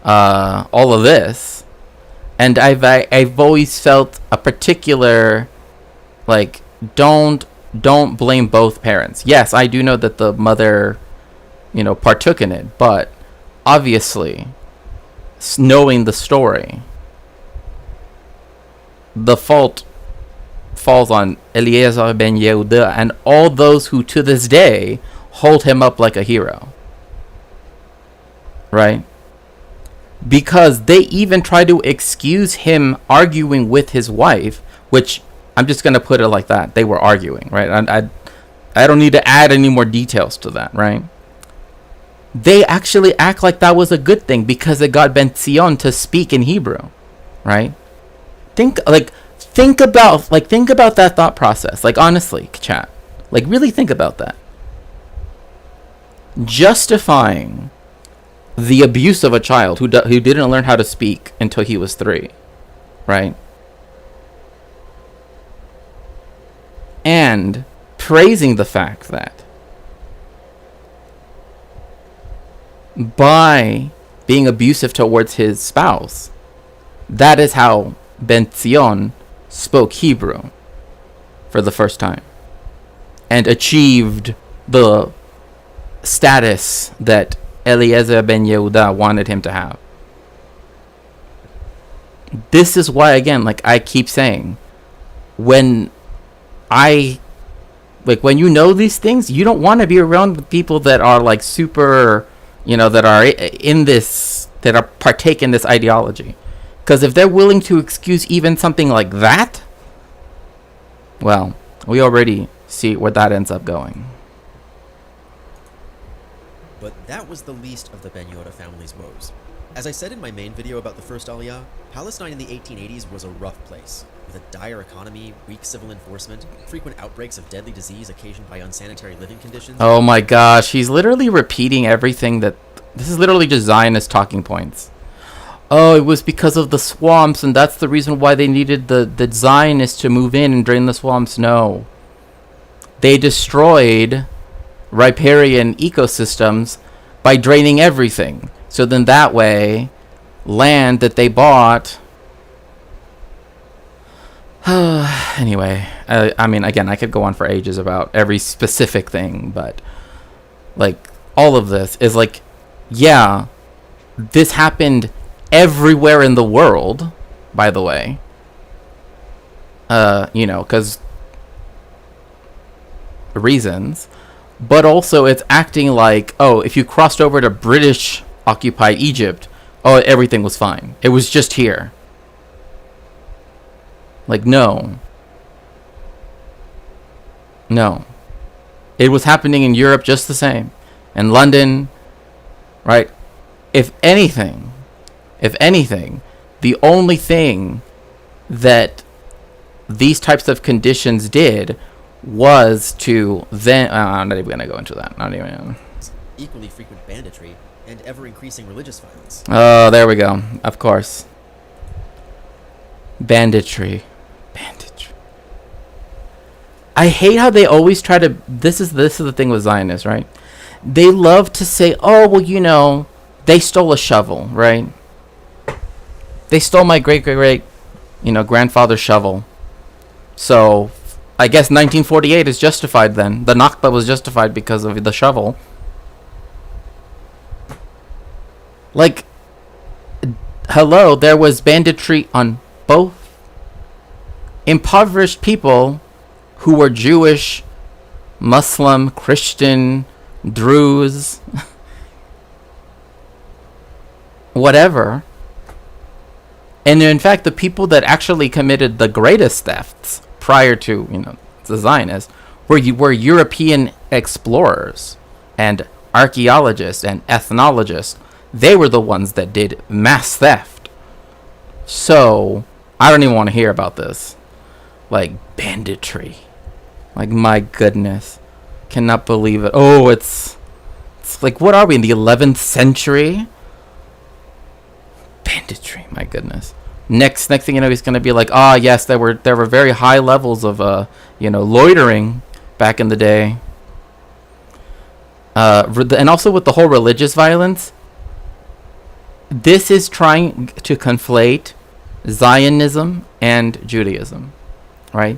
Speaker 14: all of this. And I've always felt a particular, like, don't blame both parents. Yes, I do know that the mother, partook in it, but obviously, knowing the story, the fault falls on Eliezer ben Yehuda and all those who to this day hold him up like a hero. Right? Because they even try to excuse him arguing with his wife, which I'm just going to put it like that. They were arguing, right? I don't need to add any more details to that, right? They actually act like that was a good thing because it got Ben Zion to speak in Hebrew, right? Think about that thought process. Like, honestly, chat. Like, really think about that. Justifying the abuse of a child who didn't learn how to speak until he was 3, right? And praising the fact that by being abusive towards his spouse, that is how Ben Zion spoke Hebrew for the first time and achieved the status that Eliezer ben Yehuda wanted him to have. This is why, again, like I keep saying, when you know these things, you don't want to be around people that are like super, that are in this, that are partake in this ideology. Because if they're willing to excuse even something like that, well, we already see where that ends up going.
Speaker 15: But that was the least of the Ben Yehuda family's woes. As I said in my main video about the first Aliyah, Palestine in the 1880s was a rough place, with a dire economy, weak civil enforcement, frequent outbreaks of deadly disease occasioned by unsanitary living conditions.
Speaker 14: Oh my gosh, he's literally repeating everything that... This is literally just Zionist talking points. Oh, it was because of the swamps, and that's the reason why they needed the Zionists to move in and drain the swamps. No. They destroyed riparian ecosystems by draining everything. So then that way, land that they bought... Anyway, I mean, again, I could go on for ages about every specific thing, but like, all of this is like, yeah, this happened everywhere in the world, by the way. Because reasons. But also it's acting like, oh, if you crossed over to British occupied Egypt, oh, everything was fine. It was just here. Like, no. No. It was happening in Europe just the same. In London, right? If anything, the only thing that these types of conditions did was to then... I'm not even going to go into that. Not even...
Speaker 15: Equally frequent banditry and ever-increasing religious violence.
Speaker 14: Oh, there we go. Of course. Banditry. I hate how they always try to... This is the thing with Zionists, right? They love to say, oh, well, they stole a shovel, right? They stole my great-great-great, grandfather's shovel. So, I guess 1948 is justified then. The Nakba was justified because of the shovel. Like, hello, there was banditry on both. Impoverished people who were Jewish, Muslim, Christian, Druze, whatever. And in fact, the people that actually committed the greatest thefts prior to, the Zionists were European explorers and archaeologists and ethnologists. They were the ones that did mass theft. So, I don't even want to hear about this. Like, banditry. Like, my goodness. Cannot believe it. Oh, it's like, what are we, in the 11th century? Banditry, my goodness. Next thing you know, he's going to be like, yes, there were very high levels of, loitering back in the day. And also with the whole religious violence, this is trying to conflate Zionism and Judaism, right?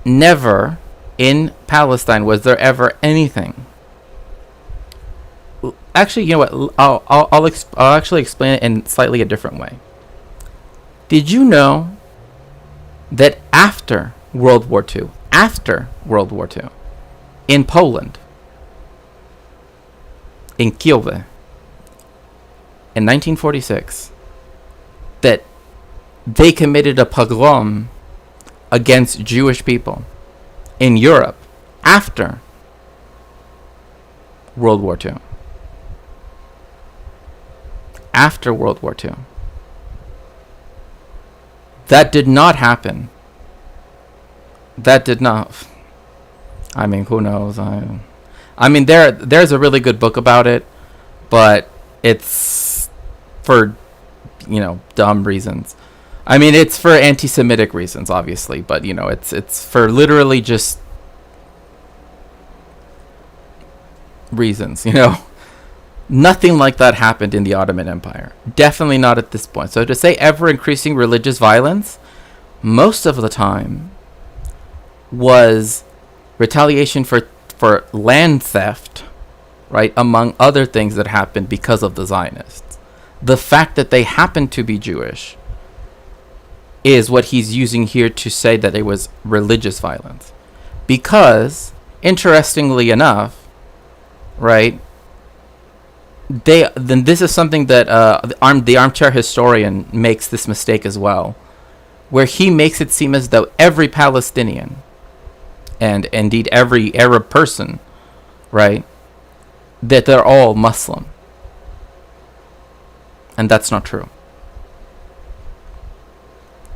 Speaker 14: never in Palestine was there ever anything. Actually, you know what? I'll actually explain it in slightly a different way. Did you know that after World War II, in Poland, in Kiev, in 1946, that they committed a pogrom against Jewish people in Europe after World War II? After World War II. That did not happen. That did not. I mean, who knows? I mean, there's a really good book about it, but it's for, dumb reasons. I mean, it's for anti-Semitic reasons, obviously, but, it's for literally just reasons, Nothing like that happened in the Ottoman Empire. Definitely not at this point. So to say ever-increasing religious violence, most of the time, was retaliation for land theft, right, among other things that happened because of the Zionists. The fact that they happened to be Jewish is what he's using here to say that it was religious violence. Because, interestingly enough, right, then this is something that the armchair historian makes this mistake as well, where he makes it seem as though every Palestinian, and indeed every Arab person, right, that they're all Muslim. And that's not true.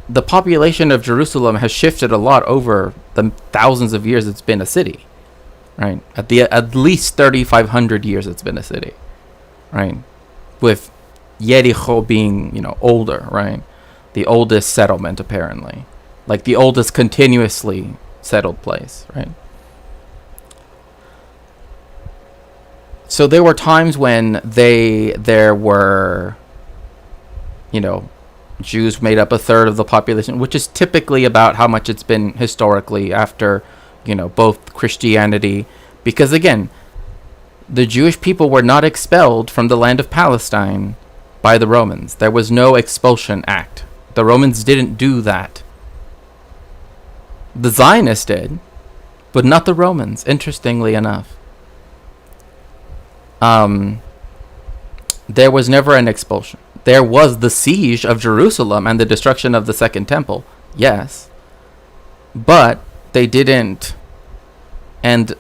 Speaker 14: The population of Jerusalem has shifted a lot over the thousands of years it's been a city, right? At least 3,500 years it's been a city, right? With Jericho being, older, right? The oldest settlement, apparently. Like the oldest continuously settled place, right? So there were times when there were, Jews made up a third of the population, which is typically about how much it's been historically after, both Christianity. Because again, the Jewish people were not expelled from the land of Palestine by the Romans. There was no expulsion act. The Romans didn't do that. The Zionists did, but not the Romans, interestingly enough. There was never an expulsion. There was the siege of Jerusalem and the destruction of the Second Temple, yes. But they didn't. And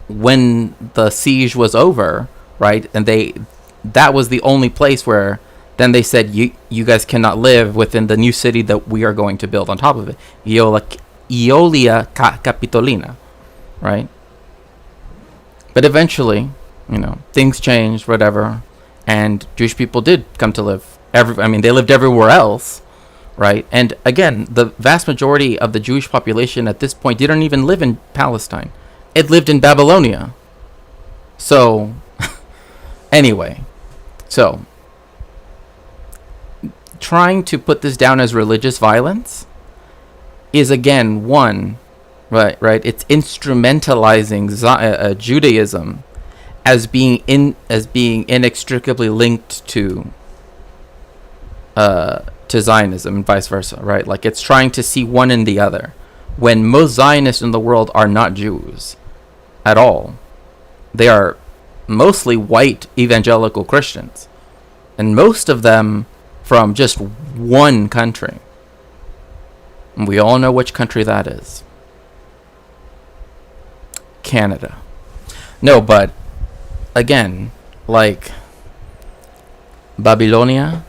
Speaker 14: when the siege was over, right, and that was the only place where then they said, you guys cannot live within the new city that we are going to build on top of it. Iolia Capitolina, right? But eventually, things changed, whatever, and Jewish people did come to live. They lived everywhere else, right? And again, the vast majority of the Jewish population at this point didn't even live in Palestine. It lived in Babylonia. So, anyway, trying to put this down as religious violence is again right. It's instrumentalizing Judaism as being inextricably linked to Zionism and vice versa, right? Like it's trying to see one in the other, when most Zionists in the world are not Jews at all. They are mostly white evangelical Christians, and most of them from just one country. And we all know which country that is. Canada. No, but again, like Babylonia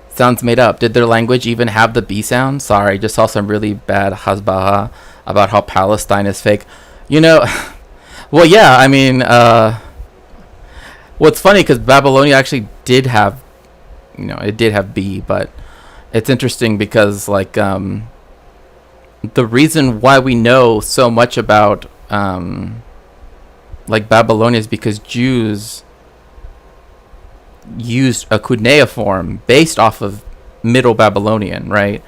Speaker 14: sounds made up. Did their language even have the B sound? Sorry, just saw some really bad hasbaha about how Palestine is fake. Well, yeah, what's funny, because Babylonia actually did have, it did have B, but it's interesting because, like, the reason why we know so much about, like, Babylonia is because Jews used a cuneiform based off of Middle Babylonian, right?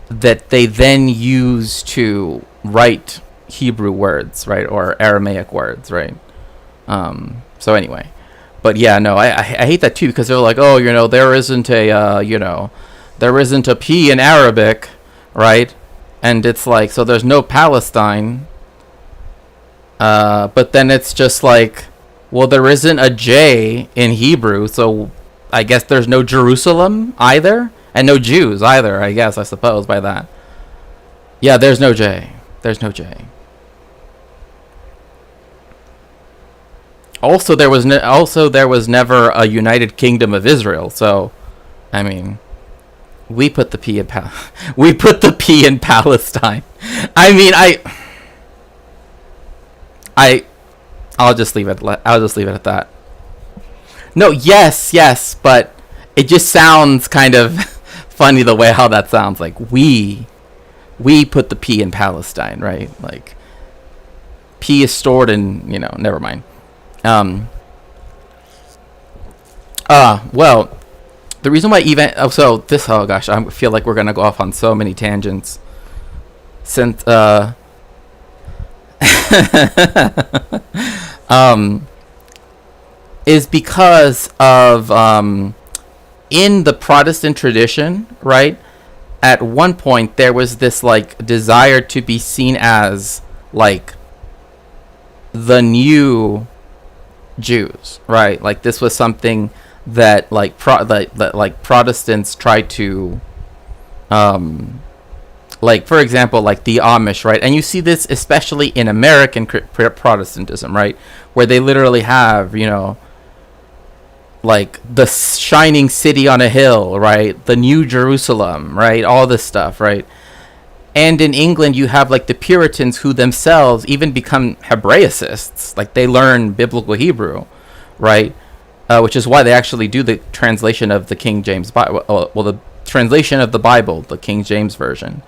Speaker 14: That they then used to write Hebrew words, right, or Aramaic words, right? So anyway, but yeah, no, I hate that too, because they're like, oh, there isn't a P in Arabic, right? And it's like, so there's no Palestine. But then it's just like, well, there isn't a J in Hebrew, so I guess there's no Jerusalem either, and no Jews either, I suppose, by that. Yeah, there's no J. There's no J. Also, there was never a United Kingdom of Israel, so, I mean, we put the P in Palestine. I mean, I'll just leave it at that. No, yes, but it just sounds kind of funny the way how that sounds. Like we put the P in Palestine, right? Like P is stored in, never mind. Well, the reason why I feel like we're gonna go off on so many tangents since is because of in the Protestant tradition, right? At one point there was this like desire to be seen as like the new Jews, right? Like this was something that like Protestants tried to like, for example, like the Amish, right? And you see this especially in American Protestantism, right? Where they literally have, like the shining city on a hill, right? The New Jerusalem, right? All this stuff, right? And in England, you have like the Puritans who themselves even become Hebraicists. Like they learn biblical Hebrew, right? Which is why they actually do the translation of the King James Bible. Well, the translation of the Bible, the King James Version,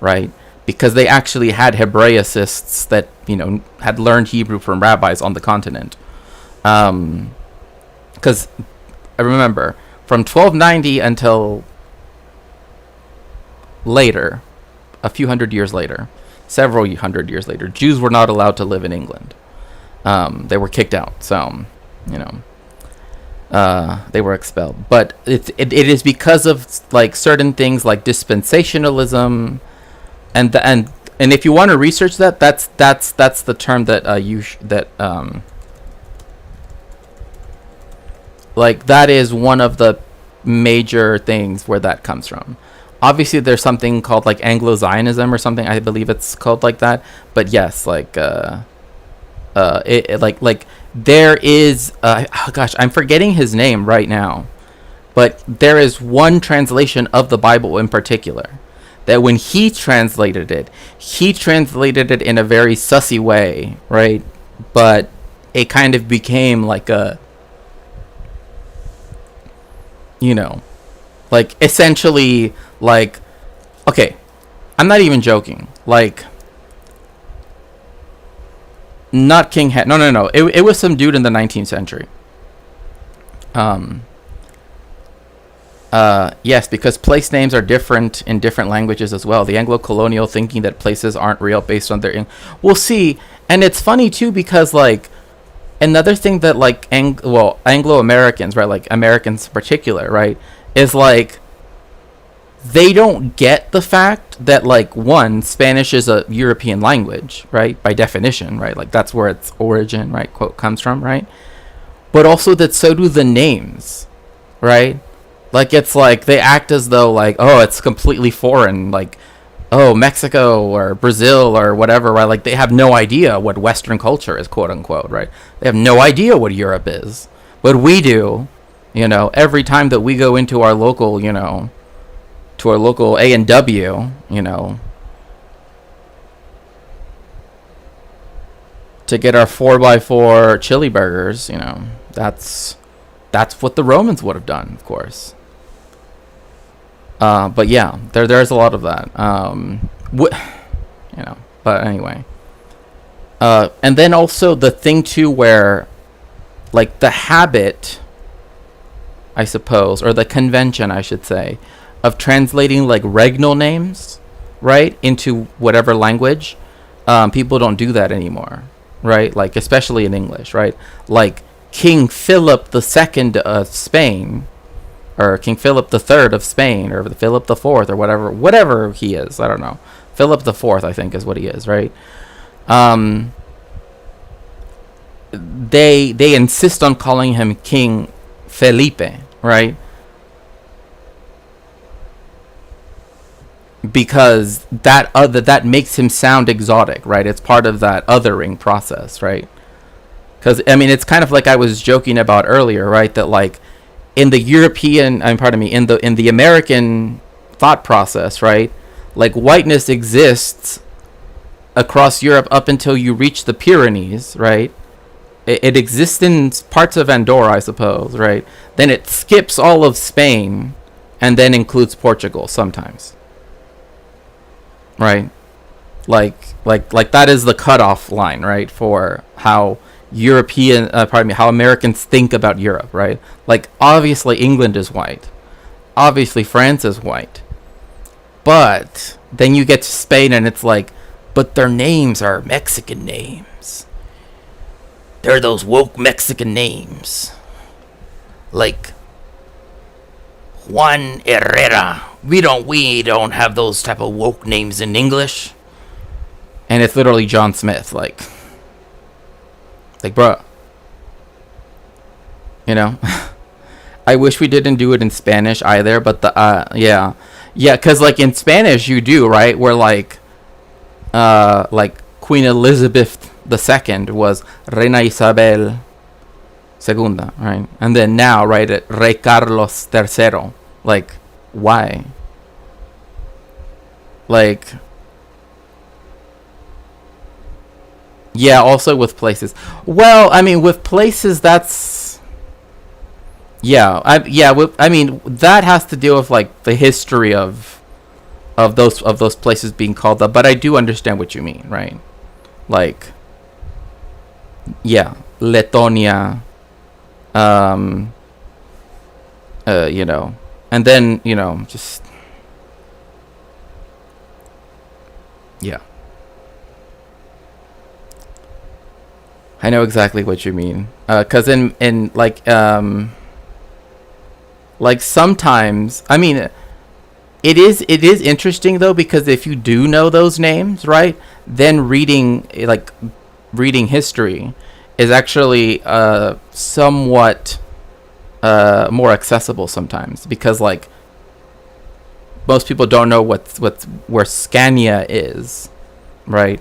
Speaker 14: right? Because they actually had Hebraicists that, had learned Hebrew from rabbis on the continent. Because I remember from 1290 until later, a few hundred years later, several hundred years later, Jews were not allowed to live in England. They were kicked out. So, they were expelled. But it is because of like certain things like dispensationalism, and if you want to research that, that's the term that like that is one of the major things where that comes from. Obviously, there's something called like Anglo-Zionism or something. I believe it's called like that. But yes, like there is I'm forgetting his name right now, but there is one translation of the Bible in particular that when he translated it in a very sussy way, right? But it kind of became like a, like essentially like, okay, I'm not even joking, like not King no, it was some dude in the 19th century. Yes, because place names are different in different languages as well. The Anglo-colonial thinking that places aren't real based on their we'll see. And it's funny too, because like another thing that like Anglo-Americans, right, like Americans in particular, right, is like they don't get the fact that like one, Spanish is a European language, right, by definition, right, like that's where its origin, right, quote, comes from, right, but also that so do the names, right? Like it's like they act as though like, oh, it's completely foreign, like, oh, Mexico or Brazil or whatever, right? Like they have no idea what Western culture is, quote unquote, right? They have no idea what Europe is, but we do, every time that we go into our local, to our local A&W, to get our 4x4 chili burgers, that's what the Romans would have done, of course. But yeah, there's a lot of that. But anyway. And then also the thing too where like the habit, I suppose, or the convention, I should say, of translating like regnal names, right, into whatever language, people don't do that anymore, right? Like, especially in English, right? Like King Philip II of Spain, or King Philip III of Spain, or Philip IV, or whatever he is. I don't know. Philip IV, I think, is what he is, right? They insist on calling him King Felipe, right? Because that makes him sound exotic, right? It's part of that othering process, right? Because I mean, it's kind of like I was joking about earlier, right? That like in the European, in the American thought process, right? Like whiteness exists across Europe up until you reach the Pyrenees, right? It exists in parts of Andorra, I suppose, right? Then it skips all of Spain and then includes Portugal sometimes. Right? Like that is the cutoff line, right? For how how Americans think about Europe, right? Like, obviously England is white. Obviously France is white. But then you get to Spain and it's like, but their names are Mexican names. They're those woke Mexican names. Like Juan Herrera. We don't have those type of woke names in English. And it's literally John Smith, like bruh. You know? I wish we didn't do it in Spanish either, but yeah, because like in Spanish you do, right? Where like Queen Elizabeth II was Reina Isabel II, right? And then now, right, Rey Carlos III. Like, why? Like, yeah, also with places. Well, I mean, with places, that's... I mean, that has to deal with, like, the history of those places being called up. But I do understand what you mean, right? Like, yeah, Letonia, you know, and then, you know, just, yeah. I know exactly what you mean. 'Cause in like sometimes, I mean, it is interesting though, because if you do know those names, right, then reading history is actually somewhat more accessible sometimes, because like most people don't know where Scania is, right?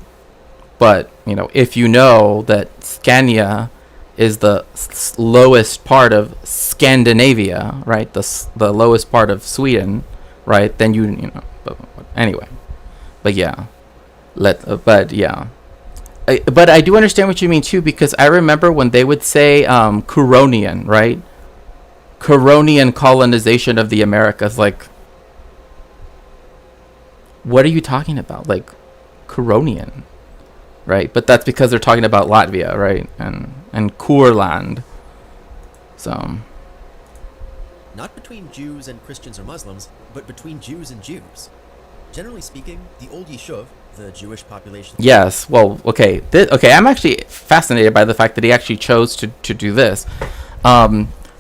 Speaker 14: But you know, if you know that Scania is the lowest part of Scandinavia, right, the lowest part of Sweden, right, then you know. But anyway, but yeah, but I do understand what you mean too, because I remember when they would say Curonian, right? Curonian colonization of the Americas. Like, what are you talking about? Like, Curonian, right? But that's because they're talking about Latvia, right? And Kurland. So,
Speaker 15: not between Jews and Christians or Muslims, but between Jews and Jews. Generally speaking, the old Yishuv, the Jewish population...
Speaker 14: Yes, well, okay. I'm actually fascinated by the fact that he actually chose to do this.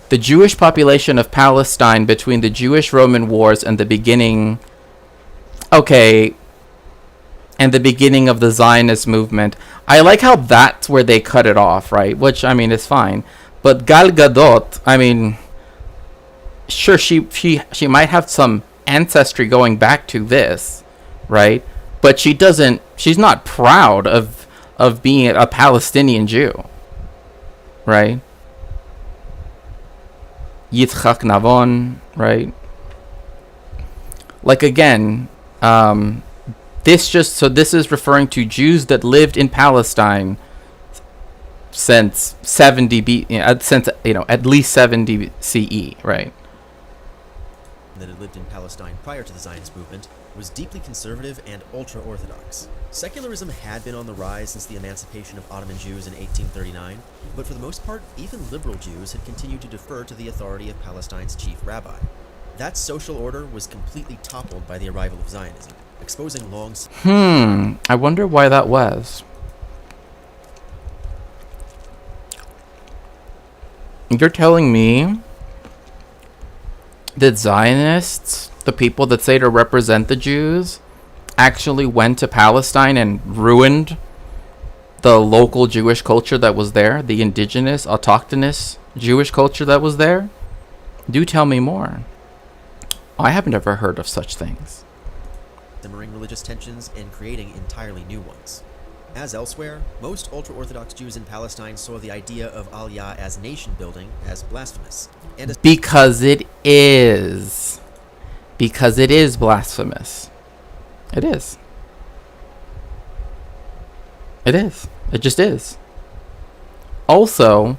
Speaker 14: The Jewish population of Palestine between the Jewish-Roman wars and the beginning... Okay, and the beginning of the Zionist movement. I like how that's where they cut it off, right? Which, I mean, is fine. But Gal Gadot, I mean... Sure, she might have some ancestry going back to this, right? But she's not proud of being a Palestinian Jew, right? Yitzchak Navon, right? Like, again, this is referring to Jews that lived in Palestine since 70 since, you know, at least 70 CE, right?
Speaker 15: That had lived in Palestine prior to the Zionist movement was deeply conservative and ultra-Orthodox. Secularism had been on the rise since the emancipation of Ottoman Jews in 1839, but for the most part, even liberal Jews had continued to defer to the authority of Palestine's chief rabbi. That social order was completely toppled by the arrival of Zionism. exposing long...
Speaker 14: I wonder why that was. You're telling me that Zionists, the people that say to represent the Jews, actually went to Palestine and ruined the local Jewish culture that was there, the indigenous, autochthonous Jewish culture that was there? Do tell me more. I haven't ever heard of such things.
Speaker 15: Simmering religious tensions and creating entirely new ones. As elsewhere, most ultra-Orthodox Jews in Palestine saw the idea of Aliyah as nation-building as blasphemous. And
Speaker 14: because it is. Because it is blasphemous. It is. It is. It just is. Also,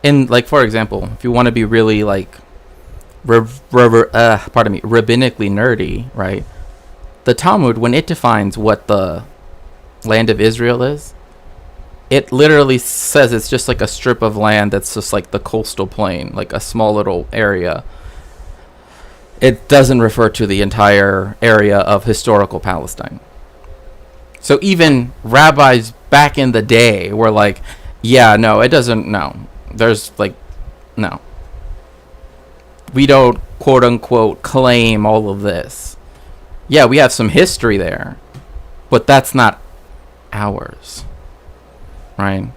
Speaker 14: in, like, for example, if you want to be really, like, rabbinically nerdy, right? The Talmud, when it defines what the land of Israel is, it literally says it's just like a strip of land that's just like the coastal plain, like a small little area. It doesn't refer to the entire area of historical Palestine. So even rabbis back in the day were like, yeah, no, it doesn't, no. There's like, no. We don't, quote unquote, claim all of this. Yeah, we have some history there, but that's not ours. Right?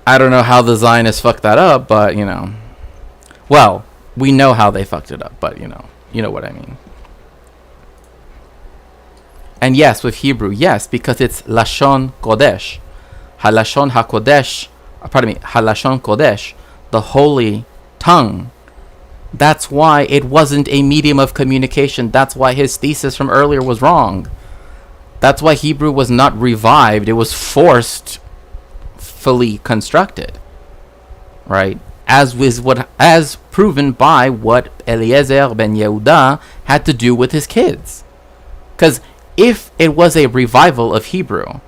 Speaker 14: I don't know how the Zionists fucked that up, but, you know. Well, we know how they fucked it up, but, you know what I mean. And yes, with Hebrew, yes, because it's Lashon Kodesh. Halashon HaKodesh, Halashon Kodesh, the holy tongue. That's why it wasn't a medium of communication. That's why his thesis from earlier was wrong. That's why Hebrew was not revived. It was forcefully constructed. Right? As proven by what Eliezer ben Yehuda had to do with his kids. Because if it was a revival of Hebrew,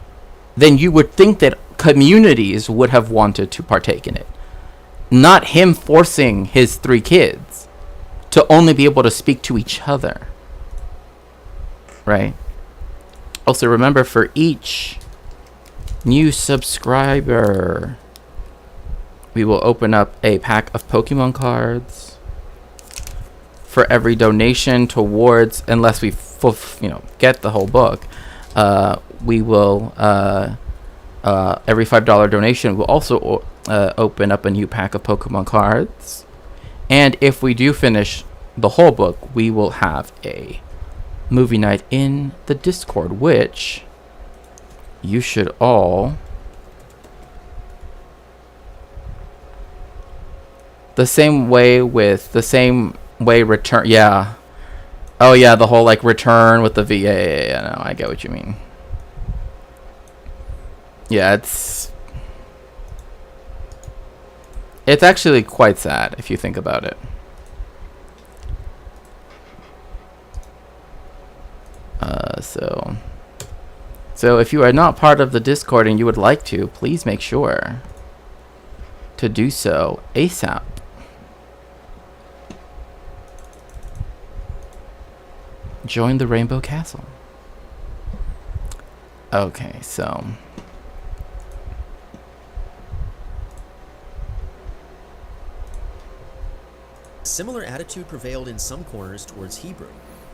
Speaker 14: then you would think that communities would have wanted to partake in it. Not him forcing his 3 kids to only be able to speak to each other. Right? Also, remember, for each new subscriber, we will open up a pack of Pokemon cards. For every donation towards, unless we get the whole book, we will, every $5 donation, we'll also open up a new pack of Pokemon cards. And if we do finish the whole book, we will have a movie night in the Discord, which you should all the same way return. Yeah. Oh yeah, the whole like return with the V. Yeah, no, I get what you mean. Yeah, it's actually quite sad if you think about it. So if you are not part of the Discord and you would like to, please make sure to do so ASAP. Join the Rainbow Castle. Okay, so
Speaker 15: similar attitude prevailed in some corners towards Hebrew.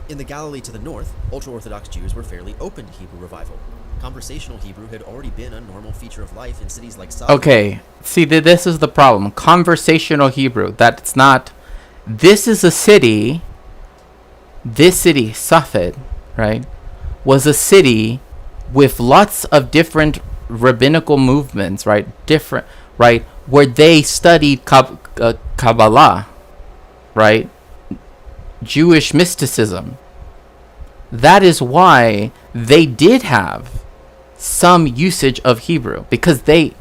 Speaker 15: In the Galilee to the north, ultra-Orthodox Jews were fairly open to Hebrew revival. Conversational Hebrew had already been a normal feature of life in cities like Sodom.
Speaker 14: Okay, see, this is the problem. Conversational Hebrew. That's not. This is a city. This city, Safed, right, was a city with lots of different rabbinical movements, right? Different, right, where they studied Kabbalah, right? Jewish mysticism. That is why they did have some usage of Hebrew, because they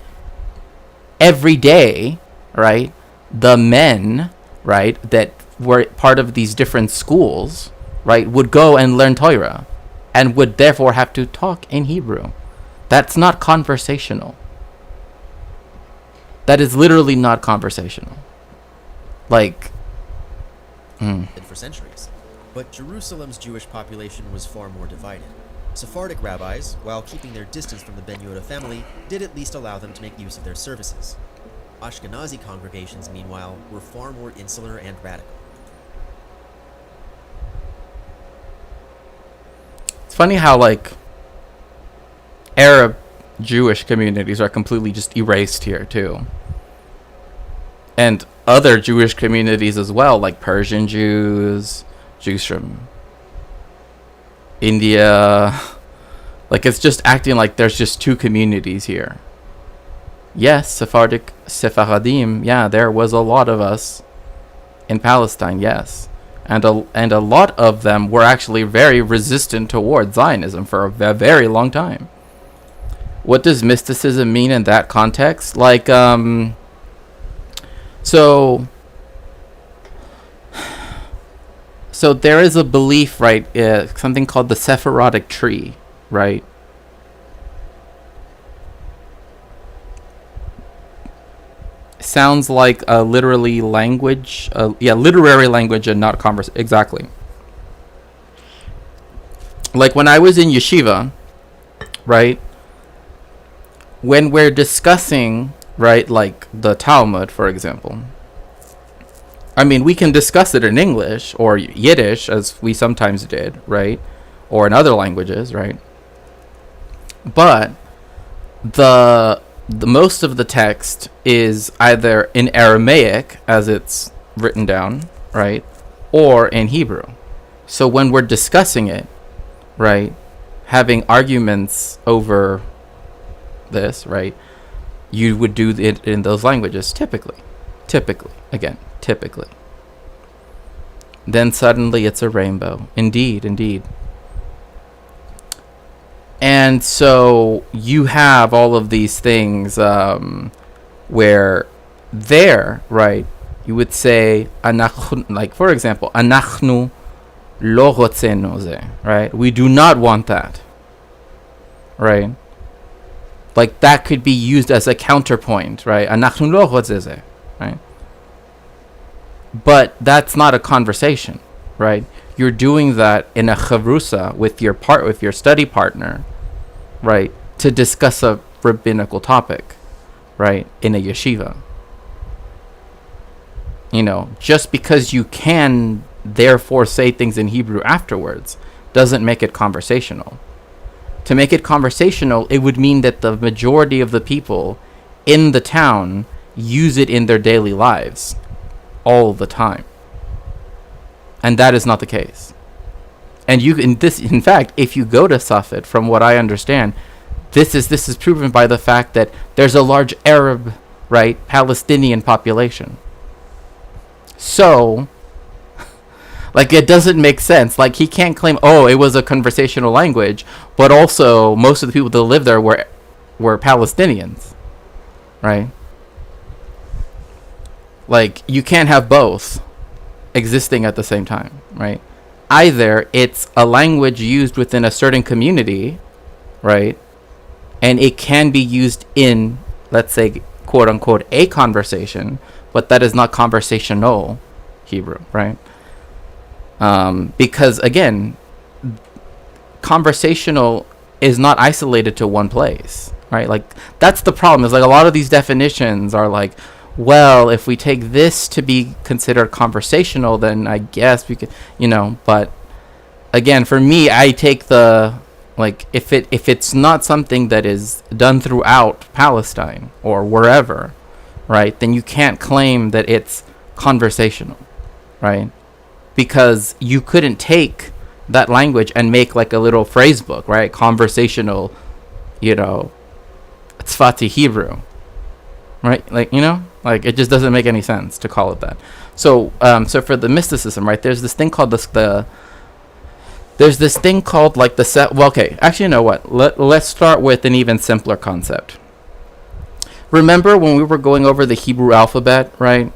Speaker 14: every day, right, the men, right, that were part of these different schools, right, would go and learn Torah and would therefore have to talk in Hebrew. That's not conversational. That is literally not conversational. Like
Speaker 15: for centuries. But Jerusalem's Jewish population was far more divided. Sephardic rabbis, while keeping their distance from the Ben Yehuda family, did at least allow them to make use of their services. Ashkenazi congregations, meanwhile, were far more insular and radical.
Speaker 14: It's funny how, like, Arab Jewish communities are completely just erased here, too. And other Jewish communities as well, like Persian Jews, Jews from India. Like, it's just acting like there's just two communities here. Yes, Sephardim, yeah, there was a lot of us in Palestine, yes. And a lot of them were actually very resistant towards Zionism for a very long time. What does mysticism mean in that context? Like, so there is a belief, right, something called the Sephardic tree, right? Sounds like a literary language and not converse. Exactly. Like when I was in yeshiva, right, when we're discussing, right, like the Talmud, for example, I mean, we can discuss it in English or Yiddish, as we sometimes did, right, or in other languages, right, but the most of the text is either in Aramaic, as it's written down, right, or in Hebrew. So when we're discussing it, right, having arguments over this, right, you would do it in those languages, typically. Then suddenly it's a rainbow. Indeed. And so you have all of these things where there, right, you would say, like, for example, anachnu lo rotzenu ze, right? We do not want that, right? Like, that could be used as a counterpoint, right? Anachnu lo rotze ze, right? But that's not a conversation, right? You're doing that in a chavrusa with your study partner, right, to discuss a rabbinical topic, right, in a yeshiva. You know, just because you can therefore say things in Hebrew afterwards doesn't make it conversational. To make it conversational, it would mean that the majority of the people in the town use it in their daily lives all the time. And that is not the case. And in fact, if you go to Safed, from what I understand, this is proven by the fact that there's a large Arab, right, Palestinian population. So, like, it doesn't make sense. Like, he can't claim, oh, it was a conversational language, but also most of the people that live there were Palestinians, right? Like, you can't have both existing at the same time, right? Either it's a language used within a certain community, right, and it can be used in, let's say, quote unquote, a conversation, but that is not conversational Hebrew, right? Because again, conversational is not isolated to one place, right? Like, that's the problem, is like a lot of these definitions are like, well, if we take this to be considered conversational, then I guess we could, you know. But again, for me, I take the, like, if it's not something that is done throughout Palestine or wherever, right, then you can't claim that it's conversational, right? Because you couldn't take that language and make like a little phrase book, right? Conversational, you know, Tzfati Hebrew, right? Like, you know, like, it just doesn't make any sense to call it that. So, so for the mysticism, right, there's this thing called there's this thing called like well, okay, actually, you know what? Let's start with an even simpler concept. Remember when we were going over the Hebrew alphabet, right?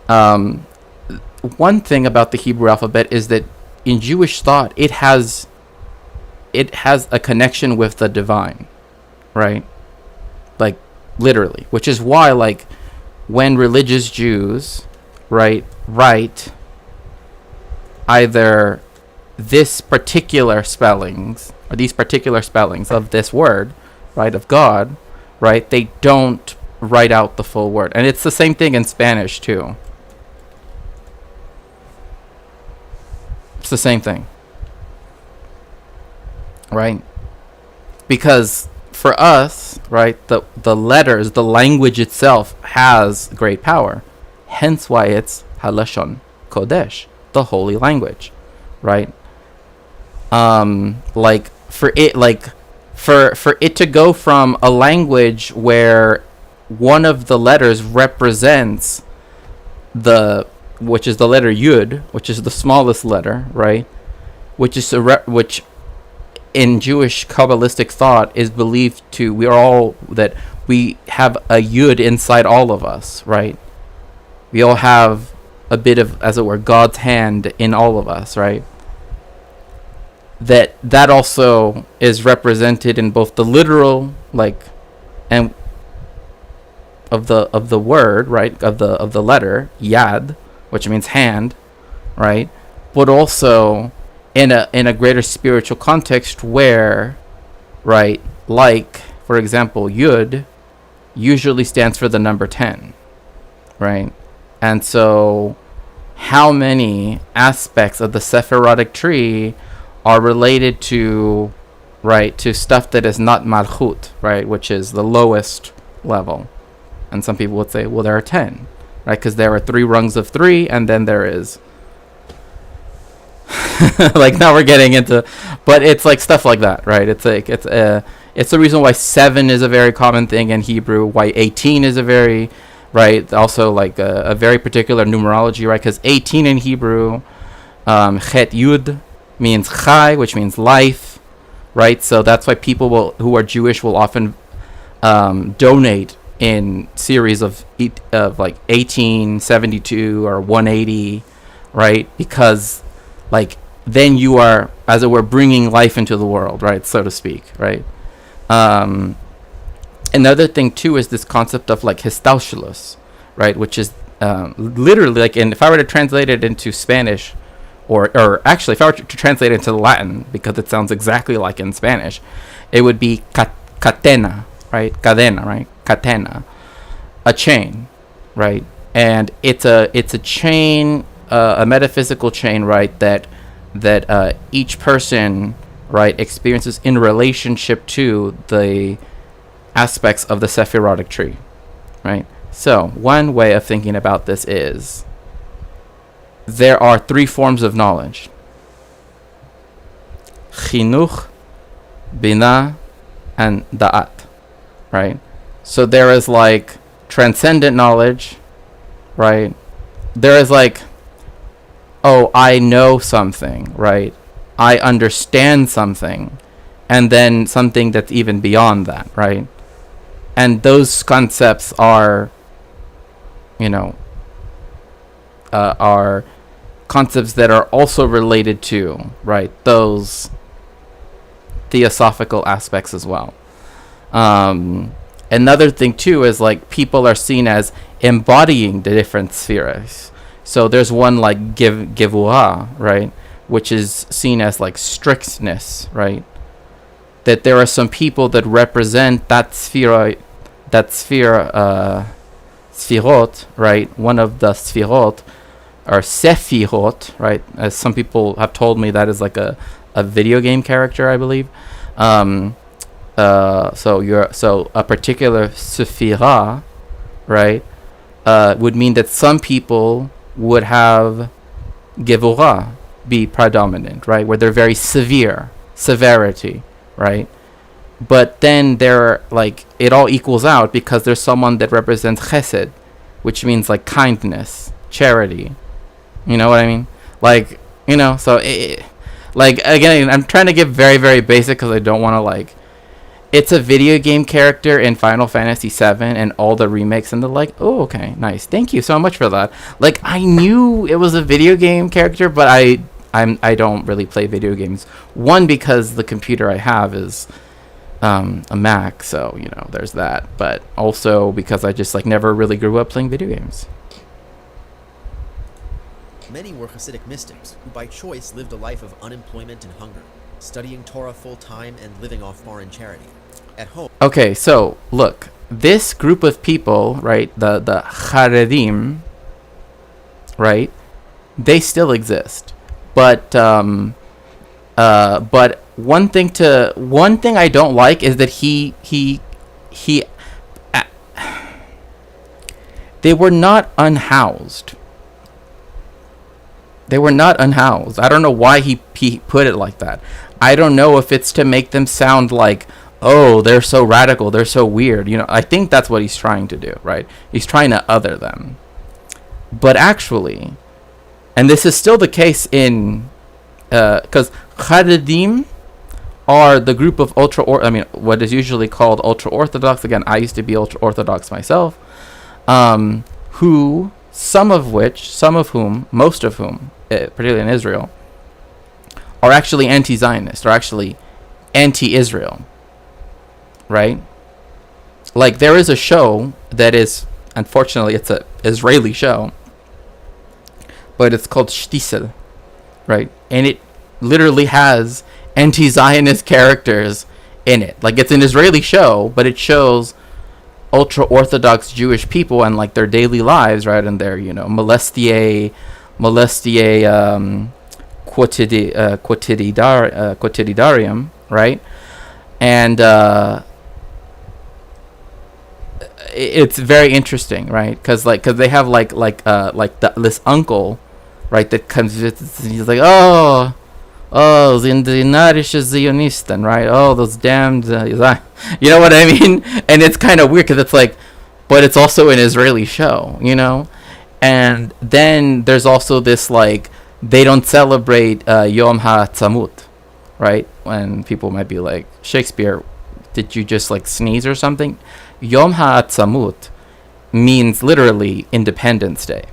Speaker 14: One thing about the Hebrew alphabet is that in Jewish thought, it has a connection with the divine, right? Like, literally, which is why, like, when religious Jews, right, write
Speaker 2: either this particular spellings or these particular spellings of this word, right, of God, right, they don't write out the full word. And it's the same thing in Spanish too. It's the same thing, right? Because for us, right, the letters, the language itself has great power. Hence why it's Halashon Kodesh, the holy language, right? Like for it to go from a language where one of the letters represents which is the letter Yud, which is the smallest letter, right? Which is which in Jewish Kabbalistic thought is believed to, that we have a Yud inside all of us, right? We all have a bit of, as it were, God's hand in all of us, right? That also is represented in both the literal, and of the word, right, of the letter Yad, which means hand, right? But also in a greater spiritual context where, right, like for example, Yud usually stands for the number 10, right? And so how many aspects of the Sephirotic tree are related to, right, to stuff that is not Malchut, right, which is the lowest level? And some people would say, well, there are 10, right, because there are 3 rungs of 3, and then there is like, now we're getting into, but it's like stuff like that, right? It's like it's the reason why 7 is a very common thing in Hebrew, why 18 is a very, right, also like a very particular numerology, right? Because 18 in Hebrew, Chet Yud, means Chai, which means life, right? So that's why people who are Jewish will often donate in series of like 18, 72, or 180, right? Because like then you are, as it were, bringing life into the world, right, so to speak, right? Another thing too is this concept of like Histauschulus, right, which is literally like, if I were to translate it into Spanish, or actually if I were to translate it into Latin, because it sounds exactly like in Spanish, it would be catena, right? Cadena, right? Catena, a chain, right? And it's a chain, a metaphysical chain, right, that each person, right, experiences in relationship to the aspects of the Sephirotic tree, right? So one way of thinking about this is there are 3 forms of knowledge: chinuch, bina, and da'at, right? So there is like transcendent knowledge, right? There is like, oh, I know something, right? I understand something, and then something that's even beyond that, right? And those concepts are, are concepts that are also related to, right, those theosophical aspects as well. Another thing too is like people are seen as embodying the different spheres. So there's one like Gevurah, right, which is seen as like strictness, right? That there are some people that represent that sphere, sphirot, right? One of the sphirot, or sephirot, right? As some people have told me, that is like a video game character, I believe. So a particular sephirah, right, would mean that some people would have Gevurah be predominant, right, where they're very severity, right? But then they're like, it all equals out because there's someone that represents chesed, which means like kindness, charity. You know what I mean? Like, so like, again, I'm trying to get very, very basic because I don't want to like, it's a video game character in Final Fantasy VII and all the remakes, and they're like, oh, okay, nice, thank you so much for that. Like, I knew it was a video game character, but I don't really play video games. One, because the computer I have is a Mac, so there's that. But also because I just like never really grew up playing video games.
Speaker 15: many were Hasidic mystics who by choice lived a life of unemployment and hunger, studying Torah full-time and living off foreign charity. At home...
Speaker 14: Okay, so, look. This group of people, right, the Haredim, right, they still exist. But one thing I don't like is that they were not unhoused. They were not unhoused. I don't know why he put it like that. I don't know if it's to make them sound like, oh, they're so radical, they're so weird. You know, I think that's what he's trying to do, right? He's trying to other them. But actually, and this is still the case in, because Haredim are the group of what is usually called ultra-Orthodox. Again, I used to be ultra-Orthodox myself. Most of whom, particularly in Israel, are actually anti-Zionist, or actually anti-Israel, right? Like, there is a show that is, unfortunately, it's an Israeli show, but it's called Shtisel, right? And it literally has anti-Zionist characters in it. Like, it's an Israeli show, but it shows ultra-Orthodox Jewish people and like their daily lives, right? And their, molestie quotidarium, right? And it's very interesting, right? Because they have this uncle, right, that comes, he's like, oh, the narische Zionisten, right? Oh, those damned, you know what I mean? And it's kind of weird because it's like, but it's also an Israeli show, you know? And then there's also this, like, they don't celebrate Yom HaTzamut, right? When people might be like, Shakespeare, did you just, like, sneeze or something? Yom HaTzamut means literally Independence Day.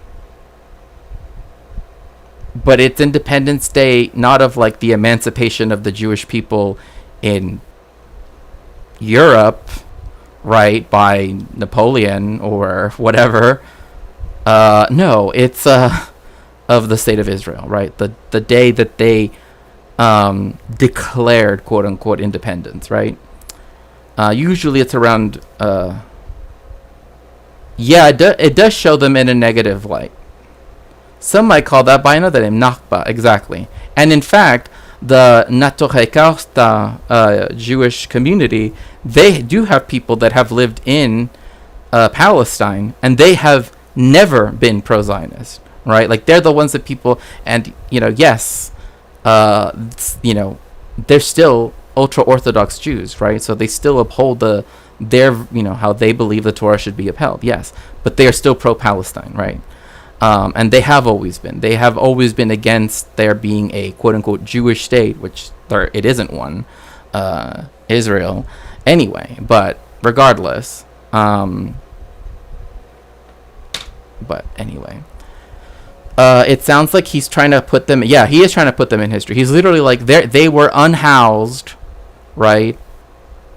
Speaker 14: But it's Independence Day not of like the emancipation of the Jewish people in Europe, right, by Napoleon or whatever. No, it's of the state of Israel, right? The day that they declared quote unquote independence, right? Usually it's around it does show them in a negative light. Some might call that by another name, Nakba, exactly. And in fact, the Natohekausta Jewish community, they do have people that have lived in Palestine, and they have never been pro-Zionist, right? Like, they're the ones that people, and, yes, they're still ultra-Orthodox Jews, right? So they still uphold how they believe the Torah should be upheld, yes. But they are still pro-Palestine, right? And they have always been. They have always been against there being a quote-unquote Jewish state, which it isn't one, Israel. Anyway, but regardless, it sounds like he's trying to put them. Yeah, he is trying to put them in history. He's literally like they were unhoused, right?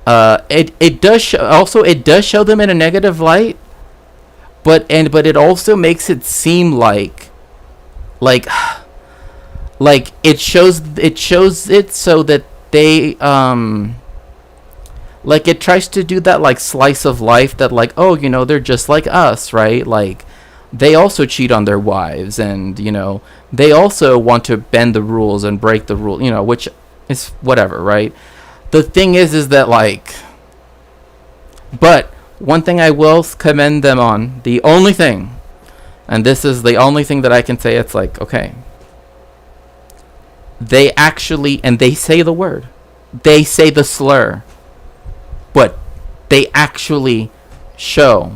Speaker 14: It does show them in a negative light. But it also makes it seem like it shows it so that they like it tries to do that like slice of life that like, oh, they're just like us, right? Like, they also cheat on their wives, and they also want to bend the rules and break the rule, which is whatever, right? The thing is that like, but one thing I will commend them on, the only thing, and this is the only thing that I can say, it's like, okay, they actually, and they say the word, they say the slur, but they actually show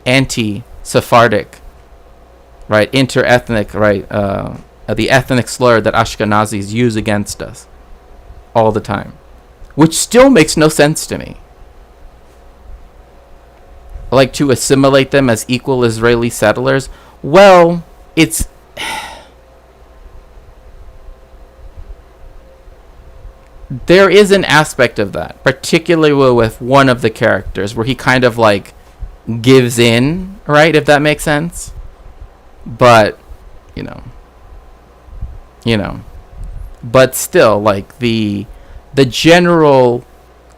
Speaker 14: anti-Sephardic, right, inter-ethnic, right, the ethnic slur that Ashkenazis use against us all the time, which still makes no sense to me. Like, to assimilate them as equal Israeli settlers. Well, it's there is an aspect of that, particularly with one of the characters, where he kind of like gives in, right, if that makes sense. But you know. But still, like, the general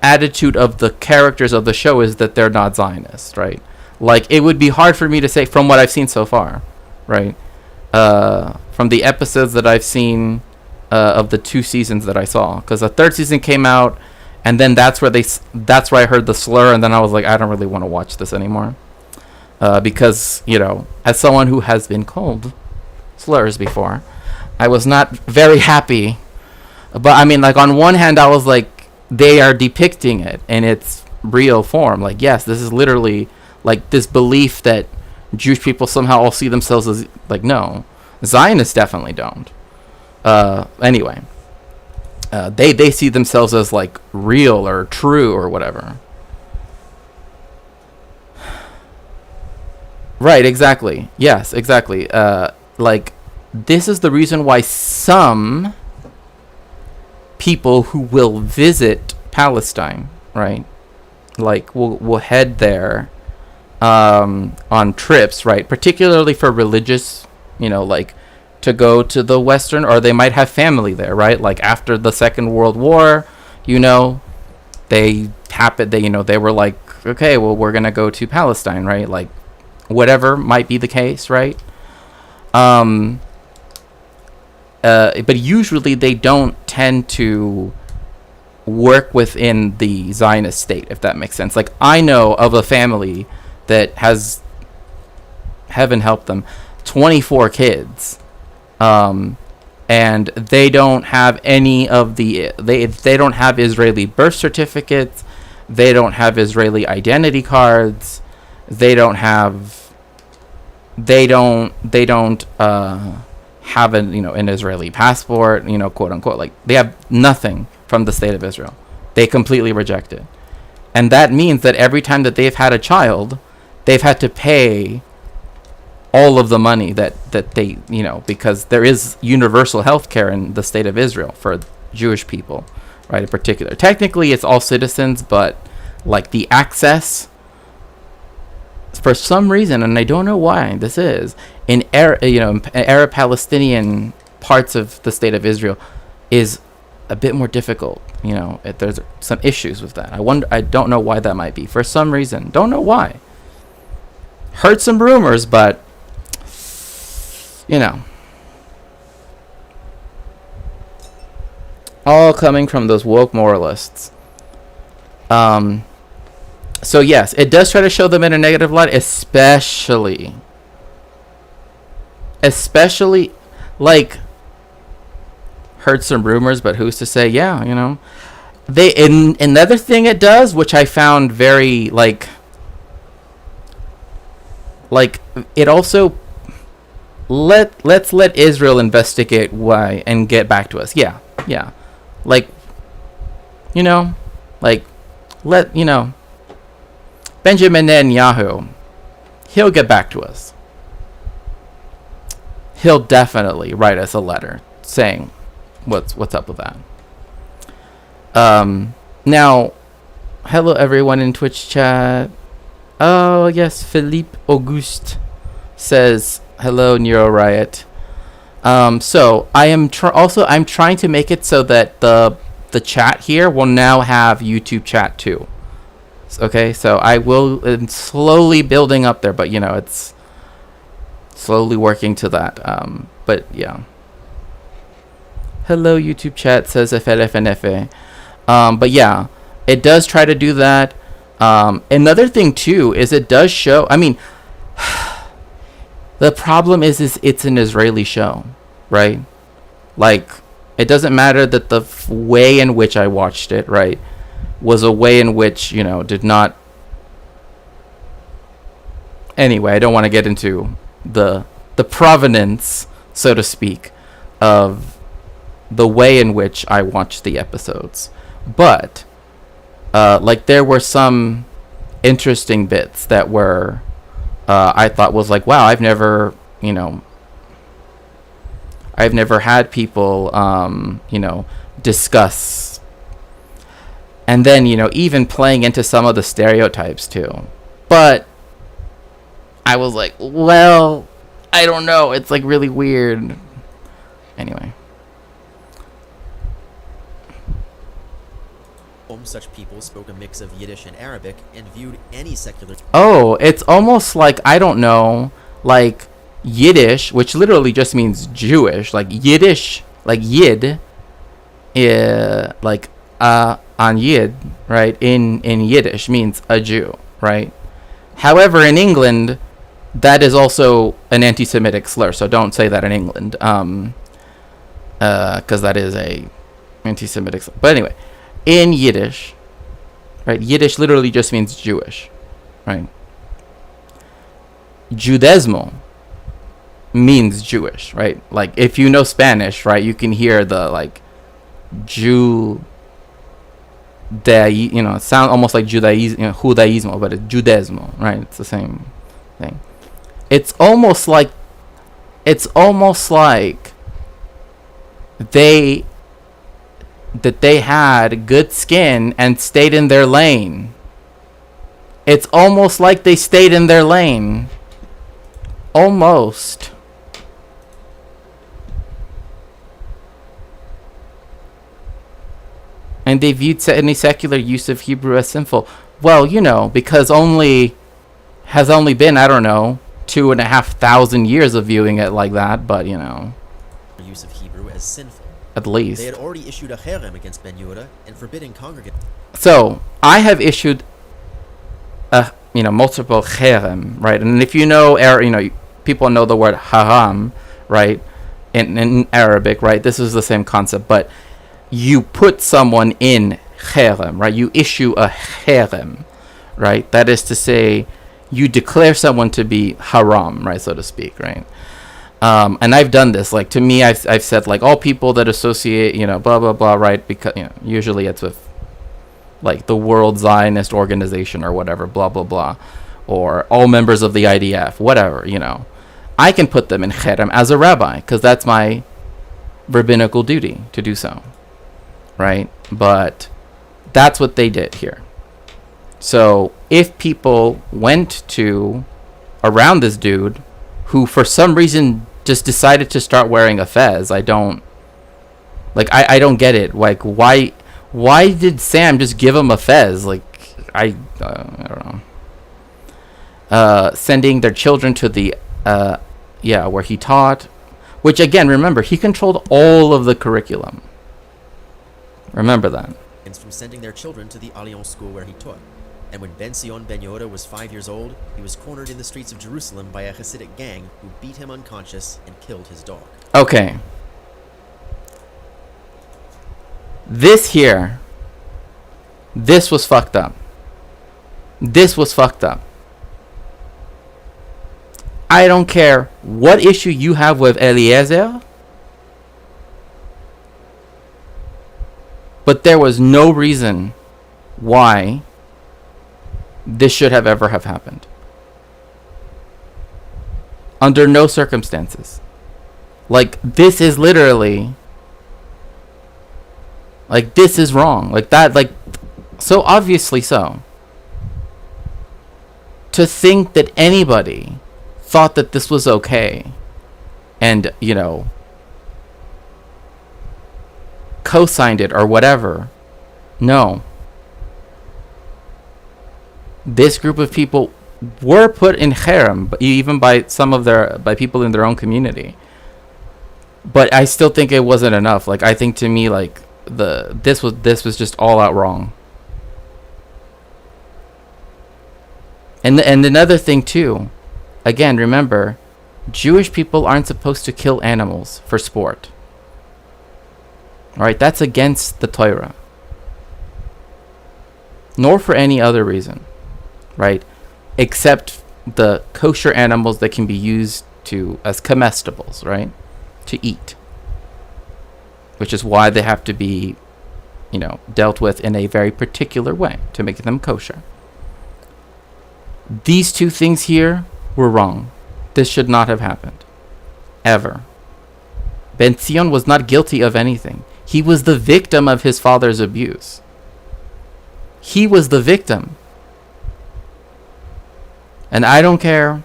Speaker 14: attitude of the characters of the show is that they're not Zionist, right? Like, it would be hard for me to say from what I've seen so far, right? From the episodes that I've seen of the 2 seasons that I saw, because the 3rd season came out, and then that's where I heard the slur, and then I was like, I don't really want to watch this anymore, because, you know, as someone who has been called slurs before, I was not very happy. But I mean, like, on one hand, I was like, they are depicting it in its real form. Like, yes, this is literally like this belief that Jewish people somehow all see themselves as, like, no, Zionists definitely don't. Anyway, they see themselves as, like, real or true or whatever. Right, exactly. Yes, exactly. Like, this is the reason why some people who will visit Palestine, right, like, will head there on trips, right, particularly for religious, you know, like, to go to the Western, or they might have family there, right? Like, after the Second World War, you know, they were like, okay, well, we're gonna go to Palestine, right? Like, whatever might be the case, right? But usually they don't tend to work within the Zionist state, if that makes sense. Like, I know of a family that has, heaven help them, 24 kids. And they don't have any of the, they don't have Israeli birth certificates. They don't have Israeli identity cards. They don't have an, you know, an Israeli passport, you know, quote unquote. Like, they have nothing from the state of Israel. They completely reject it. And that means that every time that they've had a child, they've had to pay all of the money that they, you know, because there is universal health care in the state of Israel for Jewish people, right, in particular. Technically, it's all citizens, but, like, the access, for some reason, and I don't know why this is, in Arab Palestinian parts of the state of Israel, is a bit more difficult. You know, there's some issues with that. I don't know why that might be. For some reason, don't know why. Heard some rumors, but, you know, all coming from those woke moralists. So yes, it does try to show them in a negative light, especially, like, heard some rumors, but who's to say? Yeah, you know, another thing it does, which I found very, like it also let's let Israel investigate why and get back to us. Yeah, like, you know, like, you know, Benjamin Netanyahu, he'll get back to us. He'll definitely write us a letter saying what's up with that. Now, hello everyone in Twitch chat. Oh yes, Philippe Auguste says hello, Nero Riot. So I am I'm trying to make it so that the chat here will now have YouTube chat too. Okay, so I will, slowly building up there, but, you know, it's slowly working to that. But yeah. Hello, YouTube chat, says FLFNFA. But yeah, it does try to do that. Another thing too is it does show, I mean, the problem is it's an Israeli show, right? Like, it doesn't matter that the way in which I watched it, right, was a way in which, you know, did not. Anyway, I don't want to get into the provenance, so to speak, of the way in which I watched the episodes. But like, there were some interesting bits that were I thought was like, wow, I've never had people you know, discuss. And then, you know, even playing into some of the stereotypes too. But I was like, well, I don't know. It's, like, really weird. Anyway.
Speaker 15: Such people spoke a mix of Yiddish and Arabic and viewed any secular.
Speaker 14: Oh, it's almost like, I don't know, like Yiddish, which literally just means Jewish, like Yiddish, like Yid, like on Yid, right? In Yiddish means a Jew, right? However, in England, that is also an anti-Semitic slur, so don't say that in England, because that is a anti-Semitic slur. But anyway, in Yiddish, right? Yiddish literally just means Jewish, right? Judaismo means Jewish, right? Like if you know Spanish, right, you can hear the like it sounds almost like Judaismo, but it's Judaismo, right? It's the same thing. It's almost like they had good skin and stayed in their lane. It's almost like they stayed in their lane. Almost. And they viewed any secular use of Hebrew as sinful. Well, because has only been, I don't know, 2,500 years of viewing it like that, but
Speaker 15: use of Hebrew as sinful.
Speaker 14: At least.
Speaker 15: They had already issued a cherem against Ben Yehuda and forbidding congregants.
Speaker 14: So, I have issued multiple cherem, right? And if people know the word haram, right? In Arabic, right? This is the same concept, but you put someone in cherem, right? You issue a cherem, right? That is to say, you declare someone to be haram, right, so to speak, right? And I've done this. Like, to me, I've said, like, all people that associate, blah, blah, blah, right? Because, usually it's with, like, the World Zionist Organization or whatever, blah, blah, blah. Or all members of the IDF, whatever, I can put them in cherem as a rabbi, because that's my rabbinical duty to do so, right? But that's what they did here. So if people went around this dude, who for some reason just decided to start wearing a fez, I don't get it. Like, why did Sam just give him a fez? Like, I don't know. Sending their children to the where he taught, which again, remember, he controlled all of the curriculum. Remember that.
Speaker 15: From sending their children to the Alliance school where he taught. And when Ben Yehuda was 5 years old, he was cornered in the streets of Jerusalem by a Hasidic gang who beat him unconscious and killed his dog.
Speaker 14: Okay. This was fucked up. This was fucked up. I don't care what issue you have with Eliezer, but there was no reason why this should have ever have happened. Under no circumstances. Like, this is literally, like, this is wrong. Like, that, like, so obviously so. To think that anybody thought that this was okay and, co-signed it or whatever. No. This group of people were put in cherem, even by by people in their own community. But I still think it wasn't enough. Like, I think, to me, like, this was just all out wrong. And another thing too, again, remember, Jewish people aren't supposed to kill animals for sport. All right, that's against the Torah. Nor for any other reason. Right, except the kosher animals that can be used as comestibles, right, to eat, which is why they have to be, dealt with in a very particular way to make them kosher. These two things here were wrong. This should not have happened, ever. Ben Zion was not guilty of anything. He was the victim of his father's abuse. He was the victim. And I don't care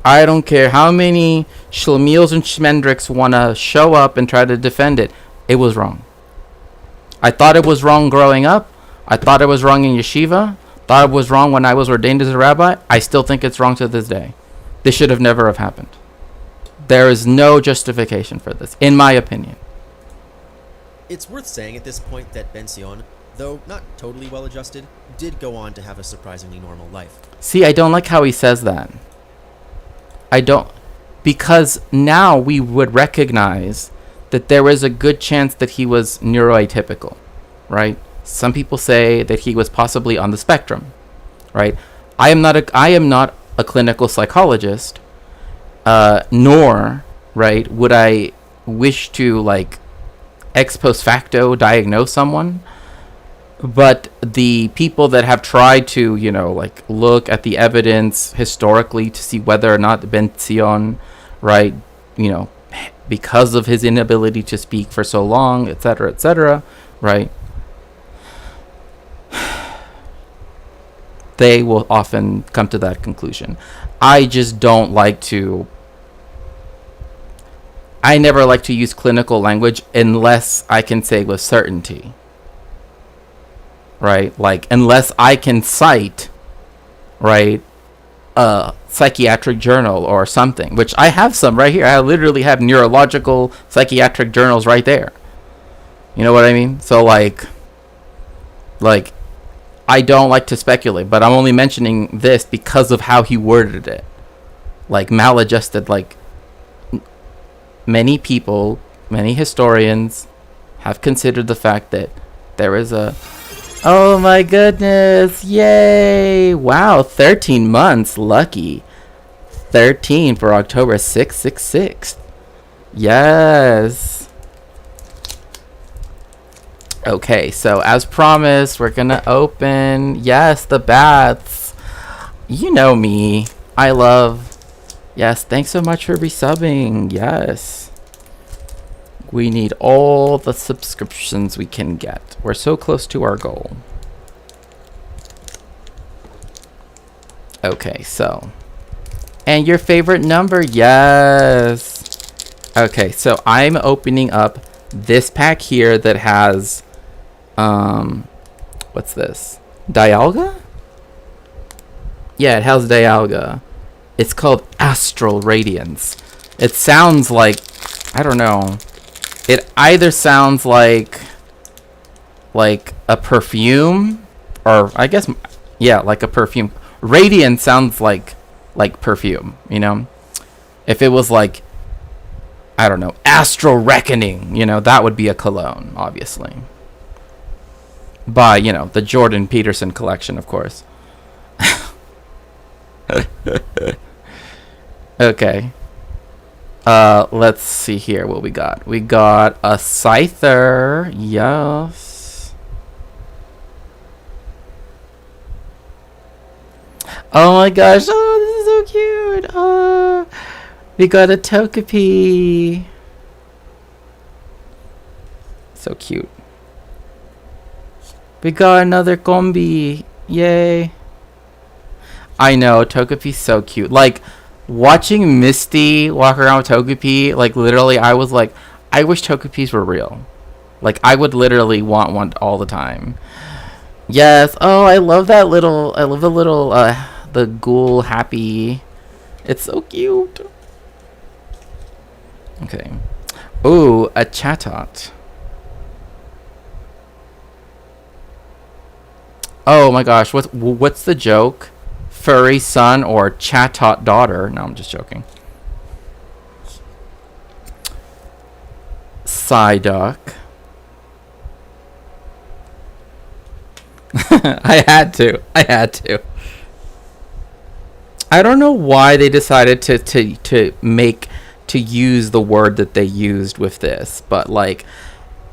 Speaker 14: how many Shlomiels and Schmendricks want to show up and try to defend it. It was wrong. I thought it was wrong growing up. I thought it was wrong in yeshiva. Thought it was wrong when I was ordained as a rabbi. I still think it's wrong to this day. This should have never have happened. There is no justification for this, in my opinion.
Speaker 15: It's worth saying at this point that Ben Sion, though not totally well adjusted, did go on to have a surprisingly normal life.
Speaker 14: See, I don't like how he says that. I don't, because now we would recognize that there is a good chance that he was neuroatypical, right? Some people say that he was possibly on the spectrum, right? I am not a clinical psychologist, nor, right, would I wish to, like, ex post facto diagnose someone. But the people that have tried to, you know, like, look at the evidence historically to see whether or not Ben Sion, right, you know, because of his inability to speak for so long, etc., right, they will often come to that conclusion. I just don't like to, I never like to use clinical language unless I can say with certainty, right? Like, unless I can cite, right, a psychiatric journal or something, which I have some right here. I literally have neurological psychiatric journals right there. You know what I mean? So, like, I don't like to speculate, but I'm only mentioning this because of how he worded it. Like, maladjusted, like, many people, many historians have considered the fact that there is a... Oh my goodness, yay! Wow, 13 months, lucky. 13 for October 666. Yes. Okay, so as promised, we're gonna open, yes, the bats. You know me. I love, yes, thanks so much for resubbing, yes. We need all the subscriptions we can get. We're so close to our goal. Okay, so, and your favorite number, yes. Okay, so I'm opening up this pack here that has, what's this? Dialga? Yeah, it has Dialga. It's called Astral Radiance. It sounds like, I don't know. It either sounds like a perfume, or I guess, yeah, like a perfume. Radiance sounds like perfume, you know? If it was like, I don't know, Astral Reckoning, you know, that would be a cologne, obviously. By, you know, the Jordan Peterson collection, of course. Okay. Let's see here what we got. We got a Scyther. Yes. Oh my gosh. Oh, this is so cute. Oh, we got a Togepi. So cute. We got another Gombi. Yay. I know, Togepi's so cute. Like, watching Misty walk around with Togepi, like, literally, I was like, I wish Togepis were real. Like, I would literally want one all the time. Yes. Oh, I love that little, I love the little, the ghoul happy. It's so cute. Okay. Ooh, a Chatot. Oh my gosh, what's the joke? Furry son or Chatot daughter? No, I'm just joking. Psyduck. I had to. I don't know why they decided to use the word that they used with this, but like,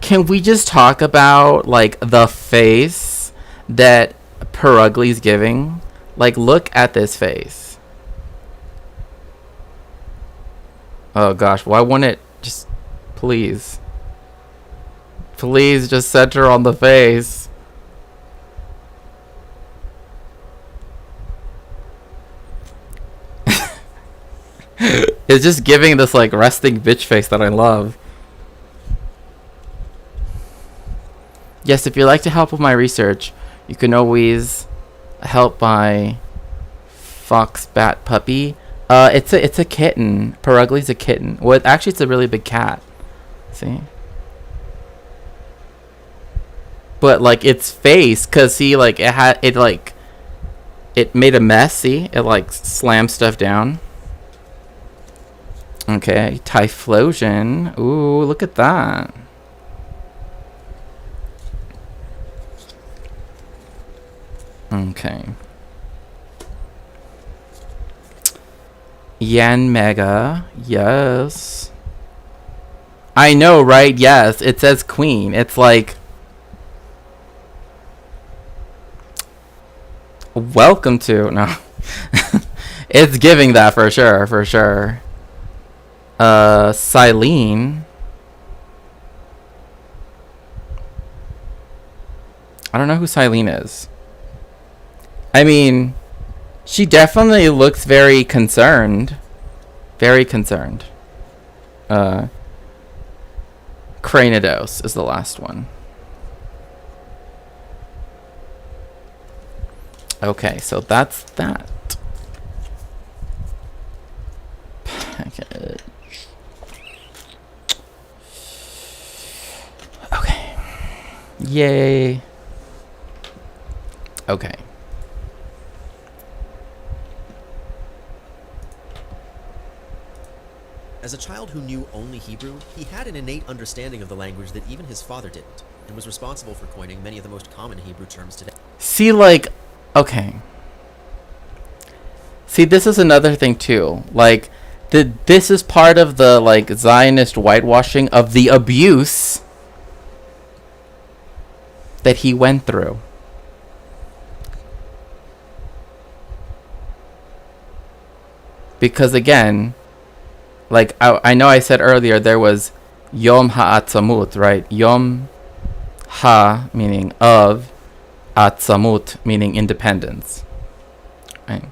Speaker 14: can we just talk about like the face that Perugli's giving? Like, look at this face. Oh gosh, why wouldn't it just, please just center on the face. It's just giving this like resting bitch face that I love. Yes, if you'd like to help with my research, you can always help by Fox Bat Puppy. It's a kitten. Perugli's a kitten. Well, actually, it's a really big cat. See? But like its face, cause see, like it made a mess. See, it like slammed stuff down. Okay, Typhlosion. Ooh, look at that. Okay. Yan Mega. Yes. I know, right? Yes. It says queen. It's like... Welcome to... No. It's giving that for sure. For sure. Silene. I don't know who Silene is. I mean, she definitely looks very concerned. Very concerned. Cranidos is the last one. Okay, so that's that. Package. Okay. Yay. Okay.
Speaker 15: As a child who knew only Hebrew, he had an innate understanding of the language that even his father didn't, and was responsible for coining many of the most common Hebrew terms today.
Speaker 14: See, like, okay. See, this is another thing too. Like, this is part of the like Zionist whitewashing of the abuse that he went through. Because again, like I know I said earlier there was Yom Ha'atzamut, right? Yom Ha meaning of, Atzamut meaning independence. Right?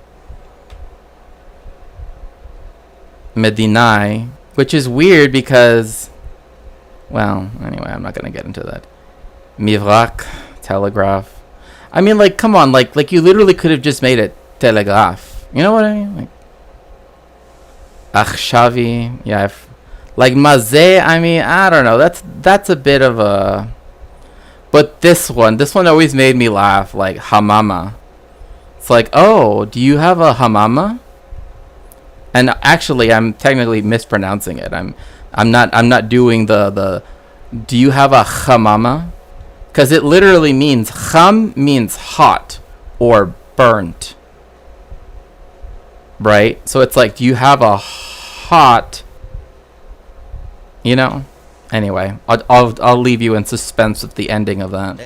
Speaker 14: Medinai, which is weird because, well, anyway, I'm not gonna get into that. Mivrak, telegraph. I mean, like, come on, like you literally could have just made it telegraph. You know what I mean? Like, Achshavi, yeah. Like Mazeh, I mean, I don't know. That's a bit of a. But this one always made me laugh. Like Hamama. It's like, oh, do you have a Hamama? And actually, I'm technically mispronouncing it. I'm not doing the. Do you have a Hamama? Because it literally means Ham means hot or burnt. Right? So it's like, do you have a hot, you know? Anyway, I'll leave you in suspense with the ending of that.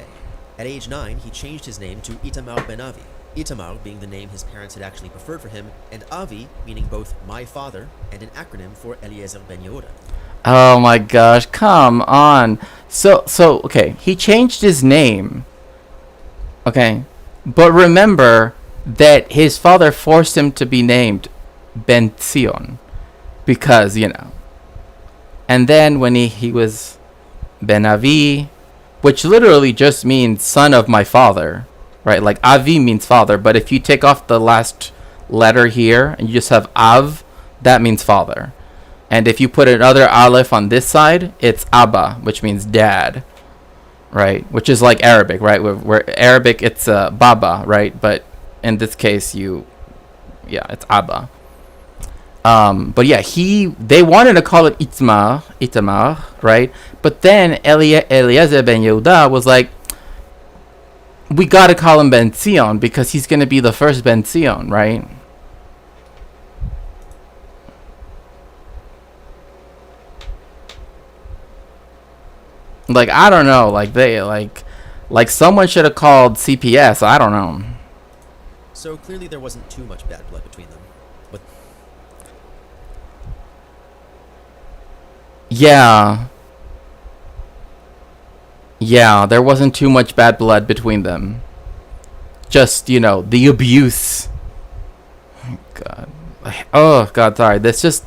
Speaker 15: At age 9, he changed his name to Itamar ben Avi. Itamar being the name his parents had actually preferred for him, and Avi meaning both my father and an acronym for Eliezer ben Yehuda.
Speaker 14: Oh my gosh, come on. So okay, he changed his name. Okay. But remember that his father forced him to be named Ben Zion because, you know. And then when he was Ben Avi, which literally just means son of my father, right? Like Avi means father, but if you take off the last letter here and you just have Av, that means father. And if you put another Aleph on this side, it's Abba, which means dad, right? Which is like Arabic, right? Where Arabic, it's Baba, right? But in this case, it's Abba. But yeah, they wanted to call it Itamar, right? But then Eliezer ben Yehuda was like, we got to call him Ben Zion because he's going to be the first Ben Zion, right? Like, I don't know, like someone should have called CPS. I don't know.
Speaker 15: So clearly there wasn't too much bad blood between them. But
Speaker 14: yeah, there wasn't too much bad blood between them. Just, you know, the abuse. Oh God, sorry. This just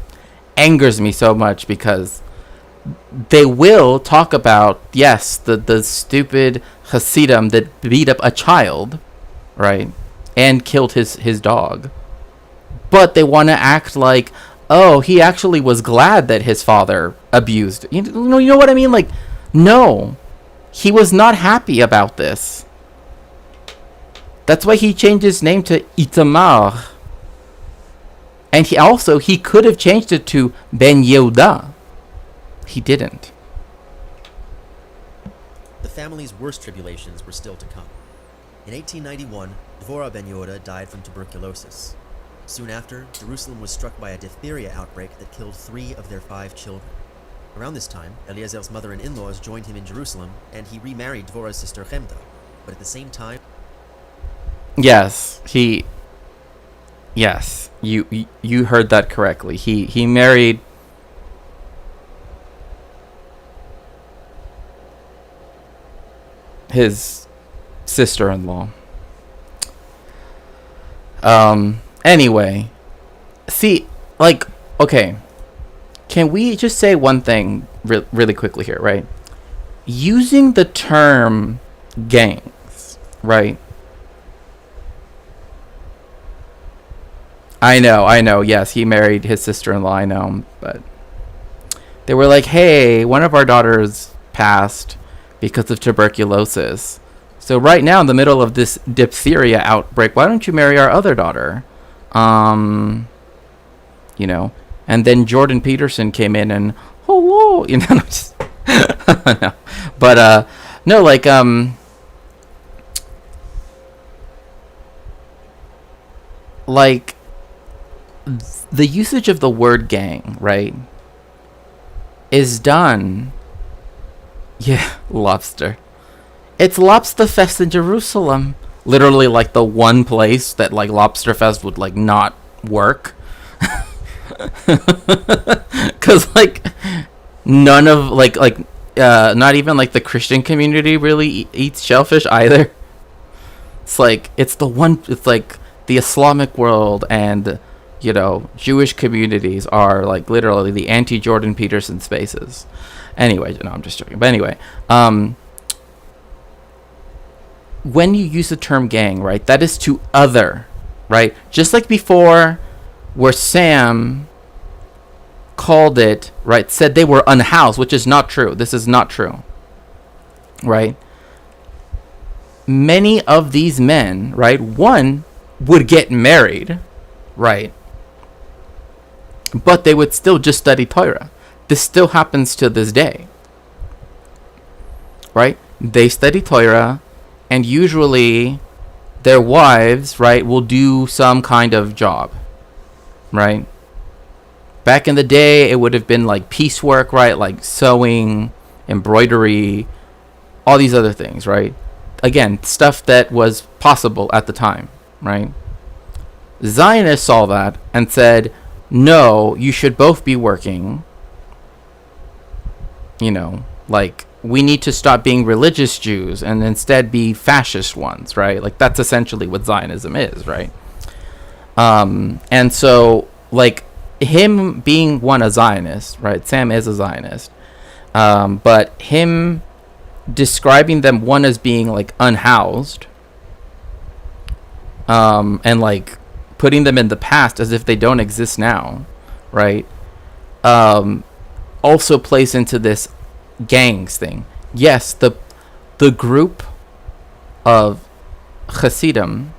Speaker 14: angers me so much because they will talk about, yes, the stupid Hasidim that beat up a child, right, and killed his dog. But they want to act like, oh, he actually was glad that his father abused. You know what I mean? Like, no, he was not happy about this. That's why he changed his name to Itamar. And he could have changed it to Ben Yehuda. He didn't.
Speaker 15: The family's worst tribulations were still to come. In 1891, Dvorah Ben Yehuda died from tuberculosis. Soon after, Jerusalem was struck by a diphtheria outbreak that killed 3 of their 5 children. Around this time, Eliezer's mother and in-laws joined him in Jerusalem, and he remarried Dvorah's sister Chemda. But at the same time...
Speaker 14: Yes, you heard that correctly. He married his sister-in-law. Anyway, see, like, okay, can we just say one thing really quickly here, right? Using the term gangs, right? I know, yes, he married his sister-in-law, I know, but they were like, hey, one of our daughters passed because of tuberculosis. So right now, in the middle of this diphtheria outbreak, why don't you marry our other daughter? And then Jordan Peterson came in and, hello, just, no. But, no, like, the usage of the word gang, right, is done, lobster. It's Lobster Fest in Jerusalem. Literally, like, the one place that, like, Lobster Fest would, like, not work. Because, like, none of, not even, like, the Christian community really eats shellfish either. It's, like, it's like, the Islamic world and, Jewish communities are, like, literally the anti-Jordan Peterson spaces. Anyway, no, I'm just joking. But anyway, when you use the term gang, right, that is to other, right? Just like before, where Sam called it, right, said they were unhoused, which is not true. This is not true, right? Many of these men, right, one would get married, right, but they would still just study Torah. This still happens to this day, right? They study Torah, and usually their wives, right, will do some kind of job, right? Back in the day, it would have been like piecework, right? Like sewing, embroidery, all these other things, right? Again, stuff that was possible at the time, right? Zionists saw that and said, no, you should both be working. We need to stop being religious Jews and instead be fascist ones, right? Like, that's essentially what Zionism is, right? And so, like, him being a Zionist, right? Sam is a Zionist. But him describing them, one as being, like, unhoused, and, like, putting them in the past as if they don't exist now, right? Also plays into this gangs thing. Yes, the group of Hasidim.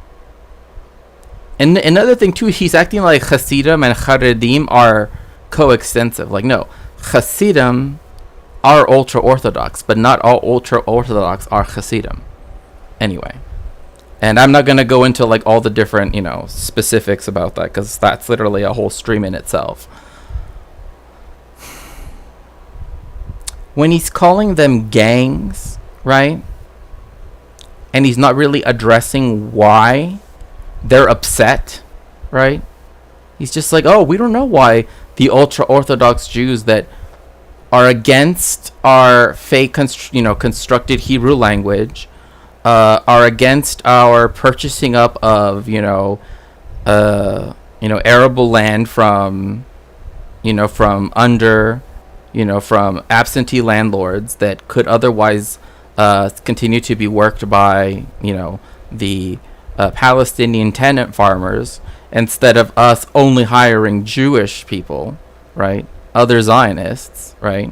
Speaker 14: And another thing too, he's acting like Hasidim and Haredim are coextensive. Like, no, Hasidim are ultra-Orthodox, but not all ultra-Orthodox are Hasidim. Anyway. And I'm not going to go into, like, all the different, specifics about that, because that's literally a whole stream in itself. When he's calling them gangs, right? And he's not really addressing why they're upset, right? He's just like, oh, we don't know why the ultra-Orthodox Jews that are against our fake, constructed Hebrew language, are against our purchasing up of, arable land from absentee landlords that could otherwise continue to be worked by, the Palestinian tenant farmers, instead of us only hiring Jewish people, right? Other Zionists, right?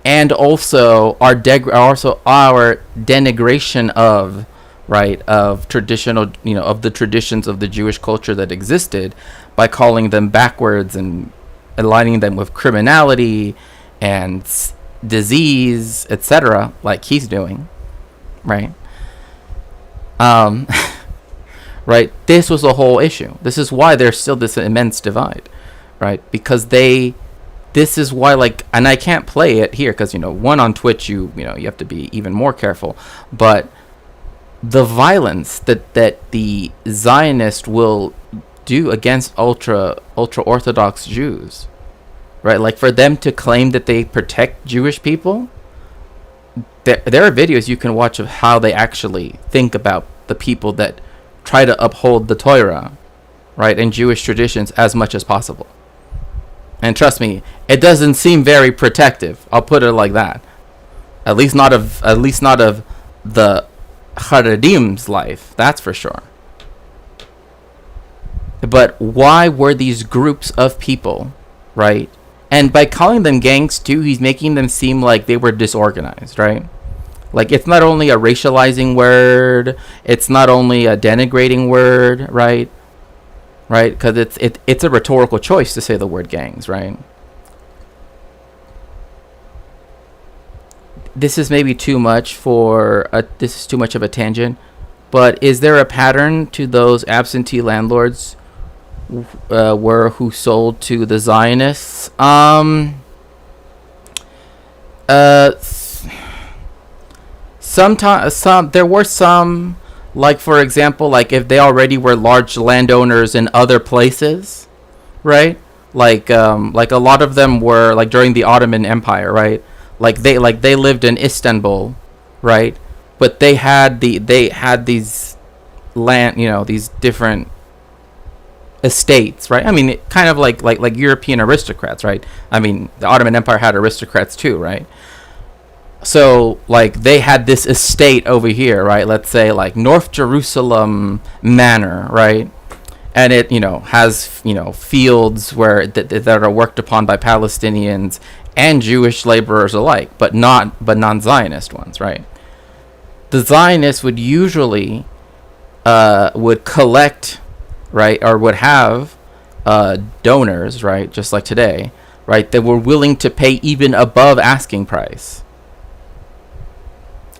Speaker 14: And also our denigration of, right, of traditional, of the traditions of the Jewish culture that existed, by calling them backwards and aligning them with criminality and disease, etc., like he's doing, right? Right, this was a whole issue. This is why there's still this immense divide, right? Because this is why, like, and I can't play it here because, one, on Twitch, you have to be even more careful, but the violence that the Zionist will do against ultra Orthodox Jews, right? Like, for them to claim that they protect Jewish people, there are videos you can watch of how they actually think about the people that try to uphold the Torah, right, and Jewish traditions as much as possible. And trust me, it doesn't seem very protective. I'll put it like that. At least not of the Haredim's life, that's for sure. But why were these groups of people, right? And by calling them gangs too, he's making them seem like they were disorganized, right? Like, it's not only a racializing word, it's not only a denigrating word, right? Right? Because it's a rhetorical choice to say the word gangs, right? This is maybe too much this is too much of a tangent, but is there a pattern to those absentee landlords who sold to the Zionists? There were some, like, for example, like, if they already were large landowners in other places, right? Like a lot of them were, like, during the Ottoman Empire, right? Like they lived in Istanbul, right? But they had these land, these different estates, right? I mean, kind of like European aristocrats, right? I mean, the Ottoman Empire had aristocrats too, right? So, like, they had this estate over here, right? Let's say, like, North Jerusalem Manor, right? And it, has, fields where that are worked upon by Palestinians and Jewish laborers alike, but non-Zionist ones, right? The Zionists would usually would collect, right, or would have donors, right, just like today, right, that were willing to pay even above asking price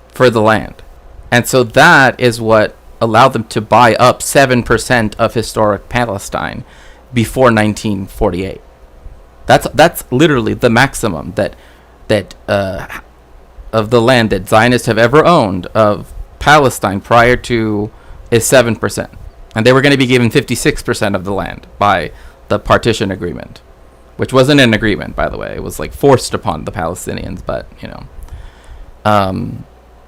Speaker 14: for the land. And so that is what allowed them to buy up 7% of historic Palestine before 1948. That's literally the maximum that of the land that Zionists have ever owned of Palestine prior to is 7%. And they were going to be given 56% of the land by the partition agreement, which wasn't an agreement, by the way. It was, like, forced upon the Palestinians, but,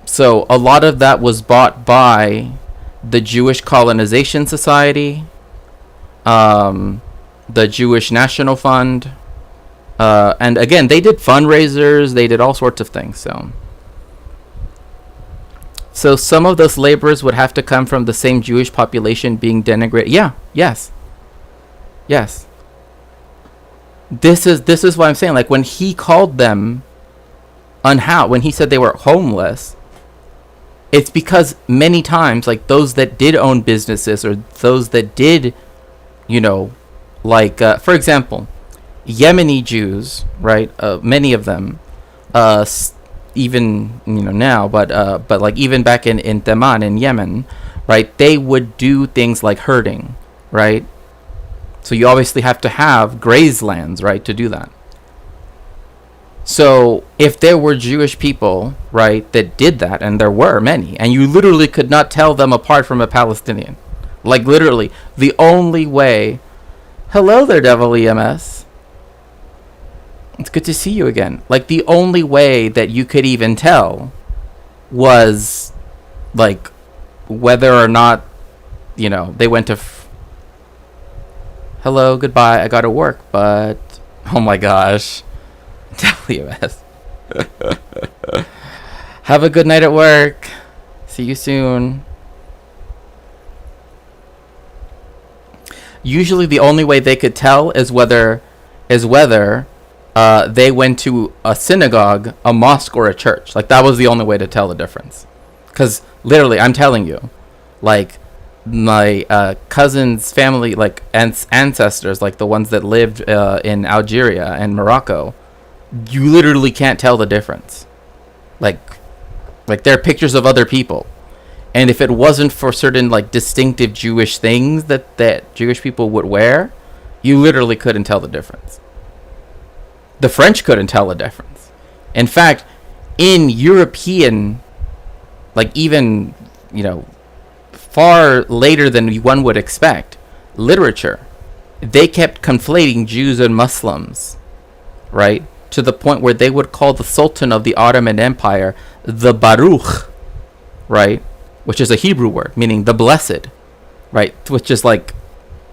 Speaker 14: so a lot of that was bought by the Jewish Colonization Society, the Jewish National Fund, and again, they did fundraisers, they did all sorts of things. So some of those laborers would have to come from the same Jewish population being denigrated. Yes. This is what I'm saying. Like, when he called them when he said they were homeless, it's because many times, like, those that did own businesses or those that did, for example, Yemeni Jews, right? Many of them, even now, but like even back in Teman in Yemen, right? They would do things like herding, right? So you obviously have to have graze lands, right, to do that. So if there were Jewish people, right, that did that, and there were many, and you literally could not tell them apart from a Palestinian, like literally the only way. Hello there, Devil EMS. It's good to see you again. Like, the only way that you could even tell was, like, whether or not, they went to hello, goodbye, I gotta work, but oh my gosh. WS. Have a good night at work. See you soon. Usually the only way they could tell is whether they went to a synagogue, a mosque, or a church. Like, that was the only way to tell the difference. Because literally, I'm telling you, like, my cousin's family, like ancestors, like the ones that lived in Algeria and Morocco, you literally can't tell the difference. Like they're pictures of other people. And if it wasn't for certain like distinctive Jewish things that Jewish people would wear, you literally couldn't tell the difference. The French couldn't tell the difference. In fact, in European, like even, far later than one would expect, literature, they kept conflating Jews and Muslims, right? To the point where they would call the Sultan of the Ottoman Empire the Baruch, right? Which is a Hebrew word meaning the blessed, right? Which is like,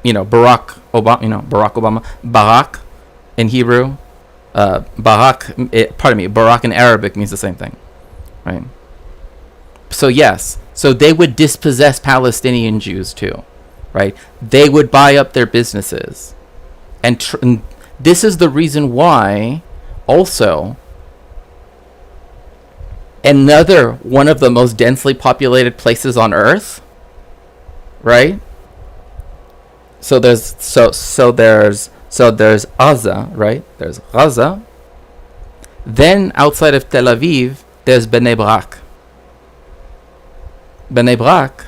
Speaker 14: Barack Obama, Barak in Hebrew, Barak in Arabic means the same thing, right? So yes, so they would dispossess Palestinian Jews too, right? They would buy up their businesses, and this is the reason why, also, another one of the most densely populated places on Earth, right? So there's Gaza, right? There's Gaza. Then outside of Tel Aviv, there's Bnei Brak. Bnei Brak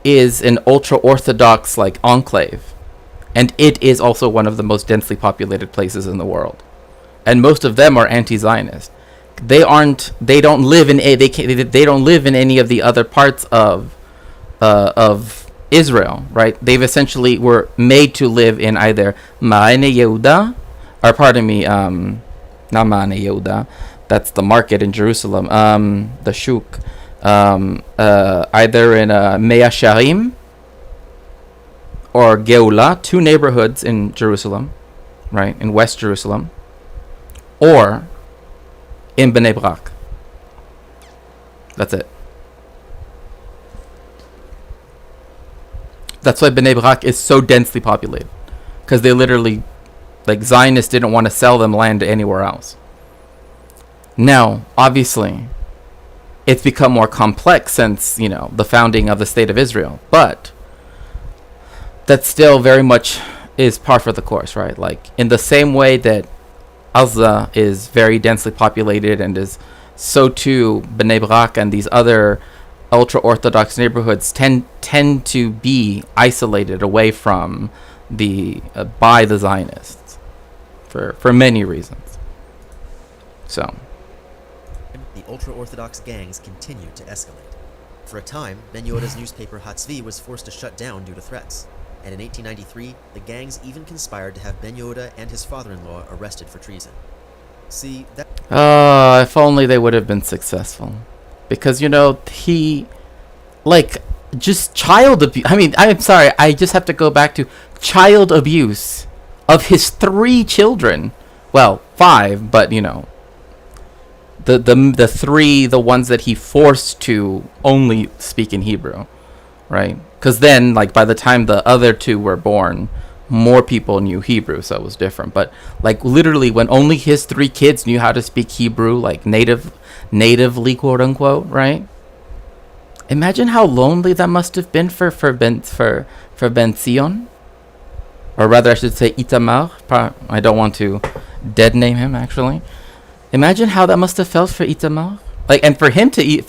Speaker 14: is an ultra-Orthodox like enclave, and it is also one of the most densely populated places in the world. And most of them are anti-Zionist. They don't live in any of the other parts of Israel, right? They've essentially were made to live in either Ma'ane Yehuda, or pardon me, not Ma'ane Yehuda, that's the market in Jerusalem, the Shuk, either in Mea Sharim or Geula, two neighborhoods in Jerusalem, right, in West Jerusalem, or in Bnei Brak. That's it. That's why Bnei Brak is so densely populated, because they literally, like, Zionists didn't want to sell them land anywhere else. Now, obviously, it's become more complex since, the founding of the State of Israel, but that still very much is par for the course, right? Like, in the same way that Gaza is very densely populated, and is so too Bnei Brak and these other ultra-Orthodox neighborhoods tend to be isolated away from by the Zionists for many reasons. So
Speaker 15: the ultra-Orthodox gangs continued to escalate. For a time, Ben Yehuda's newspaper Hatzvi was forced to shut down due to threats. And in 1893, the gangs even conspired to have Ben Yehuda and his father-in-law arrested for treason. See, that...
Speaker 14: if only they would have been successful. Because, he... Like, just child abuse... I mean, I'm sorry, I just have to go back to child abuse of his 3 children. Well, 5, but, the 3, the ones that he forced to only speak in Hebrew, right? Because then, like, by the time the other 2 were born, more people knew Hebrew, so it was different. But, like, literally, when only his 3 kids knew how to speak Hebrew, like, natively, quote unquote, right? Imagine how lonely that must have been for Ben Zion, or rather, I should say Itamar. I don't want to dead name him, actually. Imagine how that must have felt for Itamar. Like, and for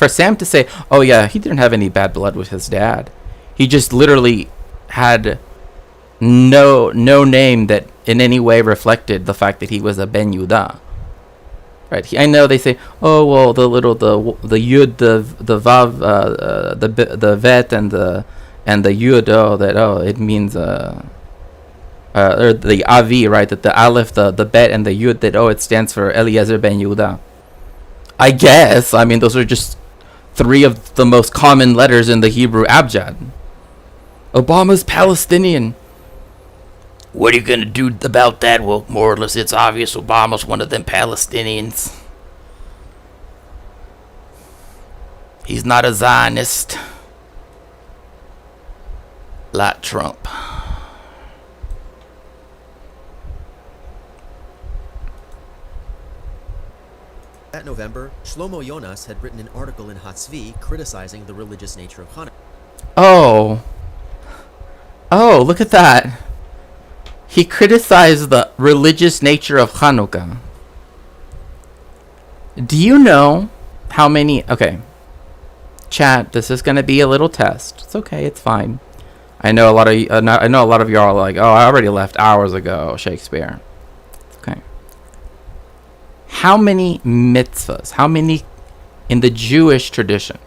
Speaker 14: Sam to say, oh yeah, he didn't have any bad blood with his dad. He just literally had no name that in any way reflected the fact that he was a Ben Yehuda. Right? I know they say, oh well, the Yud, the Vav, the Vet, and the Yud. It means or the Avi, right? That the Aleph, the Bet, and the Yud. It stands for Eliezer Ben Yehuda. I guess. I mean, those are just 3 of the most common letters in the Hebrew abjad. Obama's Palestinian. What are you going to do about that? Well, more or less, it's obvious Obama's one of them Palestinians. He's not a Zionist like Trump.
Speaker 15: That November, Shlomo Yonas had written an article in Hatzvi criticizing the religious nature of Hanukkah.
Speaker 14: Oh, look at that. He criticized the religious nature of Hanukkah. Do you know how many... Okay, chat, this is going to be a little test. It's okay, it's fine. I know a lot of y'all are like, oh, I already left hours ago, Shakespeare. Okay. How many mitzvahs, how many in the Jewish tradition,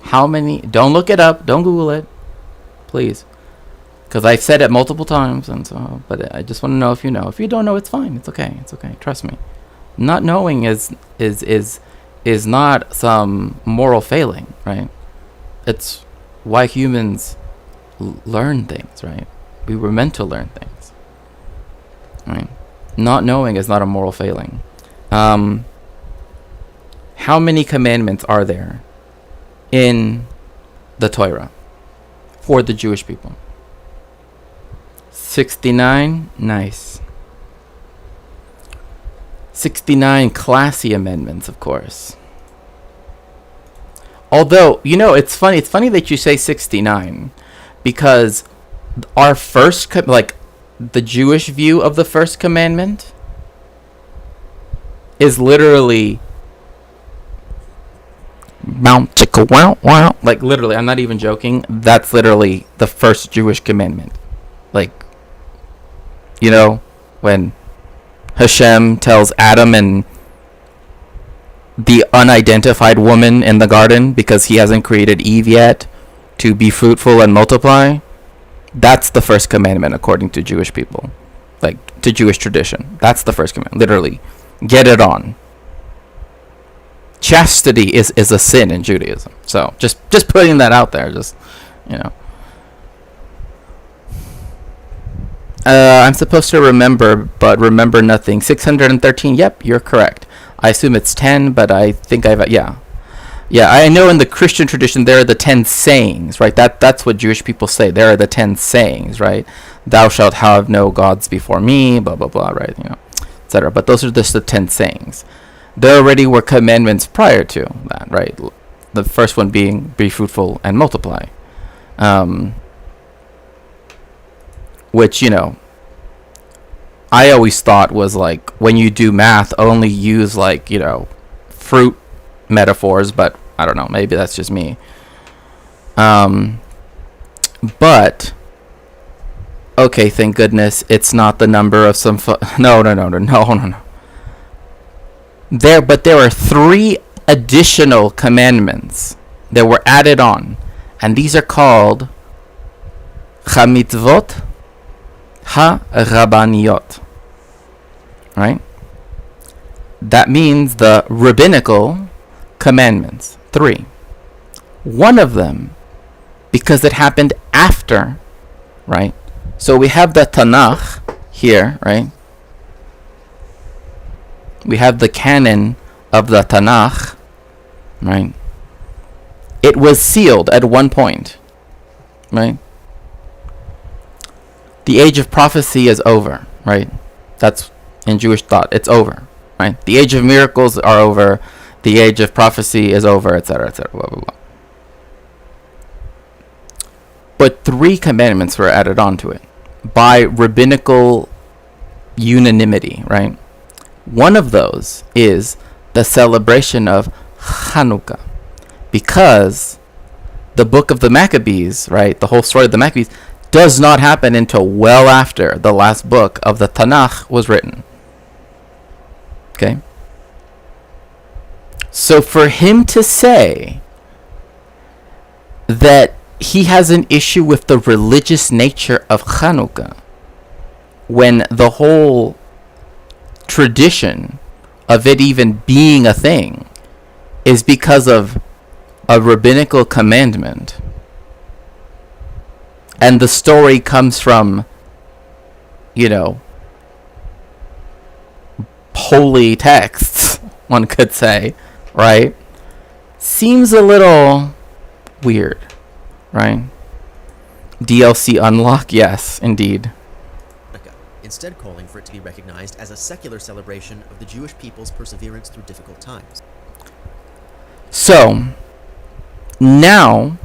Speaker 14: how many... Don't look it up, don't Google it, please. Because I've said it multiple times, and so, but I just want to know if you know. If you don't know, it's fine. It's okay. It's okay. Trust me. Not knowing is not some moral failing, right? It's why humans learn things, right? We were meant to learn things, right? Not knowing is not a moral failing. How many commandments are there in the Torah for the Jewish people? 69. Nice. 69 classy amendments, of course. Although, you know, it's funny that you say 69, because our first the Jewish view of the first commandment is literally Mount Chicka wow wow. Like literally, I'm not even joking. That's literally the first Jewish commandment. Like, you know, when Hashem tells Adam and the unidentified woman in the garden, because he hasn't created Eve yet, to be fruitful and multiply. That's the first commandment according to Jewish people, like to Jewish tradition. That's the first commandment. Literally, get it on. Chastity is a sin in Judaism. So just putting that out there. Just, you know. I'm supposed to remember, but remember nothing. 613. Yep, you're correct. I assume it's 10, but I think yeah, I know in the Christian tradition there are the 10 sayings, right? That's what Jewish people say. There are the 10 sayings, right? Thou shalt have no gods before me, blah blah blah, right? You know, etc. But those are just the 10 sayings. There already were commandments prior to that, right? The first one being be fruitful and multiply, which, you know, I always thought was like, when you do math, only use, like, you know, fruit metaphors, but I don't know, maybe that's just me. But okay, thank goodness it's not the number of some no. There are 3 additional commandments that were added on, and these are called Chamitzvot Ha-Rabbaniyot. Right? That means the rabbinical commandments. 3. One of them, because it happened after, right? So we have the Tanakh here, right? We have the canon of the Tanakh, right? It was sealed at one point, right? The age of prophecy is over, right? That's in Jewish thought. It's over, right? The age of miracles are over. The age of prophecy is over, etc., etc., blah, blah, blah. But 3 commandments were added onto it by rabbinical unanimity, right? One of those is the celebration of Hanukkah, because the book of the Maccabees, right, the whole story of the Maccabees, does not happen until well after the last book of the Tanakh was written. Okay? So for him to say that he has an issue with the religious nature of Hanukkah, when the whole tradition of it even being a thing is because of a rabbinical commandment, and the story comes from, you know, holy texts, one could say, right? seems a little weird, right? DLC unlock, yes, indeed.
Speaker 15: Instead calling for it to be recognized as a secular celebration of the Jewish people's perseverance through difficult times.
Speaker 14: So, now,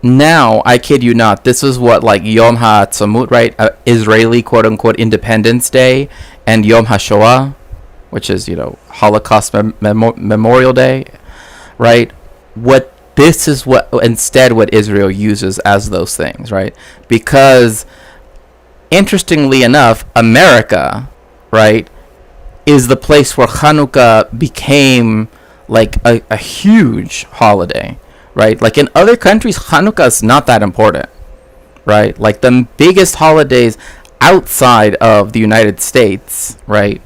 Speaker 14: I kid you not, this is what, like, Yom HaAtzmaut, right? Israeli quote-unquote Independence Day, and Yom HaShoah, which is, Holocaust Memorial Day, right? This is what Israel uses as those things, right? Because, interestingly enough, America, right, is the place where Hanukkah became like a huge holiday, right? Like in other countries, Hanukkah is not that important, right? Like the biggest holidays outside of the United States, right,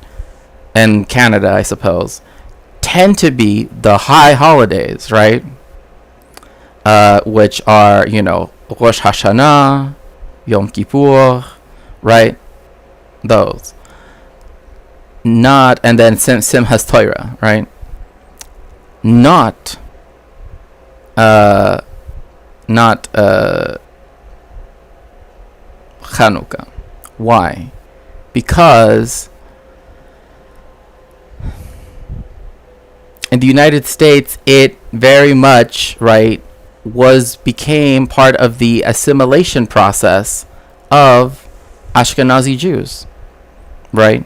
Speaker 14: and Canada, I suppose, tend to be the high holidays, right? Which are, Rosh Hashanah, Yom Kippur, right? Those. And then Simchas Torah, right? Not Chanukah. Why? Because in the United States, it very much, right, became part of the assimilation process of Ashkenazi Jews, right?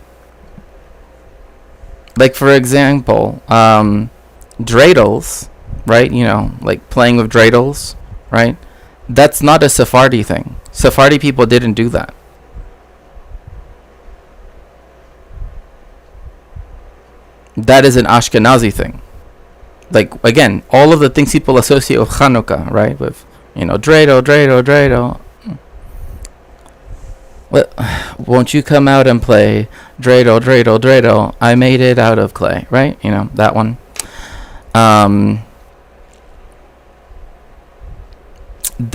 Speaker 14: Like, for example, dreidels, right? Like playing with dreidels, right? That's not a Sephardi thing. Sephardi people didn't do that. That is an Ashkenazi thing. Like, again, all of the things people associate with Hanukkah, right? With, dreidel. Well, won't you come out and play dreidel? I made it out of clay, right? That one.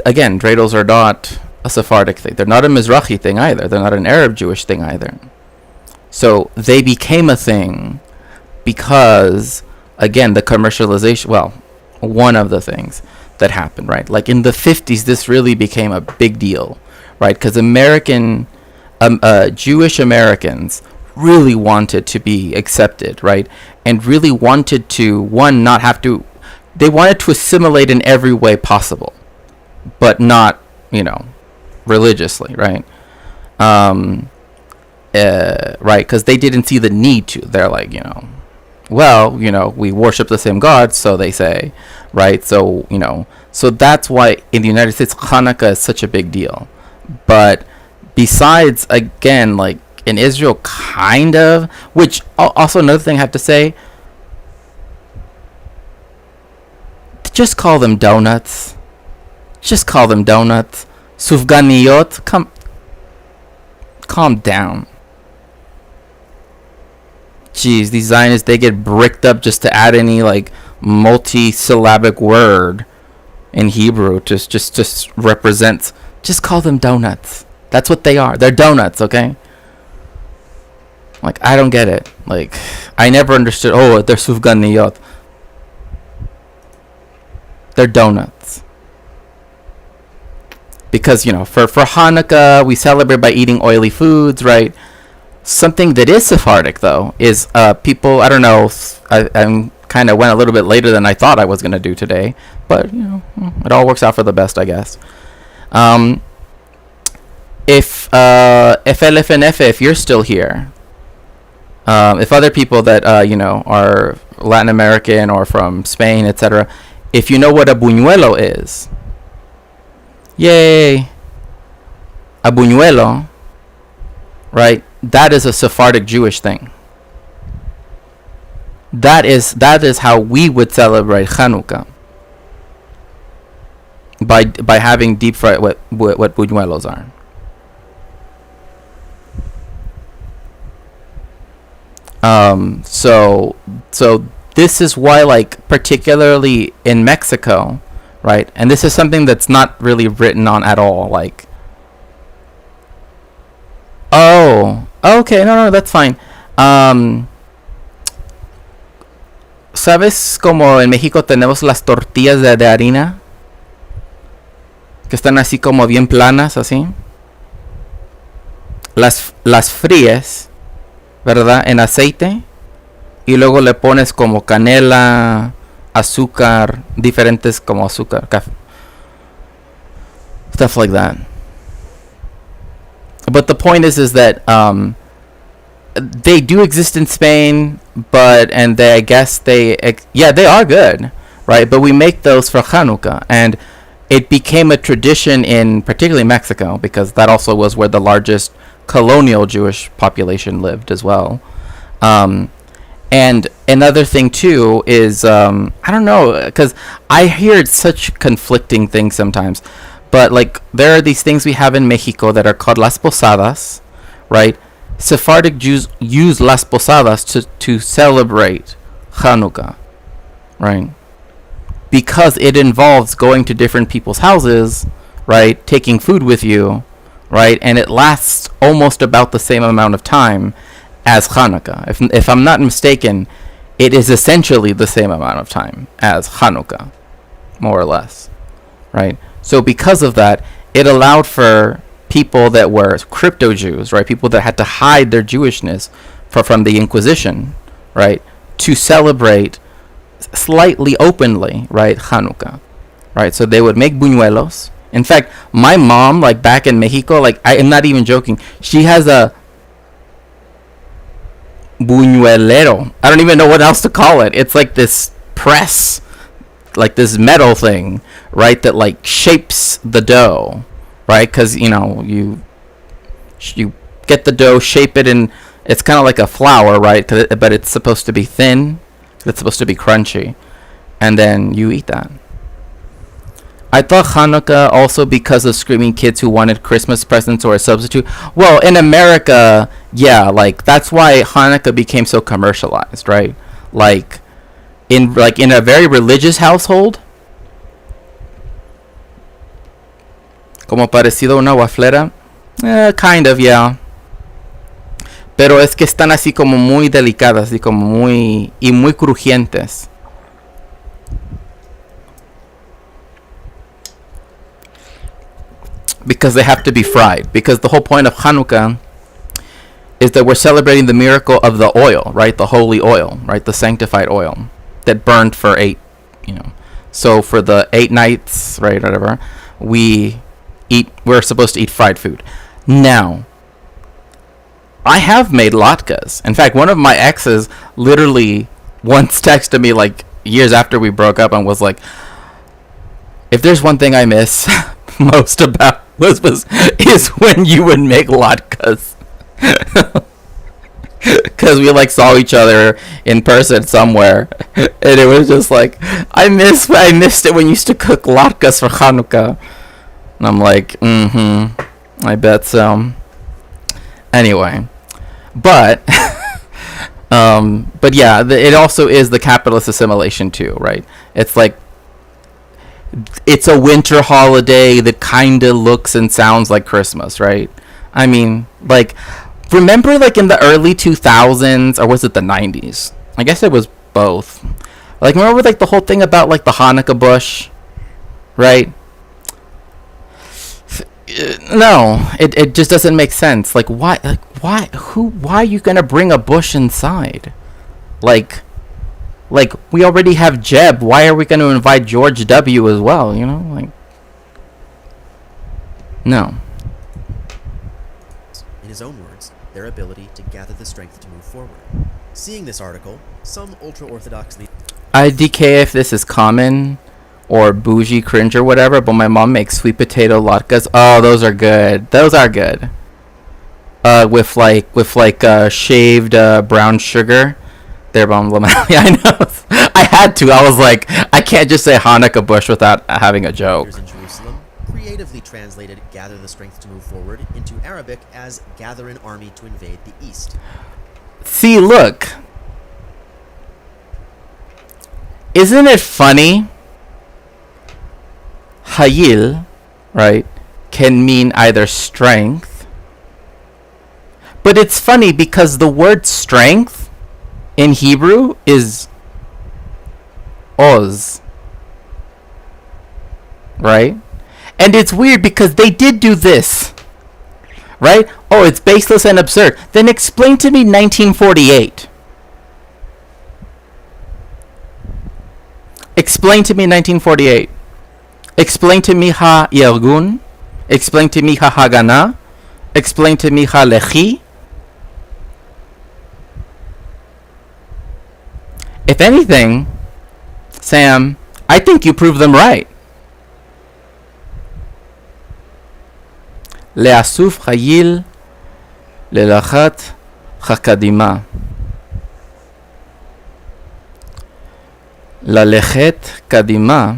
Speaker 14: Again, dreidels are not a Sephardic thing. They're not a Mizrahi thing either. They're not an Arab Jewish thing either. So they became a thing because, again, the commercialization, one of the things that happened, right? Like in the 50s, this really became a big deal, right? Because Jewish Americans really wanted to be accepted, right? And really wanted to, they wanted to assimilate in every way possible, but not, religiously, right? Right? Because they didn't see the need to. They're like, we worship the same God, so they say, right? So, so that's why in the United States, Hanukkah is such a big deal. But besides, again, like in Israel, kind of, which also another thing I have to say, just call them donuts. Sufganiyot, calm down. Jeez, these Zionists, they get bricked up just to add any like multi-syllabic word in Hebrew to just represent. Just call them donuts. That's what they are. They're donuts, okay? Like, I don't get it. Like, I never understood. Oh, they're sufganiyot. They're donuts. Because, for Hanukkah, we celebrate by eating oily foods, right? Something that is Sephardic, though, is people, I don't know, I kind of went a little bit later than I thought I was going to do today. But, it all works out for the best, I guess. If you're still here, if other people that, are Latin American or from Spain, etc., if you know what a buñuelo is, yay! A buñuelo, right? That is a Sephardic Jewish thing. That is how we would celebrate Hanukkah. By having deep fried what buñuelos are. So this is why, like, particularly in Mexico, right? And this is something that's not really written on at all. Like, oh, okay, no, that's fine. ¿Sabes como en México tenemos las tortillas de harina? Que están así como bien planas, así. Las fríes, ¿verdad? En aceite. Y luego le pones como canela, azúcar, diferentes como azúcar, café. Stuff like that. But the point is that they do exist in Spain, and I guess they are good, right? But we make those for Hanukkah, and it became a tradition in particularly Mexico, because that also was where the largest colonial Jewish population lived as well. And another thing too is I don't know, because I hear such conflicting things sometimes, but like there are these things we have in Mexico that are called las posadas, right? Sephardic Jews use las posadas to celebrate Hanukkah, right? Because it involves going to different people's houses, right? Taking food with you, right? And it lasts almost about the same amount of time as Hanukkah. If I'm not mistaken, it is essentially the same amount of time as Hanukkah, more or less, right? So because of that, it allowed for people that were crypto Jews, right? People that had to hide their Jewishness from the Inquisition, right? To celebrate slightly openly, right? Hanukkah, right? So they would make buñuelos. In fact, my mom, like back in Mexico, like I am not even joking, she has a buñuelero. I don't even know what else to call it. It's like this press, like this metal thing, right? That like shapes the dough, right? Because you get the dough, shape it, and it's kind of like a flour, right? But it's supposed to be thin. It's supposed to be crunchy, and then you eat that. I thought Hanukkah also because of screaming kids who wanted Christmas presents or a substitute. Well, in America, yeah, like that's why Hanukkah became so commercialized, right? Like in a very religious household, como parecido a una waflera, kind of, yeah. Pero es que están así como muy delicadas y como muy crujientes. Because they have to be fried. Because the whole point of Hanukkah is that we're celebrating the miracle of the oil, right? The holy oil, right? The sanctified oil that burned for 8, So for the 8 nights, right, whatever, we're supposed to eat fried food. Now, I have made latkes. In fact, one of my exes literally once texted me like years after we broke up and was like, if there's one thing I miss most about is when you would make latkes. Because we like saw each other in person somewhere, and it was just like I missed it when you used to cook latkes for Hanukkah. And I'm like, I bet so. Anyway, but yeah, it also is the capitalist assimilation too, right? It's like it's a winter holiday that kind of looks and sounds like Christmas, right? I mean, like, remember like in the early 2000s, or was it the 90s? I guess it was both. Like, remember like the whole thing about like the Hanukkah bush, right? No, it just doesn't make sense. Like, why are you gonna bring a bush inside? Like we already have Jeb. Why are we gonna invite George W as well? Like, no.
Speaker 15: In his own words, their ability to gather the strength to move forward. Seeing this article, some ultra-orthodox
Speaker 14: IDK if this is common or bougie cringe or whatever, but my mom makes sweet potato latkes. Oh, those are good. Those are good. With shaved brown sugar. There, I know. I had to. I was like, I can't just say Hanukkah bush without having a joke.
Speaker 15: In Jerusalem creatively translated "gather the strength to move forward" into Arabic as "gather an army to invade the east."
Speaker 14: See, look. Isn't it funny? Hayil, right, can mean either strength, but it's funny because the word strength in Hebrew is Oz. Right? And it's weird because they did do this. Right? Oh, it's baseless and absurd. Then explain to me 1948. Explain to me 1948. Explain to me ha-Yergun. Explain to me ha-Hagana. Explain to me ha-Lechi. If anything, Sam, I think you proved them right. לאסוף חיל ללכת קדימה. ללכת קדימה.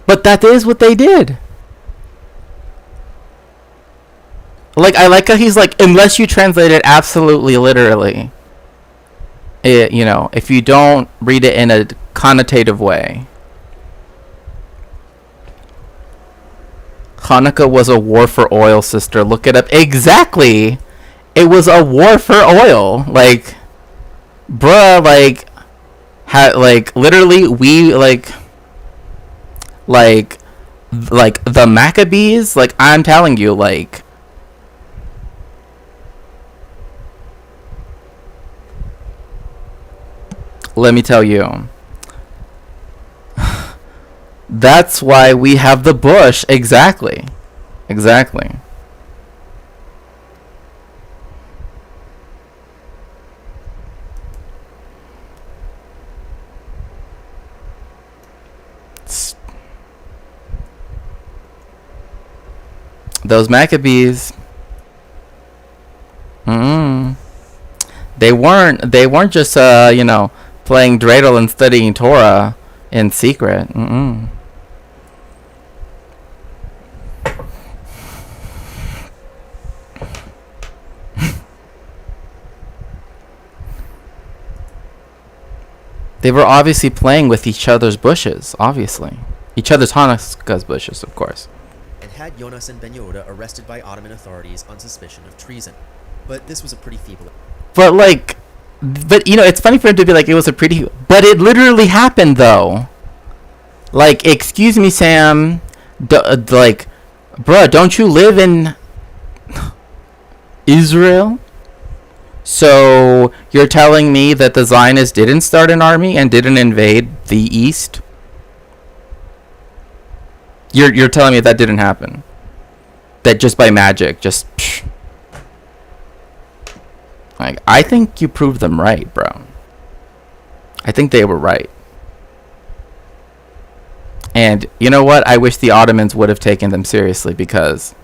Speaker 14: But that is what they did. Like, I like how he's like, unless you translate it absolutely literally, it, you know, if you don't read it in a connotative way. Hanukkah was a war for oil, sister. Look it up. Exactly. It was a war for oil. Like, bruh, like, literally, we, like the Maccabees, like, I'm telling you, like, let me tell you. That's why we have the bush. Exactly. Exactly. Those Maccabees. They weren't just you know, playing dreidel and studying Torah in secret. They were obviously playing with each other's bushes, obviously. Each other's Hanukkah's bushes, of course.
Speaker 15: And had Jonas and Ben Yehuda arrested by Ottoman authorities on suspicion of treason. But this was a pretty feeble...
Speaker 14: But, like... But, you know, it's funny for him to be like, it was a pretty... But it literally happened, though. Like, excuse me, Sam. Like, bruh, don't you live in... Israel? So, you're telling me that the Zionists didn't start an army and didn't invade the East? You're telling me that didn't happen? That just by magic, just... Psh. Like, I think you proved them right, bro. I think they were right. And, you know what? I wish the Ottomans would have taken them seriously because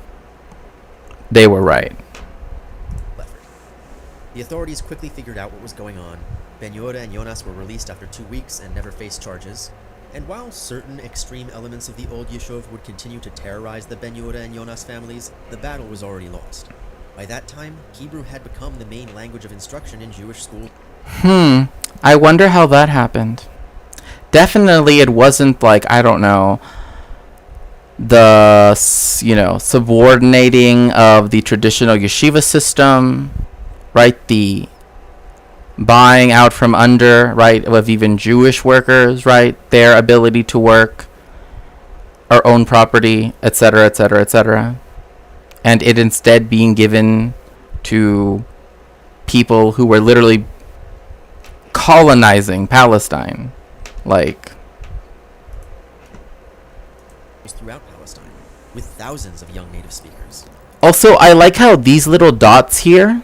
Speaker 14: they were right.
Speaker 15: The authorities quickly figured out what was going on. Ben Yehuda and Jonas were released after 2 weeks and never faced charges. And while certain extreme elements of the old Yishuv would continue to terrorize the Ben Yehuda and Jonas families, the battle was already lost. By that time, Hebrew had become the main language of instruction in Jewish schools.
Speaker 14: I wonder how that happened. Definitely it wasn't like, I don't know, the, you know, subordinating of the traditional yeshiva system, right? The buying out from under, right, of even Jewish workers, right? Their ability to work, or own property, etc., etc., etc. And it instead being given to people who were literally colonizing Palestine. Like,
Speaker 15: throughout Palestine, with thousands of young native speakers.
Speaker 14: Also, I like how these little dots here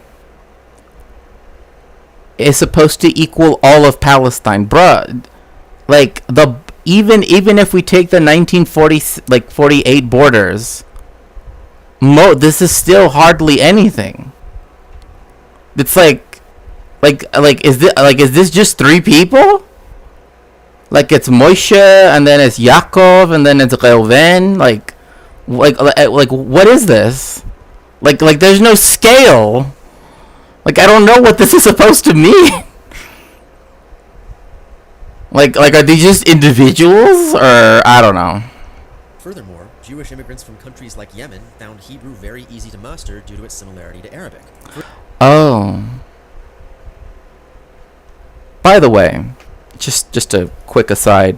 Speaker 14: is supposed to equal all of Palestine, bruh. Like, the even if we take the 48 borders, this is still hardly anything. It's like is this just 3 people? Like, it's Moshe, and then it's Yaakov, and then it's Reuven. Like what is this? Like there's no scale. Like, I don't know what this is supposed to mean. like are these just individuals, or I don't know.
Speaker 15: Furthermore, Jewish immigrants from countries like Yemen found Hebrew very easy to master due to its similarity to Arabic.
Speaker 14: Oh. By the way, just a quick aside.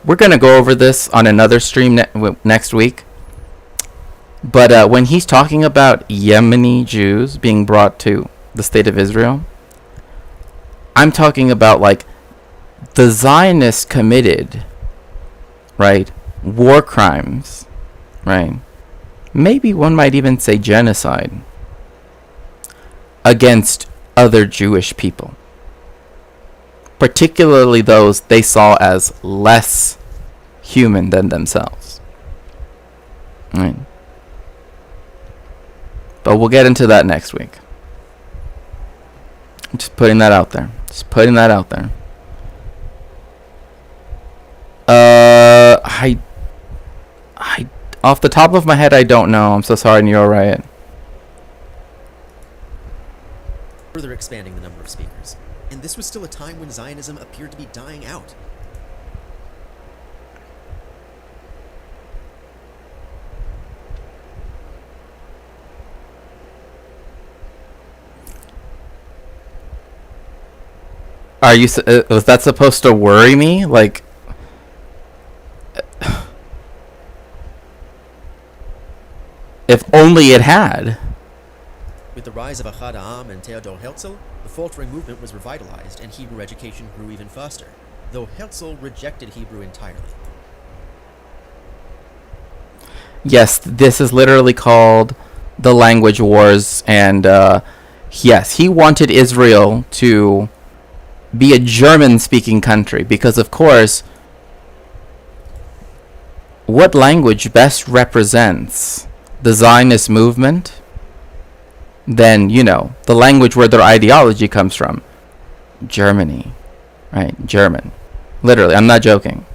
Speaker 14: We're going to go over this on another stream next week. But when he's talking about Yemeni Jews being brought to the state of Israel, I'm talking about like the Zionists committed, right, war crimes, right? Maybe one might even say genocide against other Jewish people, particularly those they saw as less human than themselves, right? But we'll get into that next week. I'm just putting that out there. I off the top of my head, I don't know. I'm so sorry, Neo Riot.
Speaker 15: Further expanding the number of speakers. And this was still a time when Zionism appeared to be dying out.
Speaker 14: Are you? Was that supposed to worry me? Like, if only it had.
Speaker 15: With the rise of Ahad Ha'am and Theodor Herzl, the faltering movement was revitalized and Hebrew education grew even faster, though Herzl rejected Hebrew entirely.
Speaker 14: Yes, this is literally called the language wars, and yes, he wanted Israel to be a German-speaking country because, of course, what language best represents the Zionist movement than, you know, the language where their ideology comes from? Germany, right? German. Literally, I'm not joking.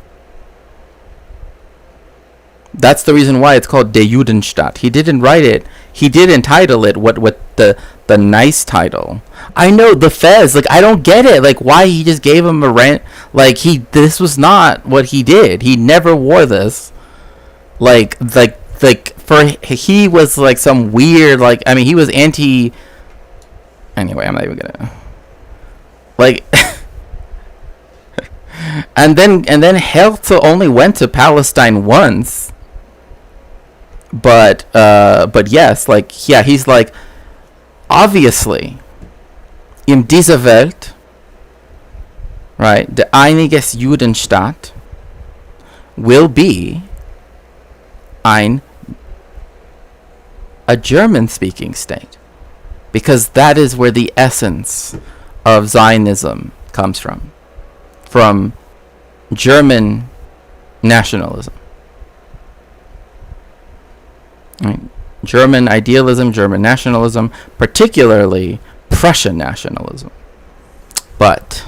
Speaker 14: That's the reason why it's called De Judenstadt. He didn't write it. He did entitle it what the nice title. I know the Fez, like, I don't get it. Like, why he just gave him a rent. Like, this was not what he did. He never wore this. Like he was like some weird, like, I mean, he was anti. Anyway, I'm not even gonna. Like, and then Herzl only went to Palestine once. But yes, like, yeah, he's like, obviously, in dieser Welt, right, the einiges Judenstaat will be a German-speaking state, because that is where the essence of Zionism comes from German nationalism. Right. German idealism, German nationalism, particularly Prussian nationalism. But,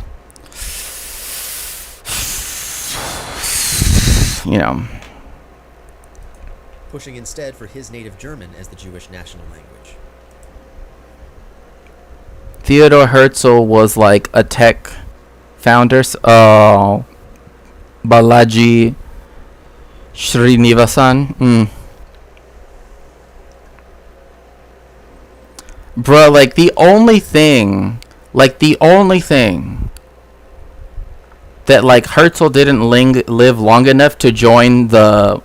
Speaker 14: you know,
Speaker 15: pushing instead for his native German as the Jewish national language.
Speaker 14: Theodor Herzl was like a tech founder. Balaji Srinivasan. Bruh, like, the only thing that, like, Herzl didn't live long enough to join the,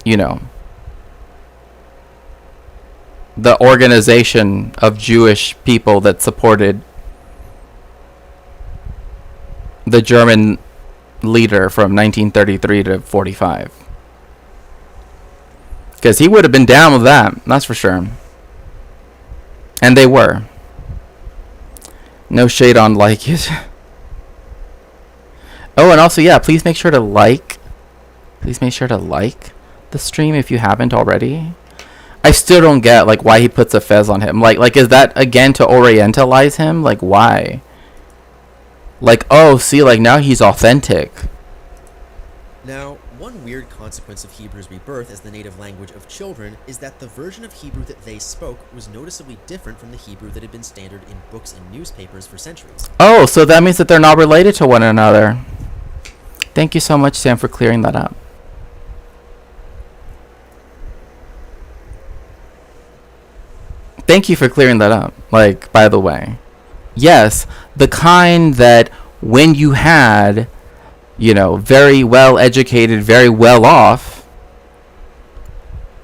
Speaker 14: you know, the organization of Jewish people that supported the German leader from 1933 to 45. Because he would have been down with that, that's for sure. And they were. No shade on like it. Oh, and also, yeah, please make sure to like. Please make sure to like the stream if you haven't already. I still don't get, like, why he puts a fez on him. Like, is that, again, to orientalize him? Like, why? Like, oh, see, like, now he's authentic.
Speaker 15: Now, one weird consequence of Hebrew's rebirth as the native language of children is that the version of Hebrew that they spoke was noticeably different from the Hebrew that had been standard in books and newspapers for centuries.
Speaker 14: Oh, so that means that they're not related to one another. Thank you so much, Sam, for clearing that up. Thank you for clearing that up, like, by the way. yes, the kind that when you had, very well educated, very well off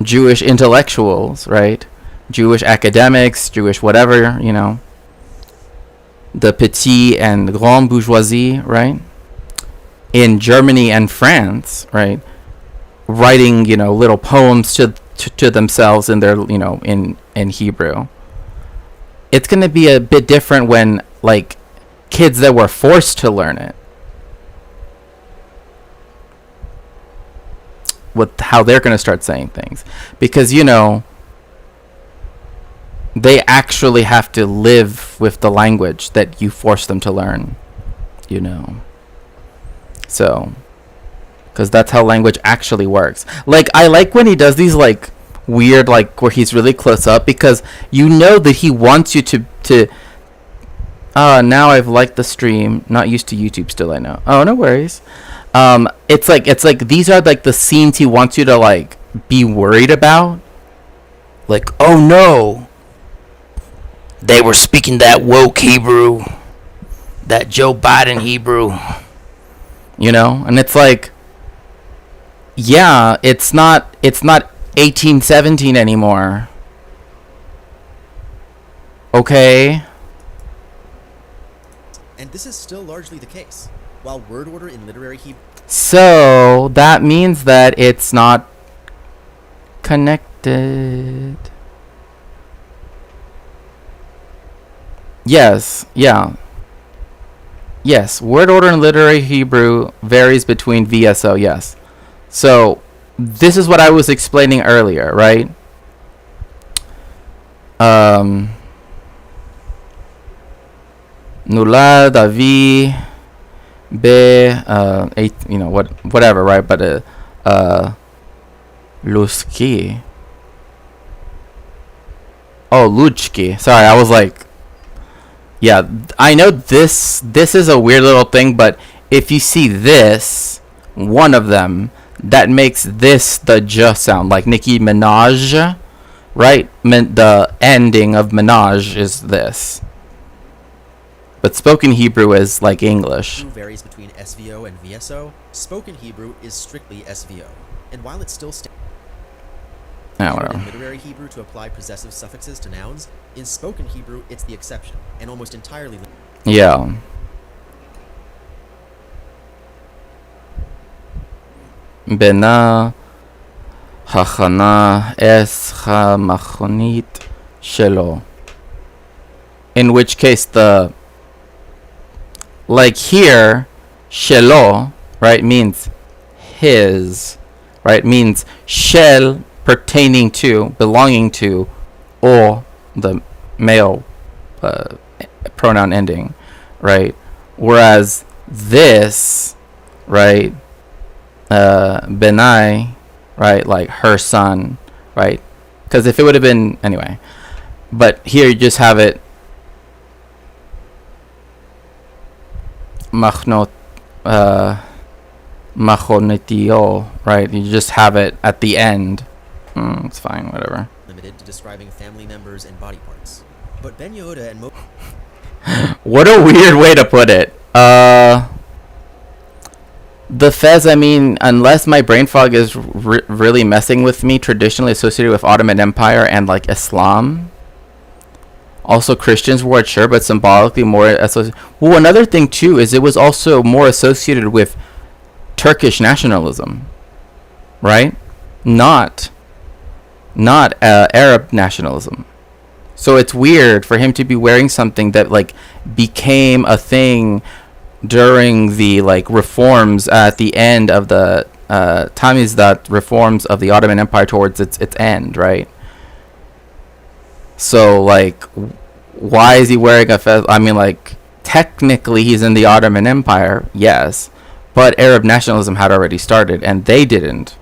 Speaker 14: Jewish intellectuals, right? Jewish academics, Jewish whatever, the petit and grande bourgeoisie, right? In Germany and France, right? Writing, little poems to themselves in their, in Hebrew. It's going to be a bit different when, like, kids that were forced to learn it, with how they're going to start saying things. Because, they actually have to live with the language that you force them to learn, So, because that's how language actually works. Like, I like when he does these, like, weird, like, where he's really close up, because that he wants you to now I've liked the stream. Not used to YouTube still, I know. Oh, no worries. It's like these are, like, the scenes he wants you to, like, be worried about. Like, oh no, they were speaking that woke Hebrew, that Joe Biden Hebrew, and it's like, yeah, it's not 1817 anymore. Okay.
Speaker 15: And this is still largely the case. While word order in literary Hebrew...
Speaker 14: So, that means that it's not connected. Yes, yeah. Yes, word order in literary Hebrew varies between VSO, yes. So, this is what I was explaining earlier, right? Nula, Davi, Be, whatever, right? But, Luski. Oh, Luchki. Sorry, I was like, yeah, I know this is a weird little thing, but if you see this, one of them, that makes this the J sound, like Nicki Minaj, right? The ending of Minaj is this. But spoken Hebrew is like English.
Speaker 15: Hebrew varies between SVO and VSO. Spoken Hebrew is strictly SVO. And while it still stands in literary Hebrew to apply possessive suffixes to nouns, in spoken Hebrew it's the exception, and almost entirely...
Speaker 14: Yeah. Bena Hachana Es Chamachonit Shelo. In which case like here, Shelo, right, means his, right, means shel, pertaining to, belonging to, or the male pronoun ending, right? Whereas this, right, Benai, right, like her son, right? Because if it would have been, anyway. But here you just have it, Machonetio, right? You just have it at the end. It's fine, whatever.
Speaker 15: Limited to describing family members and body parts. But Ben Yehuda and
Speaker 14: What a weird way to put it. The Fez, I mean, unless my brain fog is really messing with me, traditionally associated with Ottoman Empire and, like, Islam. Also, Christians were sure, but symbolically more associated. Well, another thing, too, is it was also more associated with Turkish nationalism, right? Not Arab nationalism. So it's weird for him to be wearing something that, like, became a thing during the, like, reforms at the end of the Tamizdat reforms of the Ottoman Empire towards its end, right? So, like, why is he wearing a fez? I mean, like, technically he's in the Ottoman Empire, yes, but Arab nationalism had already started, and they didn't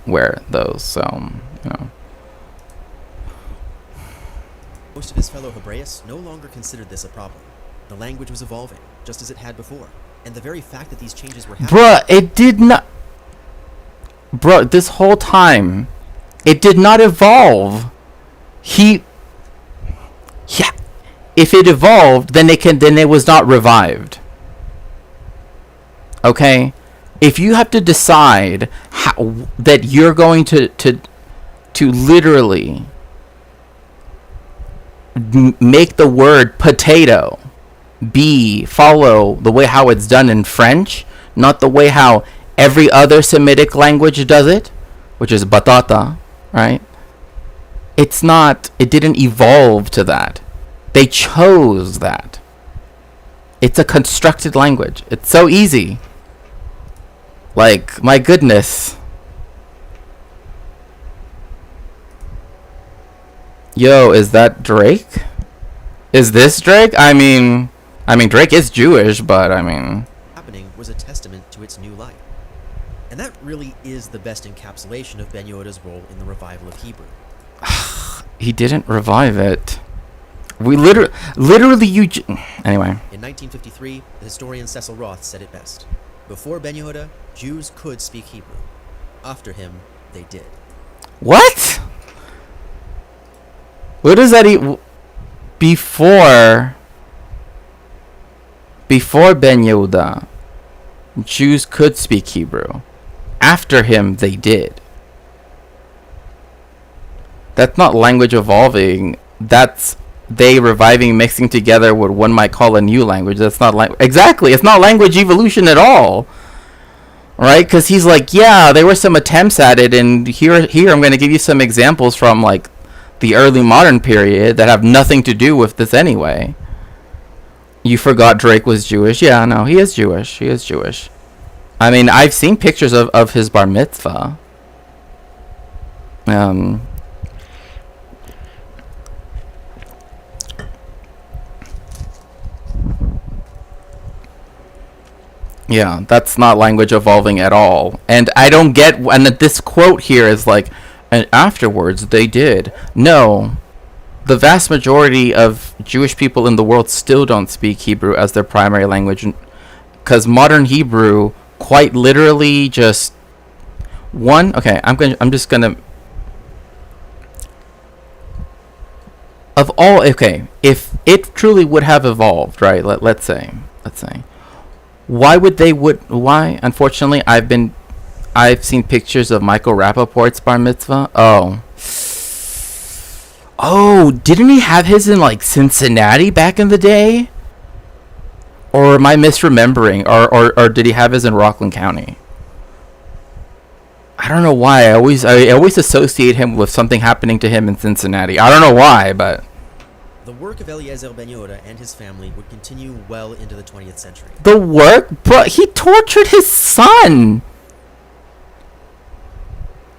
Speaker 14: wear those, so, you know.
Speaker 15: Most of his fellow Hebraists no longer considered this a problem. The language was evolving, just as it had before, and the very fact that these changes were happening...
Speaker 14: Bruh, it did not... Bruh, this whole time, it did not evolve. if it evolved, then it was not revived. Okay? If you have to decide how that you're going to literally make the word potato follow the way how it's done in French, not the way how every other Semitic language does it, which is batata, right? It didn't evolve to that. They chose that. It's a constructed language. It's so easy. Like, my goodness. Yo, is that Drake? Is this Drake? I mean, Drake is Jewish, but I mean...
Speaker 15: happening was a testament to its new life. And that really is the best encapsulation of Ben Yehuda's role in the revival of Hebrew.
Speaker 14: He didn't revive it. We literally anyway.
Speaker 15: In 1953, the historian Cecil Roth said it best. Before Ben Yehuda, Jews could speak Hebrew. After him, they did.
Speaker 14: What? What does that before Ben Yehuda, Jews could speak Hebrew. After him, they did. That's not language evolving. That's they reviving, mixing together what one might call a new language. That's not exactly. It's not language evolution at all, right? Because he's like, yeah, there were some attempts at it, and here I'm going to give you some examples from like the early modern period that have nothing to do with this anyway. You forgot Drake was Jewish. Yeah, no, he is Jewish. He is Jewish. I mean, I've seen pictures of his bar mitzvah. Yeah, that's not language evolving at all. And I don't get, and this quote here is like, and afterwards they did. No, the vast majority of Jewish people in the world still don't speak Hebrew as their primary language, because modern Hebrew quite literally just okay, I'm just gonna of all, okay, if it truly would have evolved, right? Let's say why unfortunately I've seen pictures of Michael Rappaport's bar mitzvah. Didn't he have his in like Cincinnati back in the day? Or am I misremembering? Or did he have his in Rockland County? I don't know why. I always associate him with something happening to him in Cincinnati. I don't know why, but
Speaker 15: the work of Eliezer Ben Yehuda and his family would continue well into the 20th century.
Speaker 14: The work? But he tortured his son!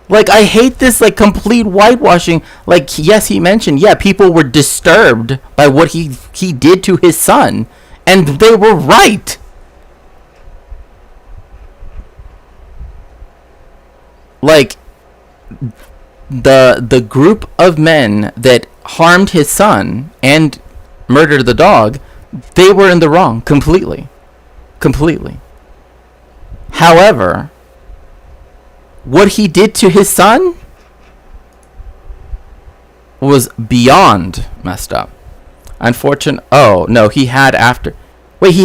Speaker 14: Like, I hate this, like, complete whitewashing. Like, yes, he mentioned, yeah, people were disturbed by what he did to his son. And they were right! Like, the group of men that harmed his son and murdered the dog, they were in the wrong completely. However, what he did to his son was beyond messed up. He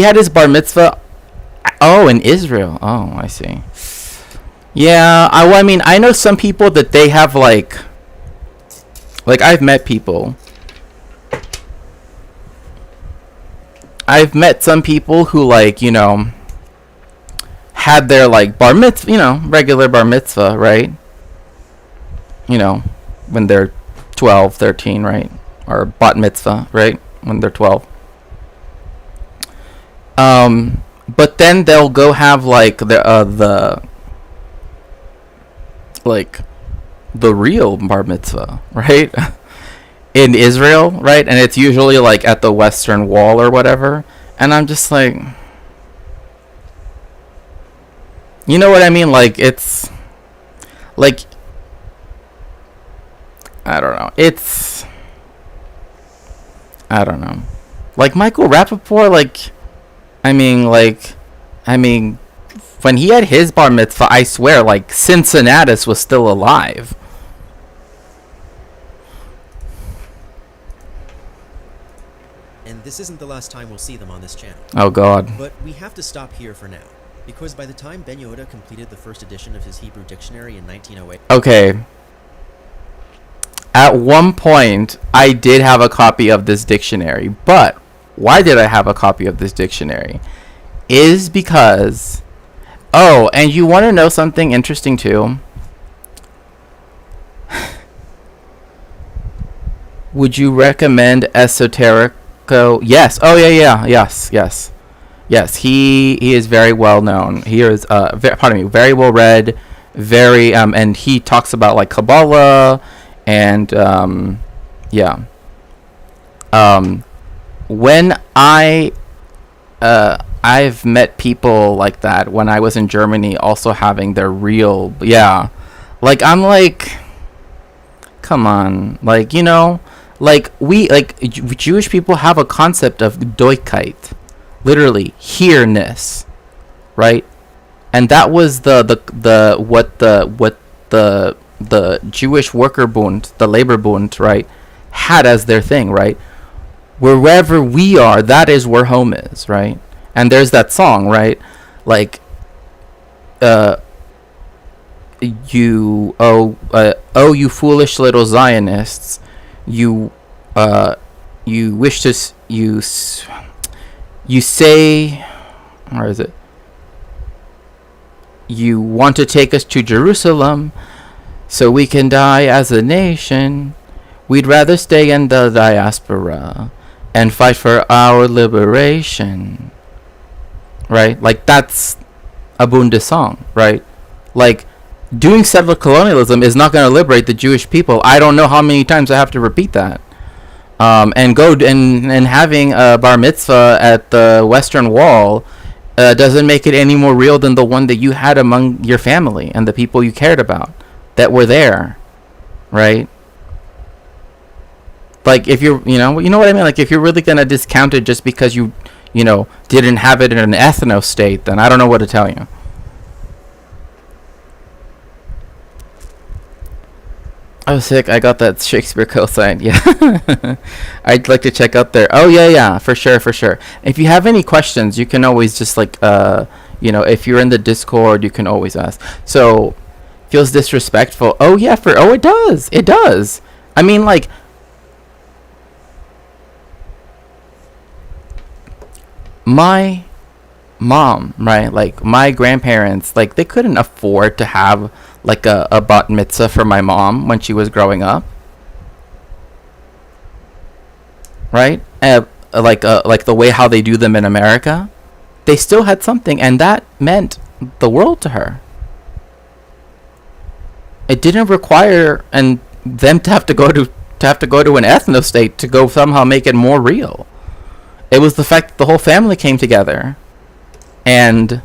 Speaker 14: had his bar mitzvah in Israel. I see. Yeah, I mean, I know some people that they have like I've met some people who, like, you know, had their like bar mitzvah, you know, regular bar mitzvah, right? You know, when they're 12, 13, right? Or bat mitzvah, right? When they're 12. But then they'll go have like the real bar mitzvah, right? In Israel, right? And it's usually like at the Western Wall or whatever. And I'm just like, you know what I mean? Like, it's like, I don't know. Like Michael Rappaport, I mean, when he had his bar mitzvah, I swear, like, Cincinnatus was still alive.
Speaker 15: this isn't the last time we'll see them on this channel.
Speaker 14: Oh God.
Speaker 15: But we have to stop here for now, because by the time Ben Yoda completed the first edition of his Hebrew dictionary in 1908...
Speaker 14: Okay. At one point, I did have a copy of this dictionary, but why did I have a copy of this dictionary? Is because... Oh, and you want to know something interesting too? Would you recommend Esoterico? Yes. Oh yeah. Yes. He is very well known. He is very well read, very and he talks about like Kabbalah and yeah. When I've met people like that when I was in Germany, also having their real like I'm like, come on, like, you know, like we like Jewish people have a concept of Doigkeit, literally here-ness, right? And that was what the Jewish Worker Bund, the Labor Bund, right, had as their thing, right? Wherever we are, that is where home is, right? And there's that song, right? Like, you you foolish little Zionists, you wish to you say, or is it? You want to take us to Jerusalem so we can die as a nation. We'd rather stay in the diaspora and fight for our liberation. Right? Like, that's a Bunda song, right? Like, doing settler colonialism is not going to liberate the Jewish people. I don't know how many times I have to repeat that. And having a bar mitzvah at the Western Wall doesn't make it any more real than the one that you had among your family and the people you cared about that were there, right? Like, if you're, you know what I mean? Like, if you're really going to discount it just because you didn't have it in an ethno state, then I don't know what to tell you. I was sick. I got that Shakespeare cosign. Yeah. I'd like to check out there. Oh, yeah, for sure. If you have any questions, you can always just like, if you're in the Discord, you can always ask. So, feels disrespectful. Oh, yeah, it does. It does. I mean, like, my mom, right? Like, my grandparents, like, they couldn't afford to have like a bat mitzvah for my mom when she was growing up, right? Like the way how they do them in America, they still had something, and that meant the world to her. It didn't require them to have to go to an ethno state to go somehow make it more real. It was the fact that the whole family came together, and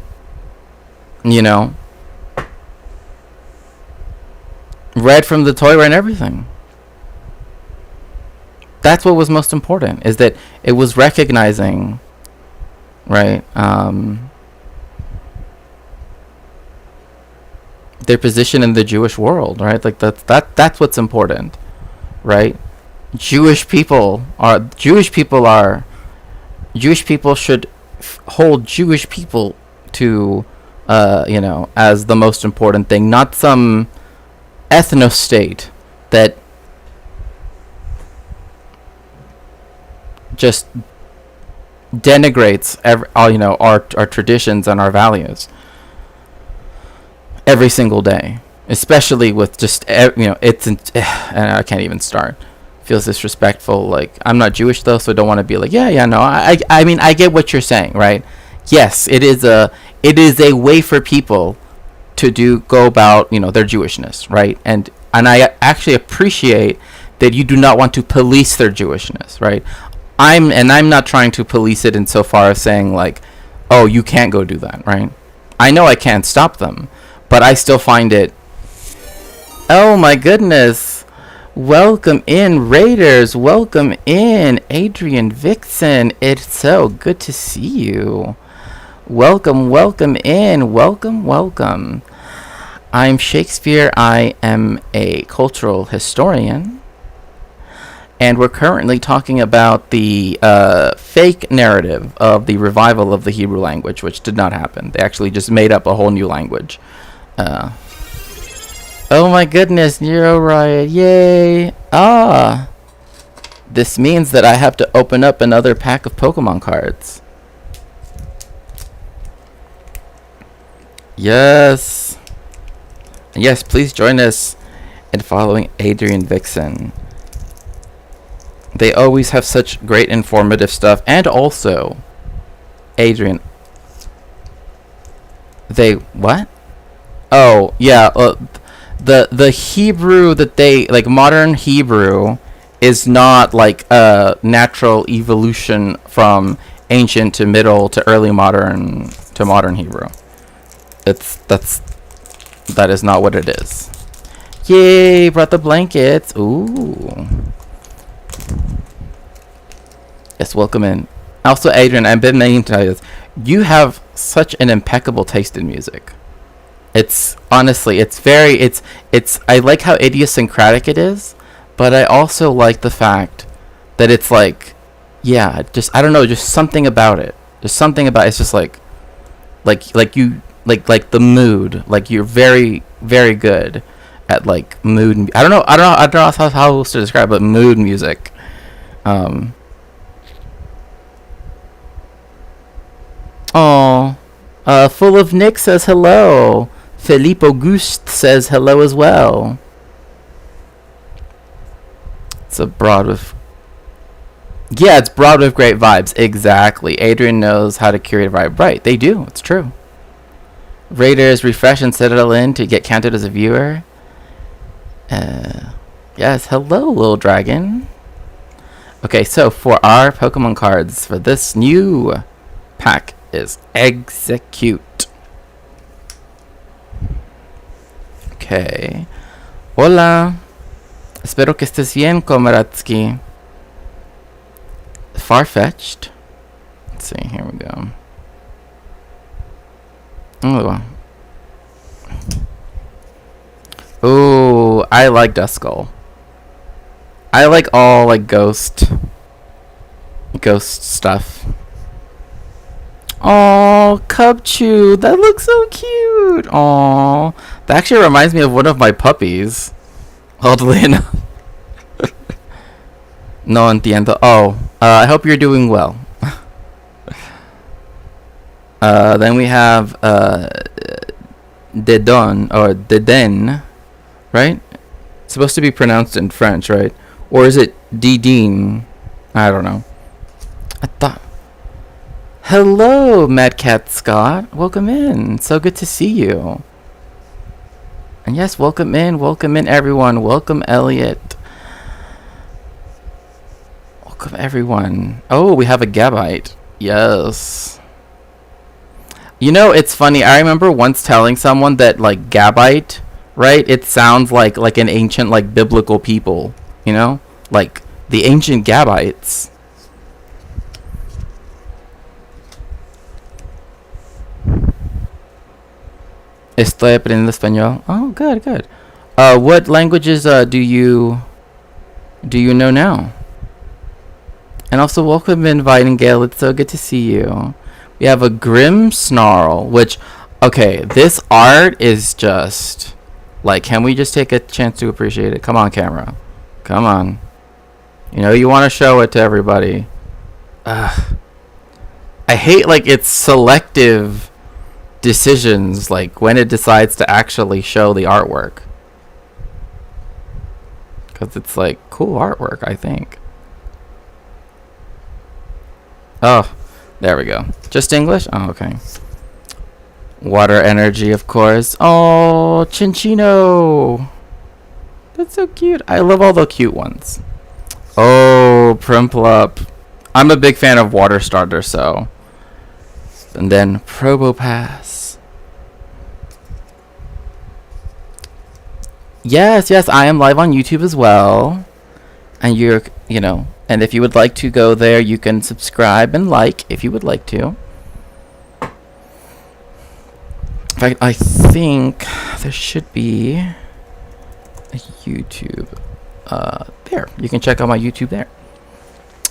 Speaker 14: read from the Torah and everything. That's what was most important, is that it was recognizing, right, their position in the Jewish world, right? Like that's what's important, right? Jewish people should hold Jewish people to as the most important thing, not some ethno state that just denigrates our traditions and our values every single day, especially with just and I can't even start. Feels disrespectful. Like, I'm not Jewish though, so I don't want to be like, no. I mean, I get what you're saying, right? Yes, it is a way for people to go about their Jewishness, right? And I actually appreciate that you do not want to police their Jewishness, right? I'm not trying to police it insofar as saying like, oh, you can't go do that, right? I know I can't stop them, but I still find it. Oh my goodness. Welcome in, Raiders. Welcome in, Adrian Vixen. It's so good to see you. Welcome in. Welcome. I'm Shakespeare. I am a cultural historian. and we're currently talking about the fake narrative of the revival of the Hebrew language, which did not happen. They actually just made up a whole new language. Oh my goodness, Nero Riot, yay! Ah! This means that I have to open up another pack of Pokemon cards. Yes! Yes, please join us in following Adrian Vixen. They always have such great informative stuff. And also, Adrian, they, what? Oh, yeah, the Hebrew that they, like, modern Hebrew is not like a natural evolution from ancient to middle to early modern to modern Hebrew. That is not what it is. Yay, brought the blankets. Ooh. Yes, welcome in. Also, Adrian, I've been meaning to tell you this. You have such an impeccable taste in music. It's honestly, it's I like how idiosyncratic it is, but I also like the fact that it's like, yeah, just, I don't know, just something about it. There's something about it's just like you, like the mood. Like you're very, very good at like mood. I don't know how else to describe it, but mood music. Full of Nick says hello. Philippe Auguste says hello as well. It's a broad with... Yeah, it's broad with great vibes. Exactly. Adrian knows how to curate a vibe. Right, they do. It's true. Raiders refresh and settle in to get counted as a viewer. Yes, hello, little dragon. Okay, so for our Pokemon cards for this new pack is Execute. Okay. Hola. Espero que estés bien, Komaratsky. Far-fetched. Let's see, here we go. Oh, I like Duskull. I like all like ghost stuff. Oh, Cubchoo, that looks so cute. Oh, that actually reminds me of one of my puppies. Oddly enough. No entiendo. Oh, I hope you're doing well. Then we have Dedon or Deden, right? It's supposed to be pronounced in French, right? Or is it Didine? I don't know. I thought. Hello, Mad Cat Scott. Welcome in. So good to see you. And yes, welcome in everyone. Welcome Elliot. Welcome everyone. Oh, we have a Gabite. Yes. You know, it's funny. I remember once telling someone that like Gabite, right? It sounds like an ancient like biblical people, you know? Like the ancient Gabites. Estoy aprendiendo español. Oh, good, good. What languages do you know now? And also, welcome in, Vidingale. It's so good to see you. We have a Grim Snarl, which, okay, this art is just like, can we just take a chance to appreciate it? Come on, camera. Come on. You know, you want to show it to everybody. I hate like its selective decisions, like when it decides to actually show the artwork, because it's like cool artwork, I think. Oh, there we go. Just English? Oh, okay. Water energy, of course. Oh, Chinchino, that's so cute. I love all the cute ones. Oh, Primplup. I'm a big fan of Water Starter, so. And then Probopass. Yes, I am live on YouTube as well. And you know, and if you would like to go there, you can subscribe and like if you would like to. In fact, I think there should be a YouTube there. You can check out my YouTube there.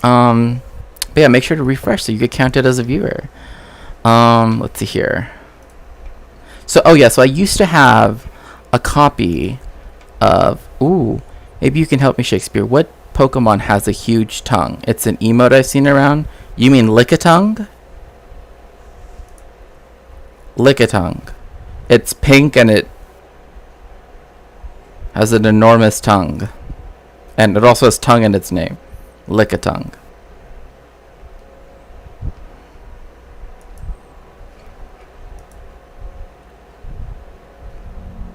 Speaker 14: But yeah, make sure to refresh so you get counted as a viewer. Let's see here. So, oh yeah, so I used to have a copy of, maybe you can help me, Shakespeare. What Pokemon has a huge tongue? It's an emote I've seen around. You mean Lickitung? Lickitung. It's pink and it has an enormous tongue. And it also has tongue in its name. Lickitung.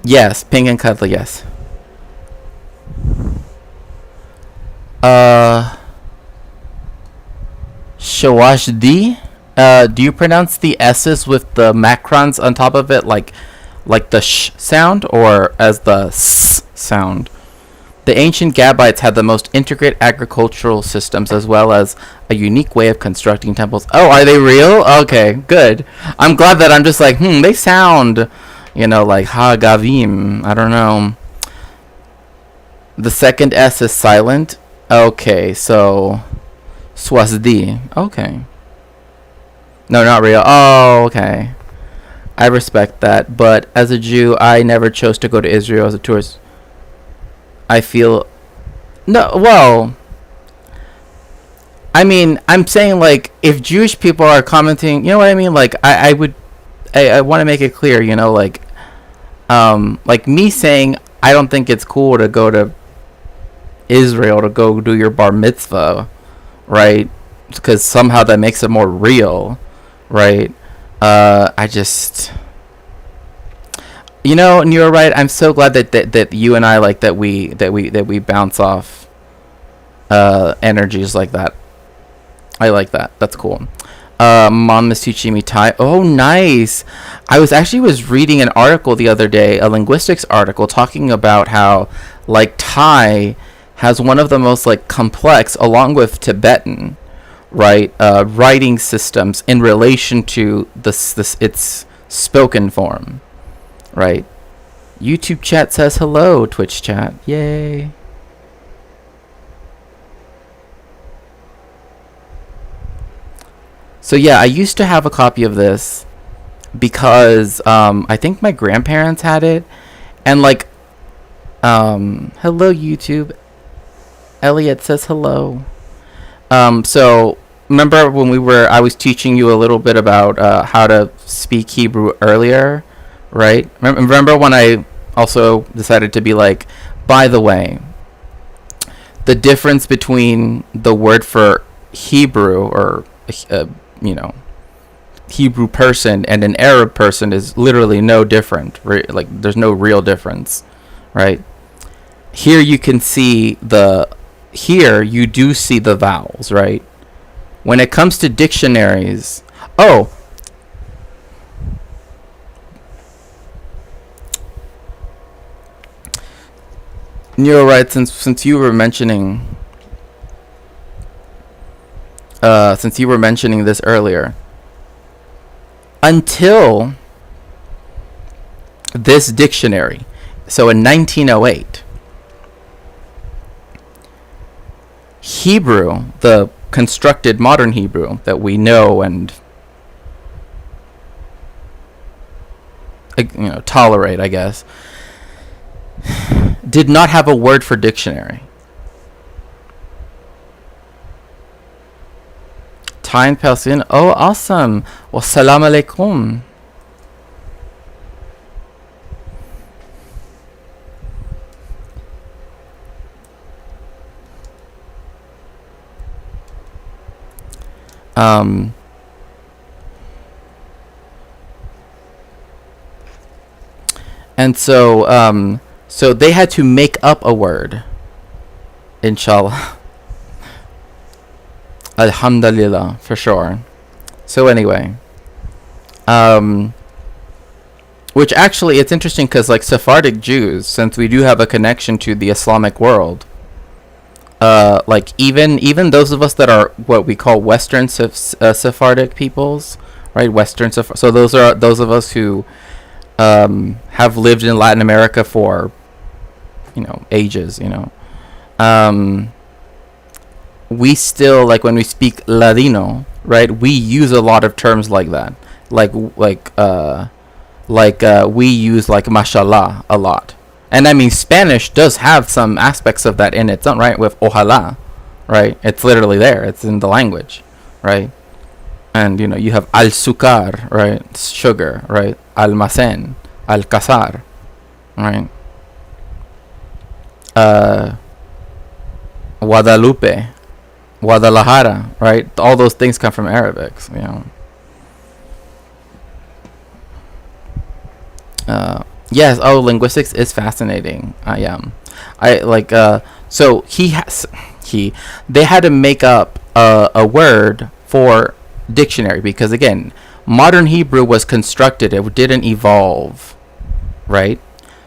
Speaker 14: Yes, pink and cuddly, yes. Shawashdi? Do you pronounce the S's with the macrons on top of it like the sh sound or as the s sound? The ancient Gabites had the most integrated agricultural systems as well as a unique way of constructing temples. Oh, are they real? Okay, good. I'm glad that I'm just like, they sound, like Ha-Gavim. I don't know. The second S is silent. Okay, so Swasdi. Okay. No, not real. Oh, okay. I respect that. But as a Jew, I never chose to go to Israel as a tourist. I feel... No, well... I mean, I'm saying, like, if Jewish people are commenting... You know what I mean? Like, I would... I want to make it clear, like... Like, me saying I don't think it's cool to go to Israel to go do your bar mitzvah, right? Because somehow that makes it more real, right? I just... and you're right. I'm so glad that you and I like that we bounce off energies like that. I like that. That's cool. Mom is teaching me Thai. Oh, nice. I was reading an article the other day, a linguistics article talking about how Thai has one of the most complex, along with Tibetan, right, writing systems in relation to its spoken form. Right. YouTube chat says hello, Twitch chat. Yay. So yeah, I used to have a copy of this because I think my grandparents had it. And hello YouTube. Elliot says hello. So remember when I was teaching you a little bit about how to speak Hebrew earlier? Right? Remember when I also decided to be by the way, the difference between the word for Hebrew or, Hebrew person and an Arab person is literally no different. Right? There's no real difference. Right? Here you can see here you do see the vowels, right? When it comes to dictionaries, you're right. Since you were mentioning this earlier, until this dictionary, so in 1908, Hebrew, the constructed modern Hebrew that we know and tolerate, I guess, did not have a word for dictionary. Thai and Palestinian. Oh, awesome. Well, salam alaikum. And so they had to make up a word. Inshallah. Alhamdulillah, for sure. So anyway, which actually it's interesting because Sephardic Jews, since we do have a connection to the Islamic world, even those of us that are what we call Western Sephardic peoples, right? So those are those of us who have lived in Latin America for ages, we still, like, when we speak Latino, right, we use a lot of terms like that, we use like mashallah a lot. And I mean, Spanish does have some aspects of that in its own right, with ojalá, right? It's literally there, it's in the language, right? And you have azúcar, right? It's sugar, right? Almacén, alcázar, right? Guadalupe, Guadalajara, right? All those things come from Arabic, Yes. Oh, linguistics is fascinating. So they had to make up a word for dictionary, because again, modern Hebrew was constructed, it didn't evolve, right?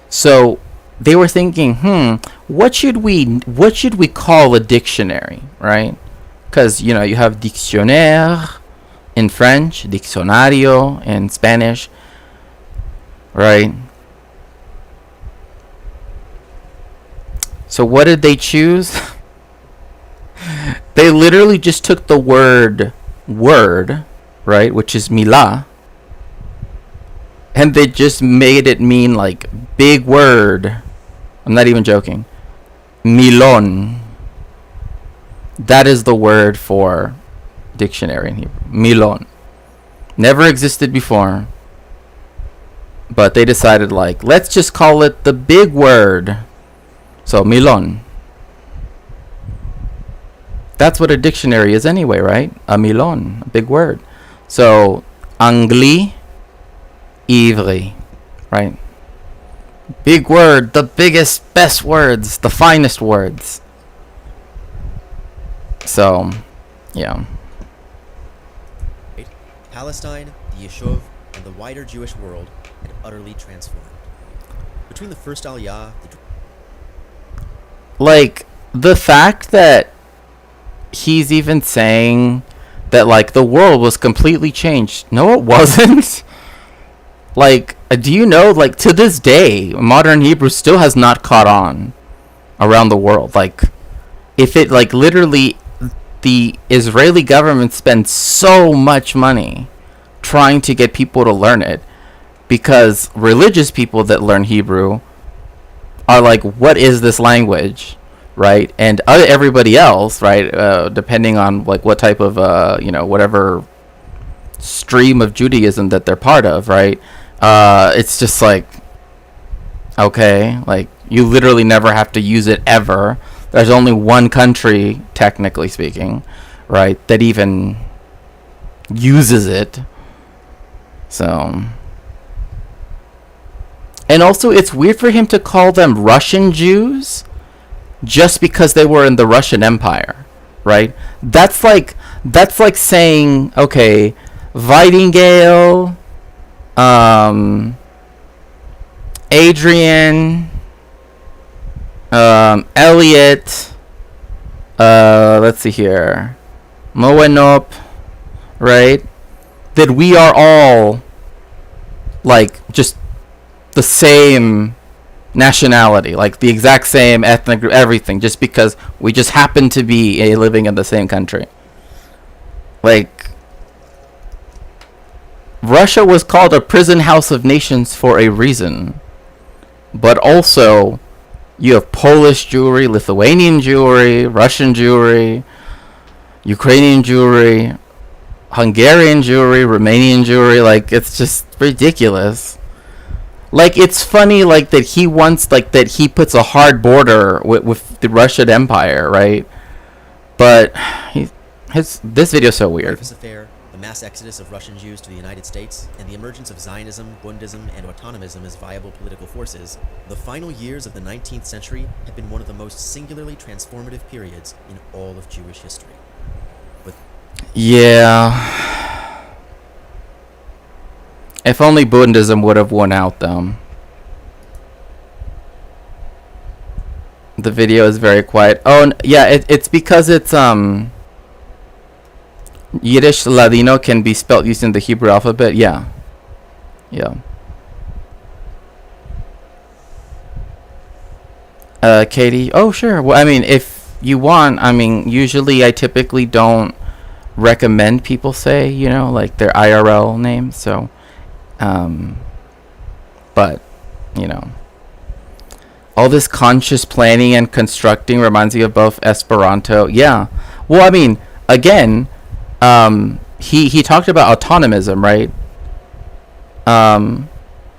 Speaker 14: So they were thinking, what should we call a dictionary, right? Because you have dictionnaire in French, diccionario in Spanish, right? So what did they choose? They literally just took the word, right, which is milah, and they just made it mean like big word. I'm not even joking. Milon. That is the word for dictionary in Hebrew. Milon. Never existed before. But they decided, like, let's just call it the big word. So, milon. That's what a dictionary is anyway, right? A milon, a big word. So, angli, ivri, right? Big word, the biggest, best words, the finest words. So, yeah.
Speaker 15: Palestine, the Yishuv, and the wider Jewish world had utterly transformed. Between the first Aliyah,
Speaker 14: like, the fact that he's even saying that, like, the world was completely changed. No, it wasn't. Like, do you know, like, to this day, modern Hebrew still has not caught on around the world. Like, if it, like, literally, the Israeli government spends so much money trying to get people to learn it, because religious people that learn Hebrew are like, what is this language, right? And everybody else, right, depending on like what type of whatever stream of Judaism that they're part of, right, it's just like, okay, like, you literally never have to use it ever. There's only one country, technically speaking, right, that even uses it. So, and also, it's weird for him to call them Russian Jews just because they were in the Russian Empire, right? That's like saying, okay, Vitingale, Adrian, Elliot, let's see here, Moenop, right? That we are all like just the same nationality, like the exact same ethnic group, everything, just because we just happen to be living in the same country. Like, Russia was called a prison house of nations for a reason. But also, you have Polish Jewry, Lithuanian Jewry, Russian Jewry, Ukrainian Jewry, Hungarian Jewry, Romanian Jewry. Like, it's just ridiculous. Like, it's funny, like, that he wants, like, that he puts a hard border with the Russian Empire, right? But this video is so weird.
Speaker 15: Dreyfus Affair, the mass exodus of Russian Jews to the United States, and the emergence of Zionism, Bundism, and autonomism as viable political forces, the final years of the 19th century have been one of the most singularly transformative periods in all of Jewish history. But
Speaker 14: yeah. If only Bundism would have won out, though. The video is very quiet. Oh, yeah, it's because it's, Yiddish Ladino can be spelled using the Hebrew alphabet. Yeah. Yeah. Katie. Oh, sure. Well, I mean, if you want, I mean, usually I typically don't recommend people say, you know, like their IRL name. So, but, you know, all this conscious planning and constructing reminds me of both Esperanto. Yeah. Well, I mean, again, he talked about autonomism, right?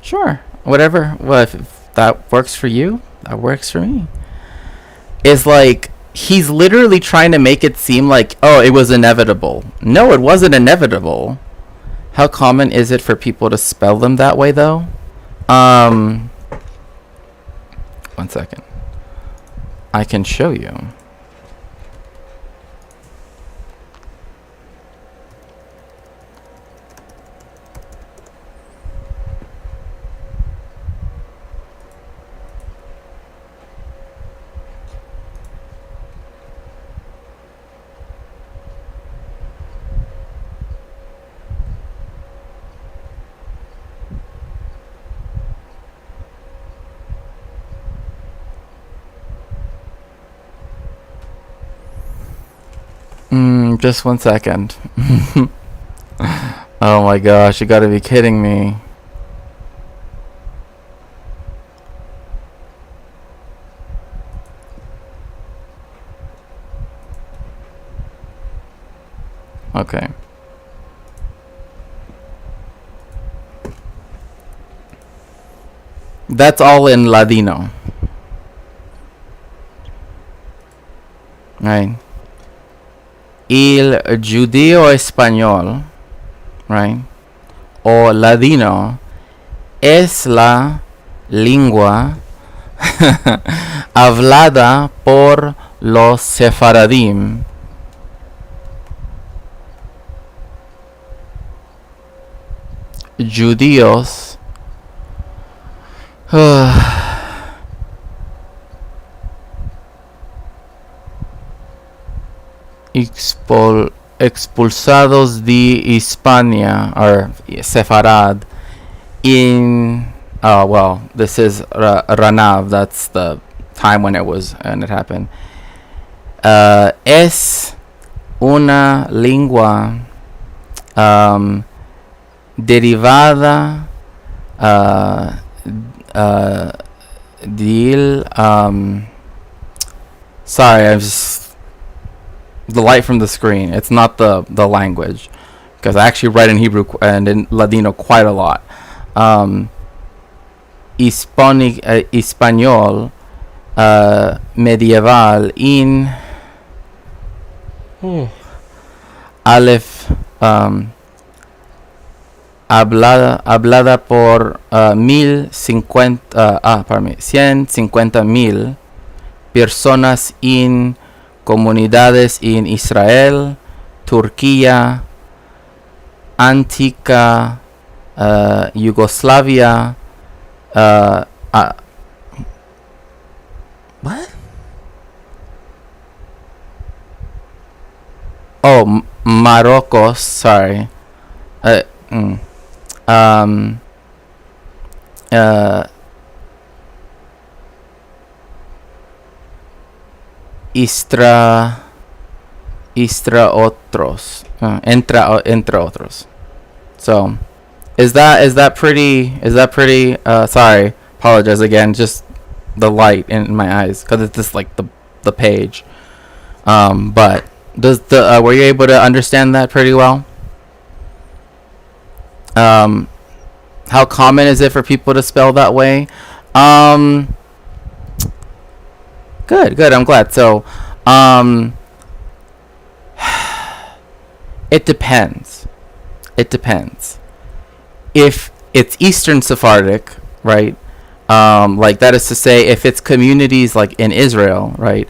Speaker 14: Sure. Whatever. Well, if that works for you, that works for me. It's like he's literally trying to make it seem like, oh, it was inevitable. No, it wasn't inevitable. How common is it for people to spell them that way, though? 1 second. I can show you. Just 1 second. Oh my gosh, you gotta be kidding me. Okay. That's all in Ladino. Right. El judío español, right, o ladino, es la lengua hablada por los sefaradim judíos expulsados de Hispania or Sefarad in well, this is Ranav, that's the time when it happened. Es una lengua derivada del sorry, I'm just the light from the screen. It's not the language, because I actually read in Hebrew and in Ladino quite a lot. Español medieval in Aleph hablada por 150,000 personas en comunidades en Israel, Turquía, antigua Yugoslavia, what? Oh, Morocco, sorry. Entre otros. So, is that pretty? Sorry, apologize again. Just the light in my eyes, because it's just like the page. But does were you able to understand that pretty well? How common is it for people to spell that way? Good. I'm glad. So, it depends. If it's Eastern Sephardic, right? Like that is to say, if it's communities like in Israel, right?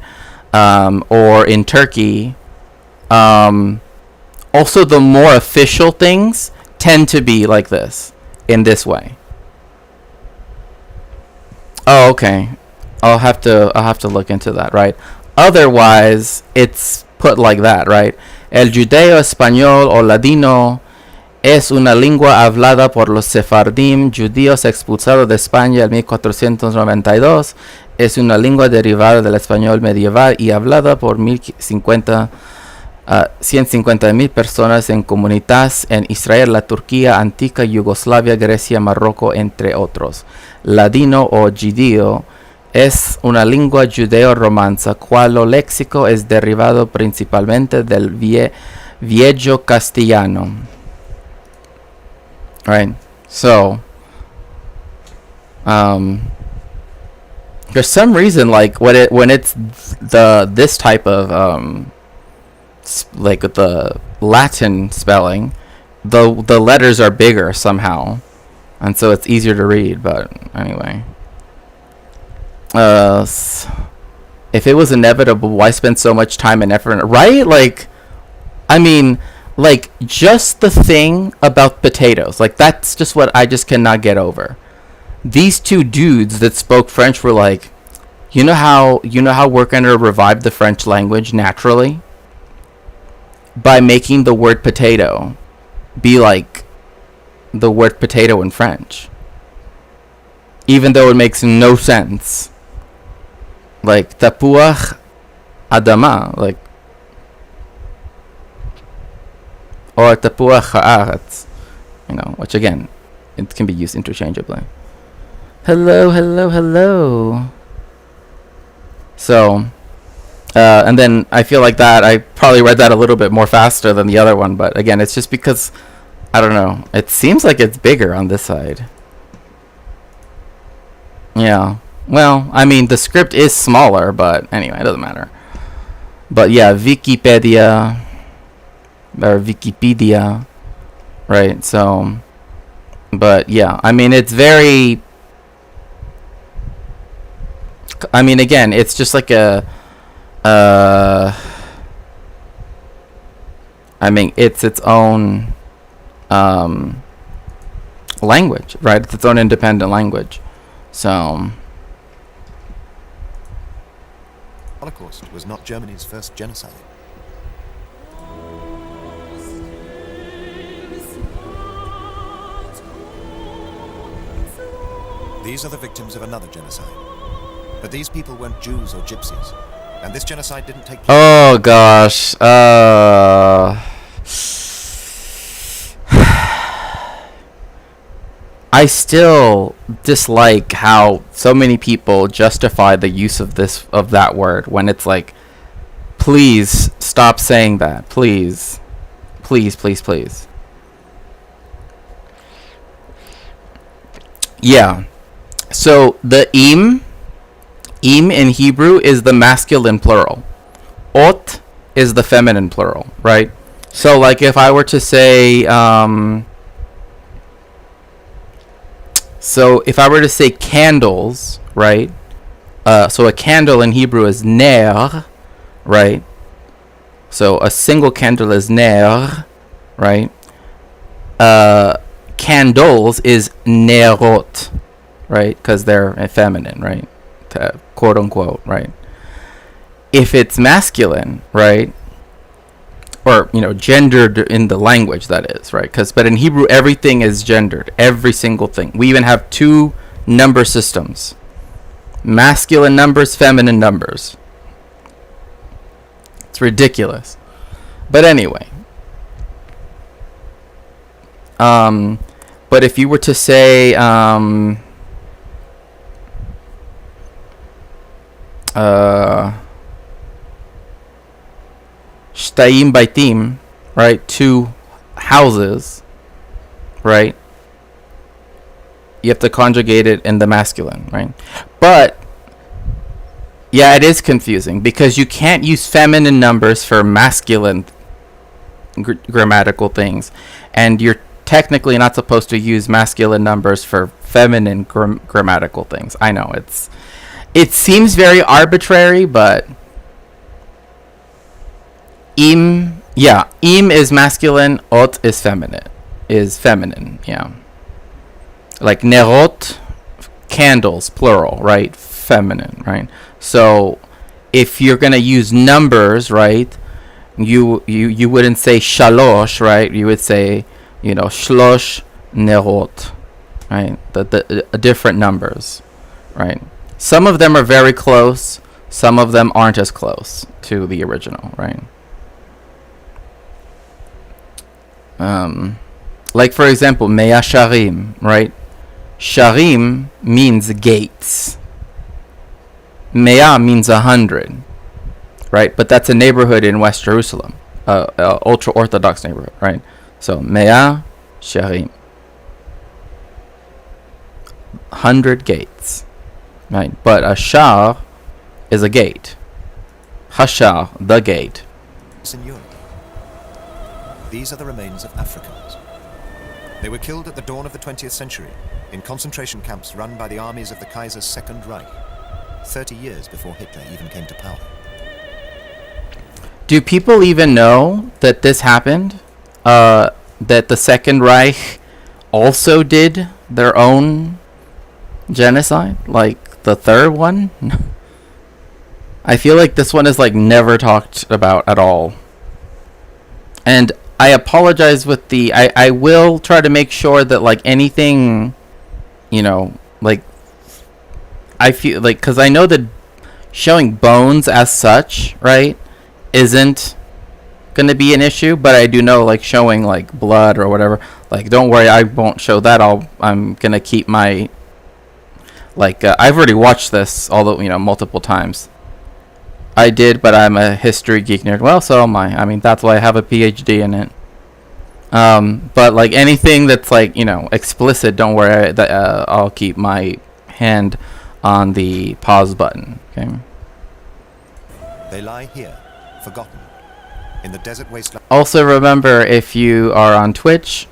Speaker 14: Or in Turkey, also the more official things tend to be like this, in this way. Oh, okay. I'll have to look into that, right? Otherwise, it's put like that, right? El judeo español o ladino es una lengua hablada por los sefardim, judíos expulsados de España en 1492. es una lengua derivada del español medieval y hablada por 150.000 personas en comunidades en Israel, la Turquía antigua, Yugoslavia, Grecia, Marruecos, entre otros. Ladino o judío es una lengua judeo-romanza, cuyo léxico es derivado principalmente del viejo castellano. Right, so there's some reason like when it's this type of like the Latin spelling, the letters are bigger somehow, and so it's easier to read. But anyway, if it was inevitable, why spend so much time and effort? Right? Like, I mean, like just the thing about potatoes, like that's just what I just cannot get over. These two dudes that spoke French were like, you know how we're gonna revive the French language naturally? By making the word potato be like the word potato in French. Even though it makes no sense. Like tapuach adama, like, or tapuach haaretz, which again, it can be used interchangeably. Hello. So, and then I feel like that I probably read that a little bit more faster than the other one, but again, it's just because, I don't know, it seems like it's bigger on this side. Yeah, well, I mean, the script is smaller, but anyway, it doesn't matter. But yeah, Wikipedia, or Wikipedia, right, so, but yeah, I mean, it's very, I mean, again, it's just like a, I mean, it's its own language, right? It's its own independent language. So,
Speaker 13: Holocaust was not Germany's first genocide. These are the victims of another genocide. But these people weren't Jews or gypsies. And this genocide didn't take place.
Speaker 14: Oh gosh. I still dislike how so many people justify the use of that word when it's like, please stop saying that. Please. Please. Yeah. So the im in Hebrew is the masculine plural. Ot is the feminine plural, right? So like if I were to say candles, right? So a candle in Hebrew is ner, right? So a single candle is ner, right? Candles is nerot, right? Because they're feminine, right? Quote unquote, right? If it's masculine, right? Or, gendered in the language, that is, right? But in Hebrew, everything is gendered. Every single thing. We even have 2 number systems. Masculine numbers, feminine numbers. It's ridiculous. But anyway. But if you were to say, Shtayim baitim, right? 2 houses, right? You have to conjugate it in the masculine, right? But yeah, it is confusing because you can't use feminine numbers for masculine grammatical things, and you're technically not supposed to use masculine numbers for feminine grammatical things. I know it seems very arbitrary, but im is masculine, ot is feminine, yeah. Like nerot, candles, plural, right? Feminine, right? So if you're gonna use numbers, right, you wouldn't say shalosh, right? You would say, shlosh nerot, right? The different numbers, right? Some of them are very close. Some of them aren't as close to the original, right? Like for example, Mea Sharim, right? Sharim means gates. Mea means 100, right? But that's a neighborhood in West Jerusalem, ultra-Orthodox neighborhood, right? So Mea Sharim, 100 gates, right? But a shar is a gate. Hashar, the gate.
Speaker 13: In Europe. These are the remains of Africans. They were killed at the dawn of the 20th century in concentration camps run by the armies of the Kaiser's Second Reich, 30 years before Hitler even came to power.
Speaker 14: Do people even know that this happened? That the Second Reich also did their own genocide? Like the third one? I feel like this one is like never talked about at all. And I apologize with the... I will try to make sure that like anything, you know, like... I feel like... Because I know that showing bones as such, right, isn't going to be an issue. But I do know like showing like blood or whatever. Like, don't worry, I won't show that. I'm going to keep my... Like, I've already watched this, although, you know, multiple times. I did, but I'm a history geek nerd. Well, so am I. I mean, that's why I have a PhD in it. But like anything that's like, you know, explicit, don't worry. I'll keep my hand on the pause button. Okay.
Speaker 13: They lie here, forgotten, in the desert wasteland.
Speaker 14: Also, remember, if you are on Twitch,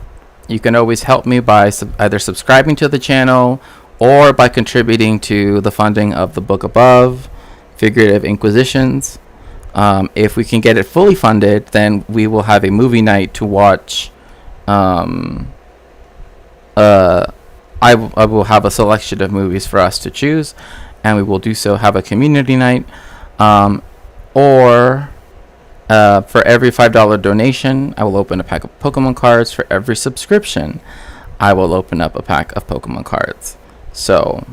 Speaker 14: you can always help me by either subscribing to the channel or by contributing to the funding of the book above, Figurative Inquisitions. If we can get it fully funded, then we will have a movie night to watch. I will have a selection of movies for us to choose, and we will do so, have a community night. Or for every $5 donation, I will open a pack of Pokemon cards. For every subscription, I will open up a pack of Pokemon cards. So...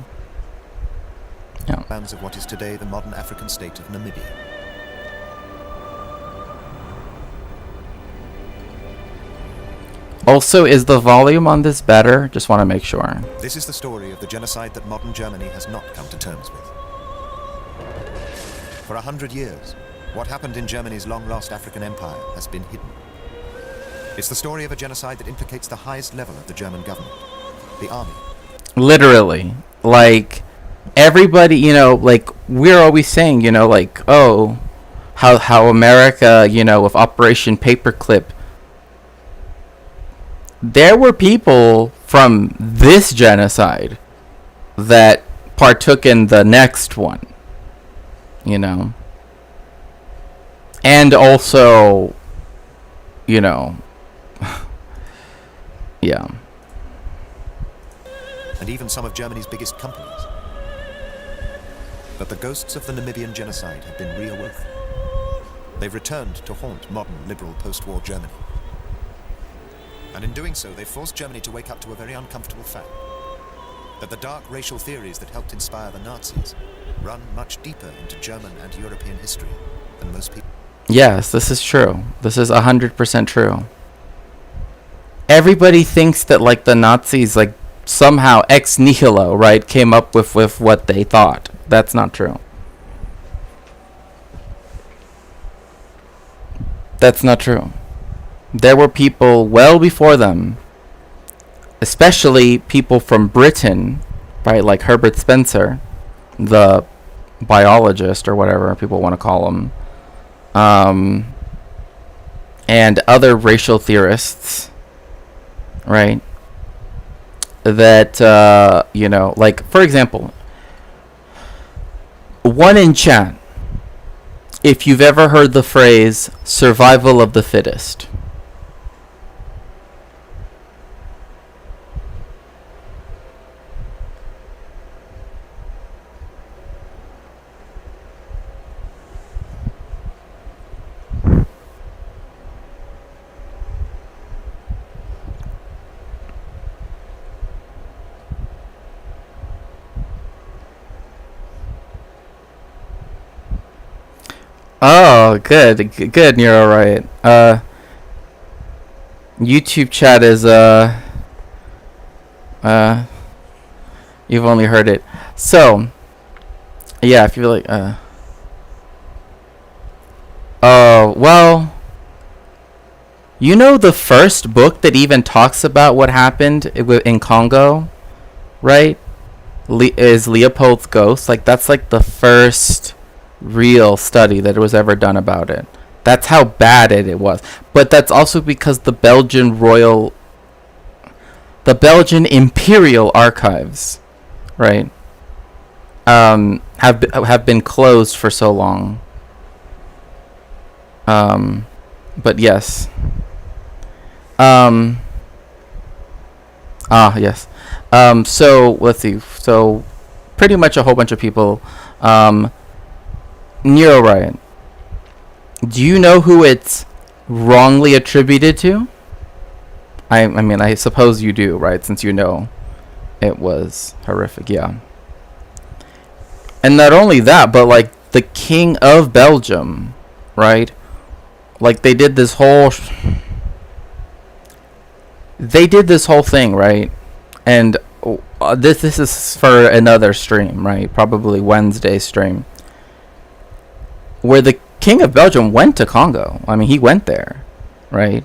Speaker 14: yeah.
Speaker 13: Lands of what is today the modern African state of Namibia.
Speaker 14: Also, is the volume on this better? Just want to make sure.
Speaker 13: This is the story of the genocide that modern Germany has not come to terms with. For 100 years, what happened in Germany's long-lost African empire has been hidden. It's the story of a genocide that implicates the highest level of the German government, the army.
Speaker 14: Literally, like... everybody, you know, like we're always saying, you know, like, oh, how America, you know, with Operation Paperclip, there were people from this genocide that partook in the next one, you know, and also, you know, yeah.
Speaker 13: And even some of Germany's biggest companies. But the ghosts of the Namibian genocide have been reawoken. They've returned to haunt modern liberal post-war Germany. And in doing so, they've forced Germany to wake up to a very uncomfortable fact. That the dark racial theories that helped inspire the Nazis run much deeper into German and European history than most people...
Speaker 14: Yes, this is true. This is 100% true. Everybody thinks that, like, the Nazis, like, somehow ex nihilo, right, came up with what they thought. That's not true. That's not true. There were people well before them, especially people from Britain, right, like Herbert Spencer, the biologist or whatever people want to call him, and other racial theorists, right, that, you know, like, for example, one in chat, if you've ever heard the phrase survival of the fittest. Oh, good. You're all right. YouTube chat is you've only heard it. So, yeah, if you're like well, you know the first book that even talks about what happened in Congo, right? Is Leopold's Ghost. Like, that's like the first real study that was ever done about it. That's how bad it was. But that's also because the Belgian Imperial Archives, right, have been closed for so long. But yes. Yes. So let's see. So pretty much a whole bunch of people. Nero Riot. Do you know who it's wrongly attributed to? I mean, I suppose you do, right? Since you know it was horrific, yeah. And not only that, but like the King of Belgium, right? Like they did this whole thing, right? And this is for another stream, right? Probably Wednesday stream, where the King of Belgium went to Congo. I mean, he went there, right?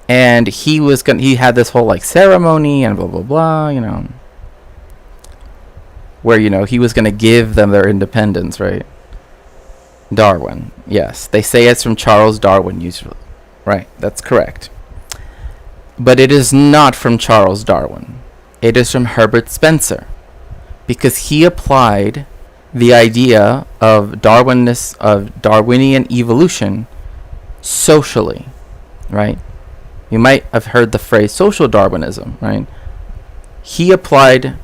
Speaker 14: And he had this whole like ceremony and blah blah blah, you know, where he was gonna give them their independence, right? Darwin, yes, they say it's from Charles Darwin usually, right? That's correct. But it is not from Charles Darwin. It is from Herbert Spencer, because he applied the idea of Darwinian evolution socially, right? You might have heard the phrase social Darwinism, right? He applied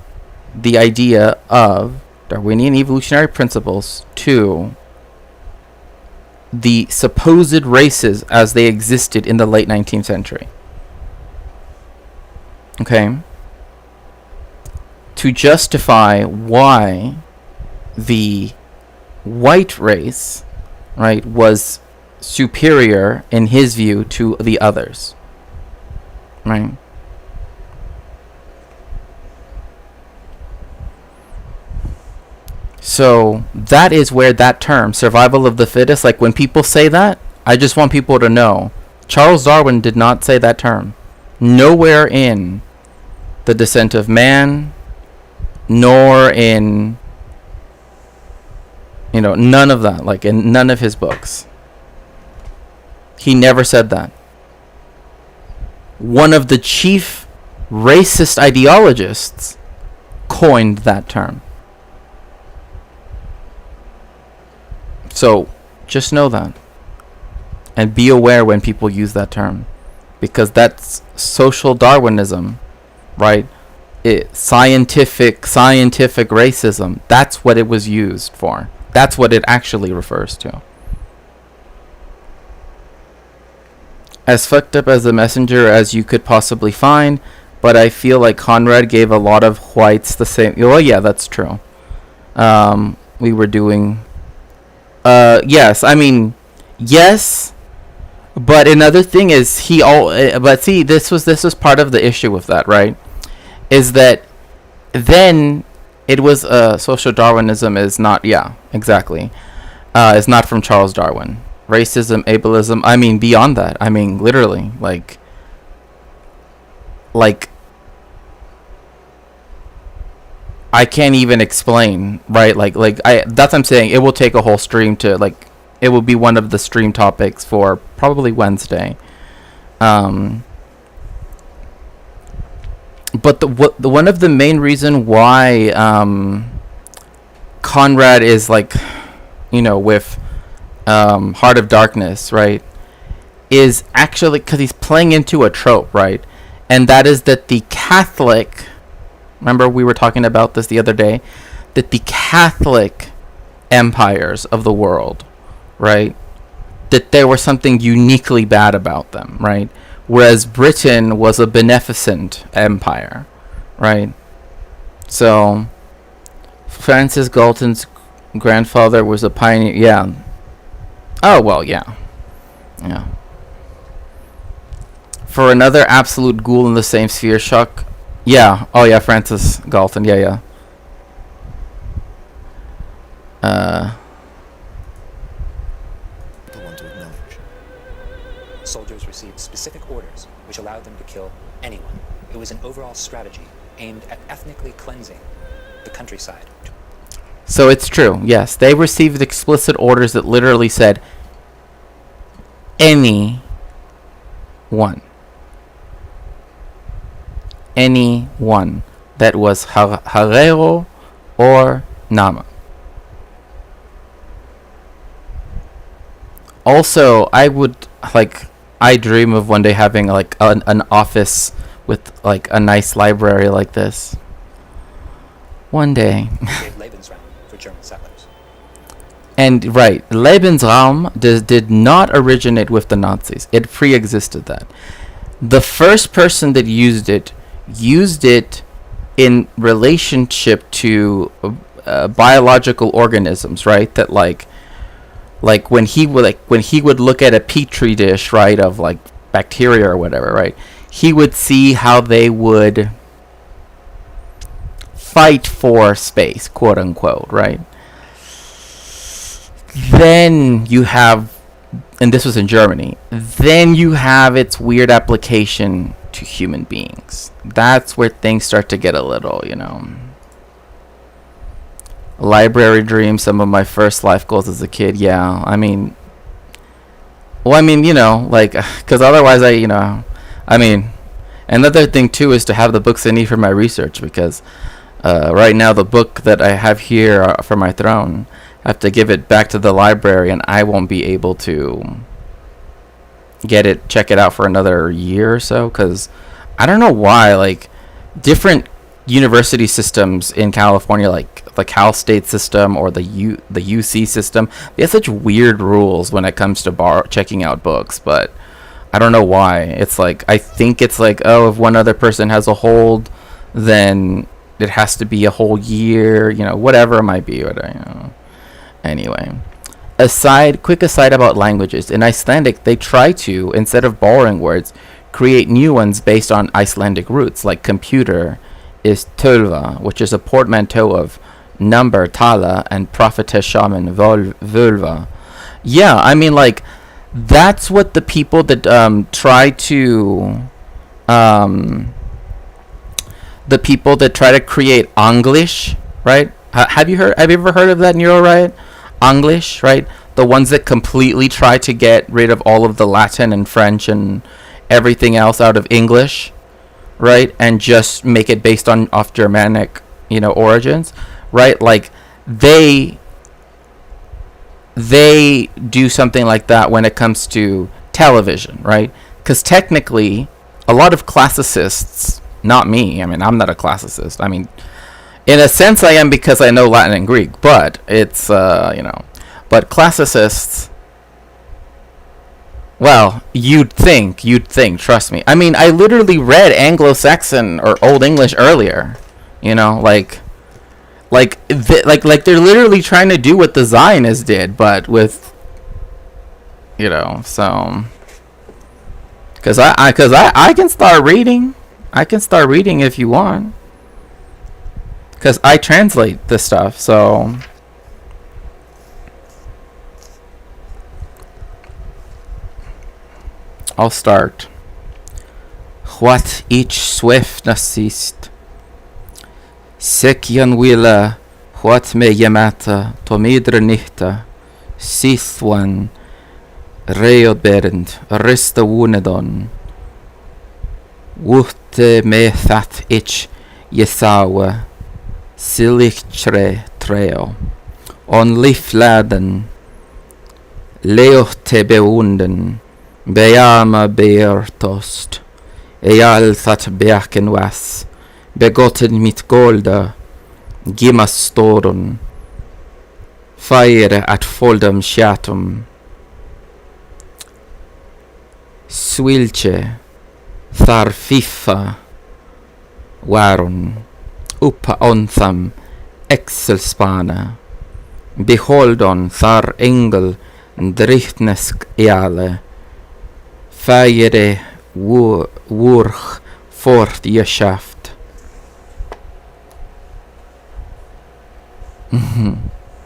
Speaker 14: the idea of Darwinian evolutionary principles to the supposed races as they existed in the late 19th century. Okay? To justify why the white race, right, was superior in his view to the others, right? So that is where that term, survival of the fittest, like when people say that, I just want people to know Charles Darwin did not say that term. Nowhere in The Descent of Man, nor in, none of that, like in none of his books. He never said that. One of the chief racist ideologists coined that term. So just know that. And be aware when people use that term. Because that's social Darwinism, right? Scientific racism. That's what it was used for. That's what it actually refers to. As fucked up as a messenger as you could possibly find, but I feel like Conrad gave a lot of whites the same. Well, yeah, that's true. We were doing. Yes, I mean, yes, but another thing is but see, this was part of the issue with that, right? Is that then it was social Darwinism is not, yeah, exactly, is not from Charles Darwin. Racism, ableism, I mean, beyond that, I mean, literally, like I can't even explain, right? Like that's what I'm saying. It will take a whole stream to, like, it will be one of the stream topics for probably Wednesday. But one of the main reason why Conrad is like, with Heart of Darkness, right, is actually because he's playing into a trope, right? And that is that the Catholic, remember we were talking about this the other day, that the Catholic empires of the world, right, that there was something uniquely bad about them, right? Whereas Britain was a beneficent empire, right? So Francis Galton's grandfather was a pioneer, yeah. Oh, well, yeah. Yeah. For another absolute ghoul in the same sphere, Chuck. Yeah. Oh, yeah, Francis Galton. Yeah, yeah.
Speaker 13: People want to acknowledge.
Speaker 12: Soldiers received specific orders which allowed them to kill anyone. It was an overall strategy aimed at ethnically cleansing the countryside.
Speaker 14: So it's true. Yes, they received explicit orders that literally said anyone that was Herero or Nama. Also, I dream of one day having like an office with like a nice library like this. One day.
Speaker 12: Gave Lebensraum for German settlers.
Speaker 14: And right, Lebensraum did not originate with the Nazis. It pre-existed that. The first person that used it in relationship to biological organisms, right? That like when he would look at a petri dish, right, of like bacteria or whatever, right? He would see how they would fight for space, quote unquote, right? Then you have, and this was in Germany, then you have its weird application to human beings. That's where things start to get a little, library dreams, some of my first life goals as a kid. Yeah, because otherwise another thing too is to have the books I need for my research, because right now the book that I have here for my throne, I have to give it back to the library, and I won't be able to check it out for another year or so, because I don't know why, like, different university systems in California, like the Cal State system or the UC system, they have such weird rules when it comes to checking out books, but I don't know why. It's like, I think it's like, oh, if one other person has a hold, then it has to be a whole year, whatever it might be. Anyway, quick aside about languages. In Icelandic, they try to, instead of borrowing words, create new ones based on Icelandic roots, like computer is tölva, which is a portmanteau of number, tala, and prophetess shaman, völva. Yeah, like, that's what the people that try to create English, right? Have you ever heard of that, Nero, right? English, right? The ones that completely try to get rid of all of the Latin and French and everything else out of English, right? And just make it based off Germanic, origins, right? Like, they do something like that when it comes to television, right? Because technically, a lot of classicists, not me, I'm not a classicist. In a sense I am, because I know Latin and Greek, but it's, but classicists, well, you'd think, trust me. I literally read Anglo-Saxon or Old English earlier, like they're literally trying to do what the Zionists did, but with, so, because I can start reading. I can start reading if you want, because I translate this stuff, so. I'll start. What each swiftness ist, Sekjan willa, what me yamata, tomidra nihta, Sithwan, reoberend, rista wunedon, Wutte me that ich yesawa, Silichtre treo, on lifladen, Leote beunden, Beama beertost, Eal that berken was, begotten mit golda, Gimas storon, Fire at foldam shatum, Swilche, Thar fiffa, Waron, Uppa ontham, Excelspana, Behold on thar engel, drihtnesk eale, feiere wurch fort geschaft.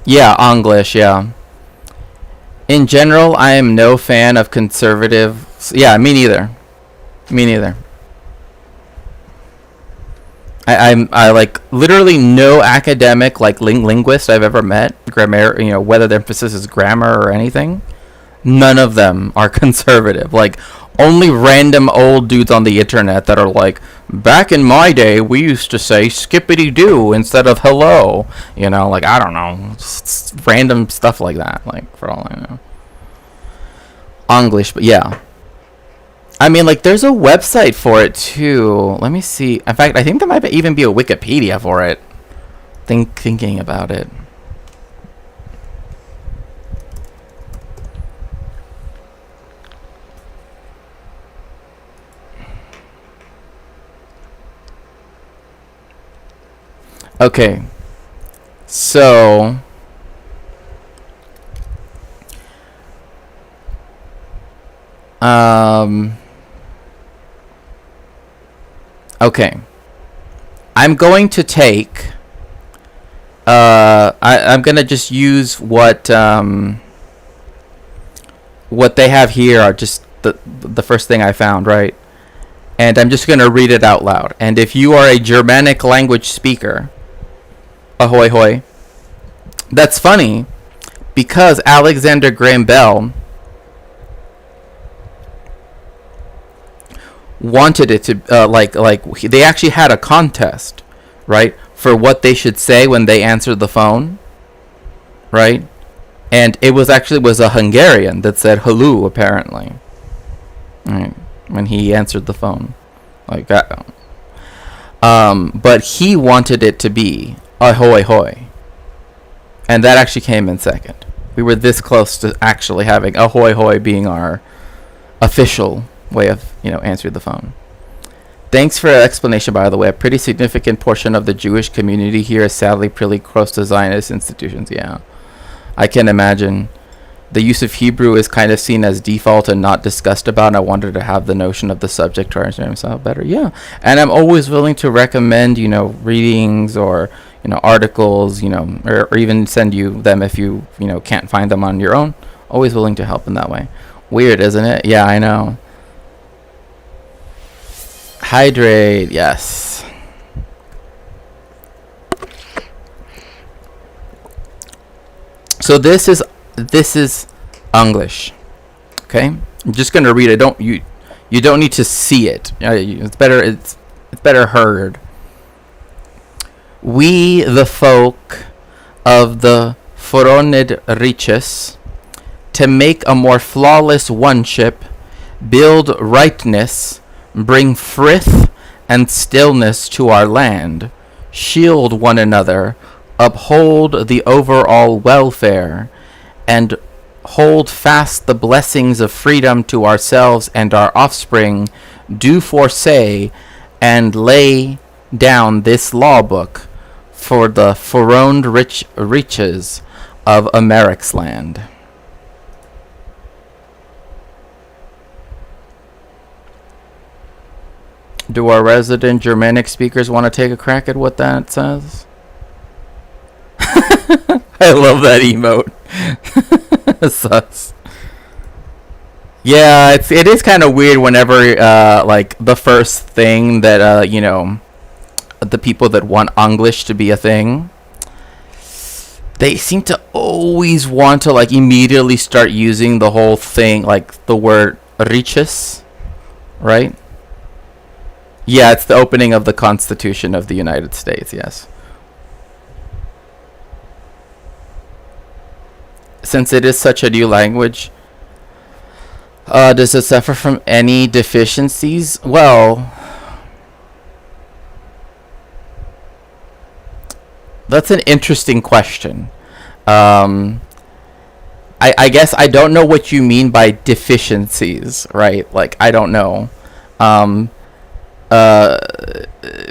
Speaker 14: Yeah, English, yeah. In general, I am no fan of conservative. Yeah, me neither. Me neither. I like literally no academic like linguist I've ever met, grammar, whether the emphasis is grammar or anything. None of them are conservative. Like only random old dudes on the internet that are like, back in my day we used to say skippity doo instead of hello. Like I don't know, just random stuff like that. Like for all I know. English, but yeah. I mean, like, there's a website for it, too. Let me see. In fact, I think there might even be a Wikipedia for it. Thinking about it. Okay. So... Okay. I'm going to take I'm gonna just use what they have here are just the first thing I found, right? And I'm just gonna read it out loud. And if you are a Germanic language speaker, ahoy hoy. That's funny because Alexander Graham Bell wanted it to they actually had a contest, right, for what they should say when they answered the phone, right? And it was a Hungarian that said hello, apparently, right, when he answered the phone, like that. But he wanted it to be ahoy hoy, and that actually came in second. We were this close to actually having ahoy hoy being our official way of answering the phone. Thanks for your explanation, by the way. A pretty significant portion of the Jewish community here is sadly pretty close to Zionist institutions. Yeah, I can imagine. The use of Hebrew is kind of seen as default and not discussed about, and I wanted to have the notion of the subject to understand myself better. Yeah, and I'm always willing to recommend readings or articles, or even send you them if you can't find them on your own. Always willing to help in that way. Weird, isn't it? Yeah, I know. Hydrate, yes. So this is English. Okay? I'm just going to read it. You don't need to see it. It's better heard. We the folk of the Foronid Riches, to make a more flawless one-ship, build rightness, bring frith and stillness to our land, shield one another, uphold the overall welfare, and hold fast the blessings of freedom to ourselves and our offspring, do foresay and lay down this law book for the foroned riches of Americ's land. Do our resident Germanic speakers want to take a crack at what that says? I love that emote. Sus. Yeah, it is kind of weird whenever like the first thing that the people that want English to be a thing, they seem to always want to like immediately start using the whole thing, like the word riches, right? Yeah, it's the opening of the Constitution of the United States, yes. Since it is such a new language, does it suffer from any deficiencies? Well, that's an interesting question. I guess I don't know what you mean by deficiencies, right? Like, I don't know.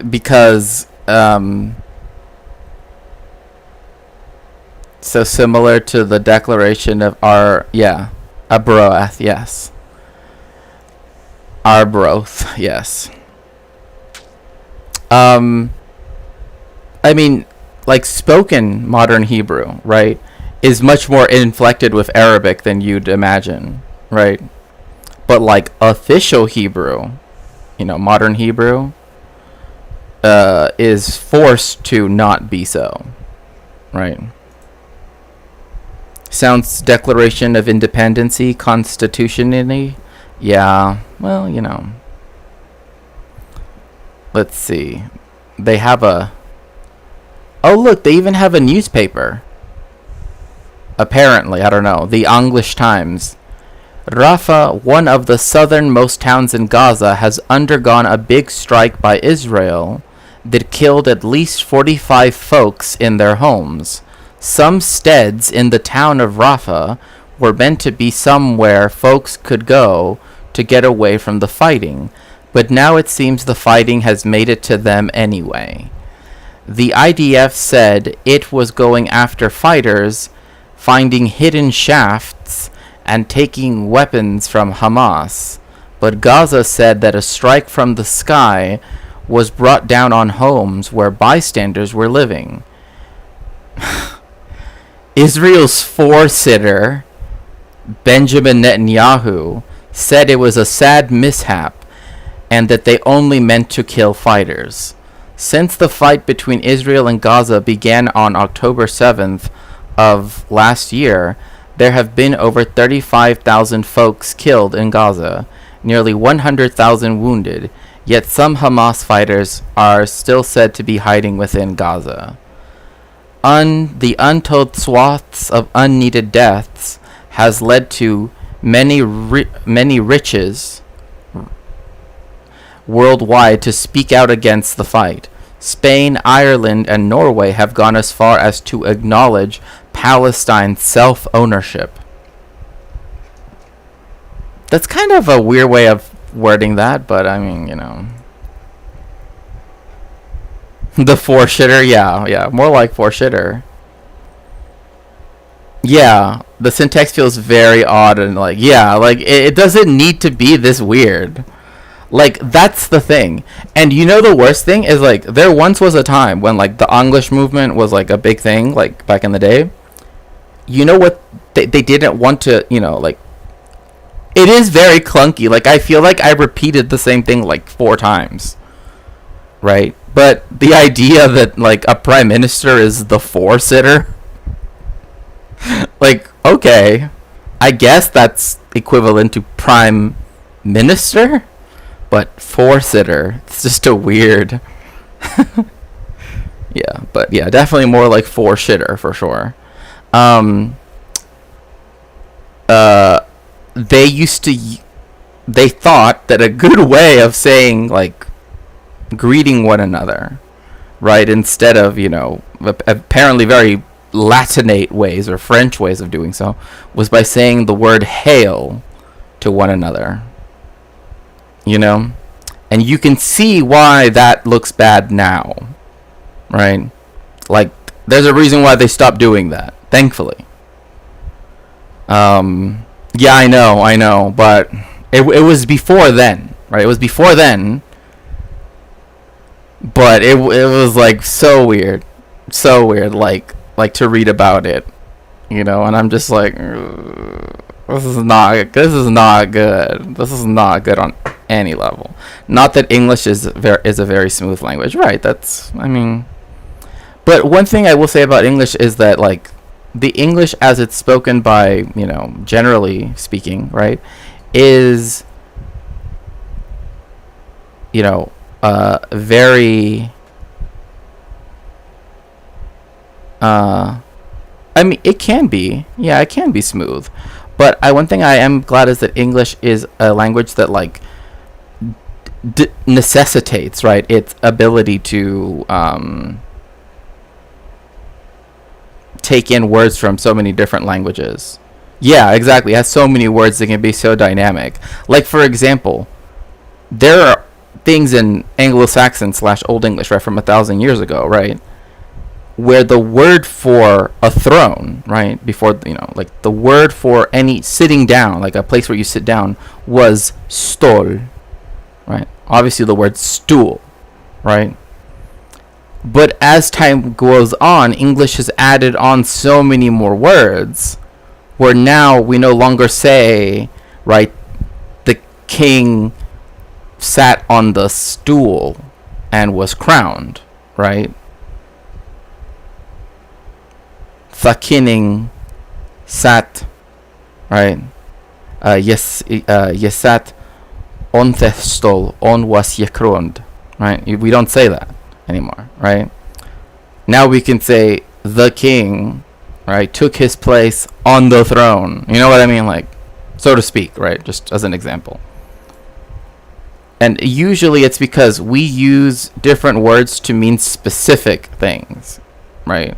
Speaker 14: Because So similar to the declaration of Arbroath, yes. Arbroath, yes. I mean, like spoken modern Hebrew, right, is much more inflected with Arabic than you'd imagine, right? But like official Hebrew, modern Hebrew, is forced to not be so, right? Sounds Declaration of Independency, constitutionally. Yeah, well, let's see. They have oh look, they even have a newspaper. Apparently, I don't know. The English Times. Rafah, one of the southernmost towns in Gaza, has undergone a big strike by Israel that killed at least 45 folks in their homes. Some steads in the town of Rafah were meant to be somewhere folks could go to get away from the fighting, but now it seems the fighting has made it to them anyway. The IDF said it was going after fighters, finding hidden shafts, and taking weapons from Hamas, but Gaza said that a strike from the sky was brought down on homes where bystanders were living. Israel's four-sitter, Benjamin Netanyahu, said it was a sad mishap and that they only meant to kill fighters. Since the fight between Israel and Gaza began on October 7th of last year, there have been over 35,000 folks killed in Gaza, nearly 100,000 wounded, yet some Hamas fighters are still said to be hiding within Gaza. The untold swaths of unneeded deaths has led to many riches worldwide to speak out against the fight. Spain, Ireland, and Norway have gone as far as to acknowledge Palestine's self-ownership. That's kind of a weird way of wording that, but I mean, The four-shitter, yeah, more like four-shitter. Yeah, the syntax feels very odd and it doesn't need to be this weird. Like, that's the thing. And the worst thing is, there once was a time when, the English movement was, a big thing, back in the day. You know what? They didn't want to, it is very clunky. I feel like I repeated the same thing, 4 times. Right? But the idea that, a prime minister is the four-sitter, okay. I guess that's equivalent to prime minister? But four-sitter, it's just a weird... Yeah, but yeah, definitely more like four-shitter for sure. They thought that a good way of saying, greeting one another, right, instead of, apparently very Latinate ways or French ways of doing so, was by saying the word hail to one another. And you can see why that looks bad now, right? There's a reason why they stopped doing that, thankfully. Yeah, I know, but it was before then, right? It was before then, but it was so weird, to read about it, and I'm just this is not good. This is not good on any level. Not that English is a very smooth language, right? But one thing I will say about English is that the English as it's spoken by, generally speaking, right, is very it can be, it can be smooth. But one thing I am glad is that English is a language that necessitates, right, its ability to take in words from so many different languages. Yeah, exactly. It has so many words that can be so dynamic. For example, there are things in Anglo-Saxon / Old English, right, from 1,000 years ago, right, where the word for a throne, right, before, like the word for any sitting down, like a place where you sit down, was stol, right? Obviously the word stool, right? But as time goes on, English has added on so many more words where now we no longer say, right, the king sat on the stool and was crowned, right? The king sat, right? Sat on the stol, on was gekroond, right? We don't say that anymore, right? Now we can say the king, right, took his place on the throne. You know what I mean? Like, so to speak, right? Just as an example. And usually it's because we use different words to mean specific things, right?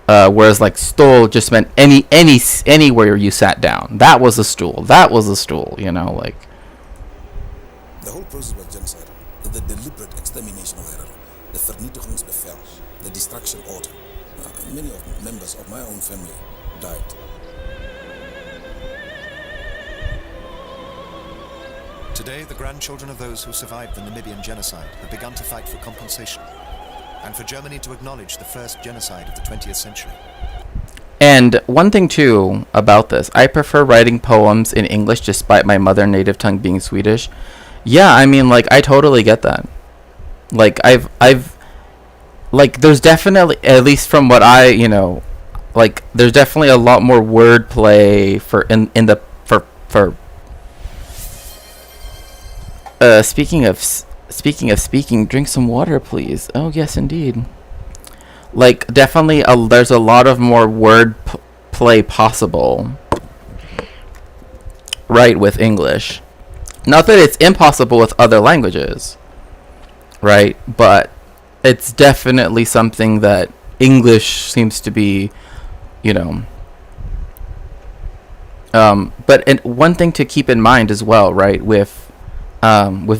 Speaker 14: Whereas like stol just meant anywhere you sat down. That was a stool. That was a stool, like.
Speaker 17: The whole process was genocide. The deliberate extermination of Herero, the vernietigingsbevel, the destruction order. Many of members of my own family died.
Speaker 13: Today, the grandchildren of those who survived the Namibian genocide have begun to fight for compensation and for Germany to acknowledge the first genocide of the 20th century.
Speaker 14: And one thing too about this, I prefer writing poems in English despite my mother native tongue being Swedish. Yeah, I mean, like, I totally get that. Like, I've like, there's definitely, at least from what I, like, there's definitely a lot more wordplay for speaking of speaking, drink some water, please. Oh, yes, indeed. Like, definitely, there's a lot of more word play possible, right, with English. Not that it's impossible with other languages, right? But it's definitely something that English seems to be, but one thing to keep in mind as well, right, with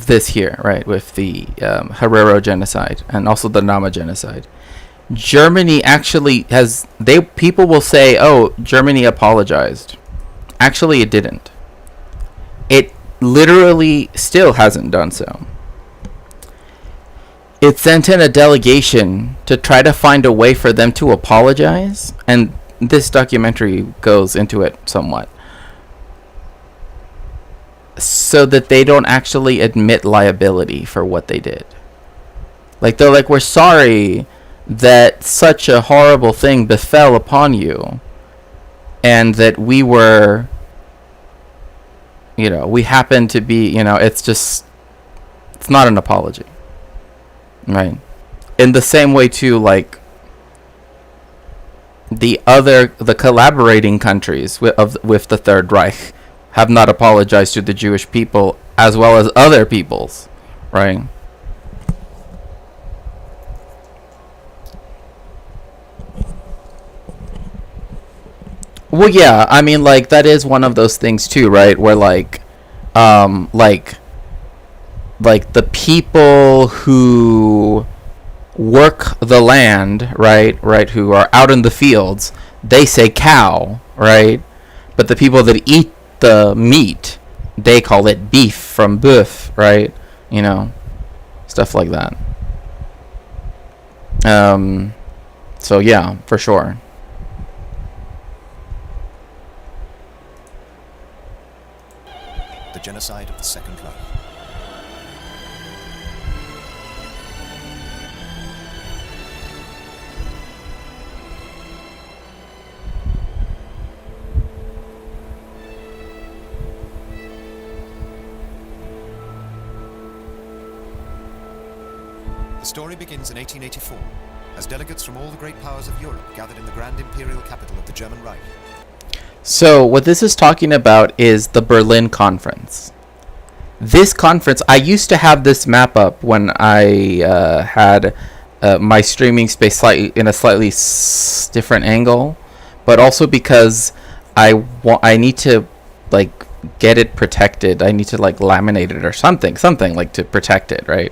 Speaker 14: this here, right, with the Herero genocide and also the Nama genocide, Germany actually people will say, oh, Germany apologized. Actually, it didn't. It literally still hasn't done so. It sent in a delegation to try to find a way for them to apologize, and this documentary goes into it somewhat, so that they don't actually admit liability for what they did. Like, they're like, we're sorry that such a horrible thing befell upon you, and that we were, we happen to be, it's not an apology. Right. In the same way too, like, the collaborating countries with the Third Reich have not apologized to the Jewish people as well as other peoples, right? Well, yeah, I mean, like, that is one of those things too, right? Where like the people who work the land, right, who are out in the fields, they say cow, right? But the people that eat the meat, they call it beef from boeuf, right? Stuff like that. So yeah, for sure.
Speaker 13: The genocide of the Second Reich. The story begins in 1884, as delegates from all the great powers of Europe gathered in the grand imperial capital of the German Reich.
Speaker 14: So what this is talking about is the Berlin Conference. This conference, I used to have this map up when I had my streaming space in a slightly different angle, but also because I need to, like, get it protected. I need to, like, laminate it or something like to protect it, right?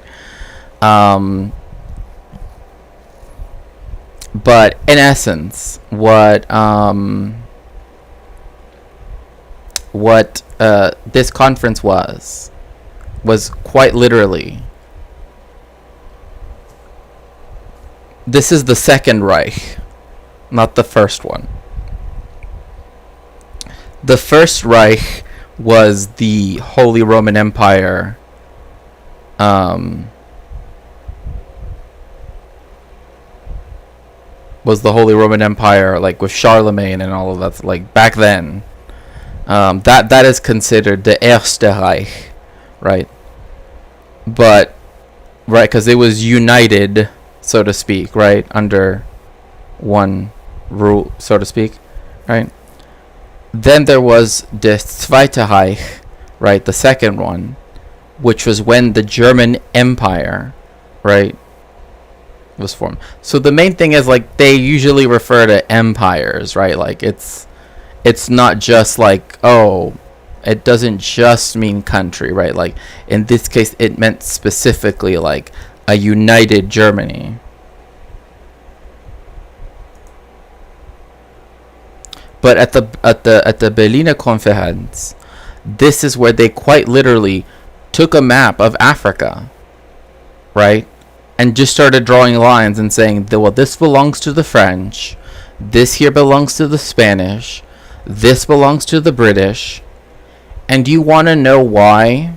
Speaker 14: But in essence, what this conference was quite literally, this is the Second Reich, not the first one. The First Reich was the Holy Roman Empire, like with Charlemagne and all of that, like back then. That is considered the Erste Reich, right? But right, because it was united, so to speak, right, under one rule, so to speak, right? Then there was the Zweite Reich, right, the second one, which was when the German Empire, right, was formed. So the main thing is, like, they usually refer to empires, right? Like, it's not just like, oh, it doesn't just mean country, right? Like, in this case, it meant specifically like a united Germany. But at the Berliner Conference, this is where they quite literally took a map of Africa, right, and just started drawing lines and saying, well, this belongs to the French, this here belongs to the Spanish, this belongs to the British. And do you want to know why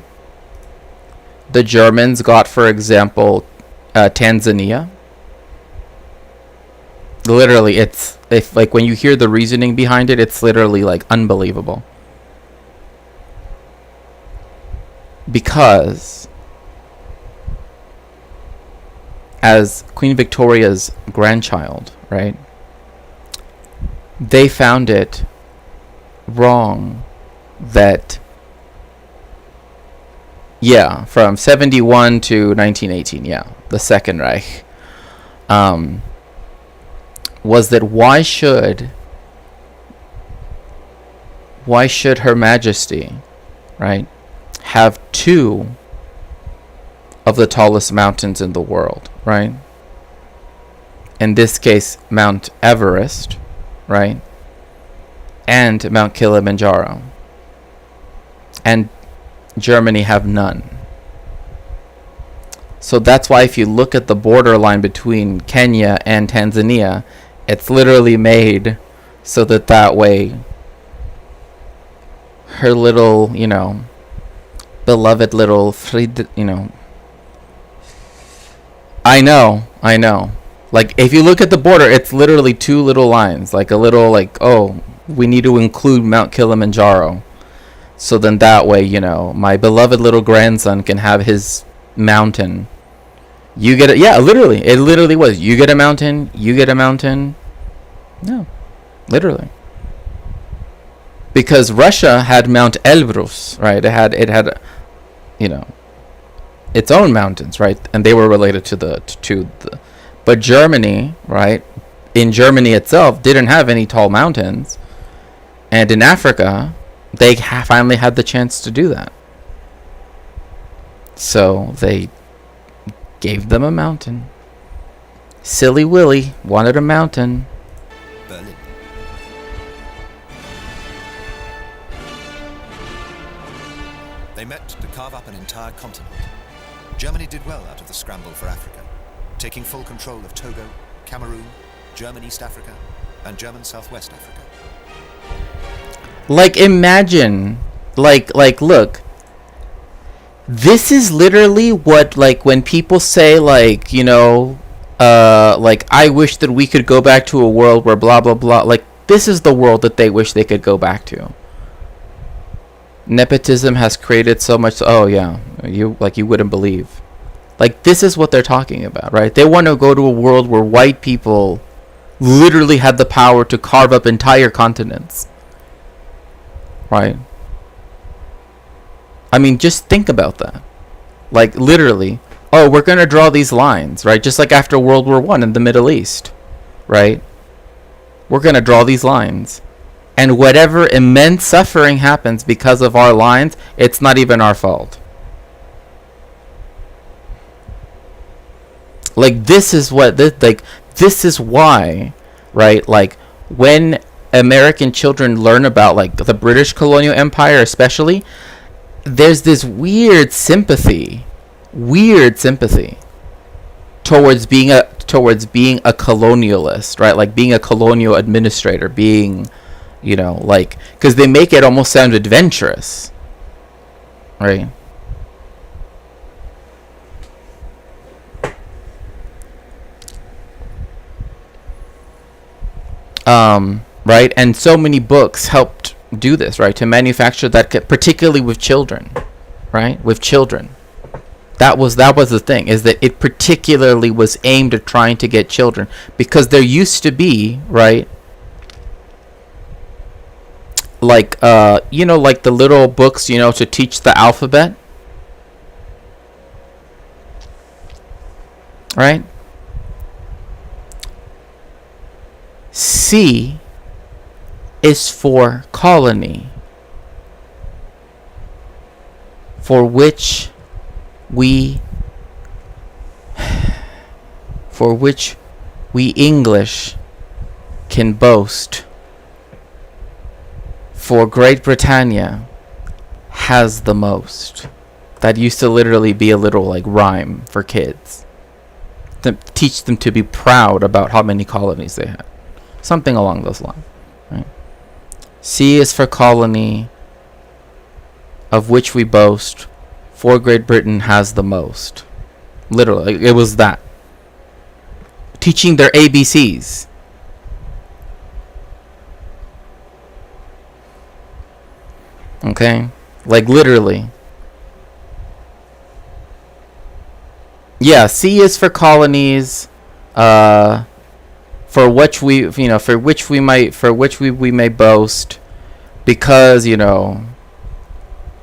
Speaker 14: the Germans got, for example, Tanzania? Literally, if like when you hear the reasoning behind it, it's literally like unbelievable. Because as Queen Victoria's grandchild, right, they found it wrong that, yeah, from 71 to 1918, yeah, the Second Reich, was that why should Her Majesty, right, have two of the tallest mountains in the world, right? In this case, Mount Everest, right, and Mount Kilimanjaro, and Germany have none. So that's why if you look at the borderline between Kenya and Tanzania, it's literally made so that way her little, beloved little Fried, I know. Like, if you look at the border, it's literally two little lines, like a little, like, oh, we need to include Mount Kilimanjaro. So then that way, my beloved little grandson can have his mountain. You get it. Yeah, literally. It literally was. You get a mountain. You get a mountain. No, literally. Because Russia had Mount Elbrus, right? It had, its own mountains, right? And they were related to the. But Germany, right? In Germany itself, didn't have any tall mountains, and in Africa, they finally had the chance to do that. So they gave them a mountain. Silly Willy wanted a mountain.
Speaker 13: Berlin. They met to carve up an entire continent. Germany did well out of the scramble for Africa, taking full control of Togo, Cameroon, German East Africa, and German Southwest Africa.
Speaker 14: Like, imagine, like, look, this is literally what, like, when people say, like, like, I wish that we could go back to a world where blah, blah, blah, like, this is the world that they wish they could go back to. Nepotism has created so much, oh, yeah, you wouldn't believe. Like, this is what they're talking about, right? They want to go to a world where white people literally had the power to carve up entire continents. Right? I mean, just think about that. Like, literally, oh, we're going to draw these lines, right? Just like after World War I in the Middle East, right? We're going to draw these lines. And whatever immense suffering happens because of our lines, it's not even our fault. Like, this is what, This is why, right? Like when American children learn about like the British colonial empire, especially, there's this weird sympathy towards being a colonialist, right? Like being a colonial administrator, being, you know, like, because they make it almost sound adventurous, right? Right, and so many books helped do this, right, to manufacture that, particularly with children, right, with children. That was the thing, is that it particularly was aimed at trying to get children, because there used to be, right, like you know, like the little books, you know, to teach the alphabet, right? C is for colony, for which we English can boast, for Great Britannia has the most. That used to literally be a little like rhyme for kids, to teach them to be proud about how many colonies they had, something along those lines, right? C is for colony, of which we boast, for Great Britain has the most. Literally, it was that. Teaching their ABCs. Okay? Like literally. Yeah, C is for colonies, for which we, you know, for which we may boast, because, you know,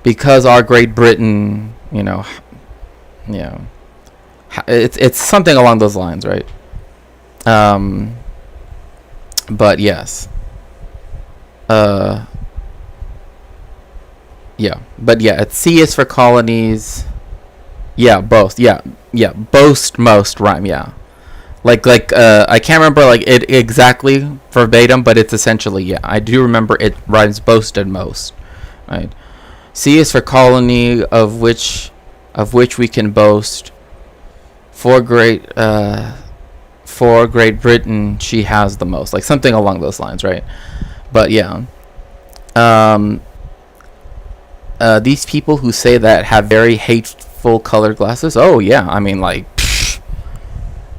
Speaker 14: because our Great Britain, you know, it's something along those lines, right? But yes, yeah, but yeah, it's C is for colonies. Yeah, both. Yeah, boast, most rhyme. Yeah, like I can't remember like it exactly verbatim, but it's essentially, yeah, I do remember it rhymes boast and most, right? C is for colony, of which we can boast, for Great Britain she has the most, like something along those lines, right? But yeah, these people who say that have very hateful colored glasses. Oh yeah, I mean, like,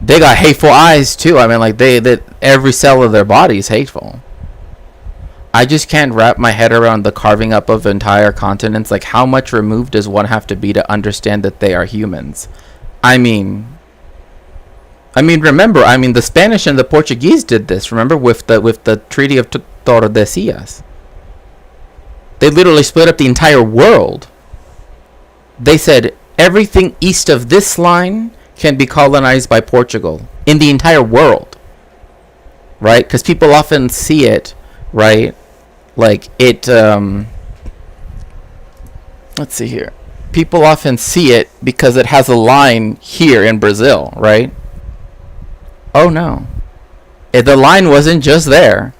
Speaker 14: they got hateful eyes too. I mean, like they every cell of their body is hateful. I just can't wrap my head around the carving up of entire continents. Like, how much removed does one have to be to understand that they are humans? I mean, remember, the Spanish and the Portuguese did this. Remember, with the Treaty of Tordesillas, they literally split up the entire world. They said everything east of this line can be colonized by Portugal in the entire world, right? Because people often see it, right? Like it, let's see here. People often see it because it has a line here in Brazil, right? Oh no. The line wasn't just there.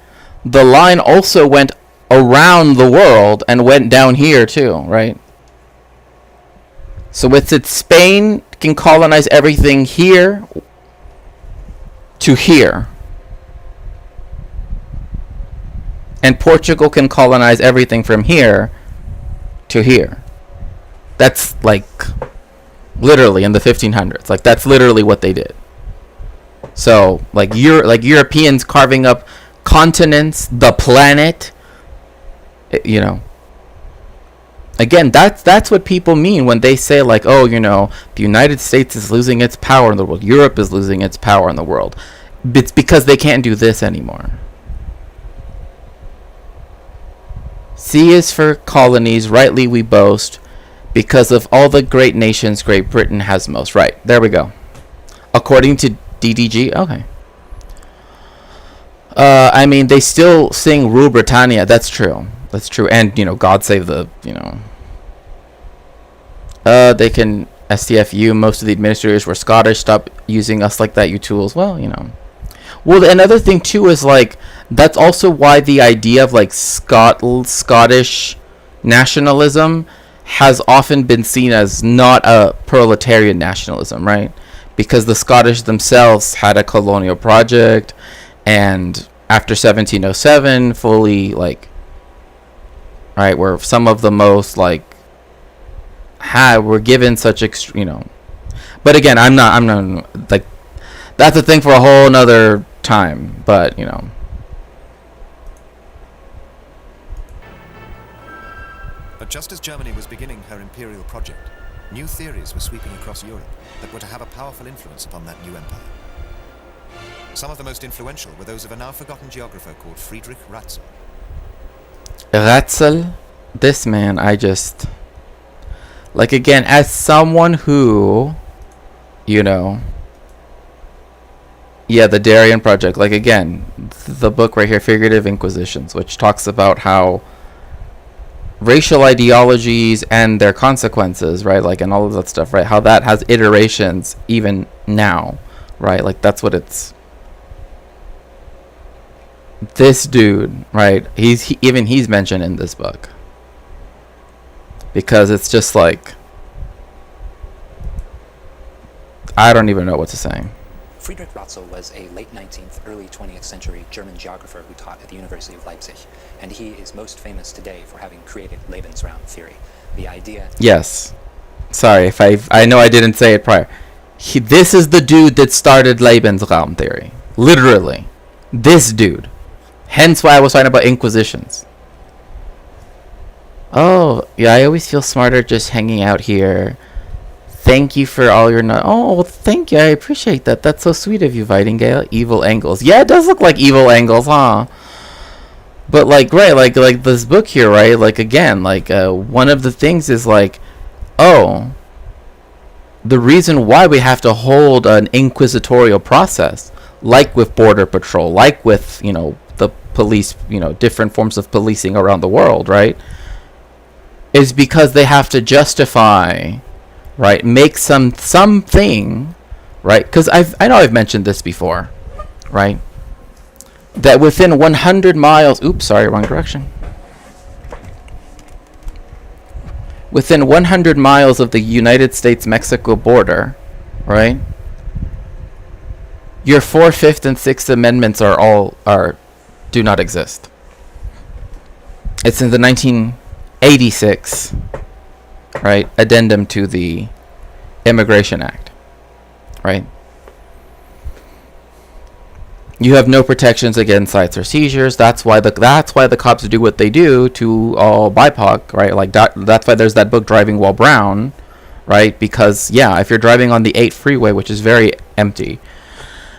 Speaker 14: The line also went around the world and went down here too, right? So with it, Spain can colonize everything here to here. And Portugal can colonize everything from here to here. That's like literally in the 1500s. Like that's literally what they did. So like Europeans carving up continents, the planet, you know. Again, that's what people mean when they say like, oh, you know, the United States is losing its power in the world. Europe is losing its power in the world. It's because they can't do this anymore. C is for colonies, rightly we boast, because of all the great nations, Great Britain has most. Right, there we go. According to DDG, okay. I mean, they still sing Rule Britannia, that's true. That's true, and, you know, God save the, you know. They can STFU, most of the administrators were Scottish, stop using us like that, you tools. Well, you know, Well, another thing too is like that's also why the idea of like Scottish nationalism has often been seen as not a proletarian nationalism, right? Because the Scottish themselves had a colonial project, and after 1707, fully like, right, were some of the most like were given such But again, I'm not like that's a thing for a whole nother time. But
Speaker 13: But just as Germany was beginning her imperial project, new theories were sweeping across Europe that were to have a powerful influence upon that new empire. Some of the most influential were those of a now forgotten geographer called Friedrich Ratzel.
Speaker 14: Ratzel, this man, I just like, again, as someone who, the Darien Project, like, again, the book right here, Figurative Inquisitions, which talks about how racial ideologies and their consequences, right, like, and all of that stuff, right, how that has iterations even now, right, like, that's what it's, this dude, right, he's mentioned in this book, because it's just like, I don't even know what to say.
Speaker 12: Friedrich Ratzel was a late 19th, early 20th century German geographer who taught at the University of Leipzig, and he is most famous today for having created Lebensraum theory. The idea...
Speaker 14: Yes. Sorry if I know I didn't say it prior. This is the dude that started Lebensraum theory. Literally. This dude. Hence why I was talking about inquisitions. Oh, yeah, I always feel smarter just hanging out here. Thank you for all your... Oh, thank you. I appreciate that. That's so sweet of you, Vitingale. Evil angles. Yeah, it does look like evil angles, huh? But, like, right, like this book here, right? Like, again, like, one of the things is, like, oh, the reason why we have to hold an inquisitorial process, like with Border Patrol, like with, the police, different forms of policing around the world, right? Is because they have to justify... right, make something, right? Because I know I've mentioned this before, right? That within 100 miles, oops, sorry, wrong direction. Within 100 miles of the United States-Mexico border, right? Your 4th, 5th, and 6th Amendments do not exist. It's in the 1986. Right, addendum to the Immigration Act, right? You have no protections against cites or seizures. That's why the cops do what they do to all BIPOC, right? Like that's why there's that book Driving While Brown, right? Because if you're driving on the 8 freeway, which is very empty,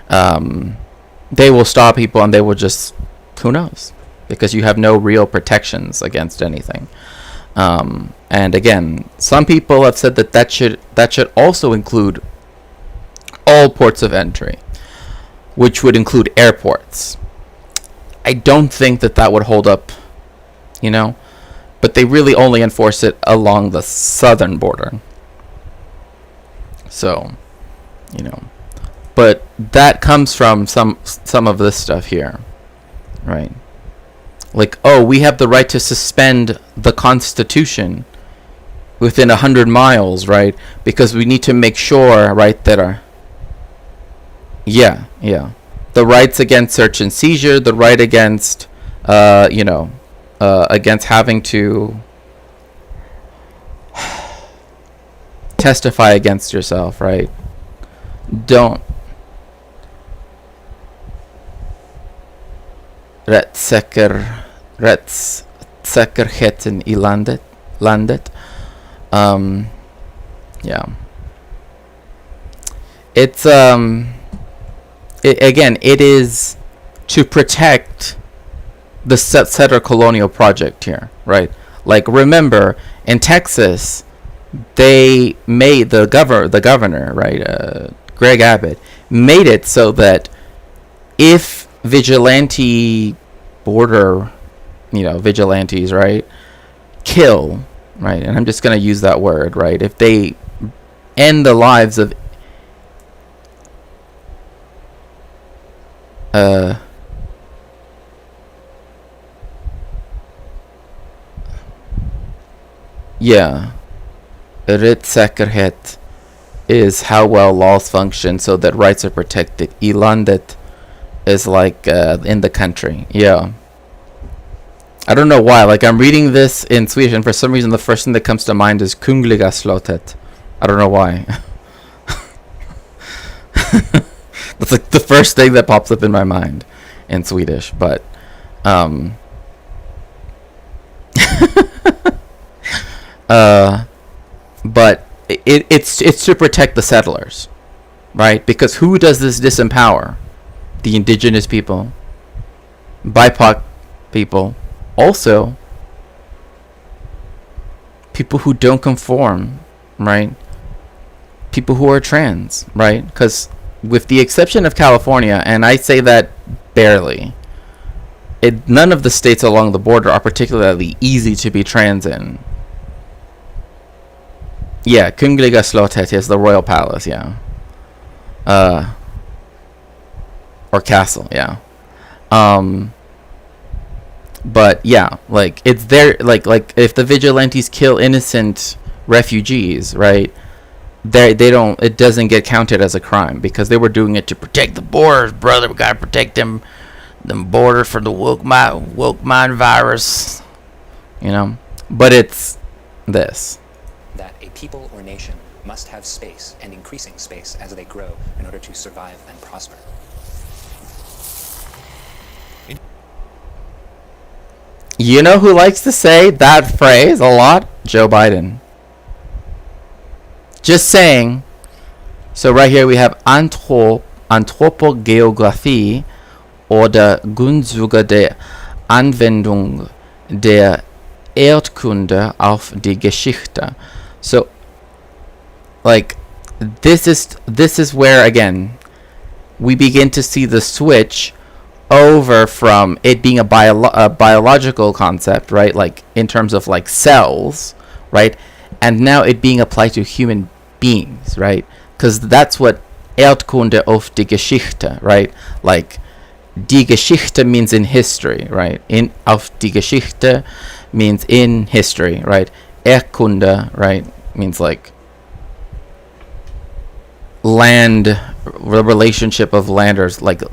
Speaker 14: they will stop people and they will just, who knows? Because you have no real protections against anything. And again, some people have said that should also include all ports of entry, which would include airports. I don't think that would hold up, but they really only enforce it along the southern border. So, but that comes from some of this stuff here, right? Like, oh, we have the right to suspend the Constitution within 100 miles, right? Because we need to make sure, right, that our... Yeah. The rights against search and seizure, the right against, against having to testify against yourself, right? Don't... Rättssäkerheten i landet. It's it is to protect the settler colonial project here, right? Like, remember, in Texas, they made the governor, right, Greg Abbott, made it so that if vigilante border, vigilantes, right, kill, right, and I'm just going to use that word, right, if they end the lives of Yeah. Rättssäkerhet is how well laws function so that rights are protected. I landet is like in the country. Yeah. I don't know why. Like, I'm reading this in Swedish, and for some reason the first thing that comes to mind is Kungliga slottet. I don't know why. That's like the first thing that pops up in my mind in Swedish, but but it's to protect the settlers, right? Because who does this disempower? The indigenous people, BIPOC people, also people who don't conform, right? People who are trans, right? Because with the exception of California, and I say that barely, none of the states along the border are particularly easy to be trans in. Yeah, Kungliga slottet is the royal palace, yeah. Or castle, yeah. But yeah, like, it's there, like if the vigilantes kill innocent refugees, right? They don't, it doesn't get counted as a crime because they were doing it to protect the borders, brother. We gotta protect them border for the woke mind virus, you know. But it's this.
Speaker 12: That a people or nation must have space and increasing space as they grow in order to survive and prosper.
Speaker 14: You know who likes to say that phrase a lot? Joe Biden. Just saying. So right here we have Anthropogeographie oder Grundzüge der Anwendung der Erdkunde auf die Geschichte. So, like, this is where, again, we begin to see the switch over from it being a biological concept, right? Like, in terms of, like, cells, right? And now it being applied to human beings, right? Because that's what Erdkunde auf die Geschichte, right? Like, die Geschichte means in history, right? Auf die Geschichte means in history, right? Erdkunde, right, means like land, the relationship of landers, like the,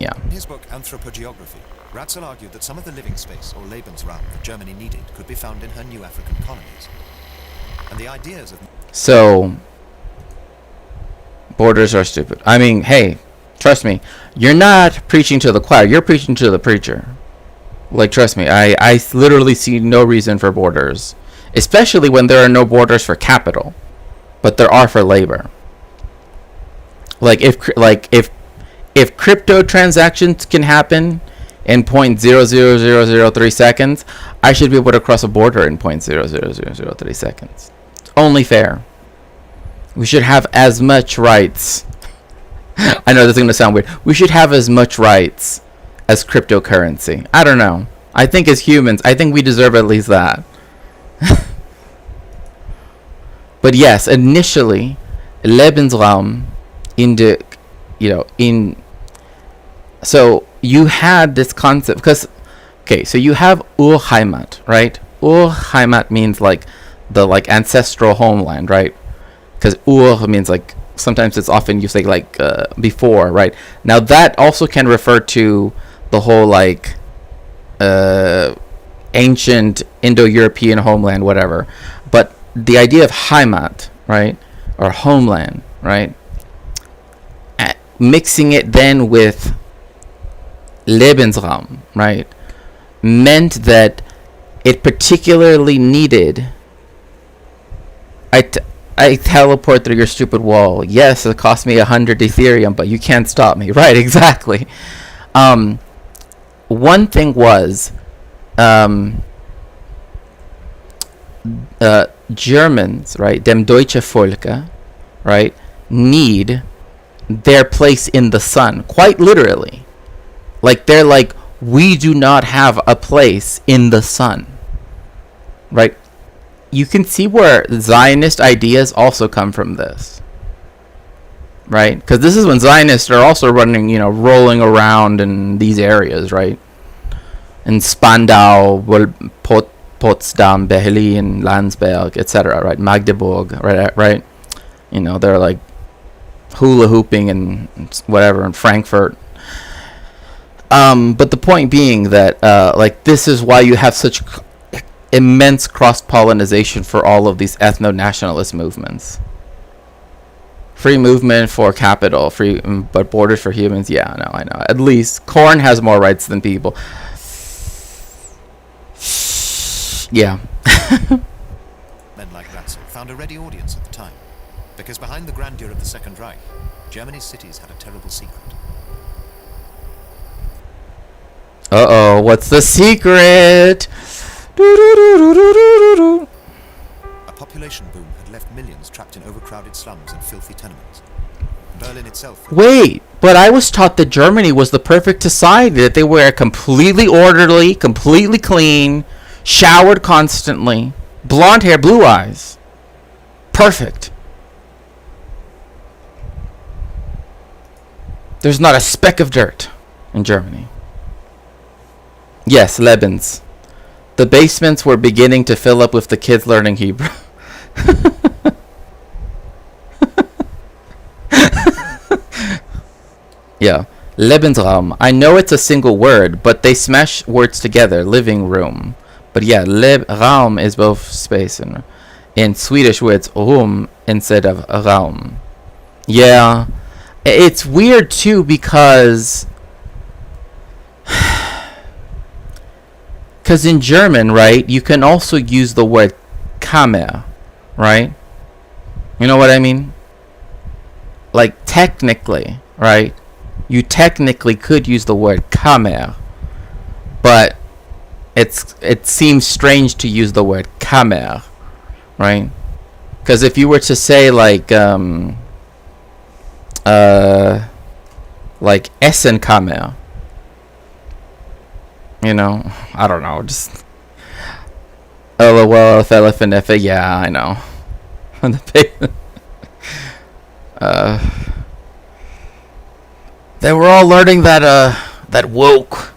Speaker 14: yeah.
Speaker 13: In his book Anthropogeography, Ratzel argued that some of the living space, or Lebensraum, that Germany needed could be found in her new African colonies. And the ideas of...
Speaker 14: So, borders are stupid. I mean, hey, trust me, you're not preaching to the choir, you're preaching to the preacher. Like, trust me, I literally see no reason for borders. Especially when there are no borders for capital. But there are for labor. Like, if crypto transactions can happen in 0.00003 seconds, I should be able to cross a border in 0.00003 seconds. It's only fair. We should have as much rights. I know this is going to sound weird. We should have as much rights as cryptocurrency. I don't know. I think as humans, I think we deserve at least that. But yes, initially, Lebensraum in the, so you had this concept, because, okay, so you have Urheimat, right? Urheimat means like the ancestral homeland, right? Because Ur means like, sometimes it's often used like before, right? Now that also can refer to the whole like ancient Indo-European homeland, whatever. But the idea of Heimat, right, or homeland, right, mixing it then with Lebensraum, right, meant that it particularly needed... I teleport through your stupid wall. Yes, it cost me 100 Ethereum, but you can't stop me. Right, exactly. One thing was... Germans, right, dem deutsche Volke, right, need their place in the sun, quite literally. Like, they're like, we do not have a place in the sun, right? You can see where Zionist ideas also come from this. right? Because this is when Zionists are also running, rolling around in these areas, right? In Spandau, Potsdam, Berlin, Landsberg, etc., right? Magdeburg, right? They're like hula hooping and whatever in Frankfurt. But the point being that, this is why you have such immense cross-pollination for all of these ethno-nationalist movements. Free movement for capital, free, but borders for humans. Yeah, I know. At least corn has more rights than people. Yeah.
Speaker 13: Men like Ratzel found a ready audience at the time, because behind the grandeur of the Second Reich, Germany's cities had a terrible secret.
Speaker 14: Uh-oh, what's the secret?
Speaker 13: A population boom had left millions trapped in overcrowded slums and filthy tenements. Berlin itself...
Speaker 14: Wait, but I was taught that Germany was the perfect society, that they were completely orderly, completely clean, showered constantly, blonde hair, blue eyes. Perfect. There's not a speck of dirt in Germany. Yes, Lebens. The basements were beginning to fill up with the kids learning Hebrew. Yeah. Lebensraum. I know it's a single word, but they smash words together. Living room. But yeah, Raum is both space and in Swedish where it's Rum instead of Raum. Yeah. It's weird too because in German, right, you can also use the word Kammer, right? You know what I mean? Like technically, right? You technically could use the word Kammer, but it seems strange to use the word Kammer, right? Because if you were to say like Essenkammer, I don't know, just LOL, F, yeah, I know. They were all learning that woke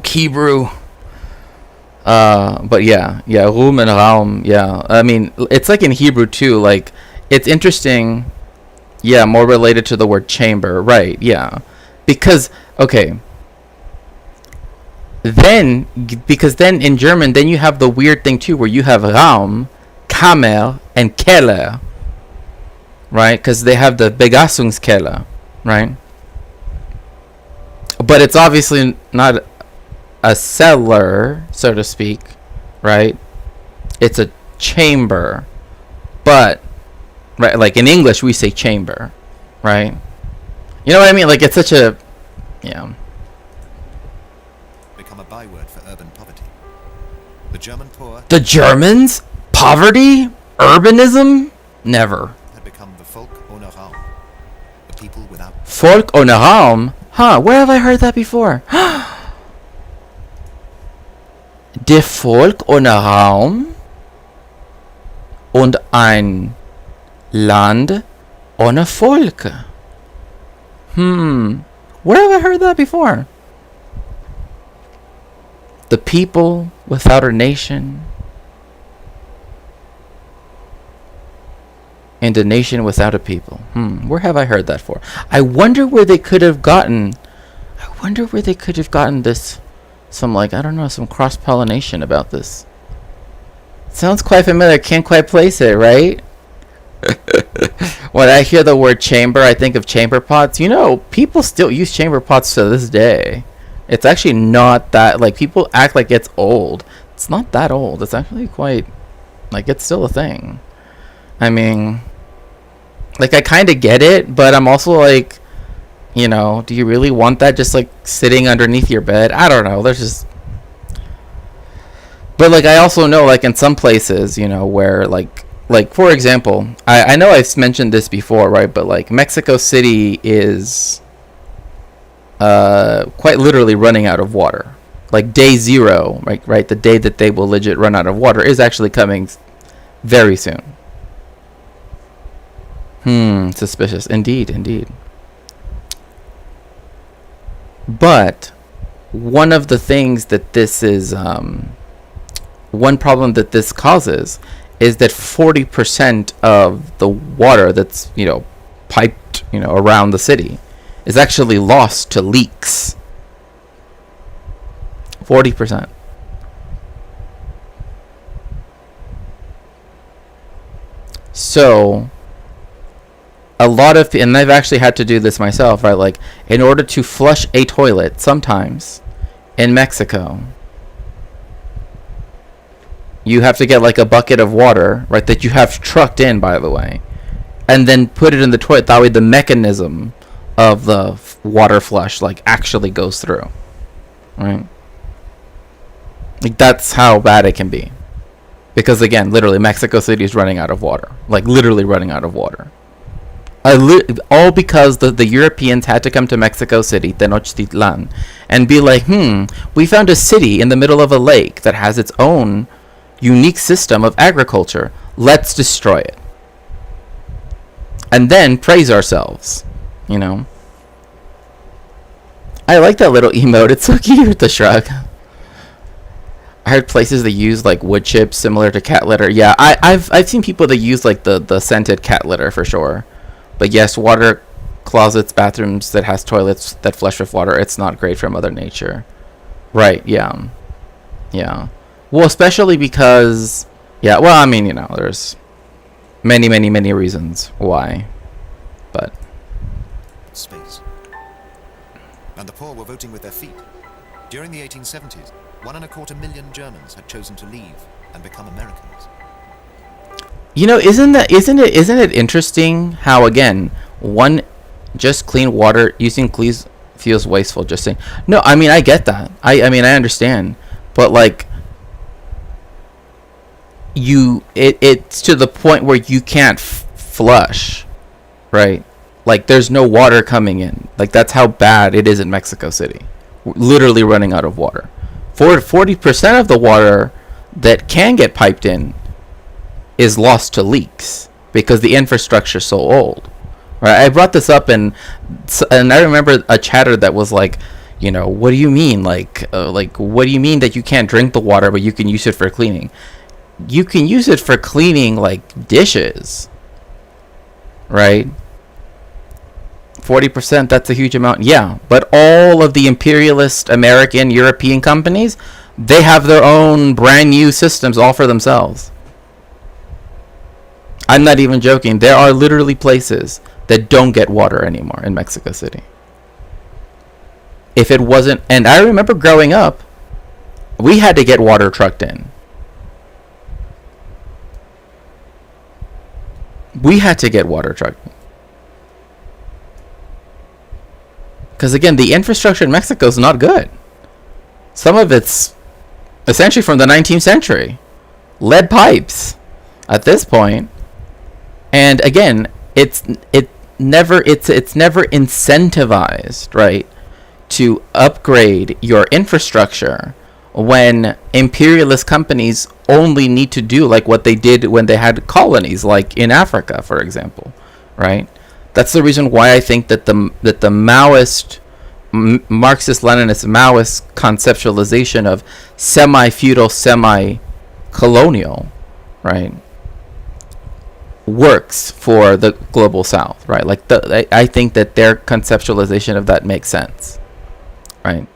Speaker 14: Hebrew. But yeah, Rum and Raum, yeah. I mean, it's like in Hebrew too, like, it's interesting, yeah, more related to the word chamber, right, yeah. Because then in German, then you have the weird thing too, where you have Raum, Kammer, and Keller, right? Because they have the Begassungskeller, right? But it's obviously not a cellar, so to speak, right? It's a chamber. But, right, like in English, we say chamber, right? You know what I mean? Like, it's such a, yeah.
Speaker 13: Become a byword for urban poverty. The German poor...
Speaker 14: The Germans? Poverty? Urbanism? Never.
Speaker 13: ...had become the Volk ohne Raum. The people without...
Speaker 14: Volk ohne Raum? Huh, where have I heard that before? Der Volk ohne Raum und ein Land ohne Volk. Where have I heard that before? The people without a nation and a nation without a people. Where have I heard that for? I wonder where they could have gotten this, some, like, I don't know, some cross-pollination about this. Sounds quite familiar, can't quite place it, right? When I hear the word chamber, I think of chamber pots. People still use chamber pots to this day. It's actually not that, like, people act like it's old. It's not that old. It's actually quite, like, it's still a thing. I mean, like, I kind of get it, but I'm also like, do you really want that just, like, sitting underneath your bed? I don't know. There's just... But, like, I also know, like, in some places, where, like, for example, I know I've mentioned this before, right? But, like, Mexico City is quite literally running out of water. Like, day zero, right? The day that they will legit run out of water is actually coming very soon. Suspicious. Indeed. But one of the things that this is, one problem that this causes is that 40% of the water that's, piped, around the city is actually lost to leaks. 40%. So a lot of, and I've actually had to do this myself, right? Like, in order to flush a toilet, sometimes in Mexico, you have to get like a bucket of water, right? That you have trucked in, by the way, and then put it in the toilet. That way, the mechanism of the water flush like actually goes through, right? Like, that's how bad it can be. Because again, literally, Mexico City is running out of water. Like, literally running out of water. All because the Europeans had to come to Mexico City, Tenochtitlan, and be like, we found a city in the middle of a lake that has its own unique system of agriculture. Let's destroy it. And then praise ourselves, I like that little emote. It's so cute, the shrug. I heard places that use like wood chips similar to cat litter. Yeah, I've seen people that use like the scented cat litter for sure. But yes, water closets, bathrooms that has toilets that flush with water, it's not great for Mother Nature. Right, yeah. Well, especially because, there's many reasons why. But
Speaker 13: space. And the poor were voting with their feet. During the 1870s, 1.25 million Germans had chosen to leave and become Americans.
Speaker 14: Isn't it interesting how, again, just clean water using feels wasteful. Just saying. No, I get that. I understand, but like, it's to the point where you can't flush, right? Like, there's no water coming in. Like, that's how bad it is in Mexico City. We're literally running out of water. 40% of the water that can get piped in is lost to leaks because the infrastructure is so old, right? I brought this up and I remember a chatter that was like, what do you mean? Like what do you mean that you can't drink the water but you can use it for cleaning? You can use it for cleaning like dishes, right? 40%, that's a huge amount. Yeah, but all of the imperialist American, European companies, they have their own brand new systems all for themselves. I'm not even joking. There are literally places that don't get water anymore in Mexico City. If it wasn't, and I remember growing up, we had to get water trucked in. Because again, the infrastructure in Mexico is not good. Some of it's essentially from the 19th century. Lead pipes at this point. And again, it's never incentivized, right, to upgrade your infrastructure when imperialist companies only need to do like what they did when they had colonies, like in Africa, for example, right? That's the reason why I think that the Maoist, Marxist-Leninist Maoist conceptualization of semi-feudal, semi-colonial, right, works for the global South, right? Like, I think that their conceptualization of that makes sense, right?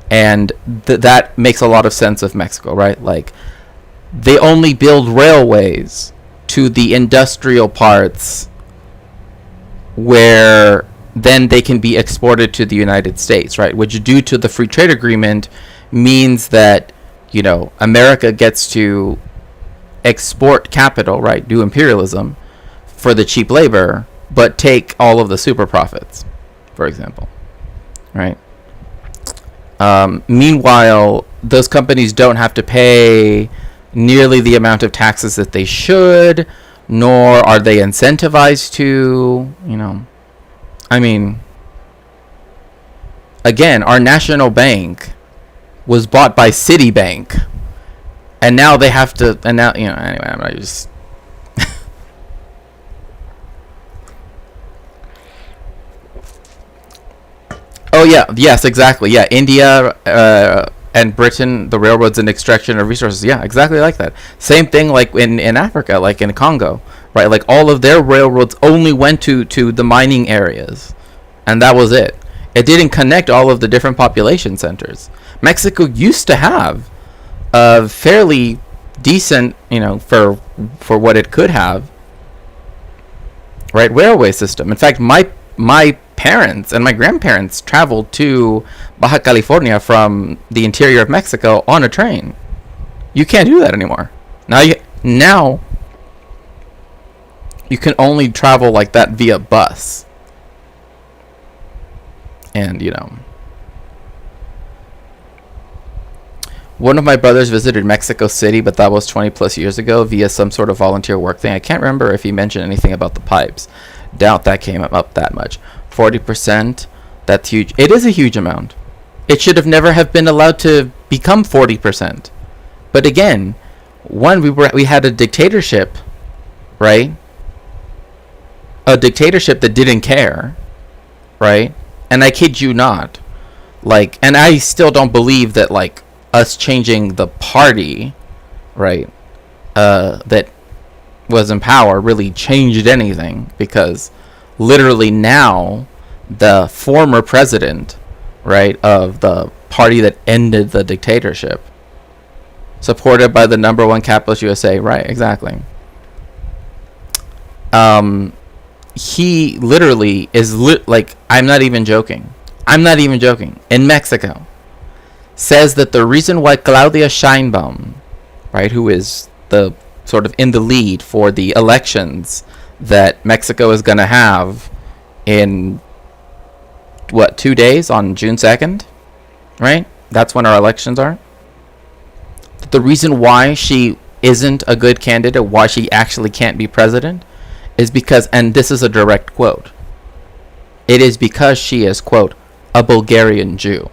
Speaker 14: And that makes a lot of sense with Mexico, right? Like, they only build railways to the industrial parts where then they can be exported to the United States, right? Which, due to the free trade agreement, means that, America gets to export capital, right? Do imperialism for the cheap labor, but take all of the super profits, for example, right? Meanwhile, those companies don't have to pay nearly the amount of taxes that they should, nor are they incentivized to, again, our national bank was bought by Citibank, and now they have to, anyway, I just Oh yeah, yes, exactly. Yeah, India and Britain, the railroads and extraction of resources. Yeah, exactly like that. Same thing like in Africa, like in Congo, right? Like all of their railroads only went to the mining areas, and that was it. It didn't connect all of the different population centers. Mexico used to have a fairly decent, for what it could have, right, railway system. In fact, my parents and my grandparents traveled to Baja California from the interior of Mexico on a train. You can't do that anymore. Now you can only travel like that via bus. And one of my brothers visited Mexico City, but that was 20 plus years ago via some sort of volunteer work thing. I can't remember if he mentioned anything about the pipes. Doubt that came up that much. 40%, that's huge. It is a huge amount. It should have never have been allowed to become 40%. But again, we had a dictatorship, right? A dictatorship that didn't care, right? And I kid you not, and I still don't believe that us changing the party, right, that was in power really changed anything, because literally now the former president, right, of the party that ended the dictatorship, supported by the number one capitalist USA, right, exactly. He literally is I'm not even joking, in Mexico, says that the reason why Claudia Sheinbaum, right, who is the sort of in the lead for the elections that Mexico is going to have in 2 days, on June 2nd, right? That's when our elections are. The reason why she isn't a good candidate, why she actually can't be president, is because, and this is a direct quote, it is because she is, quote, a Bulgarian Jew.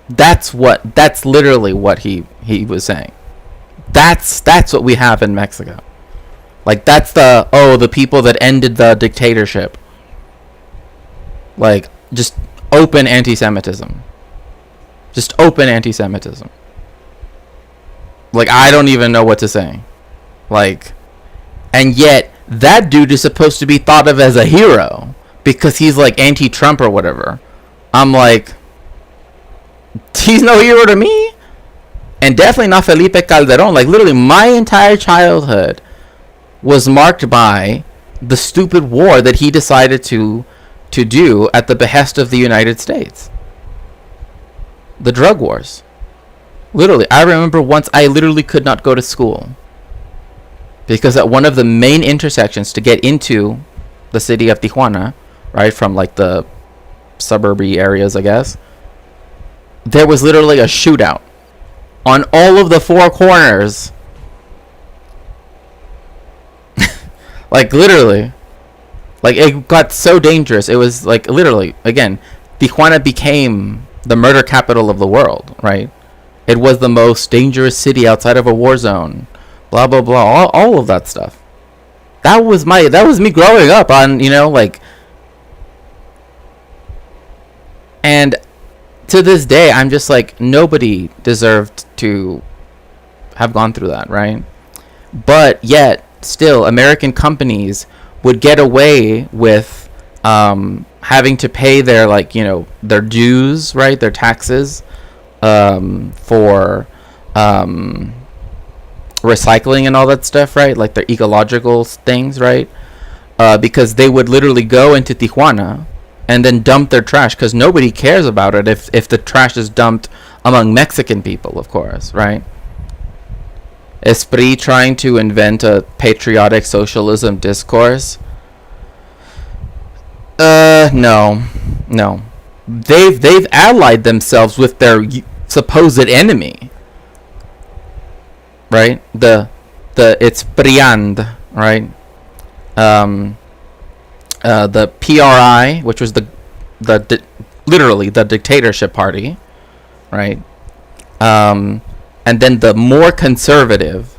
Speaker 14: That's literally what he was saying. That's what we have in Mexico. That's the people that ended the dictatorship. Just open anti-Semitism. Just open anti-Semitism. I don't even know what to say. And yet that dude is supposed to be thought of as a hero because he's anti-Trump or whatever. I'm he's no hero to me. And definitely not Felipe Calderon. Literally my entire childhood was marked by the stupid war that he decided to do at the behest of the United States. The drug wars. Literally, I remember once I literally could not go to school because at one of the main intersections to get into the city of Tijuana, right, from the suburby areas, I guess, there was literally a shootout on all of the four corners. Literally. It got so dangerous. It was literally, again, Tijuana became the murder capital of the world, right? It was the most dangerous city outside of a war zone. Blah, blah, blah. All of that stuff. That was me growing up on, and to this day, I'm just nobody deserved to have gone through that, right? But yet, still, American companies would get away with having to pay their their dues, right, their taxes for recycling and all that stuff, right, their ecological things, right, because they would literally go into Tijuana and then dump their trash because nobody cares about it if the trash is dumped among Mexican people, of course, right? Esprit trying to invent a patriotic socialism discourse. No. They've allied themselves with their supposed enemy, right? It's Priand, right? The PRI, which was literally the dictatorship party, right? And then the more conservative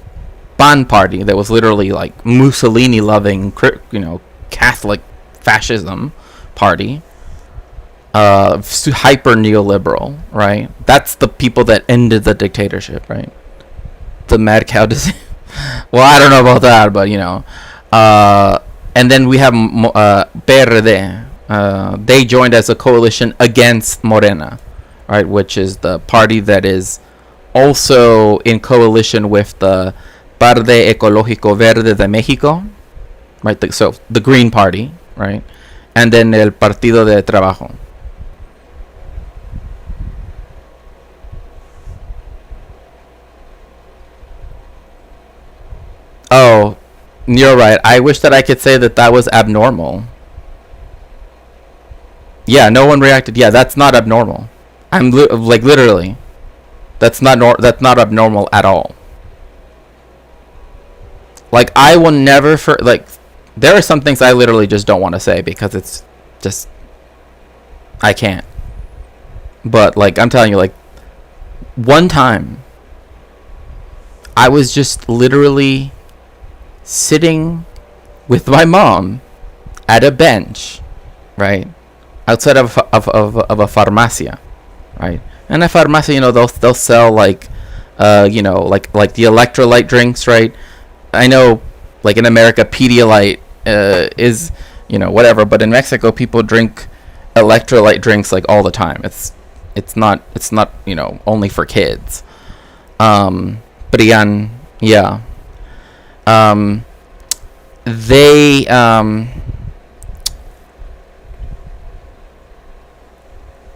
Speaker 14: PAN party that was literally Mussolini loving, Catholic fascism party, hyper neoliberal, right? That's the people that ended the dictatorship, right? The mad cow disease. Well, I don't know about that, but and then we have PRD. They joined as a coalition against Morena, right? Which is the party that is also in coalition with the Parque Ecológico Verde de México, right? So the Green Party, right? And then el Partido de Trabajo. Oh, you're right. I wish that I could say that that was abnormal. Yeah, no one reacted. Yeah, that's not abnormal. I'm like literally. That's not abnormal at all. Like I will never there are some things I literally just don't want to say because it's just I can't. But like I'm telling you, like one time I was just literally sitting with my mom at a bench, right, outside of a farmacia, right? And a farmacia, they'll sell like like the electrolyte drinks, right? I know, like in America, Pedialyte is whatever, but in Mexico, people drink electrolyte drinks like all the time. It's not only for kids. But again, yeah. They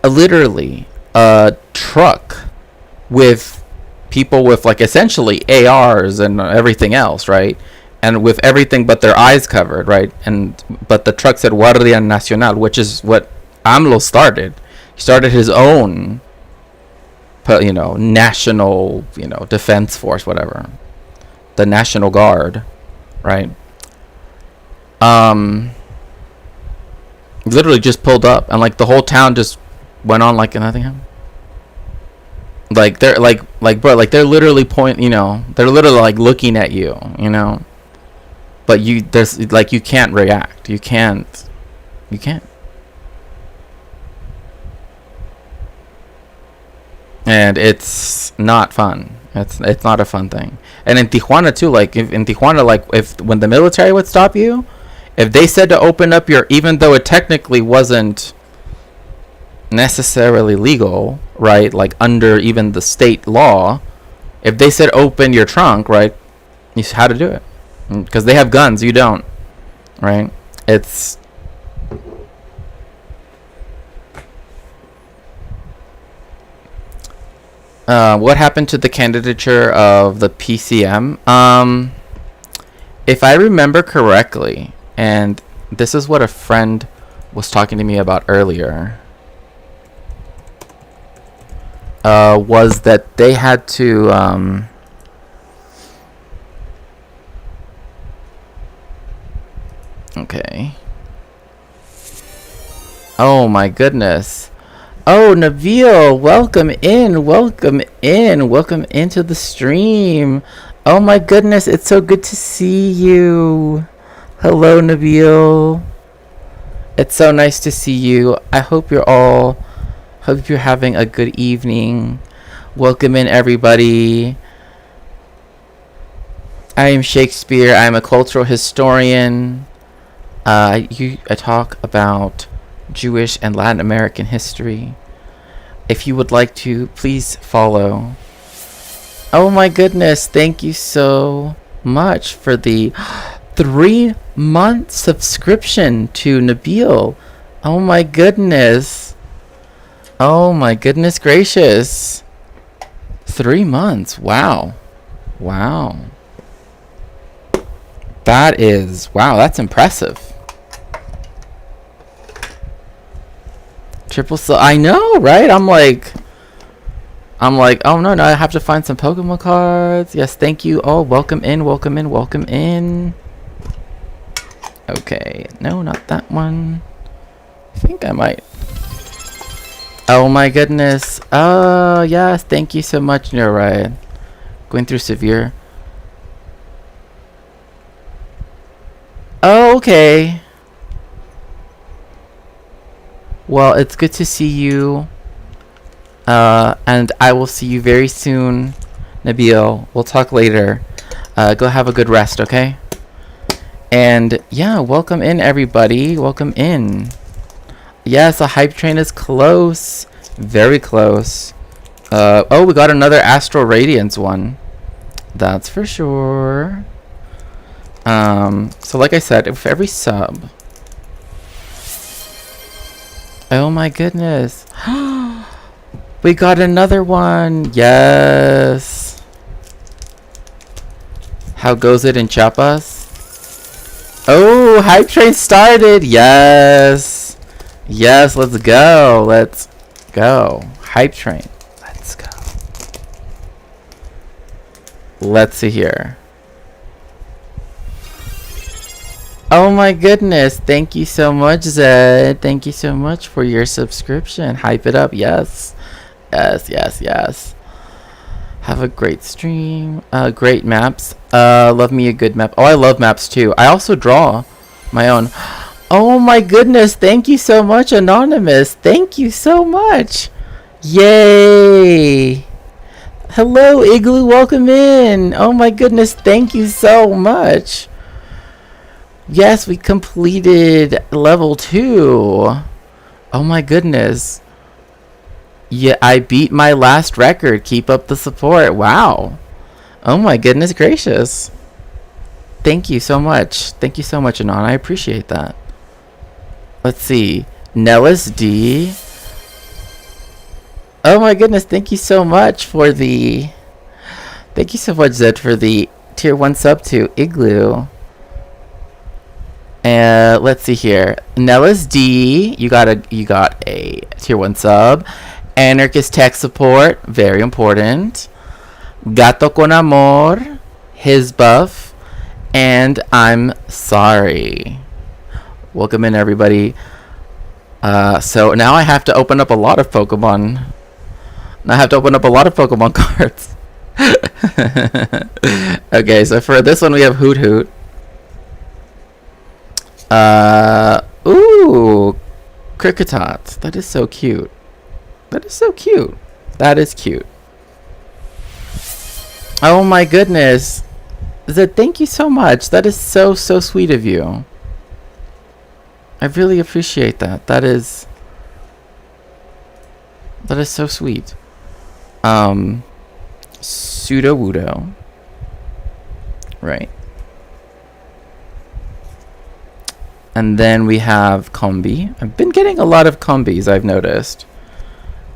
Speaker 14: literally a truck with people with like essentially ARs and everything else, right? And with everything but their eyes covered, right? But the truck said Guardia Nacional, which is what AMLO started. He started his own national defense force, whatever, the National Guard, right? Literally just pulled up and like the whole town just went on like nothing happened. Like they're like bro, like they're literally they're literally like looking at you, but there's like you can't react. You can't. And it's not fun. It's not a fun thing. And in Tijuana too, like if when the military would stop you, if they said to open up even though it technically wasn't necessarily legal, right, like under even the state law, if they said open your trunk, right, you had to do it because they have guns, you don't, right? It's what happened to the candidature of the PCM? If I remember correctly, and this is what a friend was talking to me about earlier, was that they had to okay. Oh my goodness. Oh, Nabil, welcome into the stream. Oh my goodness, it's so good to see you. Hello, Nabil. It's so nice to see you. I hope you're having a good evening. Welcome in, everybody. I am Shakespeare. I'm a cultural historian. I talk about Jewish and Latin American history. If you would like to, please follow. Oh my goodness, thank you so much for the 3-month subscription to Nabil. Oh my goodness. Oh my goodness gracious. 3 months. Wow. That's impressive. Triple so I know, right? I'm like, oh no, I have to find some Pokemon cards. Yes, thank you. Oh, welcome in. Okay, no, not that one. I think I might. Oh my goodness. Oh yes, thank you so much. You're right. Going through severe. Oh, okay. Well, it's good to see you. And I will see you very soon, Nabil. We'll talk later. Go have a good rest, okay? And yeah, welcome in, everybody. Welcome in. Yes, the hype train is close. Very close. Oh, we got another Astral Radiance one. That's for sure. So like I said, if every sub... Oh my goodness. We got another one. Yes. How goes it in Chiapas? Oh, hype train started. Yes. Yes, let's go. Let's go. Hype train. Let's go. Let's see here. Oh my goodness. Thank you so much, Zed. Thank you so much for your subscription. Hype it up. Yes. Yes, yes, yes. Have a great stream. Great maps. Love me a good map. Oh, I love maps too. I also draw my own. Oh my goodness. Thank you so much, Anonymous. Thank you so much. Yay. Hello, Igloo. Welcome in. Oh my goodness. Thank you so much. Yes, we completed level 2. Oh my goodness. Yeah, I beat my last record. Keep up the support. Wow. Oh my goodness gracious. Thank you so much. Thank you so much, Anon. I appreciate that. Let's see. Nellis D. Oh my goodness. Thank you so much for the... Thank you so much, Zed, for the tier 1 sub to Igloo. Let's see here. Nellis D. You got a tier 1 sub. Anarchist tech support, very important. Gato con amor, his buff, and I'm sorry. Welcome in, everybody. So now I have to open up a lot of Pokemon. Now I have to open up a lot of Pokemon cards. Okay, so for this one we have Hoot Hoot. Ooh, Kricketot. That is so cute. That is so cute. That is cute. Oh my goodness. Zed, thank you so much. That is so sweet of you. I really appreciate that. That is so sweet. Sudowoodo. Right. And then we have Combi. I've been getting a lot of Combis, I've noticed.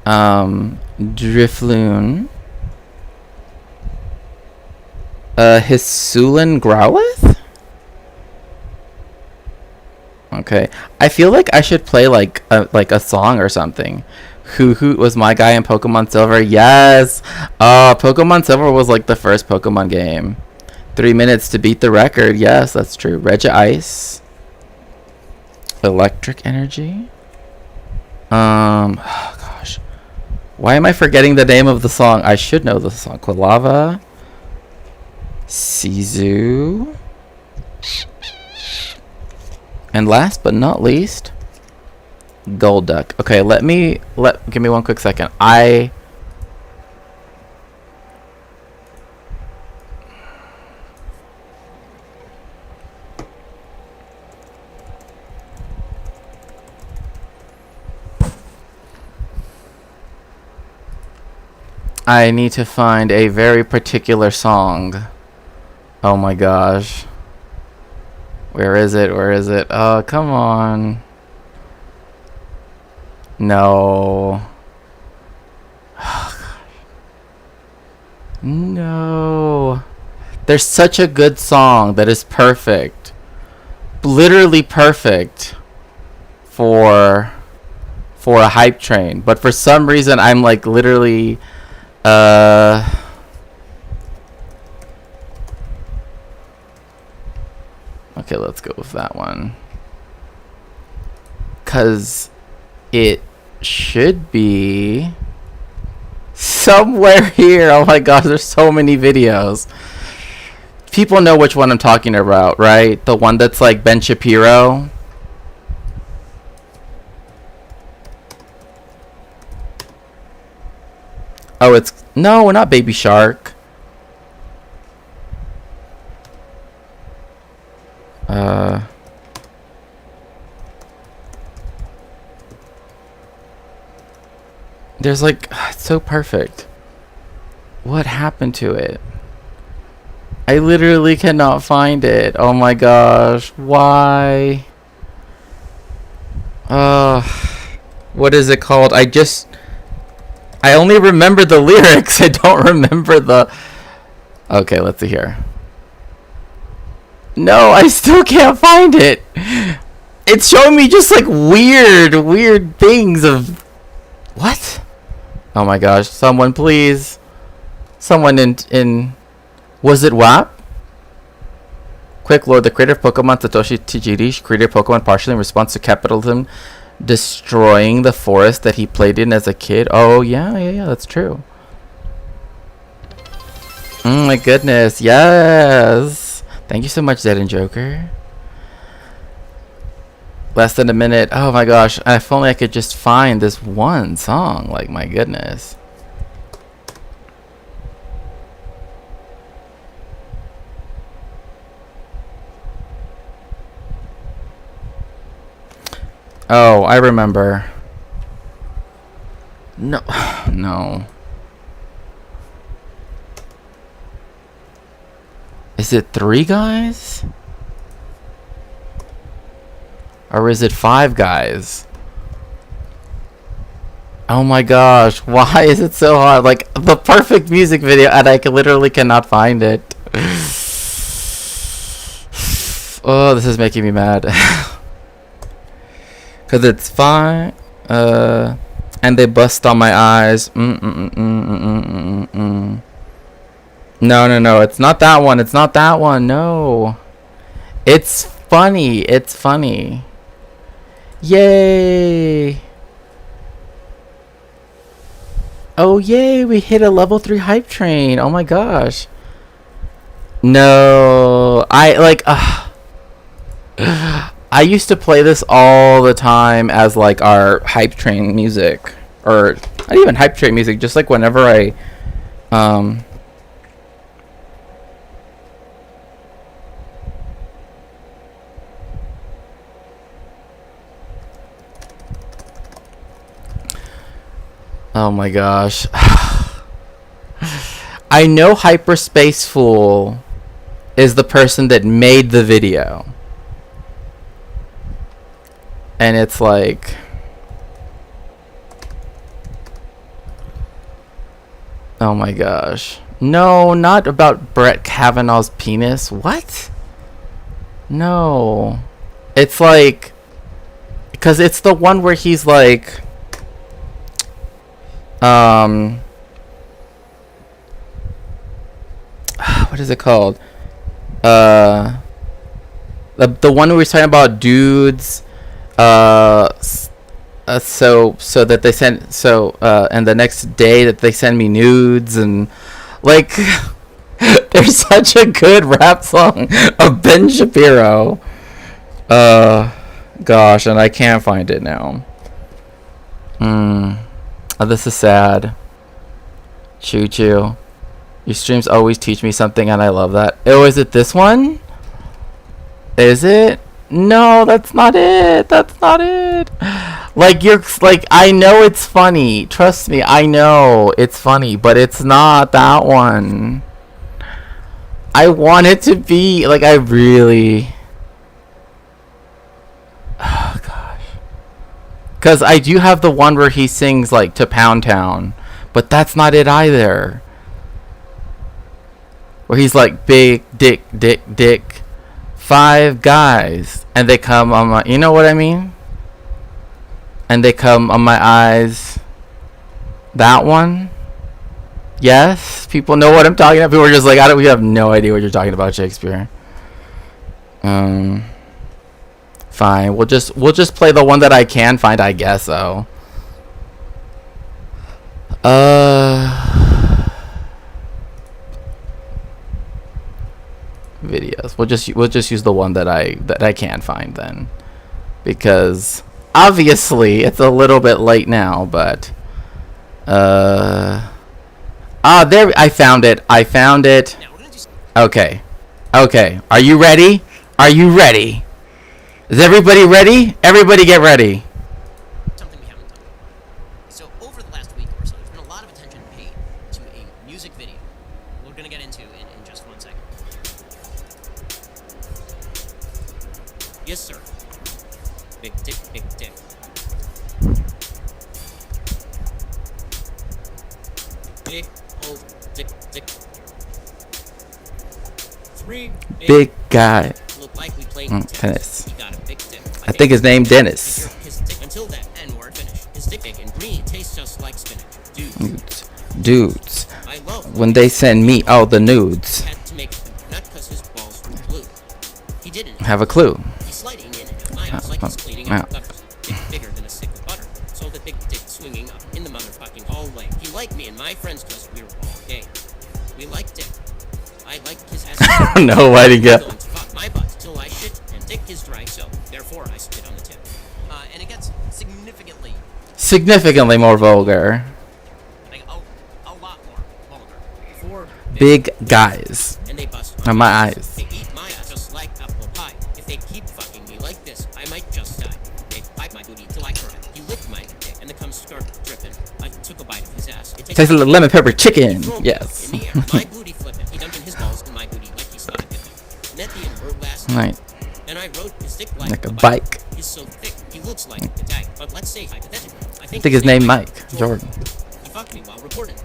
Speaker 14: Drifloon. Hisuian Growlithe? Okay. I feel like I should play like a song or something. Hoot Hoot was my guy in Pokemon Silver. Yes! Pokemon Silver was like the first Pokemon game. 3 minutes to beat the record. Yes, that's true. Regice. Electric Energy. Oh gosh. Why am I forgetting the name of the song? I should know the song. Quilava. Sizu. And last but not least, Golduck. Okay, give me one quick second. I need to find a very particular song. Oh my gosh. Where is it? Where is it? Oh, come on. No. Oh, no. There's such a good song that is perfect. Literally perfect for a hype train. But for some reason I'm like literally okay, let's go with that one. 'Cause it should be somewhere here. Oh my gosh, there's so many videos. People know which one I'm talking about, right? The one that's like Ben Shapiro. Oh, it's no, not Baby Shark. There's like, it's so perfect. What happened to it? I literally cannot find it. Oh my gosh, why? What is it called? I only remember the lyrics. I don't remember the... Okay, let's see here. No, I still can't find it. It's showing me just like weird things of... What? Oh my gosh, someone please. Someone in... Was it WAP? Quick Lord, the creator of Pokemon, Satoshi Tajiri, created Pokemon partially in response to capitalism destroying the forest that he played in as a kid. Oh, yeah, that's true. Oh my goodness, yes. Thank you so much, Zed and Joker. Less than a minute. Oh my gosh, if only I could just find this one song. Like, my goodness. Oh, I remember. No. No. Is it 3 guys? Or is it 5 guys? Oh my gosh, why is it so hard? Like, the perfect music video, and I literally cannot find it. Oh, this is making me mad. Cause it's fine, and they bust on my eyes. No, it's not that one. It's not that one. No, it's funny. It's funny. Yay! Oh yay! We hit a level 3 hype train. Oh my gosh. No, I like. I used to play this all the time as like our hype train music, or not even hype train music, just like whenever I oh my gosh. I know Hyperspace Fool is the person that made the video. And it's like, oh my gosh. No, not about Brett Kavanaugh's penis. What? No. It's like, because it's the one where he's like, what is it called? The one where he's talking about dudes. So that they send and the next day that they send me nudes, and like there's such a good rap song of Ben Shapiro. Gosh, and I can't find it now. Oh, this is sad. Choo choo. Your streams always teach me something, and I love that. Oh, is it this one? Is it? No, that's not it. That's not it. Like, you're like, I know it's funny. Trust me, I know it's funny, but it's not that one. I want it to be like, I really. Oh gosh. Cause I do have the one where he sings like to Pound Town, but that's not it either. Where he's like, big dick, dick, dick. 5 guys, and they come on my, you know what I mean? And they come on my eyes. That one? Yes, people know what I'm talking about. People are just like, we have no idea what you're talking about, Shakespeare. Fine, we'll just play the one that I can find, I guess. So videos. We'll just use the one that I can find then, because obviously it's a little bit late now, but Ah, there. I found it. I found it. Okay. Okay. Are you ready? Are you ready? Is everybody ready? Everybody get ready.
Speaker 18: Something we haven't done. So over the last week or so, there's been a lot of attention paid to a music video we're going to get into in just 1 second. Yes, sir. Big dick, big dick. Big old dick, dick. 3
Speaker 14: Big guy.
Speaker 18: look like we played
Speaker 14: Dennis.
Speaker 18: He got a big dick.
Speaker 14: I think his name Dennis.
Speaker 18: His dick until that N-word finish. His dick big and green tastes just like spinach.
Speaker 14: Dudes.
Speaker 18: I love
Speaker 14: When they send me all the nudes.
Speaker 18: had to make him nut cause his balls were blue. He didn't
Speaker 14: Have a clue.
Speaker 18: He's sliding in and out my house like he's cleaning out gutters. Dick bigger than a stick of butter. So the big dick swinging up in the motherfucking hallway. He liked me and my friends cause we were all gay. We liked it. I liked his ass.
Speaker 14: I don't know why to go.
Speaker 18: Going to fuck my butt till I shit and dick is dry, so therefore I spit on the tip. And it gets
Speaker 14: Significantly more vulgar.
Speaker 18: like a lot more vulgar. For
Speaker 14: Big guys.
Speaker 18: and they bust
Speaker 14: On my eyes.
Speaker 18: They eat my ass just like apple pie. If they keep fucking me like this, I might just die. They bite my booty till I cry. He licked my dick and the cum start dripping. I took a bite of his ass. It
Speaker 14: Tastes a little lemon pepper chicken. Yes.
Speaker 18: in the air, my booty flipping. He dumped in his balls in my booty like he started dipping. Met the N-word last
Speaker 14: Right.
Speaker 18: night, and I rode his dick
Speaker 14: Like a bike.
Speaker 18: He's so thick, he looks like a guy. But let's say hypothetically,
Speaker 14: I think his name Mike Jordan.
Speaker 18: He fucked me while recording.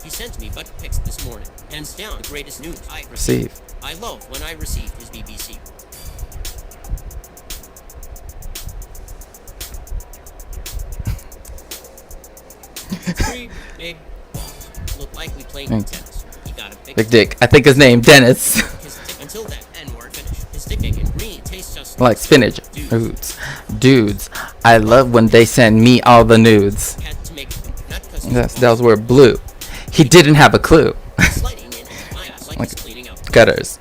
Speaker 18: He sent me butt pics this morning. Hands down, the greatest news I
Speaker 14: Receive.
Speaker 18: I love when I receive his BBC. Three big balls. Look like we played
Speaker 14: Thank
Speaker 18: tennis. He got a
Speaker 14: Big dick. I think his name Dennis.
Speaker 18: His dick, until that N-word finish. His dick big and green tastes just
Speaker 14: Like spinach. Dudes. I love when they send me all the nudes.
Speaker 18: had to make him nut cause his
Speaker 14: That was word blue. He didn't have a clue.
Speaker 18: sliding in my ass like
Speaker 14: Like
Speaker 18: he's cleaning out
Speaker 14: gutters.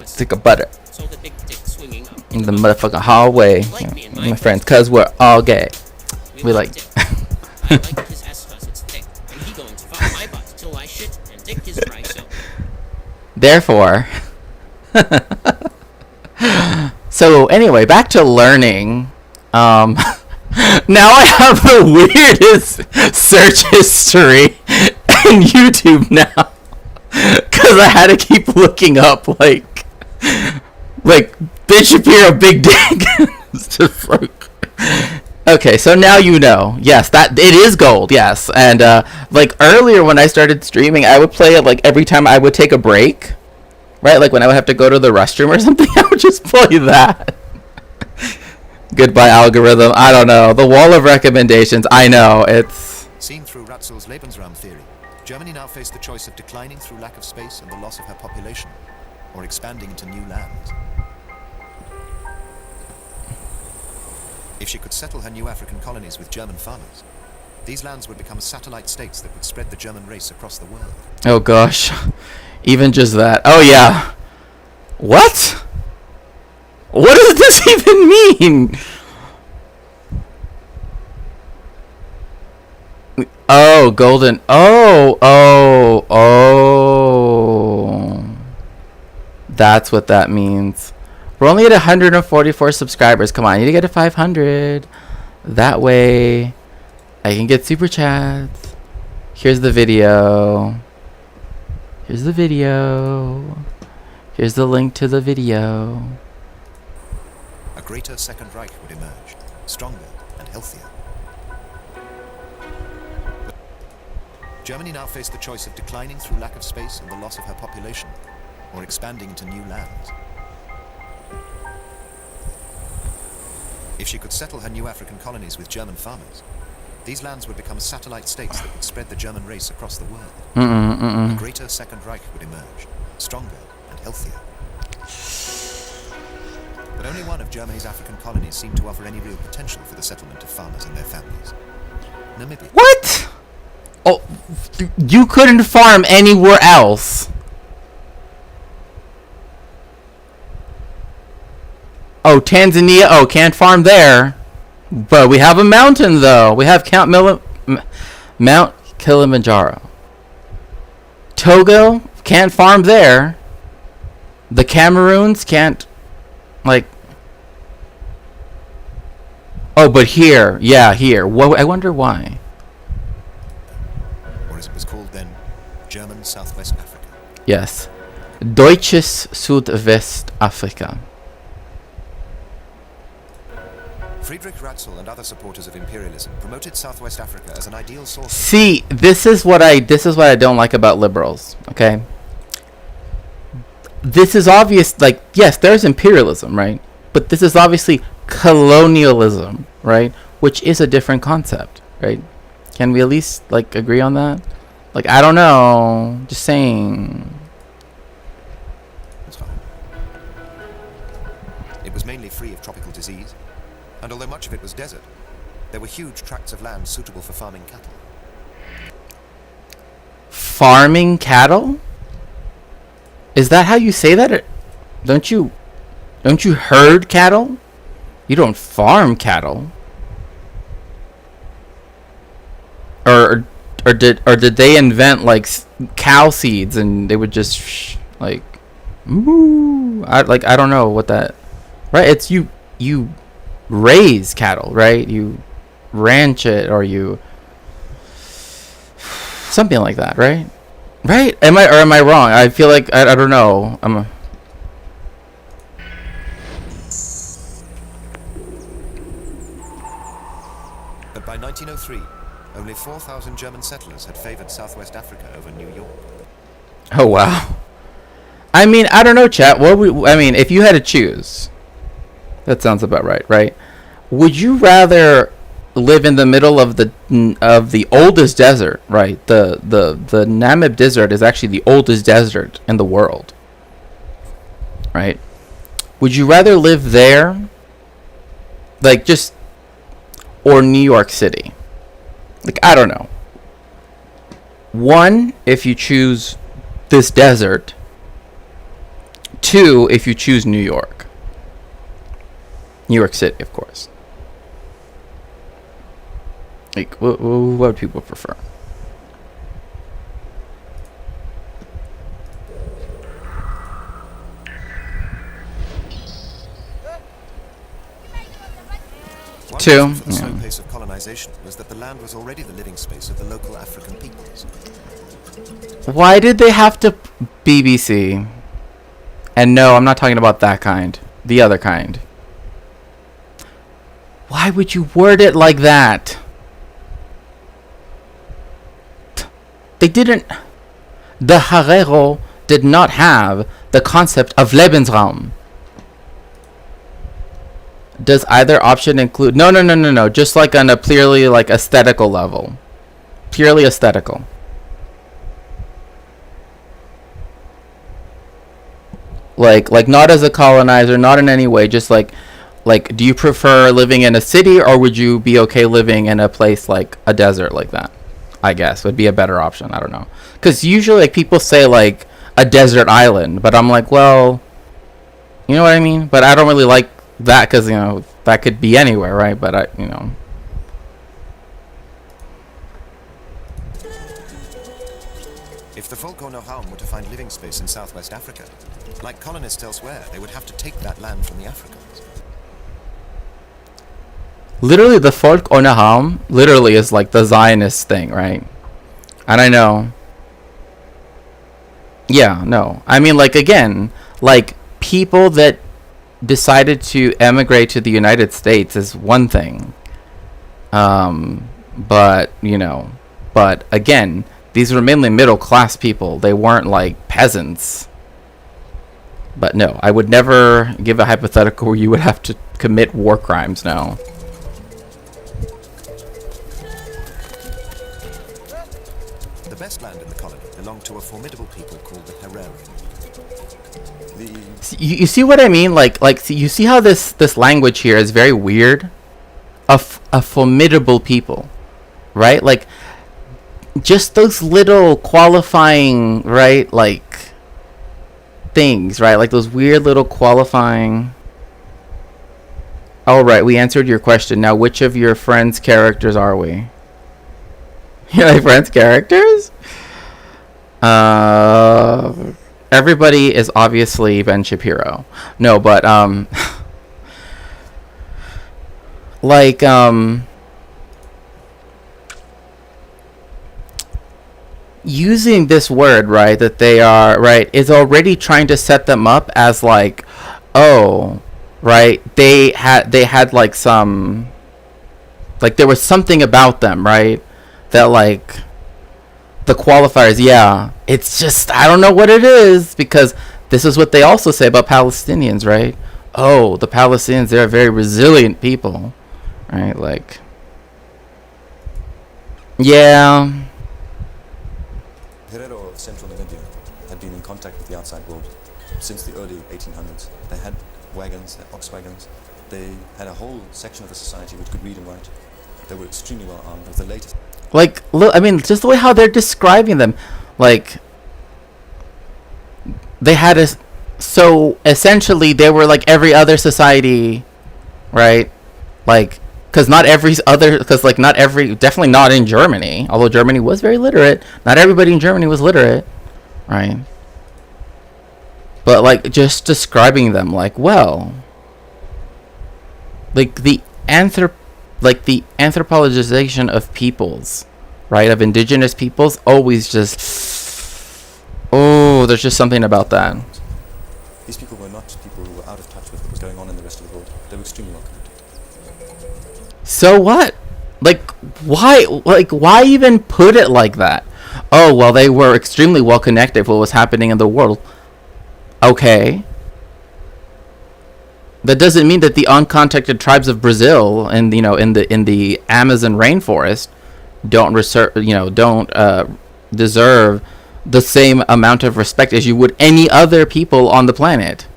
Speaker 14: Stick of butter.
Speaker 18: So the big dick swinging up
Speaker 14: In the motherfucking hallway. My friends, cause we're all gay. We like.
Speaker 18: I like his ass cause it's thick, and he going to fuck my butt till I shit and dick his dry so.
Speaker 14: Therefore. So anyway, back to learning. Now I have the weirdest search history in YouTube now, cause I had to keep looking up like Ben Shapiro big dick. It's just like. Okay, so now you know. Yes, that it is gold. Yes, and like earlier when I started streaming, I would play it like every time I would take a break, right? Like when I would have to go to the restroom or something, I would just play that. Goodbye algorithm. I don't know. The wall of recommendations. I know it's.
Speaker 13: Seen through Ratzel's Lebensraum theory, Germany now faced the choice of declining through lack of space and the loss of her population, or expanding into new lands. If she could settle her new African colonies with German farmers, these lands would become satellite states that would spread the German race across the world.
Speaker 14: Oh gosh, even just that. Oh yeah. What? What does this even mean? Oh, golden. Oh. That's what that means. We're only at 144 subscribers. Come on, I need to get to 500. That way, I can get super chats. Here's the video. Here's the video. Here's the link to the video.
Speaker 13: A greater Second Reich would emerge, stronger and healthier. Germany now faced the choice of declining through lack of space and the loss of her population, or expanding into new lands. If she could settle her new African colonies with German farmers, these lands would become satellite states that would spread the German race across the world. A greater Second Reich would emerge, stronger and healthier. But only one of Germany's African colonies seemed to offer any real potential for the settlement of farmers and their families. Namibia.
Speaker 14: What? Oh, you couldn't farm anywhere else. Oh, Tanzania. Oh, can't farm there. But we have a mountain, though. We have Mount Kilimanjaro. Togo can't farm there. The Cameroons can't, like. Oh, but here, yeah, here. I wonder why.
Speaker 13: Or as it was called then, German Southwest Africa.
Speaker 14: Yes, Deutsches Südwestafrika.
Speaker 13: Friedrich Ratzel and other supporters of imperialism promoted Southwest Africa as an ideal source.
Speaker 14: See, this is what I don't like about liberals. Okay. This is obvious. Like, yes, there's imperialism, right? But this is obviously colonialism, right? Which is a different concept, right? Can we at least like agree on that? Like, I don't know. Just saying.
Speaker 13: That's fine. It was mainly free of tropical disease, and although much of it was desert, there were huge tracts of land suitable for farming cattle.
Speaker 14: Farming cattle? Is that how you say that? Don't you herd cattle? You don't farm cattle. Or did they invent like cow seeds and they would just like moo? I don't know what that, right? It's you raise cattle, right? You ranch it or you something like that, right? Right? Am I wrong? I feel like I don't know.
Speaker 13: But by 1903, only 4,000 German settlers had favored Southwest Africa over New York.
Speaker 14: Oh wow. I mean, I don't know, chat. If you had to choose, that sounds about right, right? Would you rather live in the middle of the oldest desert, right? The Namib Desert is actually the oldest desert in the world, right? Would you rather live there, like just, or New York City? Like, I don't know. One, if you choose this desert. Two, if you choose New York. New York City, of course. Like, what would people prefer? Two.
Speaker 13: For the slow pace of colonization was that the land was already the living space of the local African peoples.
Speaker 14: Why did they have to BBC? And no, I'm not talking about that kind. The other kind. Why would you word it like that? They didn't. The Herero did not have the concept of Lebensraum. Does either option include? No. Just like on a purely like aesthetical level. Purely aesthetical. Like not as a colonizer, not in any way. Just like, do you prefer living in a city or would you be okay living in a place like a desert like that? I guess would be a better option. I don't know. Because usually like people say like a desert island, but I'm like, well, you know what I mean? But I don't really like that because, you know, that could be anywhere, right? But
Speaker 13: If the Volk-Honoraum were to find living space in Southwest Africa, like colonists elsewhere, they would have to take that land from the Africans.
Speaker 14: Literally, the Volk-Honoraum literally is like the Zionist thing, right? And I know. Yeah, no. I mean, like, again, like, people that decided to emigrate to the United States is one thing. But, but again, these were mainly middle-class people. They weren't, like, peasants. But no, I would never give a hypothetical where you would have to commit war crimes, no.
Speaker 13: The best land in the colony belonged to a formidable people called the Herero.
Speaker 14: You see what I mean? See, you see how this language here is very weird? A formidable people, right? Like, just those little qualifying, right? Like, things, right? Like those weird little qualifying. All right, we answered your question. Now, which of your friends' characters are we? You're like friends' characters? Everybody is obviously Ben Shapiro. No, but like using this word, right, that they are, right, is already trying to set them up as like, oh, right, they had like some, like there was something about them, right, that like the qualifiers, yeah, it's just, I don't know what it is, because this is what they also say about Palestinians, right? Oh, the Palestinians, they're very resilient people, right? Like, yeah.
Speaker 19: Herero of central Namibia had been in contact with the outside world since the early 1800s. They had wagons, they had ox wagons. They had a whole section of the society which could read and write. They were extremely well armed with the latest.
Speaker 14: Like, look, I mean, just the way how they're describing them, like, they had a, so essentially they were like every other society, right? Like, because not every other, because like not every, definitely not in Germany, although Germany was very literate, not everybody in Germany was literate, right? But like just describing them like, well, like the anthropologization of peoples, right, of indigenous peoples, always just, oh, there's just something about that.
Speaker 19: These people were not people who were out of touch with what was going on in the rest of the world. They were extremely well connected.
Speaker 14: So what? Like, why even put it like that? Oh, well, they were extremely well connected with what was happening in the world. Okay. That doesn't mean that the uncontacted tribes of Brazil and, you know, in the Amazon rainforest don't deserve the same amount of respect as you would any other people on the planet.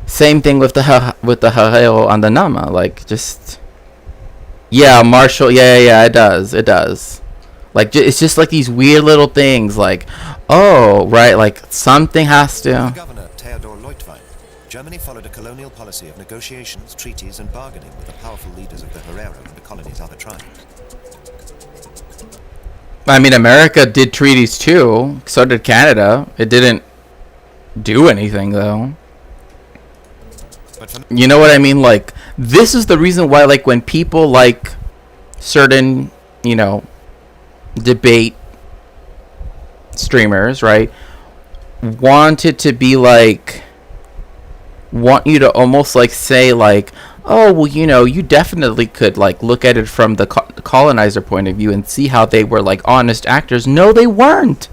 Speaker 14: Same thing with the Herero and the Nama, like, just, yeah, Marshall, yeah, it does. Like, it's just like these weird little things, like, oh, right, like something has to.
Speaker 13: Governor Theodor Leutwein, Germany followed a colonial policy of negotiations, treaties, and bargaining with the powerful leaders of the Herero and the colony's other tribes.
Speaker 14: I mean, America did treaties too. So did Canada. It didn't do anything though. You know what I mean? Like, this is the reason why, like, when people like certain, you know, debate streamers, right, want it to be like, want you to almost like say like, oh, well, you know, you definitely could like look at it from the colonizer point of view and see how they were like honest actors. No, they weren't.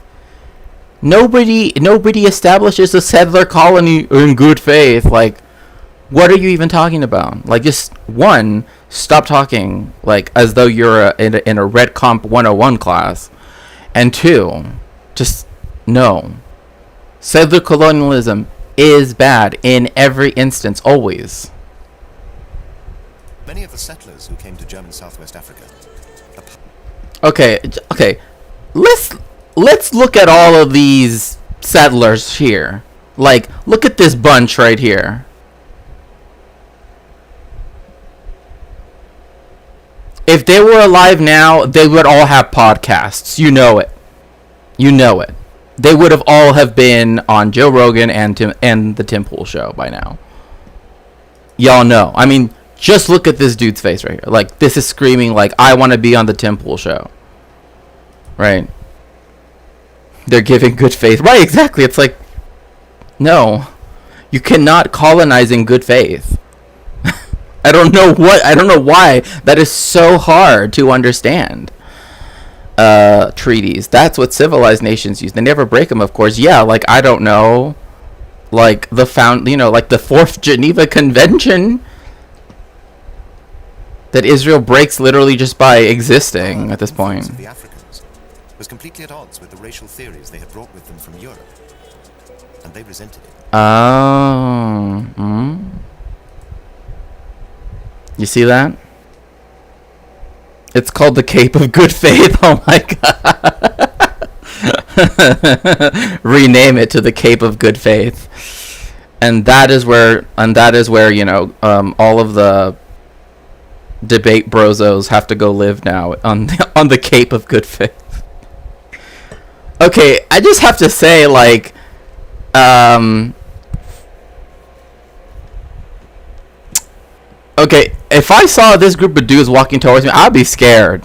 Speaker 14: Nobody establishes a settler colony in good faith. Like, what are you even talking about? Like, just one, stop talking like as though you're in a Red Comp 101 class, and two, just no. Settler colonialism is bad in every instance, always.
Speaker 13: Many of the settlers who came to German Southwest Africa.
Speaker 14: Okay. Let's look at all of these settlers here. Like, look at this bunch right here. If they were alive now, they would all have podcasts. You know it. They would have all have been on Joe Rogan and the Tim Pool show by now. Y'all know. I mean, just look at this dude's face right here. Like, this is screaming like, I want to be on the Tim Pool show. Right? They're giving good faith. Right, exactly. It's like, no. You cannot colonize in good faith. I don't know why that is so hard to understand. Treaties. That's what civilized nations use. They never break them, of course. Yeah, like, I don't know. Like, like the 4th Geneva Convention that Israel breaks literally just by existing at this point.
Speaker 13: Of the Africans was completely at odds with the racial theories they had brought with them from Europe, and they resented it.
Speaker 14: You see that? It's called the Cape of Good Faith. Oh my god. Rename it to the Cape of Good Faith. And that is where you know, all of the debate brozos have to go live now on the Cape of Good Faith. Okay, I just have to say, like, okay, if I saw this group of dudes walking towards me, I'd be scared.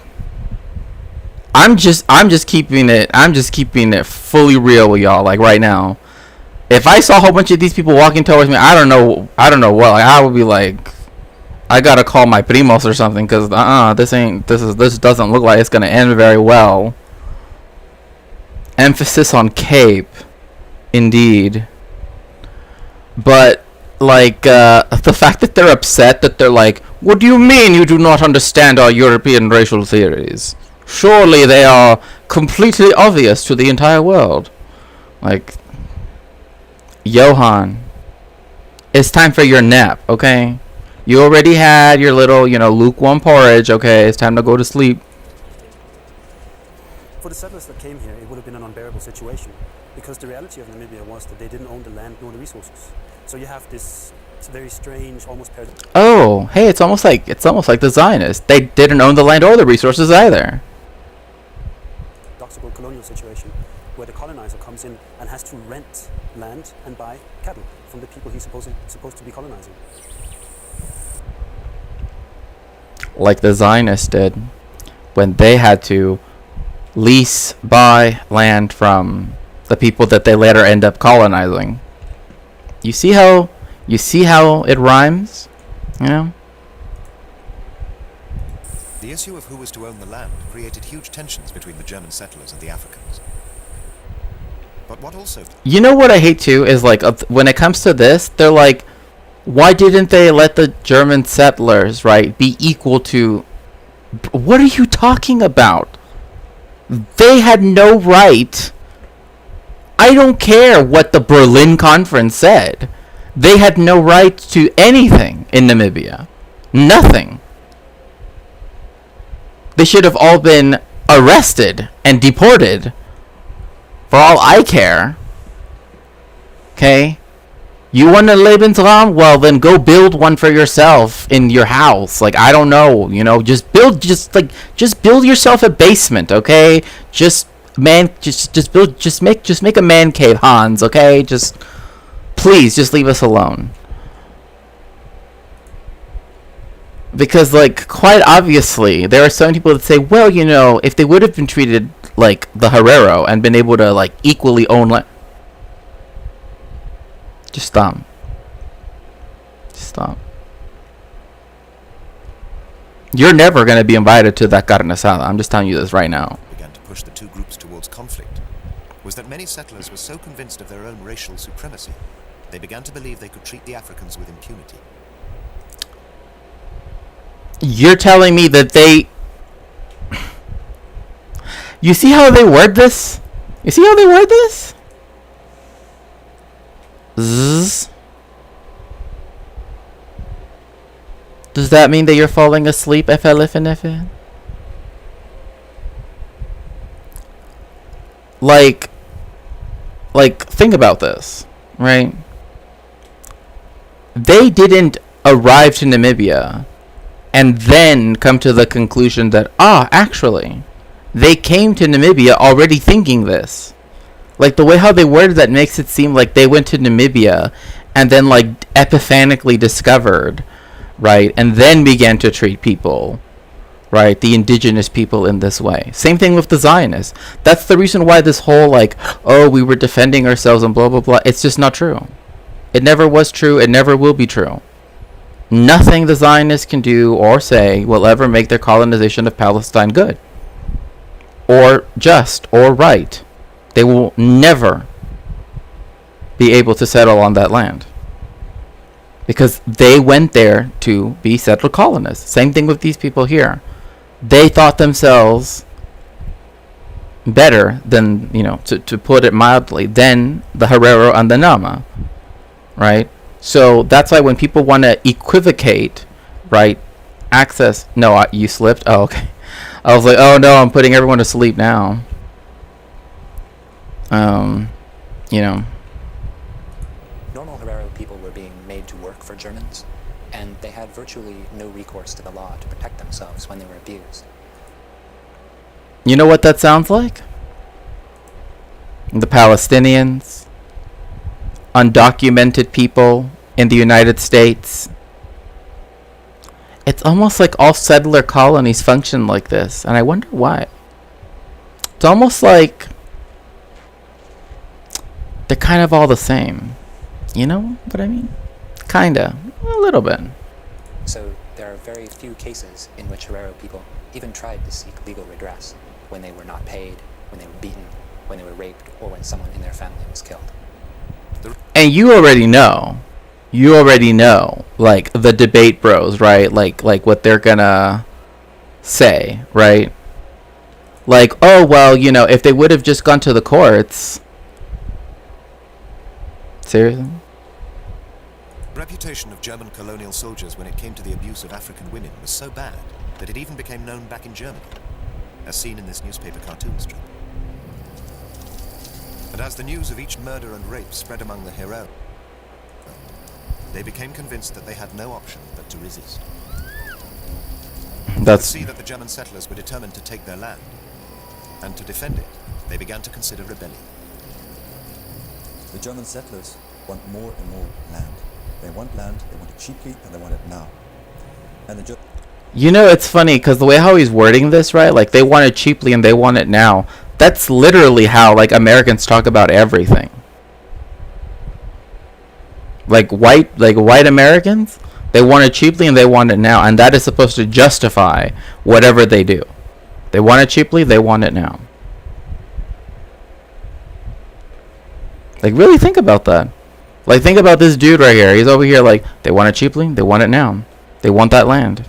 Speaker 14: I'm just keeping it fully real with y'all, like right now. If I saw a whole bunch of these people walking towards me, I don't know what, like, I would be like, I gotta call my primos or something, cause this doesn't look like it's gonna end very well. Emphasis on cape, indeed. But like the fact that they're upset, that they're like, what do you mean you do not understand our European racial theories? Surely they are completely obvious to the entire world. Like, Johan, it's time for your nap, okay? You already had your little, lukewarm porridge, okay? It's time to go to sleep.
Speaker 20: For the settlers that came here, it would have been an unbearable situation, because the reality of Namibia was that they didn't own the land nor the resources. So you have this very strange, almost
Speaker 14: Oh, hey, it's almost like the Zionists. They didn't own the land or the resources either.
Speaker 20: paradoxical colonial situation, where the colonizer comes in and has to rent land and buy cattle from the people he's supposed to be colonizing.
Speaker 14: Like the Zionists did when they had to buy land from the people that they later end up colonizing. You see how it rhymes?
Speaker 13: The issue of who was to own the land created huge tensions between the German settlers and the Africans. But what also...
Speaker 14: You know what I hate too is, like, when it comes to this, they're like, why didn't they let the German settlers, right, be equal to... What are you talking about? They had no right. I don't care what the Berlin Conference said. They had no right to anything in Namibia. Nothing. They should have all been arrested and deported. For all I care. Okay? You want a Lebensraum? Well, then go build one for yourself in your house. Like, I don't know, just build yourself a basement, okay? Make a man cave, Hans, okay? Please, just leave us alone. Because, like, quite obviously, there are some people that say, well, if they would have been treated like the Herero and been able to, like, equally own land. Just stop. You're never going to be invited to that carne asada. I'm just telling you this right now.
Speaker 13: Began to push the two groups towards conflict was that many settlers were so convinced of their own racial supremacy, they began to believe they could treat the Africans with impunity.
Speaker 14: You're telling me that they... You see how they word this? Zzz. Does that mean that you're falling asleep, FLFNF? Like, think about this, right? They didn't arrive to Namibia and then come to the conclusion that, actually, they came to Namibia already thinking this. Like, the way how they worded that makes it seem like they went to Namibia and then, like, epiphanically discovered, right, and then began to treat people, right, the indigenous people in this way. Same thing with the Zionists. That's the reason why this whole, like, we were defending ourselves and blah, blah, blah, it's just not true. It never was true. It never will be true. Nothing the Zionists can do or say will ever make their colonization of Palestine good, or just, or right. They will never be able to settle on that land because they went there to be settled colonists. Same thing with these people here. They thought themselves better than, to put it mildly, than the Herero and the Nama, right? So that's why when people want to equivocate, right, access... No, you slipped? Oh, okay. I was like, oh no, I'm putting everyone to sleep now.
Speaker 12: Normal Herero people were being made to work for Germans, and they had virtually no recourse to the law to protect themselves when they were abused.
Speaker 14: You know what that sounds like? the Palestinians, undocumented people in the United States. It's almost like all settler colonies function like this, and I wonder why. It's almost like they're kind of all the same. You know what I mean? Kinda. A little bit.
Speaker 12: So there are very few cases in which Herero people even tried to seek legal redress when they were not paid, when they were beaten, when they were raped, or when someone in their family was killed.
Speaker 14: And you already know. You already know, like, the debate bros, right? Like what they're gonna say, right? Like, oh, well, you know, if they would have just gone to the courts. Seriously?
Speaker 13: The reputation of German colonial soldiers when it came to the abuse of African women was so bad that it even became known back in Germany, as seen in this newspaper cartoon strip. And as the news of each murder and rape spread among the Herero, they became convinced that they had no option but to resist. They could see that the German settlers were determined to take their land, and to defend it, they began to consider rebelling.
Speaker 19: The German settlers want more and more land. They want land, they want it cheaply, and they want it now. And the
Speaker 14: You know, it's funny because the way how he's wording this, right? Like, they want it cheaply and they want it now. That's literally how, like, Americans talk about everything. Like white Americans, they want it cheaply and they want it now, and that is supposed to justify whatever they do. They want it cheaply, they want it now. Like, really think about that. Like, think about this dude right here. He's over here like, they want it cheaply, they want it now. They want that land.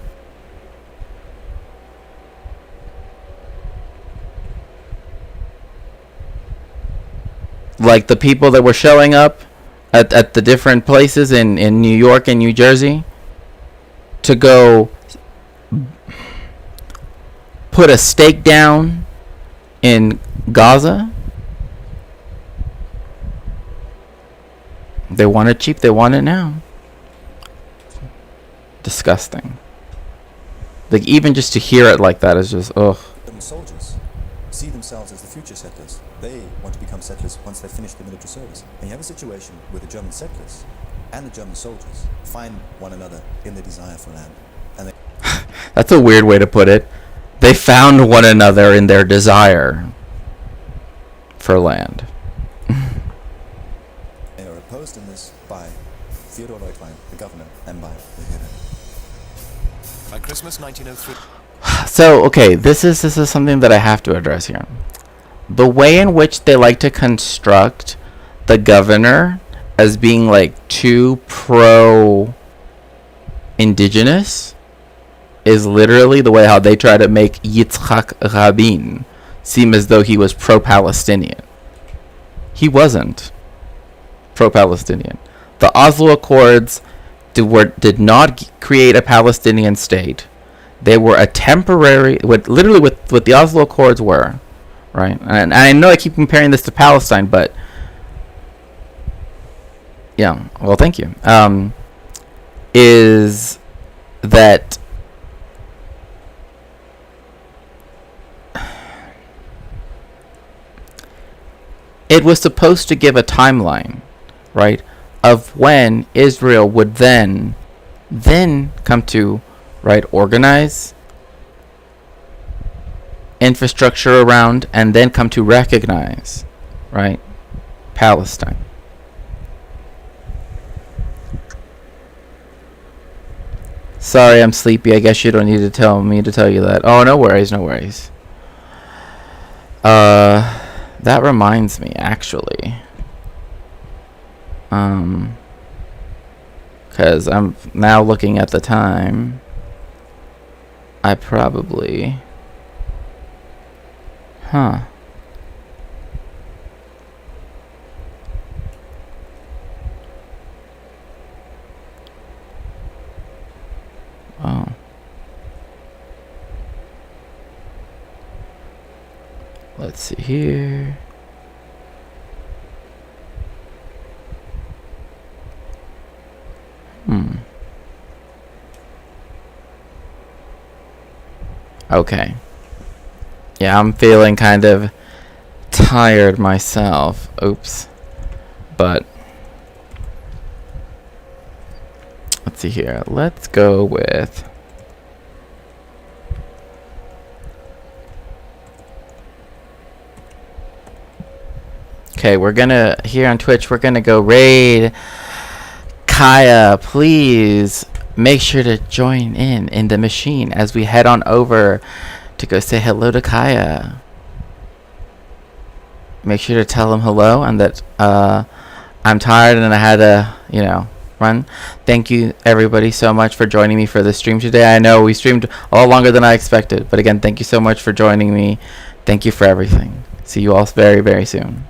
Speaker 14: Like the people that were showing up at the different places in New York and New Jersey to go put a stake down in Gaza. They want it cheap, they want it now. Disgusting. Like, even just to hear it like that is just, ugh.
Speaker 19: German soldiers see themselves as the future settlers. They want to become settlers once they finish their military service. And you have a situation where the German settlers and the German soldiers find one another in their desire for land. And they
Speaker 14: That's a weird way to put it. They found one another in their desire for land.
Speaker 19: They are opposed in this by Theodor Leutwein, the governor, and by the Herero.
Speaker 13: By Christmas 1903.
Speaker 14: So, okay, this is something that I have to address here. The way in which they like to construct the governor as being like too pro-indigenous is literally the way how they try to make Yitzhak Rabin seem as though he was pro-Palestinian. He wasn't pro-Palestinian. The Oslo Accords did not create a Palestinian state. They were a temporary, what the Oslo Accords were, right? And I know I keep comparing this to Palestine, but yeah, well, thank you. Is that it was supposed to give a timeline, right, of when Israel would then come to, right, organize infrastructure around and then come to recognize, right, Palestine. Sorry, I'm sleepy. I guess you don't need to tell me to tell you that. Oh, no worries, no worries. That reminds me, actually. Because I'm now looking at the time. I probably... Huh. Oh. Let's see here. Okay. Yeah, I'm feeling kind of tired myself. Oops. But let's see here. Let's go with okay, we're gonna here on Twitch, we're gonna go raid Kaya. Please make sure to join in the machine as we head on over to go say hello to Kaya. Make sure to tell him hello and that I'm tired and I had to, you know, run. Thank you everybody so much for joining me for the stream today. I know we streamed a lot longer than I expected, but again, thank you so much for joining me. Thank you for everything. See you all very, very soon.